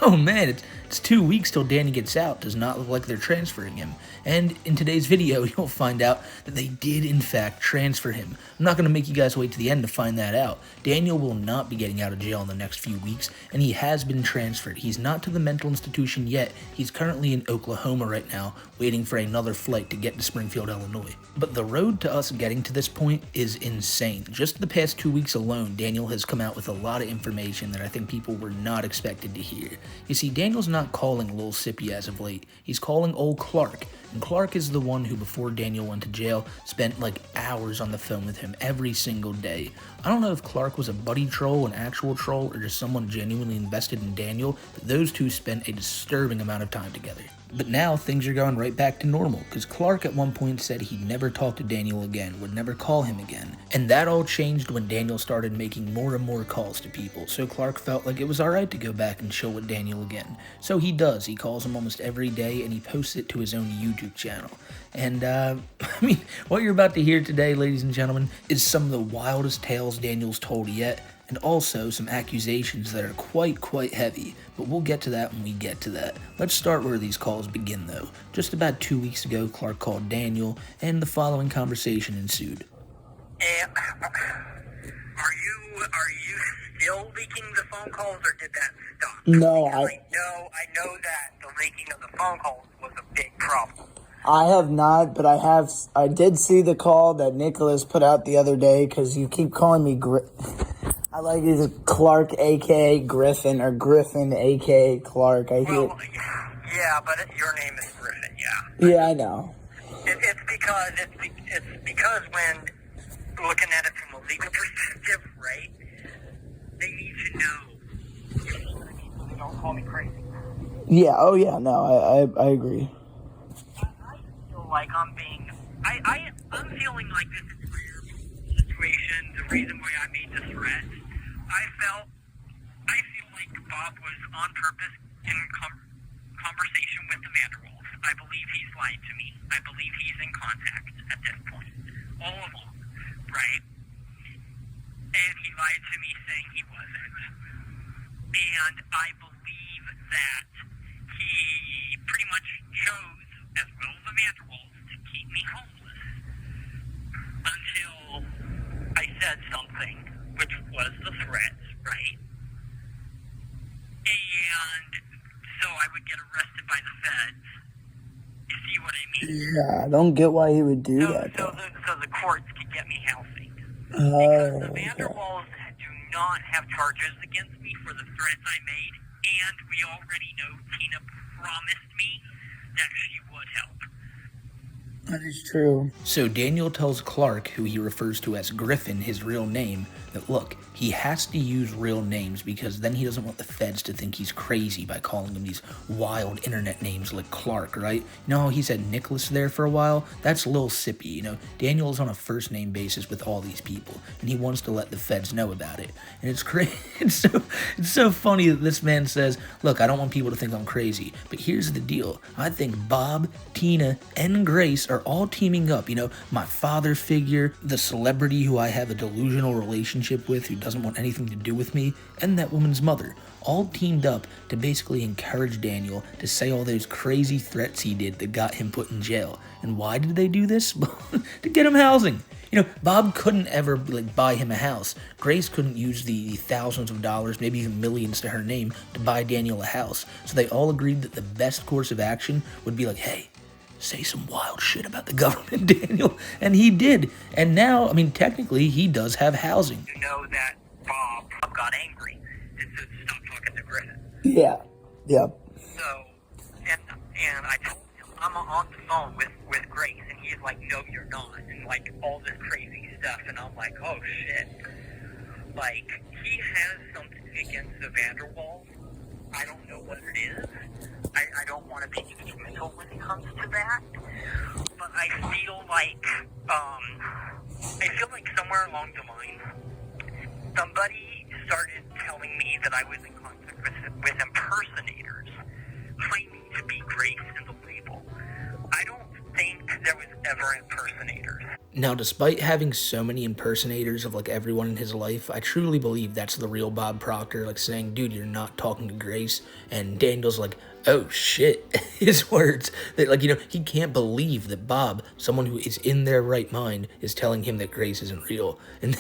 oh man, it's 2 weeks till Danny gets out. Does not look like they're transferring him. And in today's video, you'll find out that they did in fact transfer him. I'm not going to make you guys wait to the end to find that out. Daniel will not be getting out of jail in the next few weeks, and he has been transferred. He's not to the mental institution yet. He's currently in Oklahoma right now, waiting for another flight to get to Springfield, Illinois. But the road to us getting to this point is insane. Just the past 2 weeks alone, Daniel has come out with a lot of information that I think people were not expected to hear. You see, Daniel's not calling Lil Sippy as of late. He's calling old Clark. And Clark is the one who, before Daniel went to jail, spent like hours on the phone with him every single day. I don't know if Clark was a buddy troll, an actual troll, or just someone genuinely invested in Daniel, but those two spent a disturbing amount of time together. But now things are going right back to normal, because Clark at one point said he'd never talk to Daniel again, would never call him again. And that all changed when Daniel started making more and more calls to people, so Clark felt like it was alright to go back and chill with Daniel again. So he does. He calls him almost every day, and he posts it to his own YouTube channel. And, I mean, what you're about to hear today, ladies and gentlemen, is some of the wildest tales Daniel's told yet, and also some accusations that are quite heavy, but we'll get to that when we get to that. Let's start where these calls begin, though. Just about 2 weeks ago, Clark called Daniel, and the following conversation ensued. Are you still leaking the phone calls, or did that stop? No, I know that the leaking of the phone calls was a big problem. I have not, but I did see the call that Nicholas put out the other day, because you keep calling me I like either Clark, a.k.a. Griffin, or Griffin, a.k.a. Clark. Yeah, but your name is Griffin, yeah. Yeah, I know. It's because when looking at it from a legal perspective, right, they need to know. So they don't call me crazy. Yeah, oh yeah, no, I agree. I feel like I'm feeling like this entire situation, the reason why I made the threat, I feel like Bob was on purpose in conversation with the Vanderwalls. I believe he's lied to me. I believe he's in contact at this point, all along, right? And he lied to me saying he wasn't. And I believe that he pretty much chose, as well as the Vanderwalls, to keep me homeless until I said something, which was the threat, right? And so I would get arrested by the feds. You see what I mean? Yeah, I don't get why he would do that. So the courts could get me housing. Oh, Because the Vanderwalls do not have charges against me for the threats I made, and we already know Tina promised me that she would help. that is true. So Daniel tells Clark, who he refers to as Griffin, his real name, that look, he has to use real names because then he doesn't want the feds to think he's crazy by calling him these wild internet names like Clark, right? No, he said Nicholas there for a while. That's Lil Sippy, you know. Daniel is on a first name basis with all these people, and he wants to let the feds know about it. And it's crazy. It's so funny that this man says, look, I don't want people to think I'm crazy, but here's the deal. I think Bob, Tina, and Grace are all teaming up, you know, my father figure, the celebrity who I have a delusional relationship with who doesn't want anything to do with me, and that woman's mother, all teamed up to basically encourage Daniel to say all those crazy threats he did that got him put in jail. And why did they do this? To get him housing. You know, Bob couldn't ever buy him a house. Grace couldn't use the thousands of dollars, maybe even millions to her name to buy Daniel a house. So they all agreed that the best course of action would be like, hey, say some wild shit about the government, Daniel. And he did. And now, I mean, technically, he does have housing. You know that Bob got angry and said, stop talking to Greta. Yeah. Yep. So, and I told him, I'm on the phone with Grace, and he's like, no, you're not, and like all this crazy stuff, and I'm like, oh shit. Like, he has something against the Vanderwalls. I don't know what it is. I don't want to be judgmental when it comes to that, but I feel like somewhere along the line, somebody started telling me that I was in contact with impersonators, claiming to be Grace in the label. I don't think there was ever impersonators. Now, despite having so many impersonators of like everyone in his life, I truly believe that's the real Bob Proctor, like saying, dude, you're not talking to Grace. And Daniel's like, oh shit, his words. That, like, you know, he can't believe that Bob, someone who is in their right mind, is telling him that Grace isn't real. And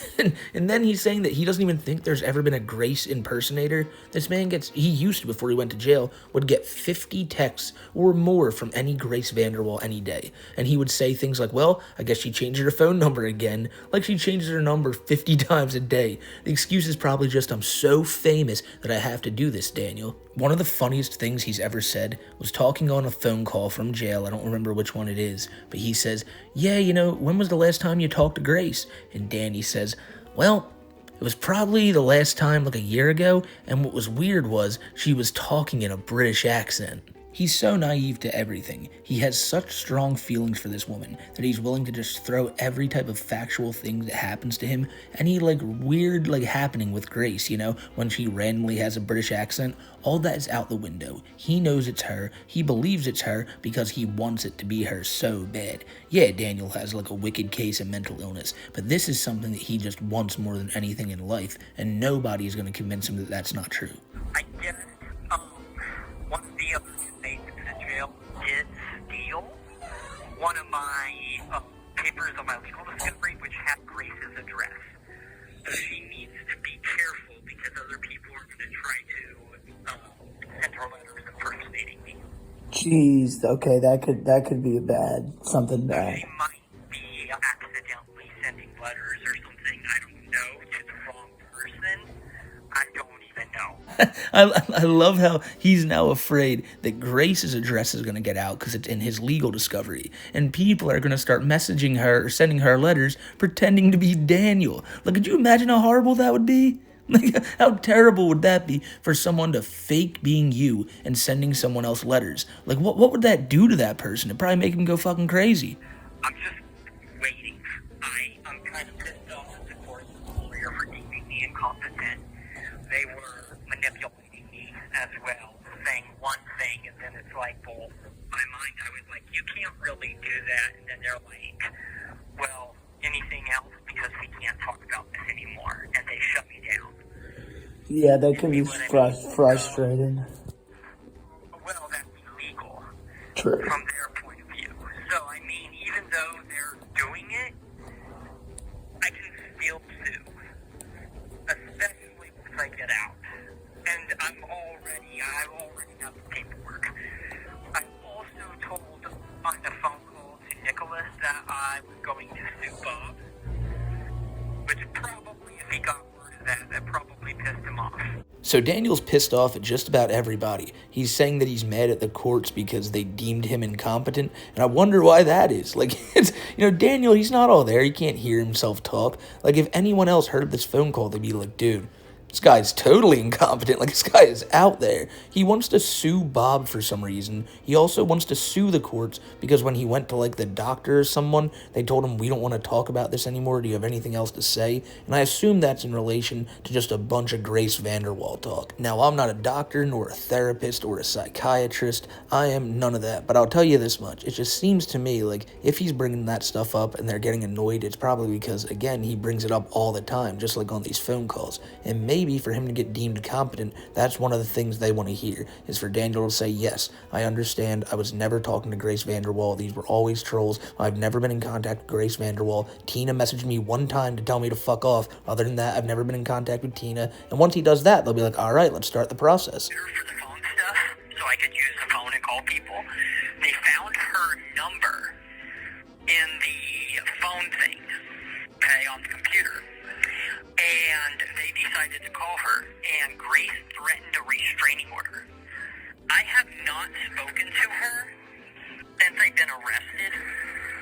then he's saying that he doesn't even think there's ever been a Grace impersonator. This man he used to, before he went to jail, would get 50 texts or more from any Grace Vanderwall any day. And he would say things like, well, I guess she changed her phone number again, like she changes her number 50 times a day. The excuse is probably just, I'm so famous that I have to do this, Daniel. One of the funniest things he's ever said was talking on a phone call from jail. I don't remember which one it is, but he says, yeah, you know, when was the last time you talked to Grace? And Danny says, well, it was probably the last time like a year ago, and what was weird was she was talking in a British accent. He's so naive to everything. He has such strong feelings for this woman that he's willing to just throw every type of factual thing that happens to him, any like weird like happening with Grace, you know, when she randomly has a British accent, all that is out the window. He knows it's her, he believes it's her because he wants it to be her so bad. Yeah, Daniel has like a wicked case of mental illness, but this is something that he just wants more than anything in life, and nobody is going to convince him that that's not true. I get it. One of the other inmates in the jail did steal one of my papers on my legal discovery, which had Grace's address. So she needs to be careful because other people are going to try to send her letters impersonating me. Jeez, okay, that could be something bad. She might be accidentally sending letters or something, I don't know, to the wrong person. I don't even know. I love how he's now afraid that Grace's address is going to get out because it's in his legal discovery, and people are going to start messaging her or sending her letters pretending to be Daniel. Like, could you imagine how horrible that would be? Like, how terrible would that be for someone to fake being you and sending someone else letters? Like, what would that do to that person? It'd probably make him go fucking crazy. I'm just waiting. I'm kind of pissed off at the court lawyer for deeming me incompetent. They were manipulating me as well, saying one thing, and then it's like, well, in my mind, I was like, you can't really do that, and then they're like, well, anything else, because we can't talk about this anymore, and they shut me down. Yeah, that can be frustrating. Well, that's illegal. True. From their point of view. So, I mean, even though they're doing it, I can still sue. Especially once I get out. And I've already got the paperwork. I also told on the phone call to Nicholas that I was going to sue Bob. Which probably, if he got word of that probably pissed him off. So Daniel's pissed off at just about everybody. He's saying that he's mad at the courts because they deemed him incompetent, and I wonder why that is. Like, it's, you know, Daniel, he's not all there. He can't hear himself talk. Like, if anyone else heard this phone call, they'd be like, dude, this guy's totally incompetent. Like, this guy is out there. He wants to sue Bob for some reason. He also wants to sue the courts because when he went to, like, the doctor or someone, they told him, we don't want to talk about this anymore. Do you have anything else to say? And I assume that's in relation to just a bunch of Grace Vanderwall talk. Now, I'm not a doctor, nor a therapist, or a psychiatrist. I am none of that. But I'll tell you this much. It just seems to me like if he's bringing that stuff up and they're getting annoyed, it's probably because, again, he brings it up all the time, just like on these phone calls. And maybe for him to get deemed competent, that's one of the things they want to hear, is for Daniel to say, yes, I understand, I was never talking to Grace Vanderwall, these were always trolls, I've never been in contact with Grace Vanderwall, Tina messaged me one time to tell me to fuck off, other than that, I've never been in contact with Tina, and once he does that, they'll be like, alright, let's start the process. For the phone stuff, so I could use the phone and call people. They found her number phone thing, okay, on the computer. And they decided to call her, and Grace threatened a restraining order. I have not spoken to her since I've been arrested,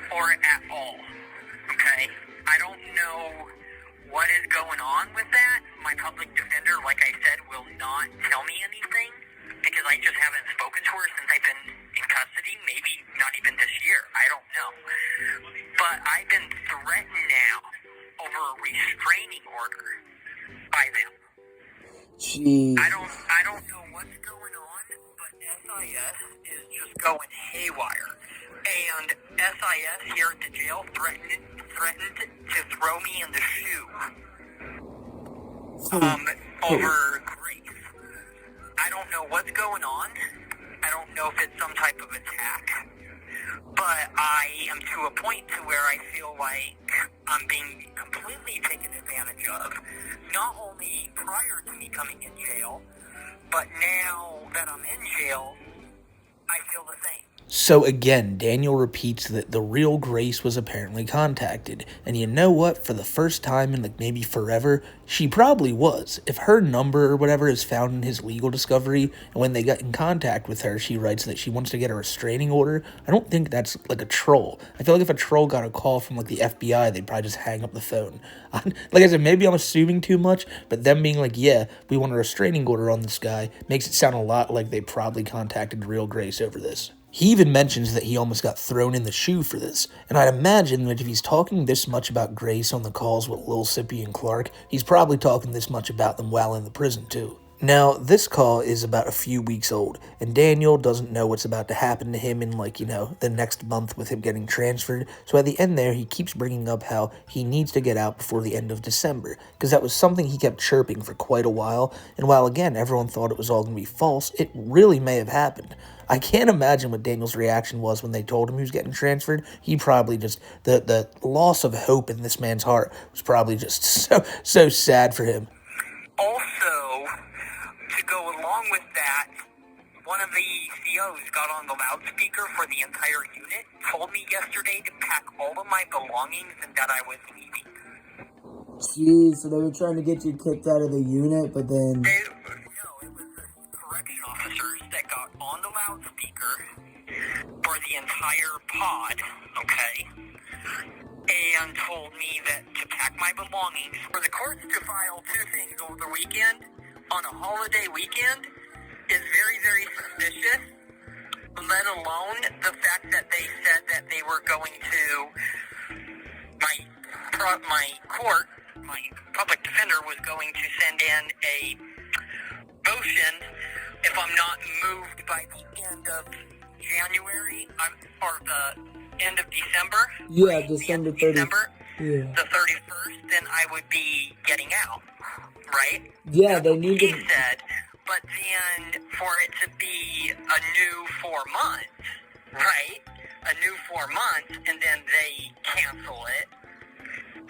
or at all, okay? I don't know what is going on with that. My public defender, like I said, will not tell me anything, because I just haven't spoken to her since I've been in custody, maybe not even this year, I don't know. But I've been threatened now over a restraining order by them. Jeez. I don't know what's going on, but SIS is just going haywire. And SIS here at the jail threatened to throw me in the shoe over Grace. I don't know what's going on. I don't know if it's some type of attack. But I am to a point to where I feel like I'm being completely taken advantage of. Not only prior to me coming in jail, but now that I'm in jail, I feel the same. So again, Daniel repeats that the real Grace was apparently contacted. And you know what? For the first time in like maybe forever, she probably was. If her number or whatever is found in his legal discovery, and when they got in contact with her, she writes that she wants to get a restraining order, I don't think that's like a troll. I feel like if a troll got a call from like the FBI, they'd probably just hang up the phone. Like I said, maybe I'm assuming too much, but them being like, yeah, we want a restraining order on this guy, makes it sound a lot like they probably contacted real Grace over this. He even mentions that he almost got thrown in the shoe for this, and I'd imagine that if he's talking this much about Grace on the calls with Lil Sippy and Clark, he's probably talking this much about them while in the prison too. Now, this call is about a few weeks old, and Daniel doesn't know what's about to happen to him in, like, the next month with him getting transferred, so at the end there, he keeps bringing up how he needs to get out before the end of December, because that was something he kept chirping for quite a while, and while, again, everyone thought it was all going to be false, it really may have happened. I can't imagine what Daniel's reaction was when they told him he was getting transferred. He probably just, the loss of hope in this man's heart was probably just so sad for him. Also, to go along with that, one of the COs got on the loudspeaker for the entire unit, told me yesterday to pack all of my belongings and that I was leaving. Jeez, so they were trying to get you kicked out of the unit, but then... No, it was the correction officers that got on the loudspeaker for the entire pod, okay, and told me that to pack my belongings. For the courts to file two things over the weekend, on a holiday weekend, is very, very suspicious, let alone the fact that they said that they were going to, my court, my public defender was going to send in a motion if I'm not moved by the end of January, or the end of December. Yeah, right? December 30th. December, yeah. The 31st, then I would be getting out, right? Yeah, That's they what need he to... said, but then for it to be a new 4 months, right? A new 4 months, and then they cancel it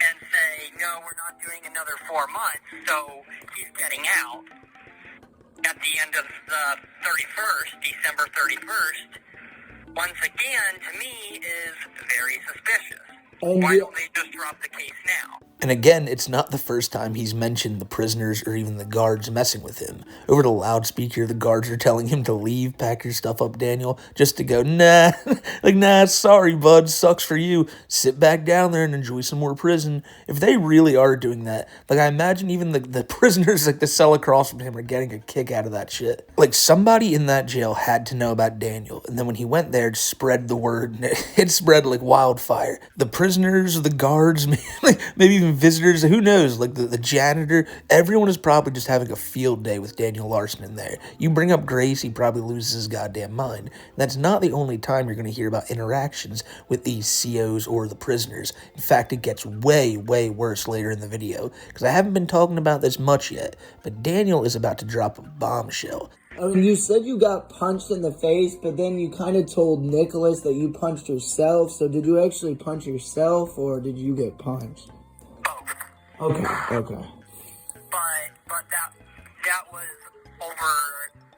and say, no, we're not doing another 4 months, so he's getting out at the end of the 31st, December 31st, once again, to me, is very suspicious. And why don't they just drop the case now? And again, it's not the first time he's mentioned the prisoners or even the guards messing with him. Over the loudspeaker, the guards are telling him to leave, pack your stuff up, Daniel, just to go, nah, nah, sorry, bud, sucks for you. Sit back down there and enjoy some more prison. If they really are doing that, I imagine even the prisoners, the cell across from him are getting a kick out of that shit. Somebody in that jail had to know about Daniel, and then when he went there, it spread the word, and it spread like wildfire. The prisoners, the guards, maybe even visitors, who knows, the janitor, everyone is probably just having a field day with Daniel Larson in there. You bring up Grace, he probably loses his goddamn mind. And that's not the only time you're going to hear about interactions with these COs or the prisoners. In fact, it gets way, way worse later in the video, because I haven't been talking about this much yet, but Daniel is about to drop a bombshell. I mean, you said you got punched in the face, but then you kind of told Nicholas that you punched yourself. So did you actually punch yourself, or did you get punched? Both. Okay. But that was over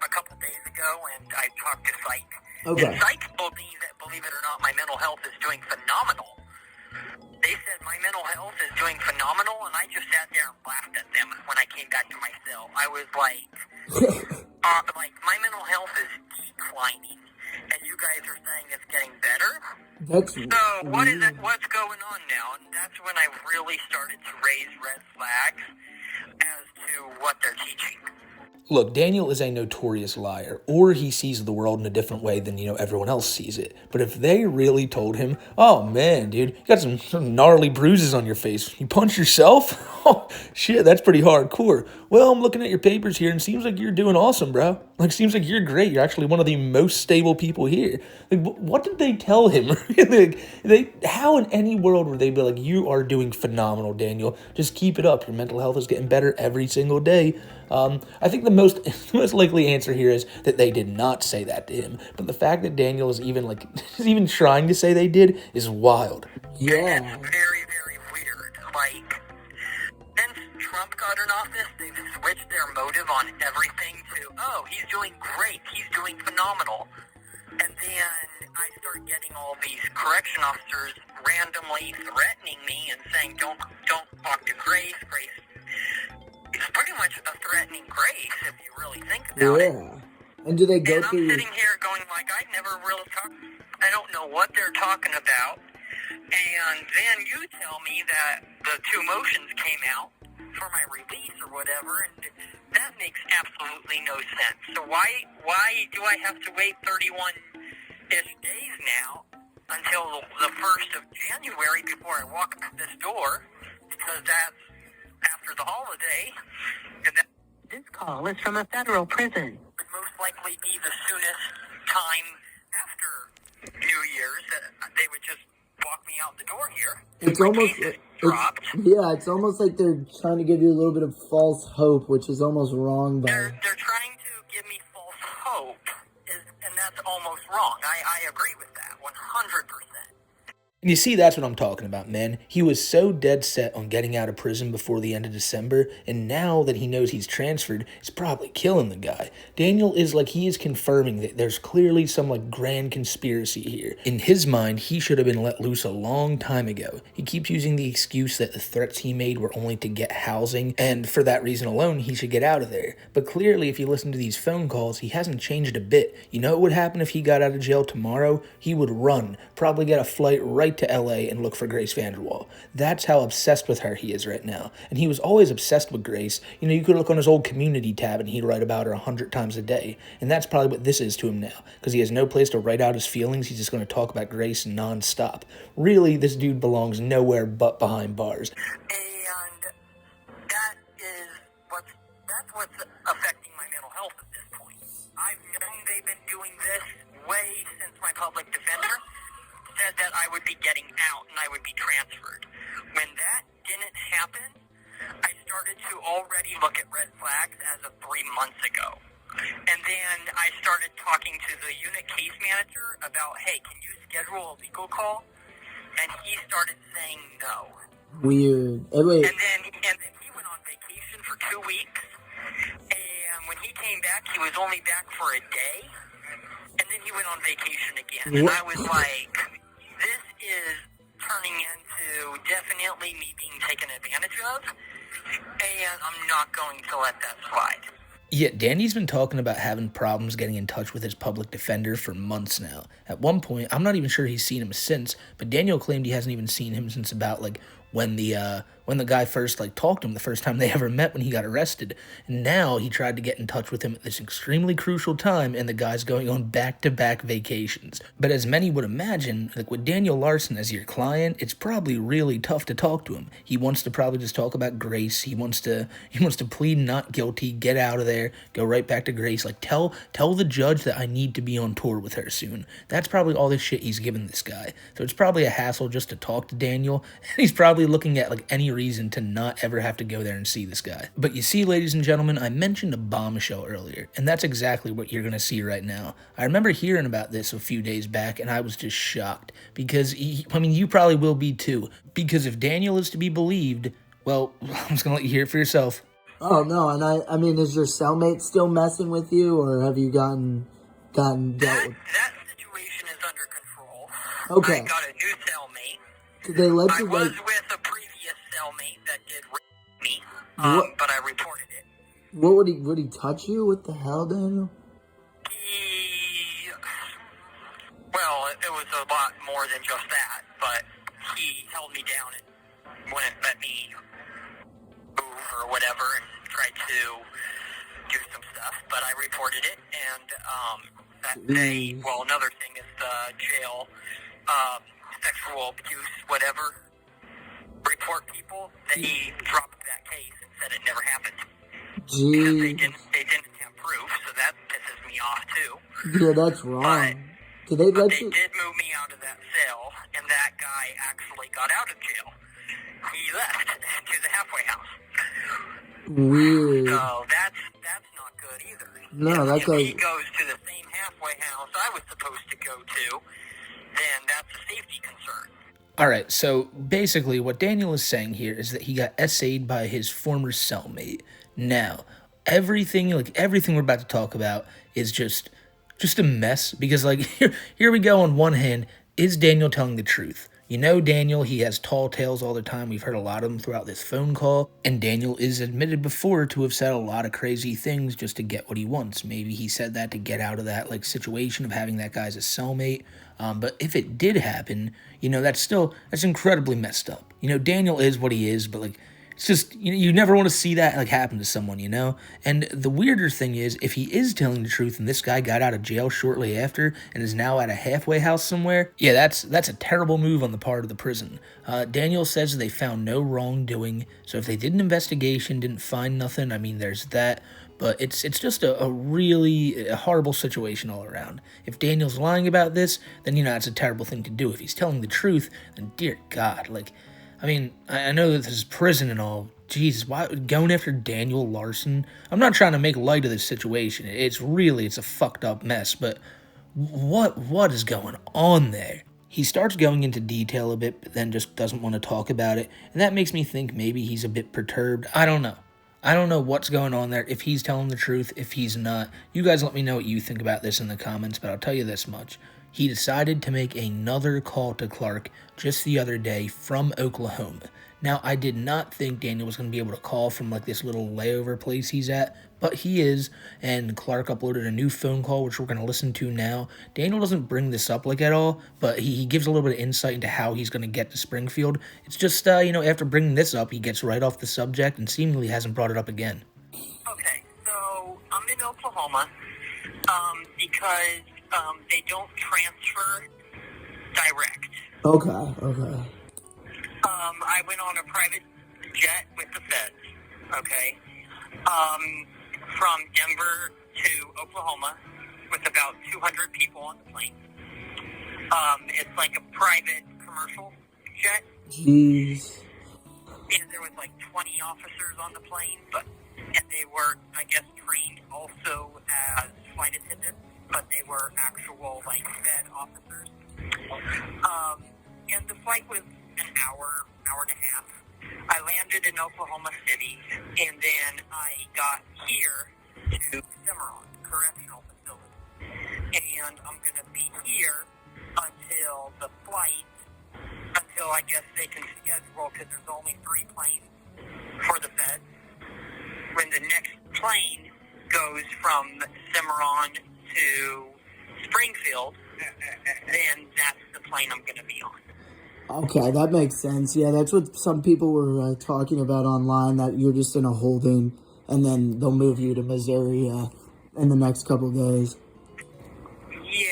a couple days ago, and I talked to Psych. Okay. And Psych believe it or not, my mental health is doing phenomenal. They said my mental health is doing phenomenal, and I just sat there and laughed at them when I came back to my cell. I was like, my mental health is declining, and you guys are saying it's getting better? So what is it? What's going on now? And that's when I really started to raise red flags as to what they're teaching. Look, Daniel is a notorious liar, or he sees the world in a different way than, everyone else sees it. But if they really told him, oh man, dude, you got some gnarly bruises on your face. You punched yourself? Oh, shit, that's pretty hardcore. Well, I'm looking at your papers here, and it seems like you're doing awesome, bro. Like, seems like you're great. You're actually one of the most stable people here. Like, what did they tell him? How in any world would they be like, you are doing phenomenal, Daniel. Just keep it up. Your mental health is getting better every single day. I think the most likely answer here is that they did not say that to him. But the fact that Daniel is even is even trying to say they did is wild. Yeah. It's very, very weird. Like, since Trump got in office, they've switched their motive on everything to, oh, he's doing great, he's doing phenomenal. And then I start getting all these correction officers randomly threatening me and saying, don't talk to Grace. It's pretty much a threatening Grace if you really think about it. And do they go and through? I'm sitting here going like, I never really talked. I don't know what they're talking about. And then you tell me that the 2 motions came out for my release or whatever, and that makes absolutely no sense. So why do I have to wait 31-ish days now until the 1st of January before I walk through this door? Because that's after the holiday. And that This call is from a federal prison. would most likely be the soonest time after New Year's that they would just walk me out the door here. It's almost like they're trying to give you a little bit of false hope, which is almost wrong. They're trying to give me false hope, and that's almost wrong. I agree with that 100%. And you see, that's what I'm talking about, man. He was so dead set on getting out of prison before the end of December, and now that he knows he's transferred, he's probably killing the guy. Daniel is he is confirming that there's clearly some grand conspiracy here. In his mind, he should have been let loose a long time ago. He keeps using the excuse that the threats he made were only to get housing, and for that reason alone, he should get out of there. But clearly, if you listen to these phone calls, he hasn't changed a bit. You know what would happen if he got out of jail tomorrow? He would run, probably get a flight right to LA and look for Grace Vanderwall. That's how obsessed with her he is right now. And he was always obsessed with Grace. You could look on his old community tab and he'd write about her 100 times a day. And that's probably what this is to him now. Because he has no place to write out his feelings, he's just going to talk about Grace non-stop. Really, this dude belongs nowhere but behind bars. And that's what's affecting my mental health at this point. I've known they've been doing this way since my public defender said that I would be getting out and I would be transferred. When that didn't happen, I started to already look at red flags as of 3 months ago. And then I started talking to the unit case manager about, hey, can you schedule a legal call? And he started saying no. Weird. Wait. And then he went on vacation for 2 weeks. And when he came back, he was only back for a day. And then he went on vacation again. And I was like, this is turning into definitely me being taken advantage of. And I'm not going to let that slide. Yeah, Danny's been talking about having problems getting in touch with his public defender for months now. At one point, I'm not even sure he's seen him since, but Daniel claimed he hasn't even seen him since about when the guy first talked to him the first time they ever met when he got arrested. And now he tried to get in touch with him at this extremely crucial time, and the guy's going on back-to-back vacations. But as many would imagine, with Daniel Larson as your client, it's probably really tough to talk to him. He wants to probably just talk about Grace. He wants to plead not guilty, get out of there, go right back to Grace. Tell the judge that I need to be on tour with her soon. That's probably all this shit he's given this guy. So it's probably a hassle just to talk to Daniel, and he's probably looking at any reason to not ever have to go there and see this guy. But you see, ladies and gentlemen, I mentioned a bombshell earlier, and that's exactly what you're going to see right now. I remember hearing about this a few days back, and I was just shocked, because, you probably will be too, because if Daniel is to be believed, well, I'm just going to let you hear it for yourself. Oh, no, and I mean, is your cellmate still messing with you, or have you gotten dealt with? That situation is under control. Okay. I got a new cellmate. Did they let I you, was like... with a previous cellmate that did rape me, What? but I reported it. What would he touch you? What the hell, Daniel? Well, it was a lot more than just that, but he held me down and wouldn't let me move or whatever and tried to do some stuff, but I reported it, and that day, well, another thing is the jail, sexual abuse, whatever, report people, they dropped that case and said it never happened. Because they didn't have proof, so that pisses me off too. Yeah, that's wrong. Did they But let they you... did move me out of that cell, and that guy actually got out of jail. He left to the halfway house. Weird. So that's not good either. No, that's if like... he goes to the same halfway house I was supposed to go to, then that's a safety concern. Alright, so basically what Daniel is saying here is that he got essayed by his former cellmate. Now, everything we're about to talk about is just a mess, because like here we go. On one hand, is Daniel telling the truth? You know Daniel, he has tall tales all the time. We've heard a lot of them throughout this phone call, and Daniel is admitted before to have said a lot of crazy things just to get what he wants. Maybe he said that to get out of that like situation of having that guy as a cellmate. But if it did happen, you know, that's incredibly messed up. You know, Daniel is what he is, but like, it's just, you never want to see that like happen to someone, you know? And the weirder thing is, if he is telling the truth and this guy got out of jail shortly after and is now at a halfway house somewhere, yeah, that's a terrible move on the part of the prison. Daniel says they found no wrongdoing, so if they did an investigation, didn't find nothing, I mean, there's that. But it's just a really horrible situation all around. If Daniel's lying about this, then, you know, it's a terrible thing to do. If he's telling the truth, then dear God, like... I mean, I know that this is prison and all. Jesus, why going after Daniel Larson? I'm not trying to make light of this situation. It's a fucked up mess, but what is going on there? He starts going into detail a bit, but then just doesn't want to talk about it, and that makes me think maybe he's a bit perturbed. I don't know. I don't know what's going on there, if he's telling the truth, if he's not. You guys let me know what you think about this in the comments, but I'll tell you this much. He decided to make another call to Clark just the other day from Oklahoma. Now, I did not think Daniel was going to be able to call from like this little layover place he's at, but he is, and Clark uploaded a new phone call, which we're going to listen to now. Daniel doesn't bring this up like at all, but he gives a little bit of insight into how he's going to get to Springfield. It's just, you know, after bringing this up, he gets right off the subject and seemingly hasn't brought it up again. Okay, so I'm in Oklahoma because they don't transfer direct. Okay. I went on a private jet with the feds, okay, from Denver to Oklahoma with about 200 people on the plane. It's like a private commercial jet. Jeez. And there was like 20 officers on the plane, and they were, I guess, trained also as flight attendants, but they were actual, like, fed officers. And the flight was an hour and a half. I landed in Oklahoma City, and then I got here to Cimarron Correctional Facility. And I'm going to be here until the flight, until I guess they can schedule, because there's only 3 planes for the feds. When the next plane goes from Cimarron to Springfield, then that's the plane I'm going to be on. Okay, that makes sense. Yeah, that's what some people were talking about online, that you're just in a holding, and then they'll move you to Missouri in the next couple of days. Yeah.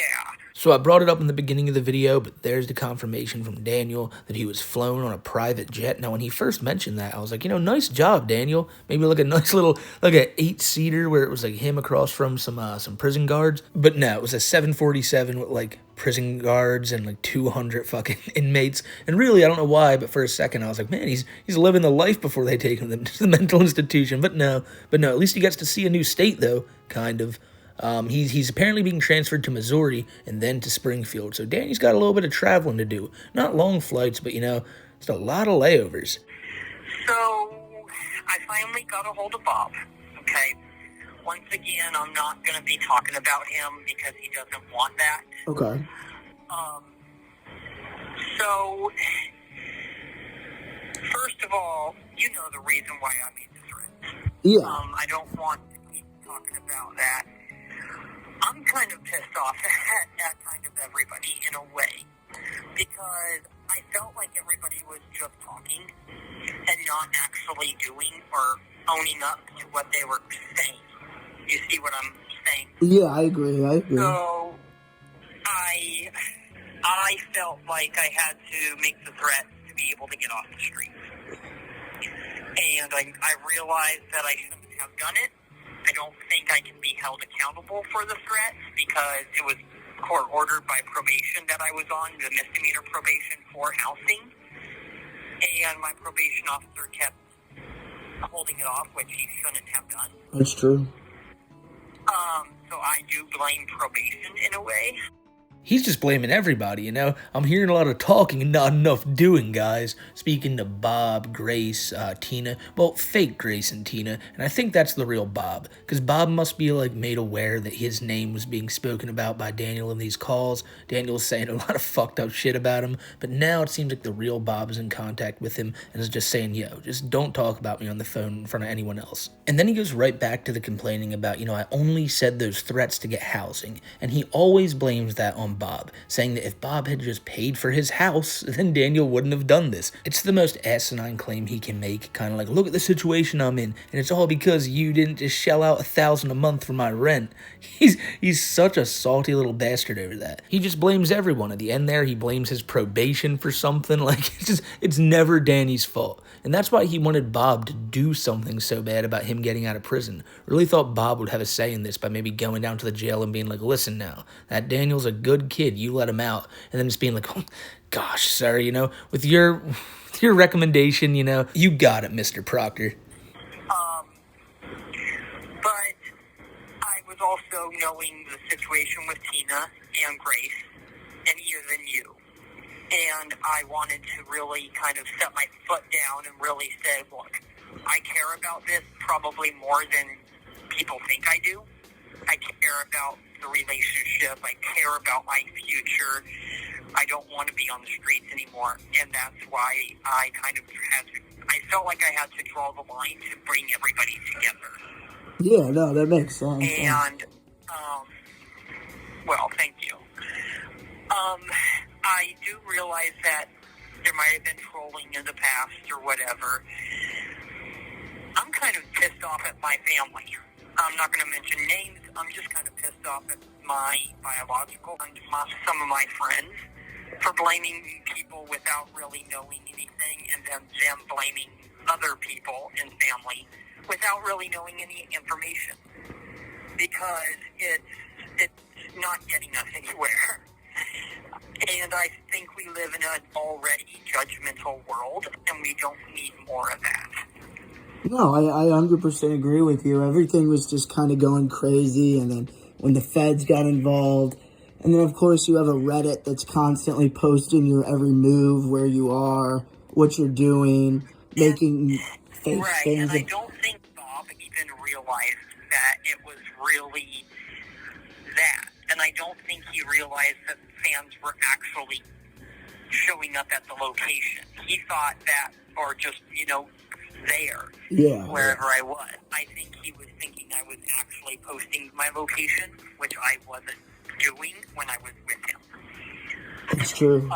So I brought it up in the beginning of the video, but there's the confirmation from Daniel that he was flown on a private jet. Now, when he first mentioned that, I was like, you know, nice job, Daniel. Maybe like a nice little, like a 8-seater where it was like him across from some prison guards. But no, it was a 747 with like prison guards and like 200 fucking inmates. And really, I don't know why, but for a second I was like, man, he's living the life before they take him to the mental institution. But no, at least he gets to see a new state though, kind of. He's apparently being transferred to Missouri and then to Springfield. So Danny's got a little bit of traveling to do. Not long flights, but, you know, it's a lot of layovers. So I finally got a hold of Bob, okay? Once again, I'm not going to be talking about him because he doesn't want that. Okay. So First of all, you know the reason why I made the threat. Yeah. I don't want to keep talking about that. I'm kind of pissed off at kind of everybody in a way, because I felt like everybody was just talking and not actually doing or owning up to what they were saying. You see what I'm saying? Yeah, I agree. So, I felt like I had to make the threat to be able to get off the street. And I realized that I shouldn't have done it. I don't think I can be held accountable for the threat because it was court-ordered by probation that I was on, the misdemeanor probation for housing. And my probation officer kept holding it off, which he shouldn't have done. That's true. So I do blame probation in a way. He's just blaming everybody, you know? I'm hearing a lot of talking and not enough doing, guys. Speaking to Bob, Grace, Tina. Well, fake Grace and Tina. And I think that's the real Bob. Because Bob must be, like, made aware that his name was being spoken about by Daniel in these calls. Daniel was saying a lot of fucked up shit about him. But now it seems like the real Bob is in contact with him and is just saying, yo, just don't talk about me on the phone in front of anyone else. And then he goes right back to the complaining about, you know, I only said those threats to get housing. And he always blames that on Bob, saying that if Bob had just paid for his house, then Daniel wouldn't have done this. It's the most asinine claim he can make, kind of like, look at the situation I'm in, and it's all because you didn't just shell out $1,000 a month for my rent. He's such a salty little bastard over that. He just blames everyone. At the end there, he blames his probation for something. Like, it's never Danny's fault. And that's why he wanted Bob to do something so bad about him getting out of prison. Really thought Bob would have a say in this by maybe going down to the jail and being like, listen now, that Daniel's a good kid, you let him out. And then just being like, oh, gosh, sir, you know, with your recommendation, you know, you got it, Mr. Proctor. But I was also knowing the situation with Tina and Grace and even you. And I wanted to really kind of set my foot down and really say, look, I care about this probably more than people think I do. I care about the relationship. I care about my future. I don't want to be on the streets anymore. And that's why I kind of I felt like I had to draw the line to bring everybody together. Yeah, no, that makes sense. And, well, thank you. I do realize that there might have been trolling in the past or whatever. I'm kind of pissed off at my family. I'm not going to mention names. I'm just kind of pissed off at my biological and some of my friends for blaming people without really knowing anything, and then them blaming other people and family without really knowing any information, because it's not getting us anywhere. And I think we live in an already judgmental world, and we don't need more of that. No, I 100% agree with you. Everything was just kind of going crazy, and then when the feds got involved, and then of course you have a Reddit that's constantly posting your every move, where you are, what you're doing, making fake right, things. And I don't think Bob even realized that it was really that. And I don't think he realized that fans were actually showing up at the location. He thought that, or just, you know, there, wherever I was. I think he was thinking I was actually posting my location, which I wasn't doing when I was with him. It's true.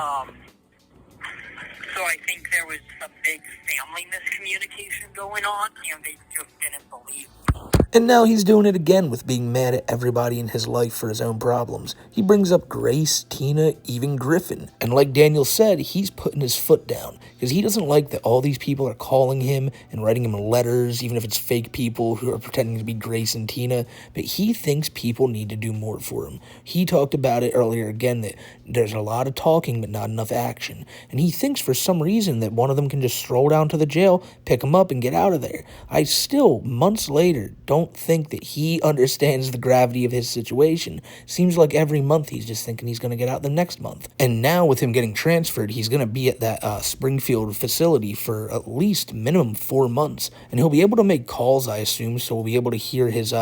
So I think there was a big family miscommunication going on, and they just didn't believe me. And now he's doing it again with being mad at everybody in his life for his own problems. He brings up Grace, Tina, even Griffin. And like Daniel said, he's putting his foot down because he doesn't like that all these people are calling him and writing him letters, even if it's fake people who are pretending to be Grace and Tina. But he thinks people need to do more for him. He talked about it earlier again, that there's a lot of talking but not enough action. And he thinks for some reason that one of them can just stroll down to the jail, pick him up, and get out of there. I still, months later, don't don't think that he understands the gravity of his situation. Seems like every month he's just thinking he's going to get out the next month. And now with him getting transferred, he's going to be at that Springfield facility for at least minimum 4 months. And he'll be able to make calls, I assume, so we'll be able to hear his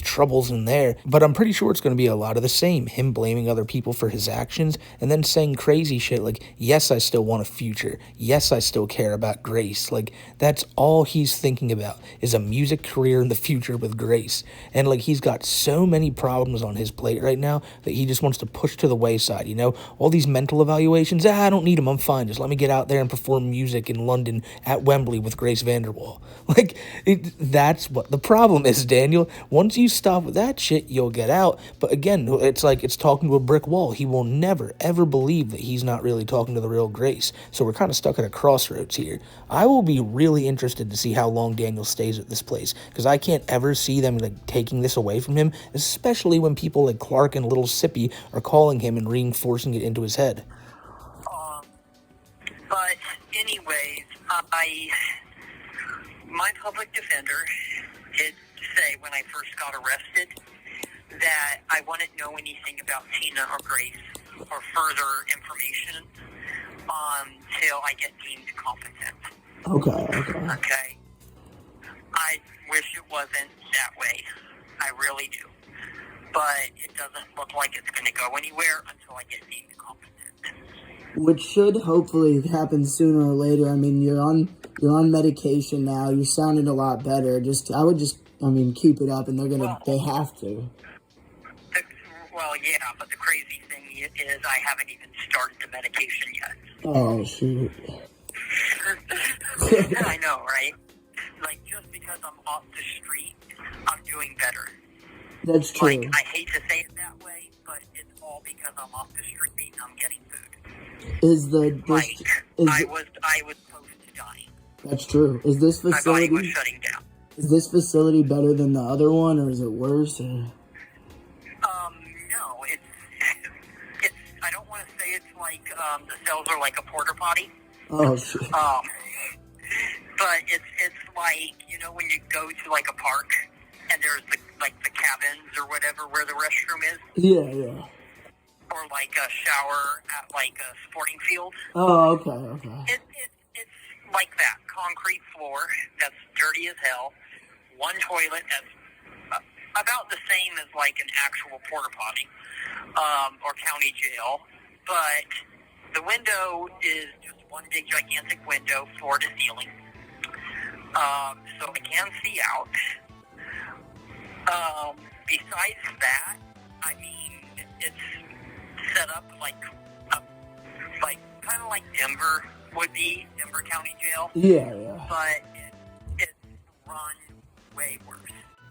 troubles in there. But I'm pretty sure it's going to be a lot of the same. Him blaming other people for his actions and then saying crazy shit like, yes, I still want a future. Yes, I still care about Grace. Like, that's all he's thinking about is a music career in the future with Grace. And like, he's got so many problems on his plate right now that he just wants to push to the wayside, you know? All these mental evaluations, I don't need them, I'm fine. Just let me get out there and perform music in London at Wembley with Grace Vanderwall. Like, that's what the problem is, Daniel. Once you stop with that shit, you'll get out. But again, it's like it's talking to a brick wall. He will never, ever believe that he's not really talking to the real Grace. So we're kind of stuck at a crossroads here. I will be really interested to see how long Daniel stays at this place, because I can't ever see them like taking this away from him, especially when people like Clark and Little Sippy are calling him and reinforcing it into his head. But anyways, my public defender did say when I first got arrested that I wouldn't know anything about Tina or Grace or further information until I get deemed competent. Okay. I wish it wasn't that way. I really do. But it doesn't look like it's going to go anywhere until I get deemed competent. Which should hopefully happen sooner or later. I mean, you're on medication now. You're sounding a lot better. I would keep it up, and they have to. Well, yeah, but the crazy thing is I haven't even started the medication yet. Oh, shoot. I know, right? Like, just because I'm off the street, I'm doing better. That's true. Like, I hate to say it that way, but it's all because I'm off the street and I'm getting food. I was close to dying. That's true. Is this facility... My body was shutting down. Is this facility better than the other one, or is it worse? Or? No, it's I don't want to say it's like, the cells are like a porta potty. Oh, shit. But it's like, you know, when you go to like a park and there's the cabins or whatever where the restroom is. Yeah. Or like a shower at like a sporting field. Oh, okay. It's like that. Concrete floor that's dirty as hell. One toilet that's about the same as like an actual porta potty or county jail. But the window is just one big gigantic window, floor to ceiling. So I can see out. Besides that, I mean, it's set up like kind of like Denver would be, Denver County Jail. Yeah. But it's run way worse.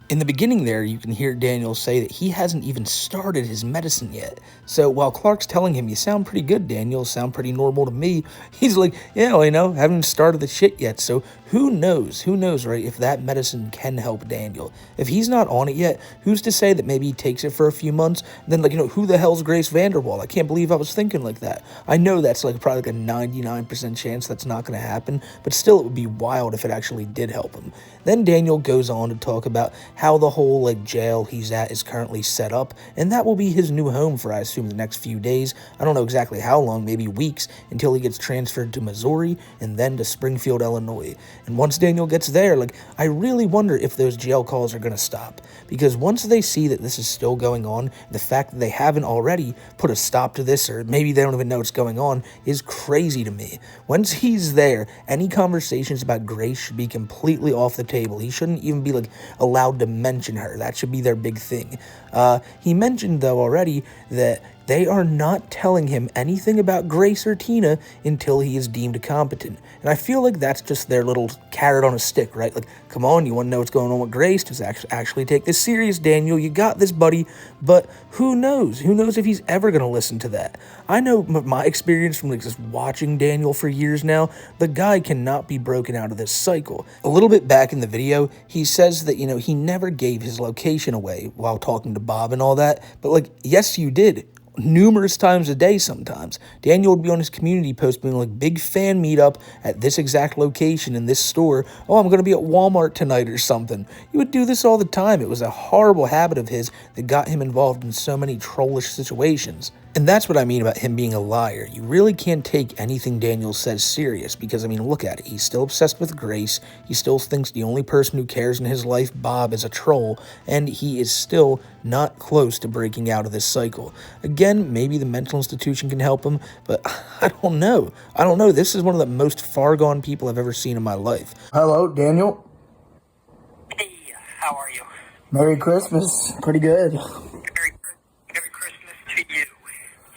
In the beginning there, you can hear Daniel say that he hasn't even started his medicine yet. So while Clark's telling him, you sound pretty good, Daniel, sound pretty normal to me, he's like, yeah, well, haven't started the shit yet. So who knows, right, if that medicine can help Daniel. If he's not on it yet, who's to say that maybe he takes it for a few months, then, who the hell's Grace Vanderwall? I can't believe I was thinking like that. I know that's probably a 99% chance that's not going to happen, but still it would be wild if it actually did help him. Then Daniel goes on to talk about how the whole jail he's at is currently set up, and that will be his new home for, I assume, the next few days. I don't know exactly how long, maybe weeks, until he gets transferred to Missouri and then to Springfield, Illinois. And once Daniel gets there, I really wonder if those jail calls are going to stop, because once they see that this is still going on, the fact that they haven't already put a stop to this, or maybe they don't even know what's going on, is crazy to me. Once he's there, any conversations about Grace should be completely off the table. He shouldn't even be allowed to mention her. That should be their big thing. He mentioned, though, already that they are not telling him anything about Grace or Tina until he is deemed competent. And I feel like that's just their little carrot on a stick, right? Come on, you want to know what's going on with Grace? Just actually take this serious, Daniel. You got this, buddy. But who knows? Who knows if he's ever going to listen to that? I know my experience from just watching Daniel for years now, the guy cannot be broken out of this cycle. A little bit back in the video, he says that, he never gave his location away while talking to Bob and all that. But yes, you did. numerous times a day sometimes. Daniel would be on his community post being like, big fan meetup at this exact location in this store. Oh, I'm going to be at Walmart tonight or something. He would do this all the time. It was a horrible habit of his that got him involved in so many trollish situations. And that's what I mean about him being a liar. You really can't take anything Daniel says serious because, I mean, look at it. He's still obsessed with Grace. He still thinks the only person who cares in his life, Bob, is a troll. And he is still not close to breaking out of this cycle. Again, maybe the mental institution can help him, but I don't know. This is one of the most far-gone people I've ever seen in my life. Hello, Daniel. Hey, how are you? Merry Christmas. Pretty good. Merry Christmas to you.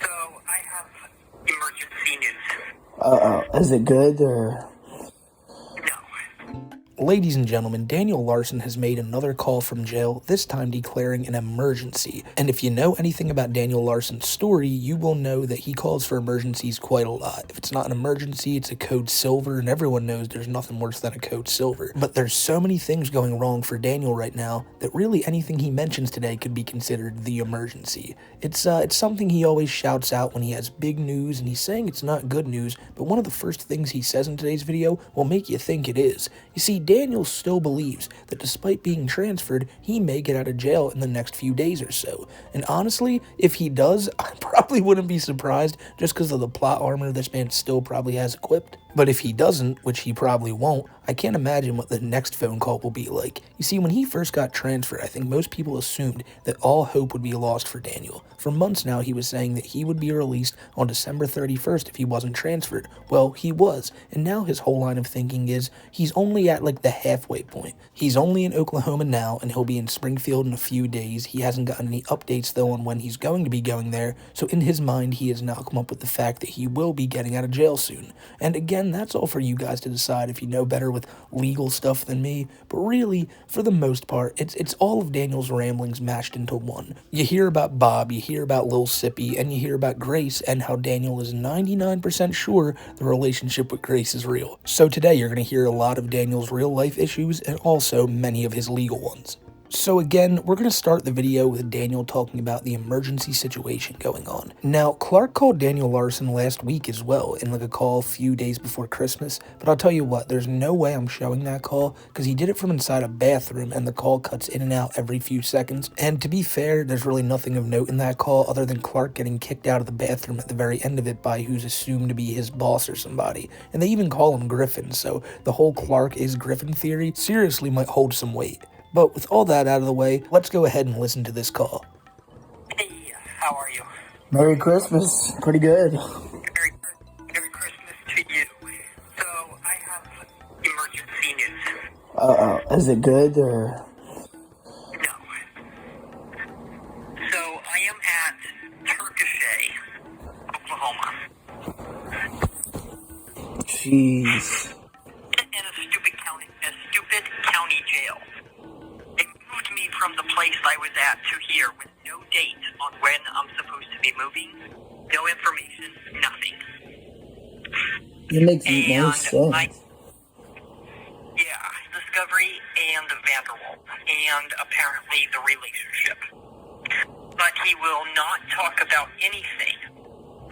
So, I have emergency news. Is it good or? Ladies and gentlemen, Daniel Larson has made another call from jail, this time declaring an emergency. And if you know anything about Daniel Larson's story, you will know that he calls for emergencies quite a lot. If it's not an emergency, it's a code silver, and everyone knows there's nothing worse than a code silver. But there's so many things going wrong for Daniel right now that really anything he mentions today could be considered the emergency. It's something he always shouts out when he has big news, and he's saying it's not good news, but one of the first things he says in today's video will make you think it is. You see, Daniel still believes that despite being transferred, he may get out of jail in the next few days or so. And honestly, if he does, I probably wouldn't be surprised just because of the plot armor this man still probably has equipped. But if he doesn't, which he probably won't, I can't imagine what the next phone call will be like. You see, when he first got transferred, I think most people assumed that all hope would be lost for Daniel. For months now, he was saying that he would be released on December 31st if he wasn't transferred. Well, he was, and now his whole line of thinking is he's only at like the halfway point. He's only in Oklahoma now, and he'll be in Springfield in a few days. He hasn't gotten any updates though on when he's going to be going there, so in his mind, he has now come up with the fact that he will be getting out of jail soon. And again, that's all for you guys to decide if you know better with legal stuff than me, but really, for the most part, it's all of Daniel's ramblings mashed into one. You hear about Bob, you hear about Lil Sippy, and you hear about Grace, and how Daniel is 99% sure the relationship with Grace is real. So today, you're going to hear a lot of Daniel's real-life issues, and also many of his legal ones. So again, we're going to start the video with Daniel talking about the emergency situation going on. Now, Clark called Daniel Larson last week as well, in like a call a few days before Christmas, but I'll tell you what, there's no way I'm showing that call, because he did it from inside a bathroom, and the call cuts in and out every few seconds, and to be fair, there's really nothing of note in that call other than Clark getting kicked out of the bathroom at the very end of it by who's assumed to be his boss or somebody, and they even call him Griffin, so the whole Clark is Griffin theory seriously might hold some weight. But with all that out of the way, let's go ahead and listen to this call. Hey, how are you? Merry Christmas. Pretty good. Merry Christmas to you. So, I have emergency news. Is it good or? No. So, I am at Turkishay, Oklahoma. Jeez. In a stupid county jail. They moved me from the place I was at to here with no date on when I'm supposed to be moving, no information, nothing. It makes no sense. Discovery and Vanderwall, and apparently the relationship. But he will not talk about anything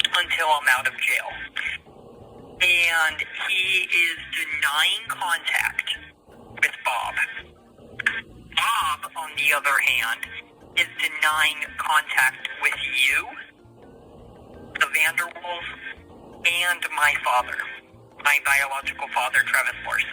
until I'm out of jail. And he is denying contact with Bob. Bob, on the other hand, is denying contact with you, the Vanderwolves, and my father, my biological father, Travis Larson.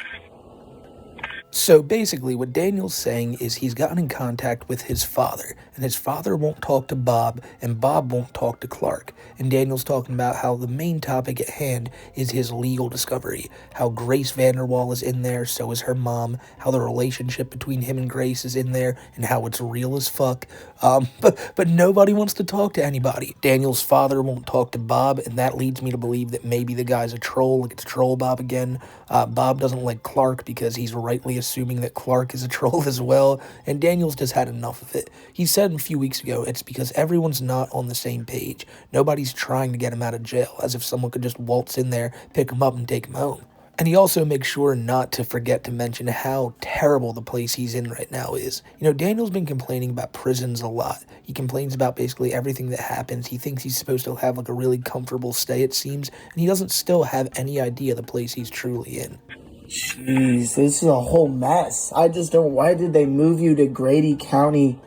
So basically what Daniel's saying is he's gotten in contact with his father, and his father won't talk to Bob, and Bob won't talk to Clark. And Daniel's talking about how the main topic at hand is his legal discovery, how Grace Vanderwall is in there, so is her mom, how the relationship between him and Grace is in there, and how it's real as fuck. But nobody wants to talk to anybody. Daniel's father won't talk to Bob, and that leads me to believe that maybe the guy's a troll, like it's Troll Bob again. Bob doesn't like Clark because he's rightly assuming that Clark is a troll as well, and Daniel's just had enough of it. He said a few weeks ago it's because everyone's not on the same page. Nobody's trying to get him out of jail, as if someone could just waltz in there, pick him up, and take him home. And he also makes sure not to forget to mention how terrible the place he's in right now is. You know, Daniel's been complaining about prisons a lot. He complains about basically everything that happens. He thinks he's supposed to have like a really comfortable stay, it seems, and he doesn't still have any idea the place he's truly in. Jeez, this is a whole mess. I just don't... Why did they move you to Grady County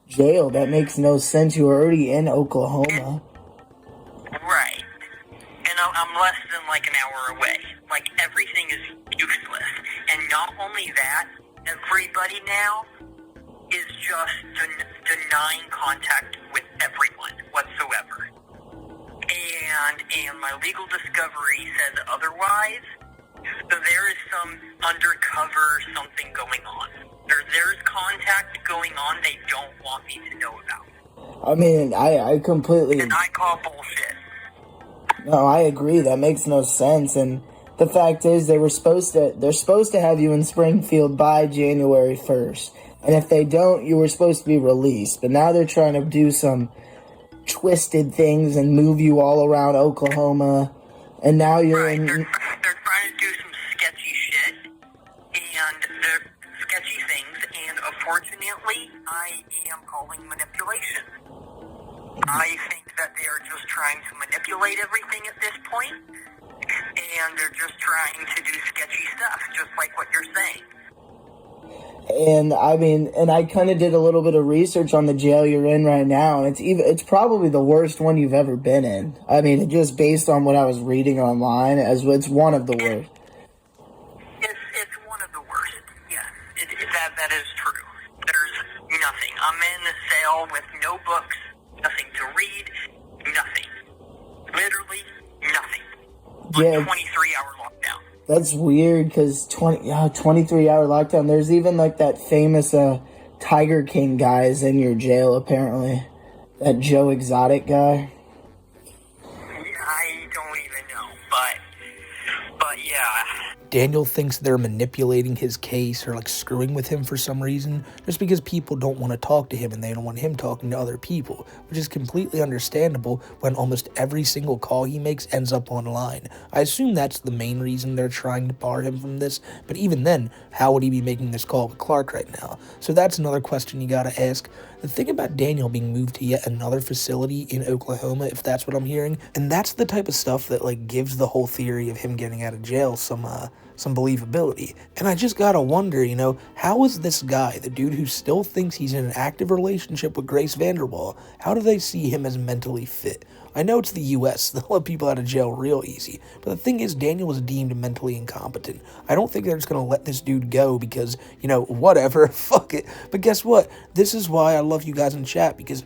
Jail? That makes no sense. You were already in Oklahoma. Right. And I'm less than like an hour away. Like, everything is useless. And not only that, everybody now is just denying contact with everyone whatsoever. And my legal discovery says otherwise. So there is some undercover something going on. There's contact going on they don't want me to know about. I mean, I completely... And I call bullshit. No, I agree. That makes no sense. And the fact is, they're supposed to have you in Springfield by January 1st. And if they don't, you were supposed to be released. But now they're trying to do some twisted things and move you all around Oklahoma. And now you're right. in... They're trying to do some sketchy shit. And they're sketchy things. And unfortunately, I am calling manipulation. I think that they are just trying to manipulate everything at this point. And they're just trying to do sketchy stuff, just like what you're saying. And I mean, and I kind of did a little bit of research on the jail you're in right now, and it's probably the worst one you've ever been in. I mean, just based on what I was reading online, it's one of the worst. It's one of the worst. Yes, that is true. There's nothing. I'm in a cell with no books, nothing to read, nothing. Literally nothing. Yeah, 23-hour lockdown. That's weird, because 23-hour lockdown. There's even like that famous Tiger King guy is in your jail, apparently. That Joe Exotic guy. I don't even know, but yeah. Daniel thinks they're manipulating his case or like screwing with him for some reason, just because people don't want to talk to him and they don't want him talking to other people, which is completely understandable when almost every single call he makes ends up online. I assume that's the main reason they're trying to bar him from this, but even then, how would he be making this call with Clark right now? So that's another question you gotta ask. The thing about Daniel being moved to yet another facility in Oklahoma, if that's what I'm hearing, and that's the type of stuff that like gives the whole theory of him getting out of jail some believability. And I just gotta wonder, you know, how is this guy, the dude who still thinks he's in an active relationship with Grace Vanderwall, how do they see him as mentally fit? I know it's the US, they'll let people out of jail real easy, but the thing is, Daniel was deemed mentally incompetent. I don't think they're just gonna let this dude go because, you know, whatever, fuck it. But guess what? This is why I love you guys in chat, because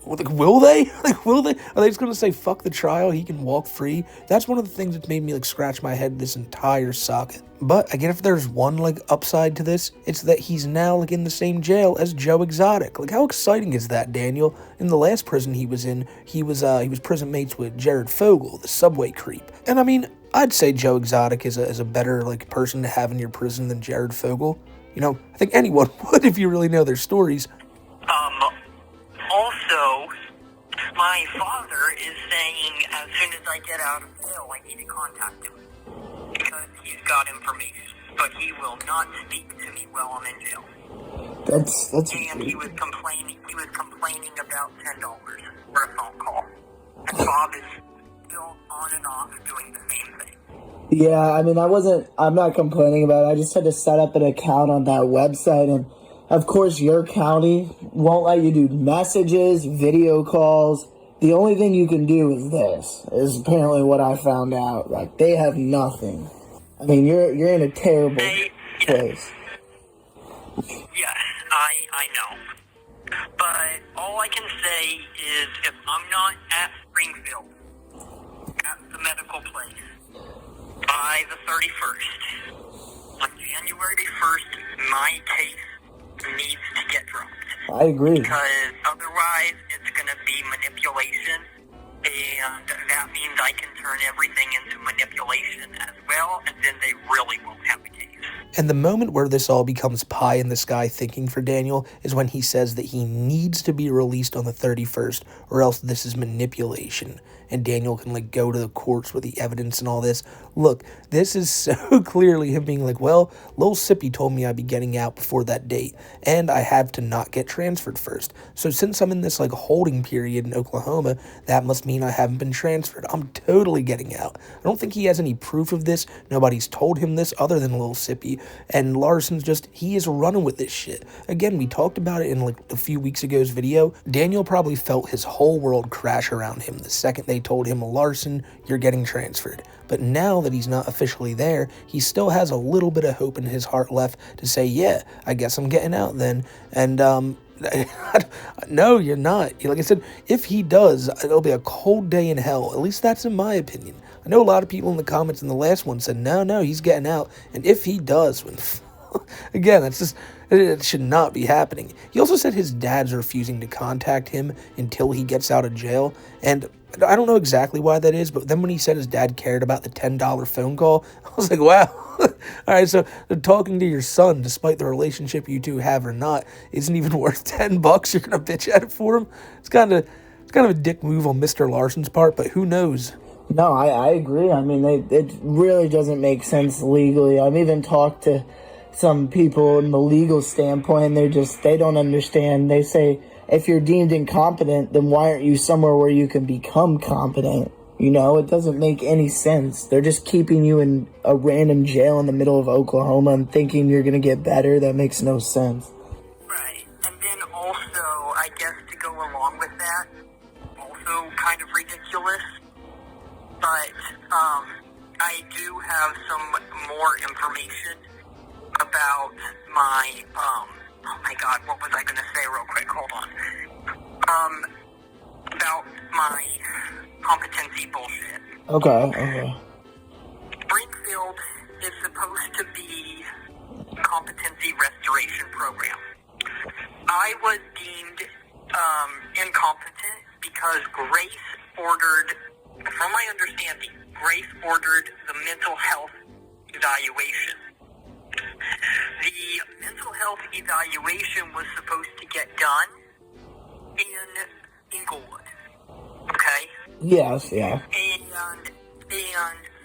like, will they? Like, will they? Are they just going to say, fuck the trial, he can walk free? That's one of the things that made me, like, scratch my head this entire saga. But, again, if there's one, like, upside to this, it's that he's now, like, in the same jail as Joe Exotic. Like, how exciting is that, Daniel? In the last prison he was in, he was prison mates with Jared Fogle, the subway creep. And, I mean, I'd say Joe Exotic is a better, like, person to have in your prison than Jared Fogle. You know, I think anyone would if you really know their stories. Also, my father is saying as soon as I get out of jail, I need to contact him. Because he's got information. But he will not speak to me while I'm in jail. That's And he was complaining about $10 for a phone call. And Bob is still on and off doing the same thing. Yeah, I mean, I'm not complaining about it. I just had to set up an account on that website, and of course, your county won't let you do messages, video calls. The only thing you can do is this, is apparently what I found out. Like, they have nothing. I mean, you're in a terrible place. Yes, I know. But all I can say is if I'm not at Springfield, at the medical place, by the 31st, on January 1st, my case needs to get dropped. I agree. Because otherwise it's going to be manipulation, and that means I can turn everything into manipulation as well, and then they really won't have a case. And the moment where this all becomes pie in the sky thinking for Daniel is when he says that he needs to be released on the 31st or else this is manipulation. And Daniel can like go to the courts with the evidence and all this. Look, this is so clearly him being like, well, Lil Sippy told me I'd be getting out before that date, and I have to not get transferred first. So since I'm in this like holding period in Oklahoma, that must mean I haven't been transferred. I'm totally getting out. I don't think he has any proof of this. Nobody's told him this other than Lil Sippy, and Larson's just, he is running with this shit. Again, we talked about it in like a few weeks ago's video. Daniel probably felt his whole world crash around him the second they told him, Larson, you're getting transferred. But now that he's not officially there, he still has a little bit of hope in his heart left to say, yeah, I guess I'm getting out then. And, no, you're not. Like I said, if he does, it'll be a cold day in hell. At least that's in my opinion. I know a lot of people in the comments in the last one said, no, he's getting out. And if he does, when again, that's just, it should not be happening. He also said his dad's refusing to contact him until he gets out of jail. And I don't know exactly why that is, but then when he said his dad cared about the $10 phone call, I was like, wow. All right, so talking to your son, despite the relationship you two have or not, isn't even worth $10. You're gonna bitch at it for him. It's kind of a dick move on Mr. Larson's part, but who knows? No, I agree. I mean, it really doesn't make sense legally. I've even talked to some people in the legal standpoint, they don't understand. They say, if you're deemed incompetent, then why aren't you somewhere where you can become competent? You know, it doesn't make any sense. They're just keeping you in a random jail in the middle of Oklahoma and thinking you're going to get better. That makes no sense. Right. And then also, I guess to go along with that, also kind of ridiculous, but I do have some more information about my, oh my god, what was I going to say real quick? Hold on. About my competency bullshit. Okay. Springfield is supposed to be a competency restoration program. I was deemed incompetent because Grace ordered, from my understanding, Grace ordered the mental health evaluation. The mental health evaluation was supposed to get done in Inglewood. Okay? Yes, yeah. And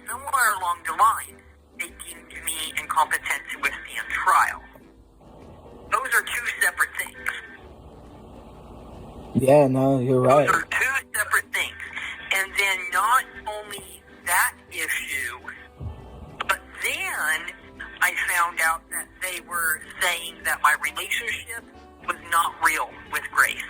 somewhere along the line, they deemed me incompetent to withstand trial. Those are two separate things. Yeah, no, you're right. Those are two separate things. And then not only that issue, but then I found out that they were saying that my relationship was not real with Grace.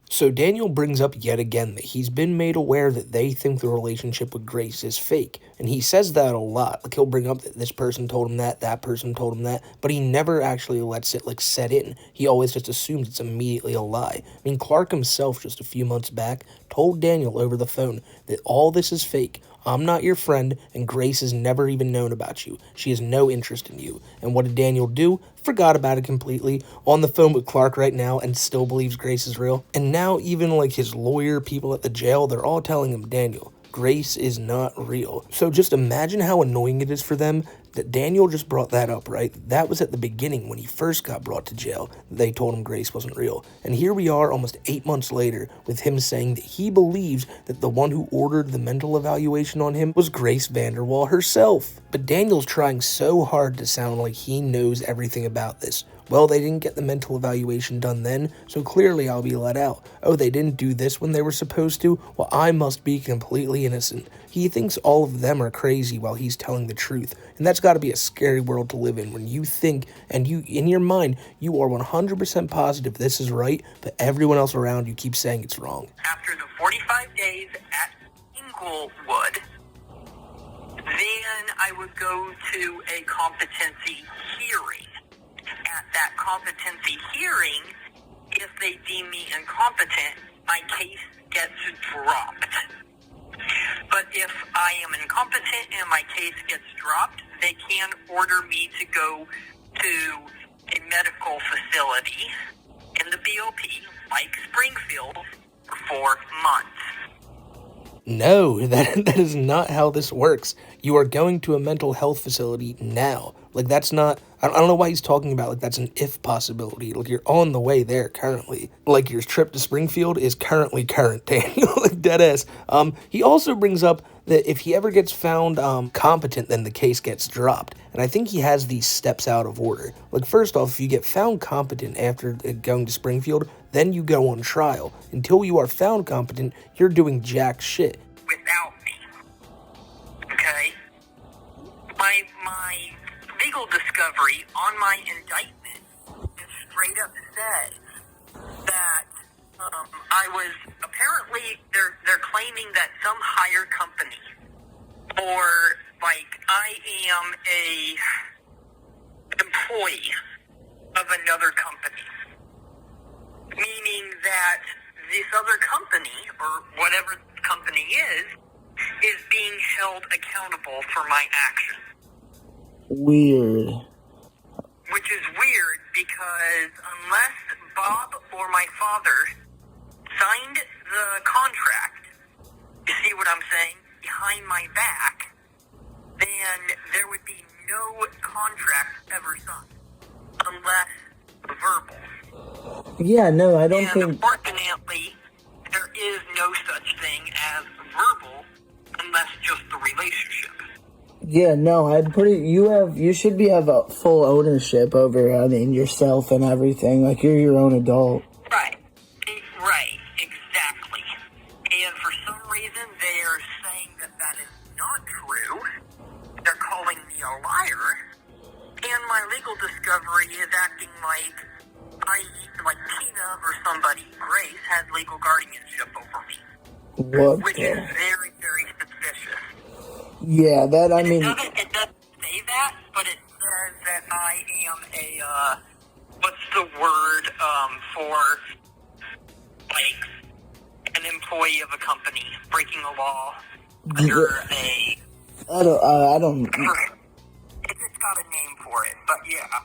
So Daniel brings up yet again that he's been made aware that they think the relationship with Grace is fake. And he says that a lot. Like, he'll bring up that this person told him that person told him that, but he never actually lets it, like, set in. He always just assumes it's immediately a lie. I mean, Clark himself, just a few months back, told Daniel over the phone that all this is fake. I'm not your friend, and Grace has never even known about you. She has no interest in you. And what did Daniel do? Forgot about it completely. On the phone with Clark right now and still believes Grace is real. And now even like his lawyer, people at the jail, they're all telling him, Daniel, Grace is not real. So just imagine how annoying it is for them that Daniel just brought that up, right? That was at the beginning when he first got brought to jail. They told him Grace wasn't real. And here we are almost 8 months later with him saying that he believes that the one who ordered the mental evaluation on him was Grace Vanderwall herself. But Daniel's trying so hard to sound like he knows everything about this. Well, they didn't get the mental evaluation done then, so clearly I'll be let out. Oh, they didn't do this when they were supposed to? Well, I must be completely innocent. He thinks all of them are crazy while he's telling the truth. And that's got to be a scary world to live in when you think, and you, in your mind, you are 100% positive this is right, but everyone else around you keeps saying it's wrong. After the 45 days at Inglewood, then I would go to a competency hearing. At that competency hearing, if they deem me incompetent, my case gets dropped. But if I am incompetent and my case gets dropped, they can order me to go to a medical facility in the BOP, like Springfield, for 4 months. No, that is not how this works. You are going to a mental health facility now. Like, that's not, I don't know why he's talking about, like, that's an if possibility. Like, you're on the way there currently. Like, your trip to Springfield is current, Daniel, like, deadass. He also brings up that if he ever gets found competent, then the case gets dropped. And I think he has these steps out of order. Like, first off, if you get found competent after going to Springfield, then you go on trial. Until you are found competent, you're doing jack shit. Without me. Okay? My legal discovery on my indictment straight up says that I was apparently they're claiming that some hire company or like I am a employee of another company, meaning that this other company or whatever the company is being held accountable for my actions. Weird. Which is weird because unless Bob or my father signed the contract, you see what I'm saying, behind my back, then there would be no contract ever signed, unless verbal. Yeah, no, I don't think... Unfortunately, there is no such thing as verbal unless just the relationship. Yeah, no, you should have a full ownership over, yourself and everything. Like, you're your own adult. Right, exactly. And for some reason, they are saying that is not true. They're calling me a liar. And my legal discovery is acting like Tina or somebody, Grace, has legal guardianship over me. Which is very, very suspicious. Yeah, that, It doesn't say that, but it says that I am a, what's the word, for, like, an employee of a company breaking a law under a... I don't... It's got a name for it, but yeah.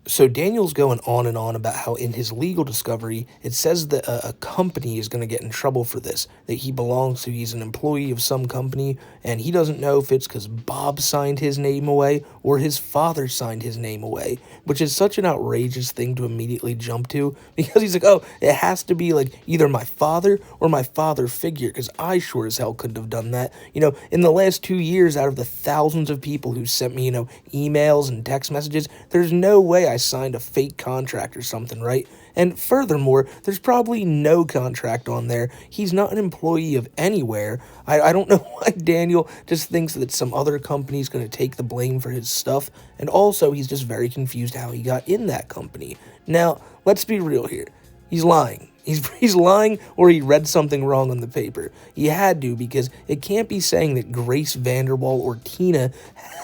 So Daniel's going on and on about how in his legal discovery, it says that a company is going to get in trouble for this, that he belongs to, he's an employee of some company, and he doesn't know if it's because Bob signed his name away or his father signed his name away, which is such an outrageous thing to immediately jump to, because he's like, oh, it has to be like either my father or my father figure, because I sure as hell couldn't have done that. In the last 2 years, out of the thousands of people who sent me, emails and text messages, there's no way I signed a fake contract or something, right? And furthermore, there's probably no contract on there. He's not an employee of anywhere. I don't know why Daniel just thinks that some other company's going to take the blame for his stuff. And also, he's just very confused how he got in that company. Now, let's be real here. He's lying. He's lying, or he read something wrong on the paper. He had to, because it can't be saying that Grace Vanderwall or Tina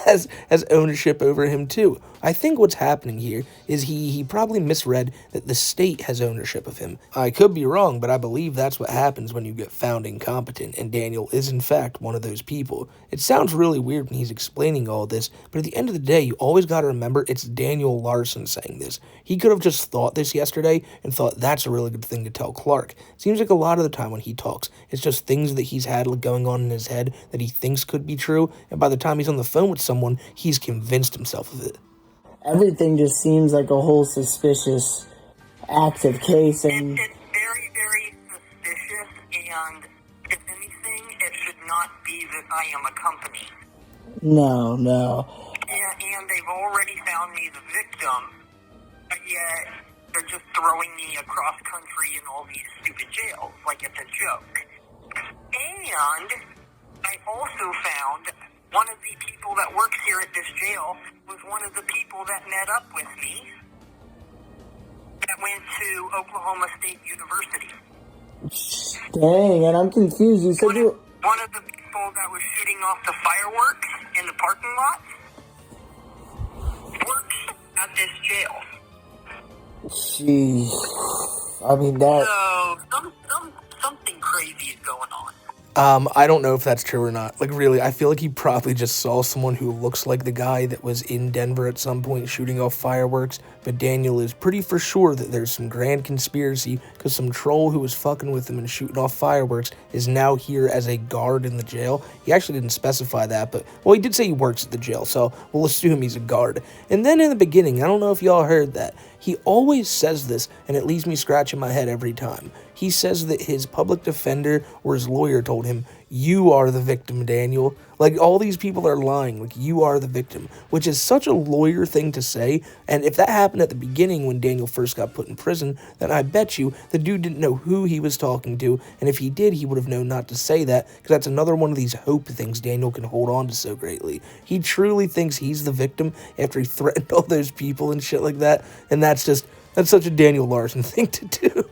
has ownership over him too. I think what's happening here is he probably misread that the state has ownership of him. I could be wrong, but I believe that's what happens when you get found incompetent, and Daniel is in fact one of those people. It sounds really weird when he's explaining all this, but at the end of the day, you always gotta remember it's Daniel Larson saying this. He could have just thought this yesterday and thought that's a really good thing to tell Clark. Seems like a lot of the time when he talks, it's just things that he's had going on in his head that he thinks could be true, and by the time he's on the phone with someone, he's convinced himself of it. Everything just seems like a whole suspicious active case, and... It's very, very suspicious, and if anything, it should not be that I am a company. No. And they've already found me the victim, but yet they're just throwing me across country in all these stupid jails, like it's a joke. And I also found one of the people that works here at this jail was one of the people that met up with me that went to Oklahoma State University. Dang, and I'm confused. You said one of the people that was shooting off the fireworks in the parking lot works at this jail. Jeez. I mean, that... So, something crazy is going on. I don't know if that's true or not. Like, really, I feel like he probably just saw someone who looks like the guy that was in Denver at some point shooting off fireworks, but Daniel is pretty for sure that there's some grand conspiracy because some troll who was fucking with him and shooting off fireworks is now here as a guard in the jail. He actually didn't specify that, but, well, he did say he works at the jail, so we'll assume he's a guard. And then in the beginning, I don't know if y'all heard that, he always says this, and it leaves me scratching my head every time. He says that his public defender or his lawyer told him, "You are the victim, Daniel." Like, all these people are lying. Like, you are the victim, which is such a lawyer thing to say. And if that happened at the beginning when Daniel first got put in prison, then I bet you the dude didn't know who he was talking to. And if he did, he would have known not to say that, because that's another one of these hope things Daniel can hold on to so greatly. He truly thinks he's the victim after he threatened all those people and shit like that. And that's such a Daniel Larson thing to do.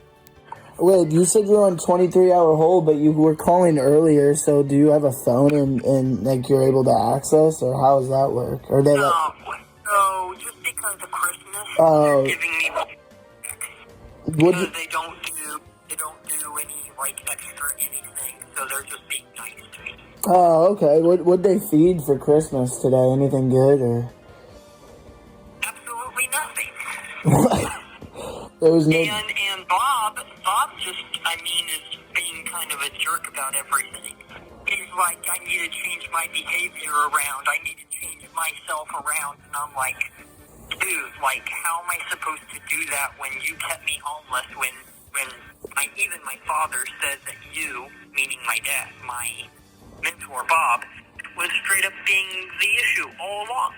Wait, you said you're on 23-hour hold, but you were calling earlier, so do you have a phone and like, you're able to access, or how does that work? Or they No, just because of Christmas, they're giving me because they don't do any, like, extra anything, so they're just being nice to me. Oh, okay. What'd they feed for Christmas today? Anything good, or? Absolutely nothing. There was no... And Bob just, is being kind of a jerk about everything. He's like, I need to change my behavior around. I need to change myself around. And I'm like, dude, like, how am I supposed to do that when you kept me homeless, when even my father said that you, meaning my dad, my mentor Bob, was straight up being the issue all along.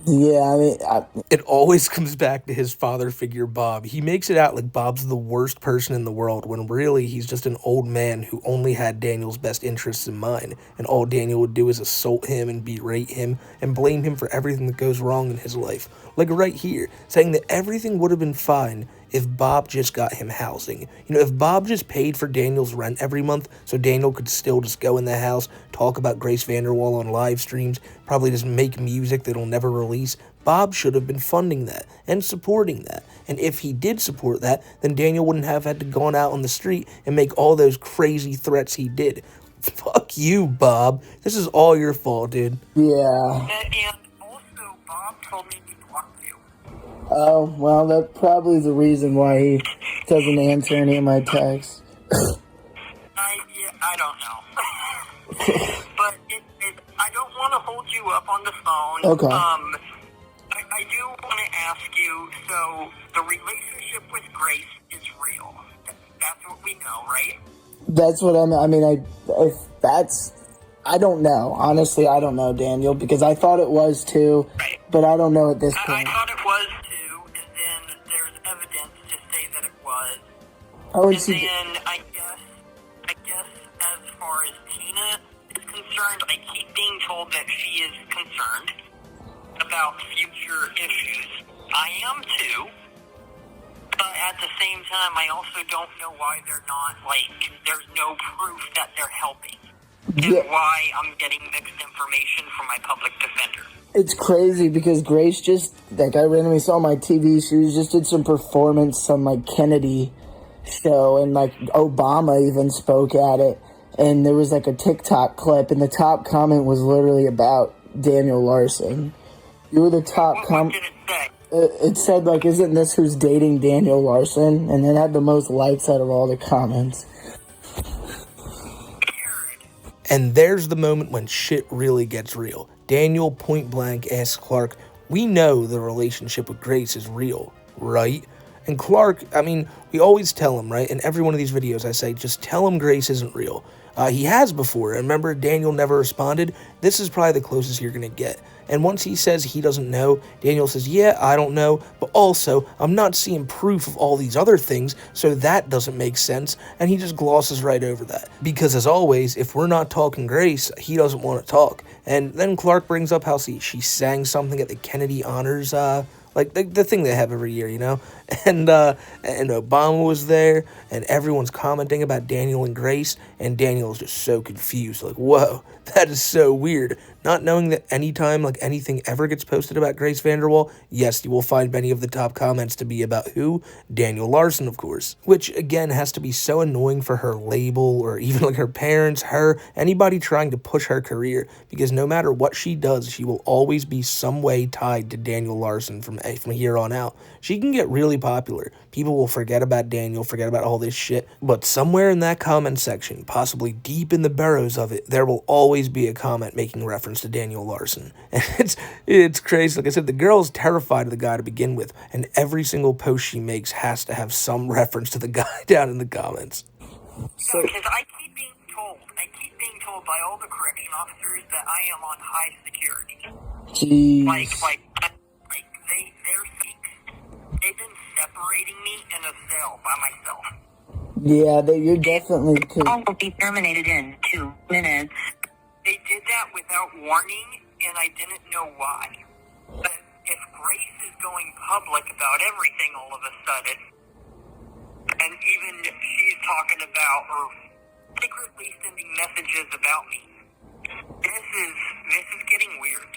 Yeah, It always comes back to his father figure, Bob. He makes it out like Bob's the worst person in the world, when really he's just an old man who only had Daniel's best interests in mind, and all Daniel would do is assault him and berate him and blame him for everything that goes wrong in his life. Like right here, saying that everything would have been fine if Bob just got him housing. You know, if Bob just paid for Daniel's rent every month so Daniel could still just go in the house, talk about Grace Vanderwall on live streams, probably just make music that he'll never release, Bob should have been funding that and supporting that. And if he did support that, then Daniel wouldn't have had to go out on the street and make all those crazy threats he did. Fuck you, Bob. This is all your fault, dude. yeah. And also, Bob told me he blocked you. Oh, well, that's probably the reason why he doesn't answer any of my texts. I don't know. But I don't want to hold you up on the phone. Okay. I do want to ask you, so the relationship with Grace is real. That's what we know, right? That's what I don't know. Honestly, I don't know, Daniel, because I thought it was too, Right. but I don't know at this I point. thought it was too, and then there's evidence to say that it was. Oh, And then I guess as far as Tina is concerned, I keep being told that she is concerned about future issues. I am too, but at the same time, I also don't know why they're not, like, there's no proof that they're helping. Yeah. And why I'm getting mixed information from my public defender. It's crazy because Grace just, like, I randomly saw on my TV, she just did some performance on, like, Kennedy show, and, like, Obama even spoke at it, and there was, like, a TikTok clip, and the top comment was literally about Daniel Larson. You were the top What did it say? It said, like, isn't this who's dating Daniel Larson? And it had the most likes out of all the comments. And there's the moment when shit really gets real. Daniel point blank asks Clark, "We know the relationship with Grace is real, right?" And Clark, we always tell him, right? In every one of these videos I say, just tell him Grace isn't real. He has before, and remember, Daniel never responded. This is probably the closest you're gonna get. And once he says he doesn't know, Daniel says, "Yeah, I don't know, but also, I'm not seeing proof of all these other things, so that doesn't make sense," and he just glosses right over that. Because as always, if we're not talking Grace, he doesn't want to talk. And then Clark brings up how she sang something at the Kennedy Honors, like the thing they have every year, you know? and Obama was there, and everyone's commenting about Daniel and Grace, and Daniel is just so confused, like, whoa, that is so weird. Not knowing that anytime, like, anything ever gets posted about Grace Vanderwall, yes, you will find many of the top comments to be about who? Daniel Larson, of course. Which, again, has to be so annoying for her label, or even, like, her parents, her, anybody trying to push her career, because no matter what she does, she will always be some way tied to Daniel Larson from here on out. She can get really popular. People will forget about Daniel, forget about all this shit, but somewhere in that comment section, possibly deep in the burrows of it, there will always be a comment making reference to Daniel Larson. And it's crazy. Like I said, the girl is terrified of the guy to begin with, and every single post she makes has to have some reference to the guy down in the comments. So, because I keep being told by all the correction officers that I am on high security. Jeez. They've been separating me in a cell by myself. Yeah, you're definitely too. Call will be terminated in 2 minutes. They did that without warning, and I didn't know why. But if Grace is going public about everything all of a sudden, and even if she's talking about or secretly sending messages about me, this is getting weird.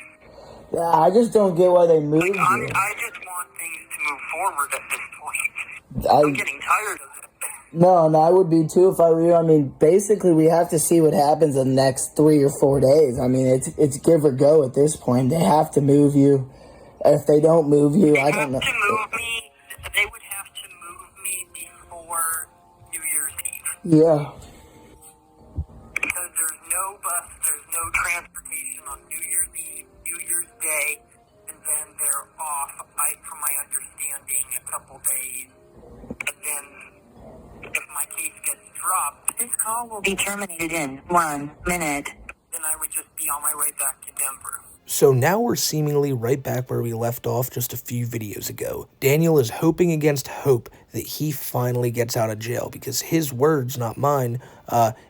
Yeah, I just don't get why they moved you. I just want things to move forward at this point. I'm getting tired of it. No, I would be too if I were you. I mean, basically, we have to see what happens in the next 3 or 4 days. I mean, it's give or go at this point. They have to move you. If they don't move you, I don't know. They would have to move me before New Year's Eve. Yeah. Because there's no bus, there's no transportation on New Year's Eve, New Year's Day, and then they're off, from my understanding, a couple days. And then, if my case gets dropped, This call will be terminated in 1 minute. then I would just be on my way back to Denver. So now we're seemingly right back where we left off just a few videos ago. Daniel is hoping against hope that he finally gets out of jail, because his words, not mine,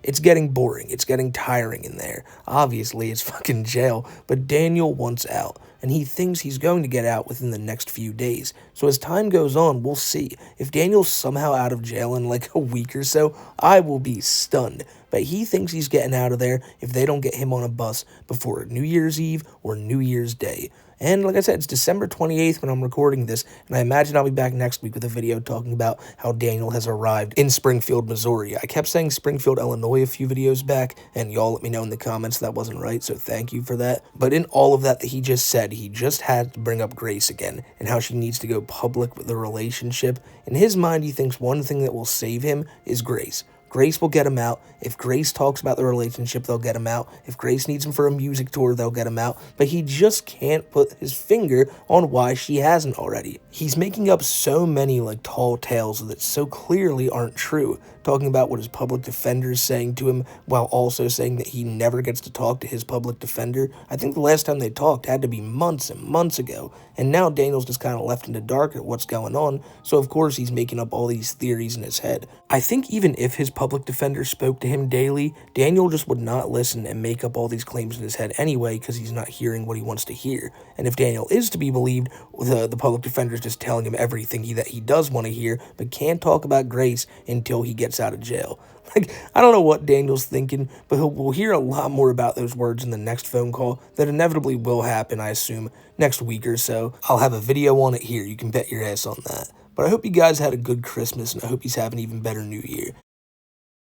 it's getting boring, it's getting tiring in there. Obviously, it's fucking jail, but Daniel wants out, and he thinks he's going to get out within the next few days. So as time goes on, we'll see. If Daniel's somehow out of jail in like a week or so, I will be stunned. But he thinks he's getting out of there if they don't get him on a bus before New Year's Eve or New Year's Day. And like I said, it's December 28th when I'm recording this, and I imagine I'll be back next week with a video talking about how Daniel has arrived in Springfield, Missouri. I kept saying Springfield, Illinois a few videos back, and y'all let me know in the comments that wasn't right, so thank you for that. But in all of that he just said, he just had to bring up Grace again, and how she needs to go public with the relationship. In his mind, he thinks one thing that will save him is Grace. Grace will get him out. If Grace talks about the relationship, they'll get him out. If Grace needs him for a music tour, they'll get him out. But he just can't put his finger on why she hasn't already. He's making up so many like tall tales that so clearly aren't true, talking about what his public defender is saying to him, while also saying that he never gets to talk to his public defender. I think the last time they talked had to be months and months ago, and now Daniel's just kind of left in the dark at what's going on, so of course he's making up all these theories in his head. I think even if his public defender spoke to him daily, Daniel just would not listen and make up all these claims in his head anyway, because he's not hearing what he wants to hear. And if Daniel is to be believed, the public defender is just telling him everything that he does want to hear, but can't talk about Grace until he gets out of jail. Like, I don't know what Daniel's thinking, but we'll hear a lot more about those words in the next phone call that inevitably will happen, I assume, next week or so. I'll have a video on it here, you can bet your ass on that. But I hope you guys had a good Christmas, and I hope he's having an even better New Year.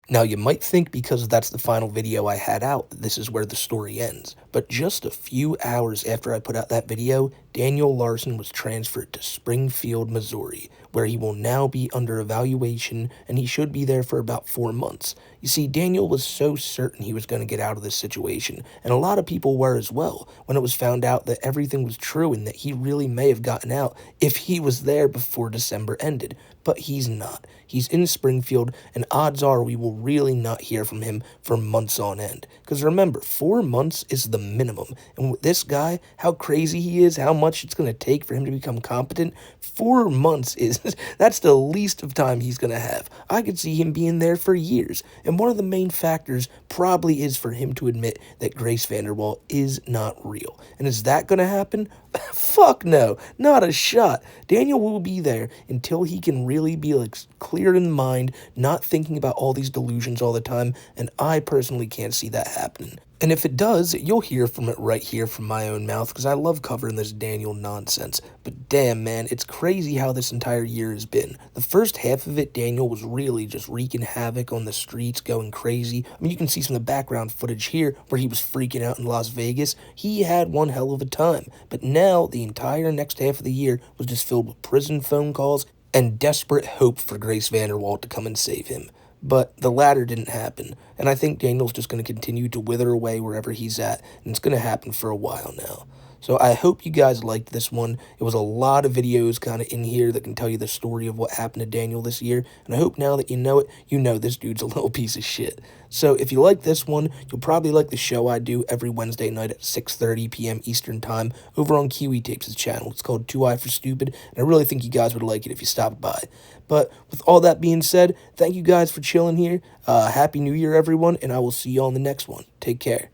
Now, you might think because that's the final video I had out, this is where the story ends. But just a few hours after I put out that video, Daniel Larson was transferred to Springfield, Missouri, where he will now be under evaluation, and he should be there for about 4 months. You see, Daniel was so certain he was going to get out of this situation, and a lot of people were as well, when it was found out that everything was true and that he really may have gotten out if he was there before December ended. But he's not. He's in Springfield, and odds are we will really not hear from him for months on end. Because remember, 4 months is the minimum. And with this guy, how crazy he is, how much it's going to take for him to become competent, 4 months is, that's the least of time he's going to have. I could see him being there for years. And one of the main factors probably is for him to admit that Grace Vanderwall is not real. And is that going to happen? Fuck no, not a shot. Daniel will be there until he can really be like clear in mind, not thinking about all these delusions all the time, and I personally can't see that happening. And if it does, you'll hear from it right here from my own mouth, because I love covering this Daniel nonsense. But damn, man, it's crazy how this entire year has been. The first half of it, Daniel was really just wreaking havoc on the streets, going crazy. I mean, you can see some of the background footage here where he was freaking out in Las Vegas. He had one hell of a time. But now, the entire next half of the year was just filled with prison phone calls and desperate hope for Grace Vanderwall to come and save him. But the latter didn't happen, and I think Daniel's just going to continue to wither away wherever he's at, and it's going to happen for a while now. So I hope you guys liked this one. It was a lot of videos kind of in here that can tell you the story of what happened to Daniel this year, and I hope now that you know it, you know this dude's a little piece of shit. So if you like this one, you'll probably like the show I do every Wednesday night at 6:30 p.m. Eastern Time over on Kiwi Tapes' channel. It's called 2i for Stupid, and I really think you guys would like it if you stopped by. But with all that being said, thank you guys for chilling here. Happy New Year, everyone, and I will see you on the next one. Take care.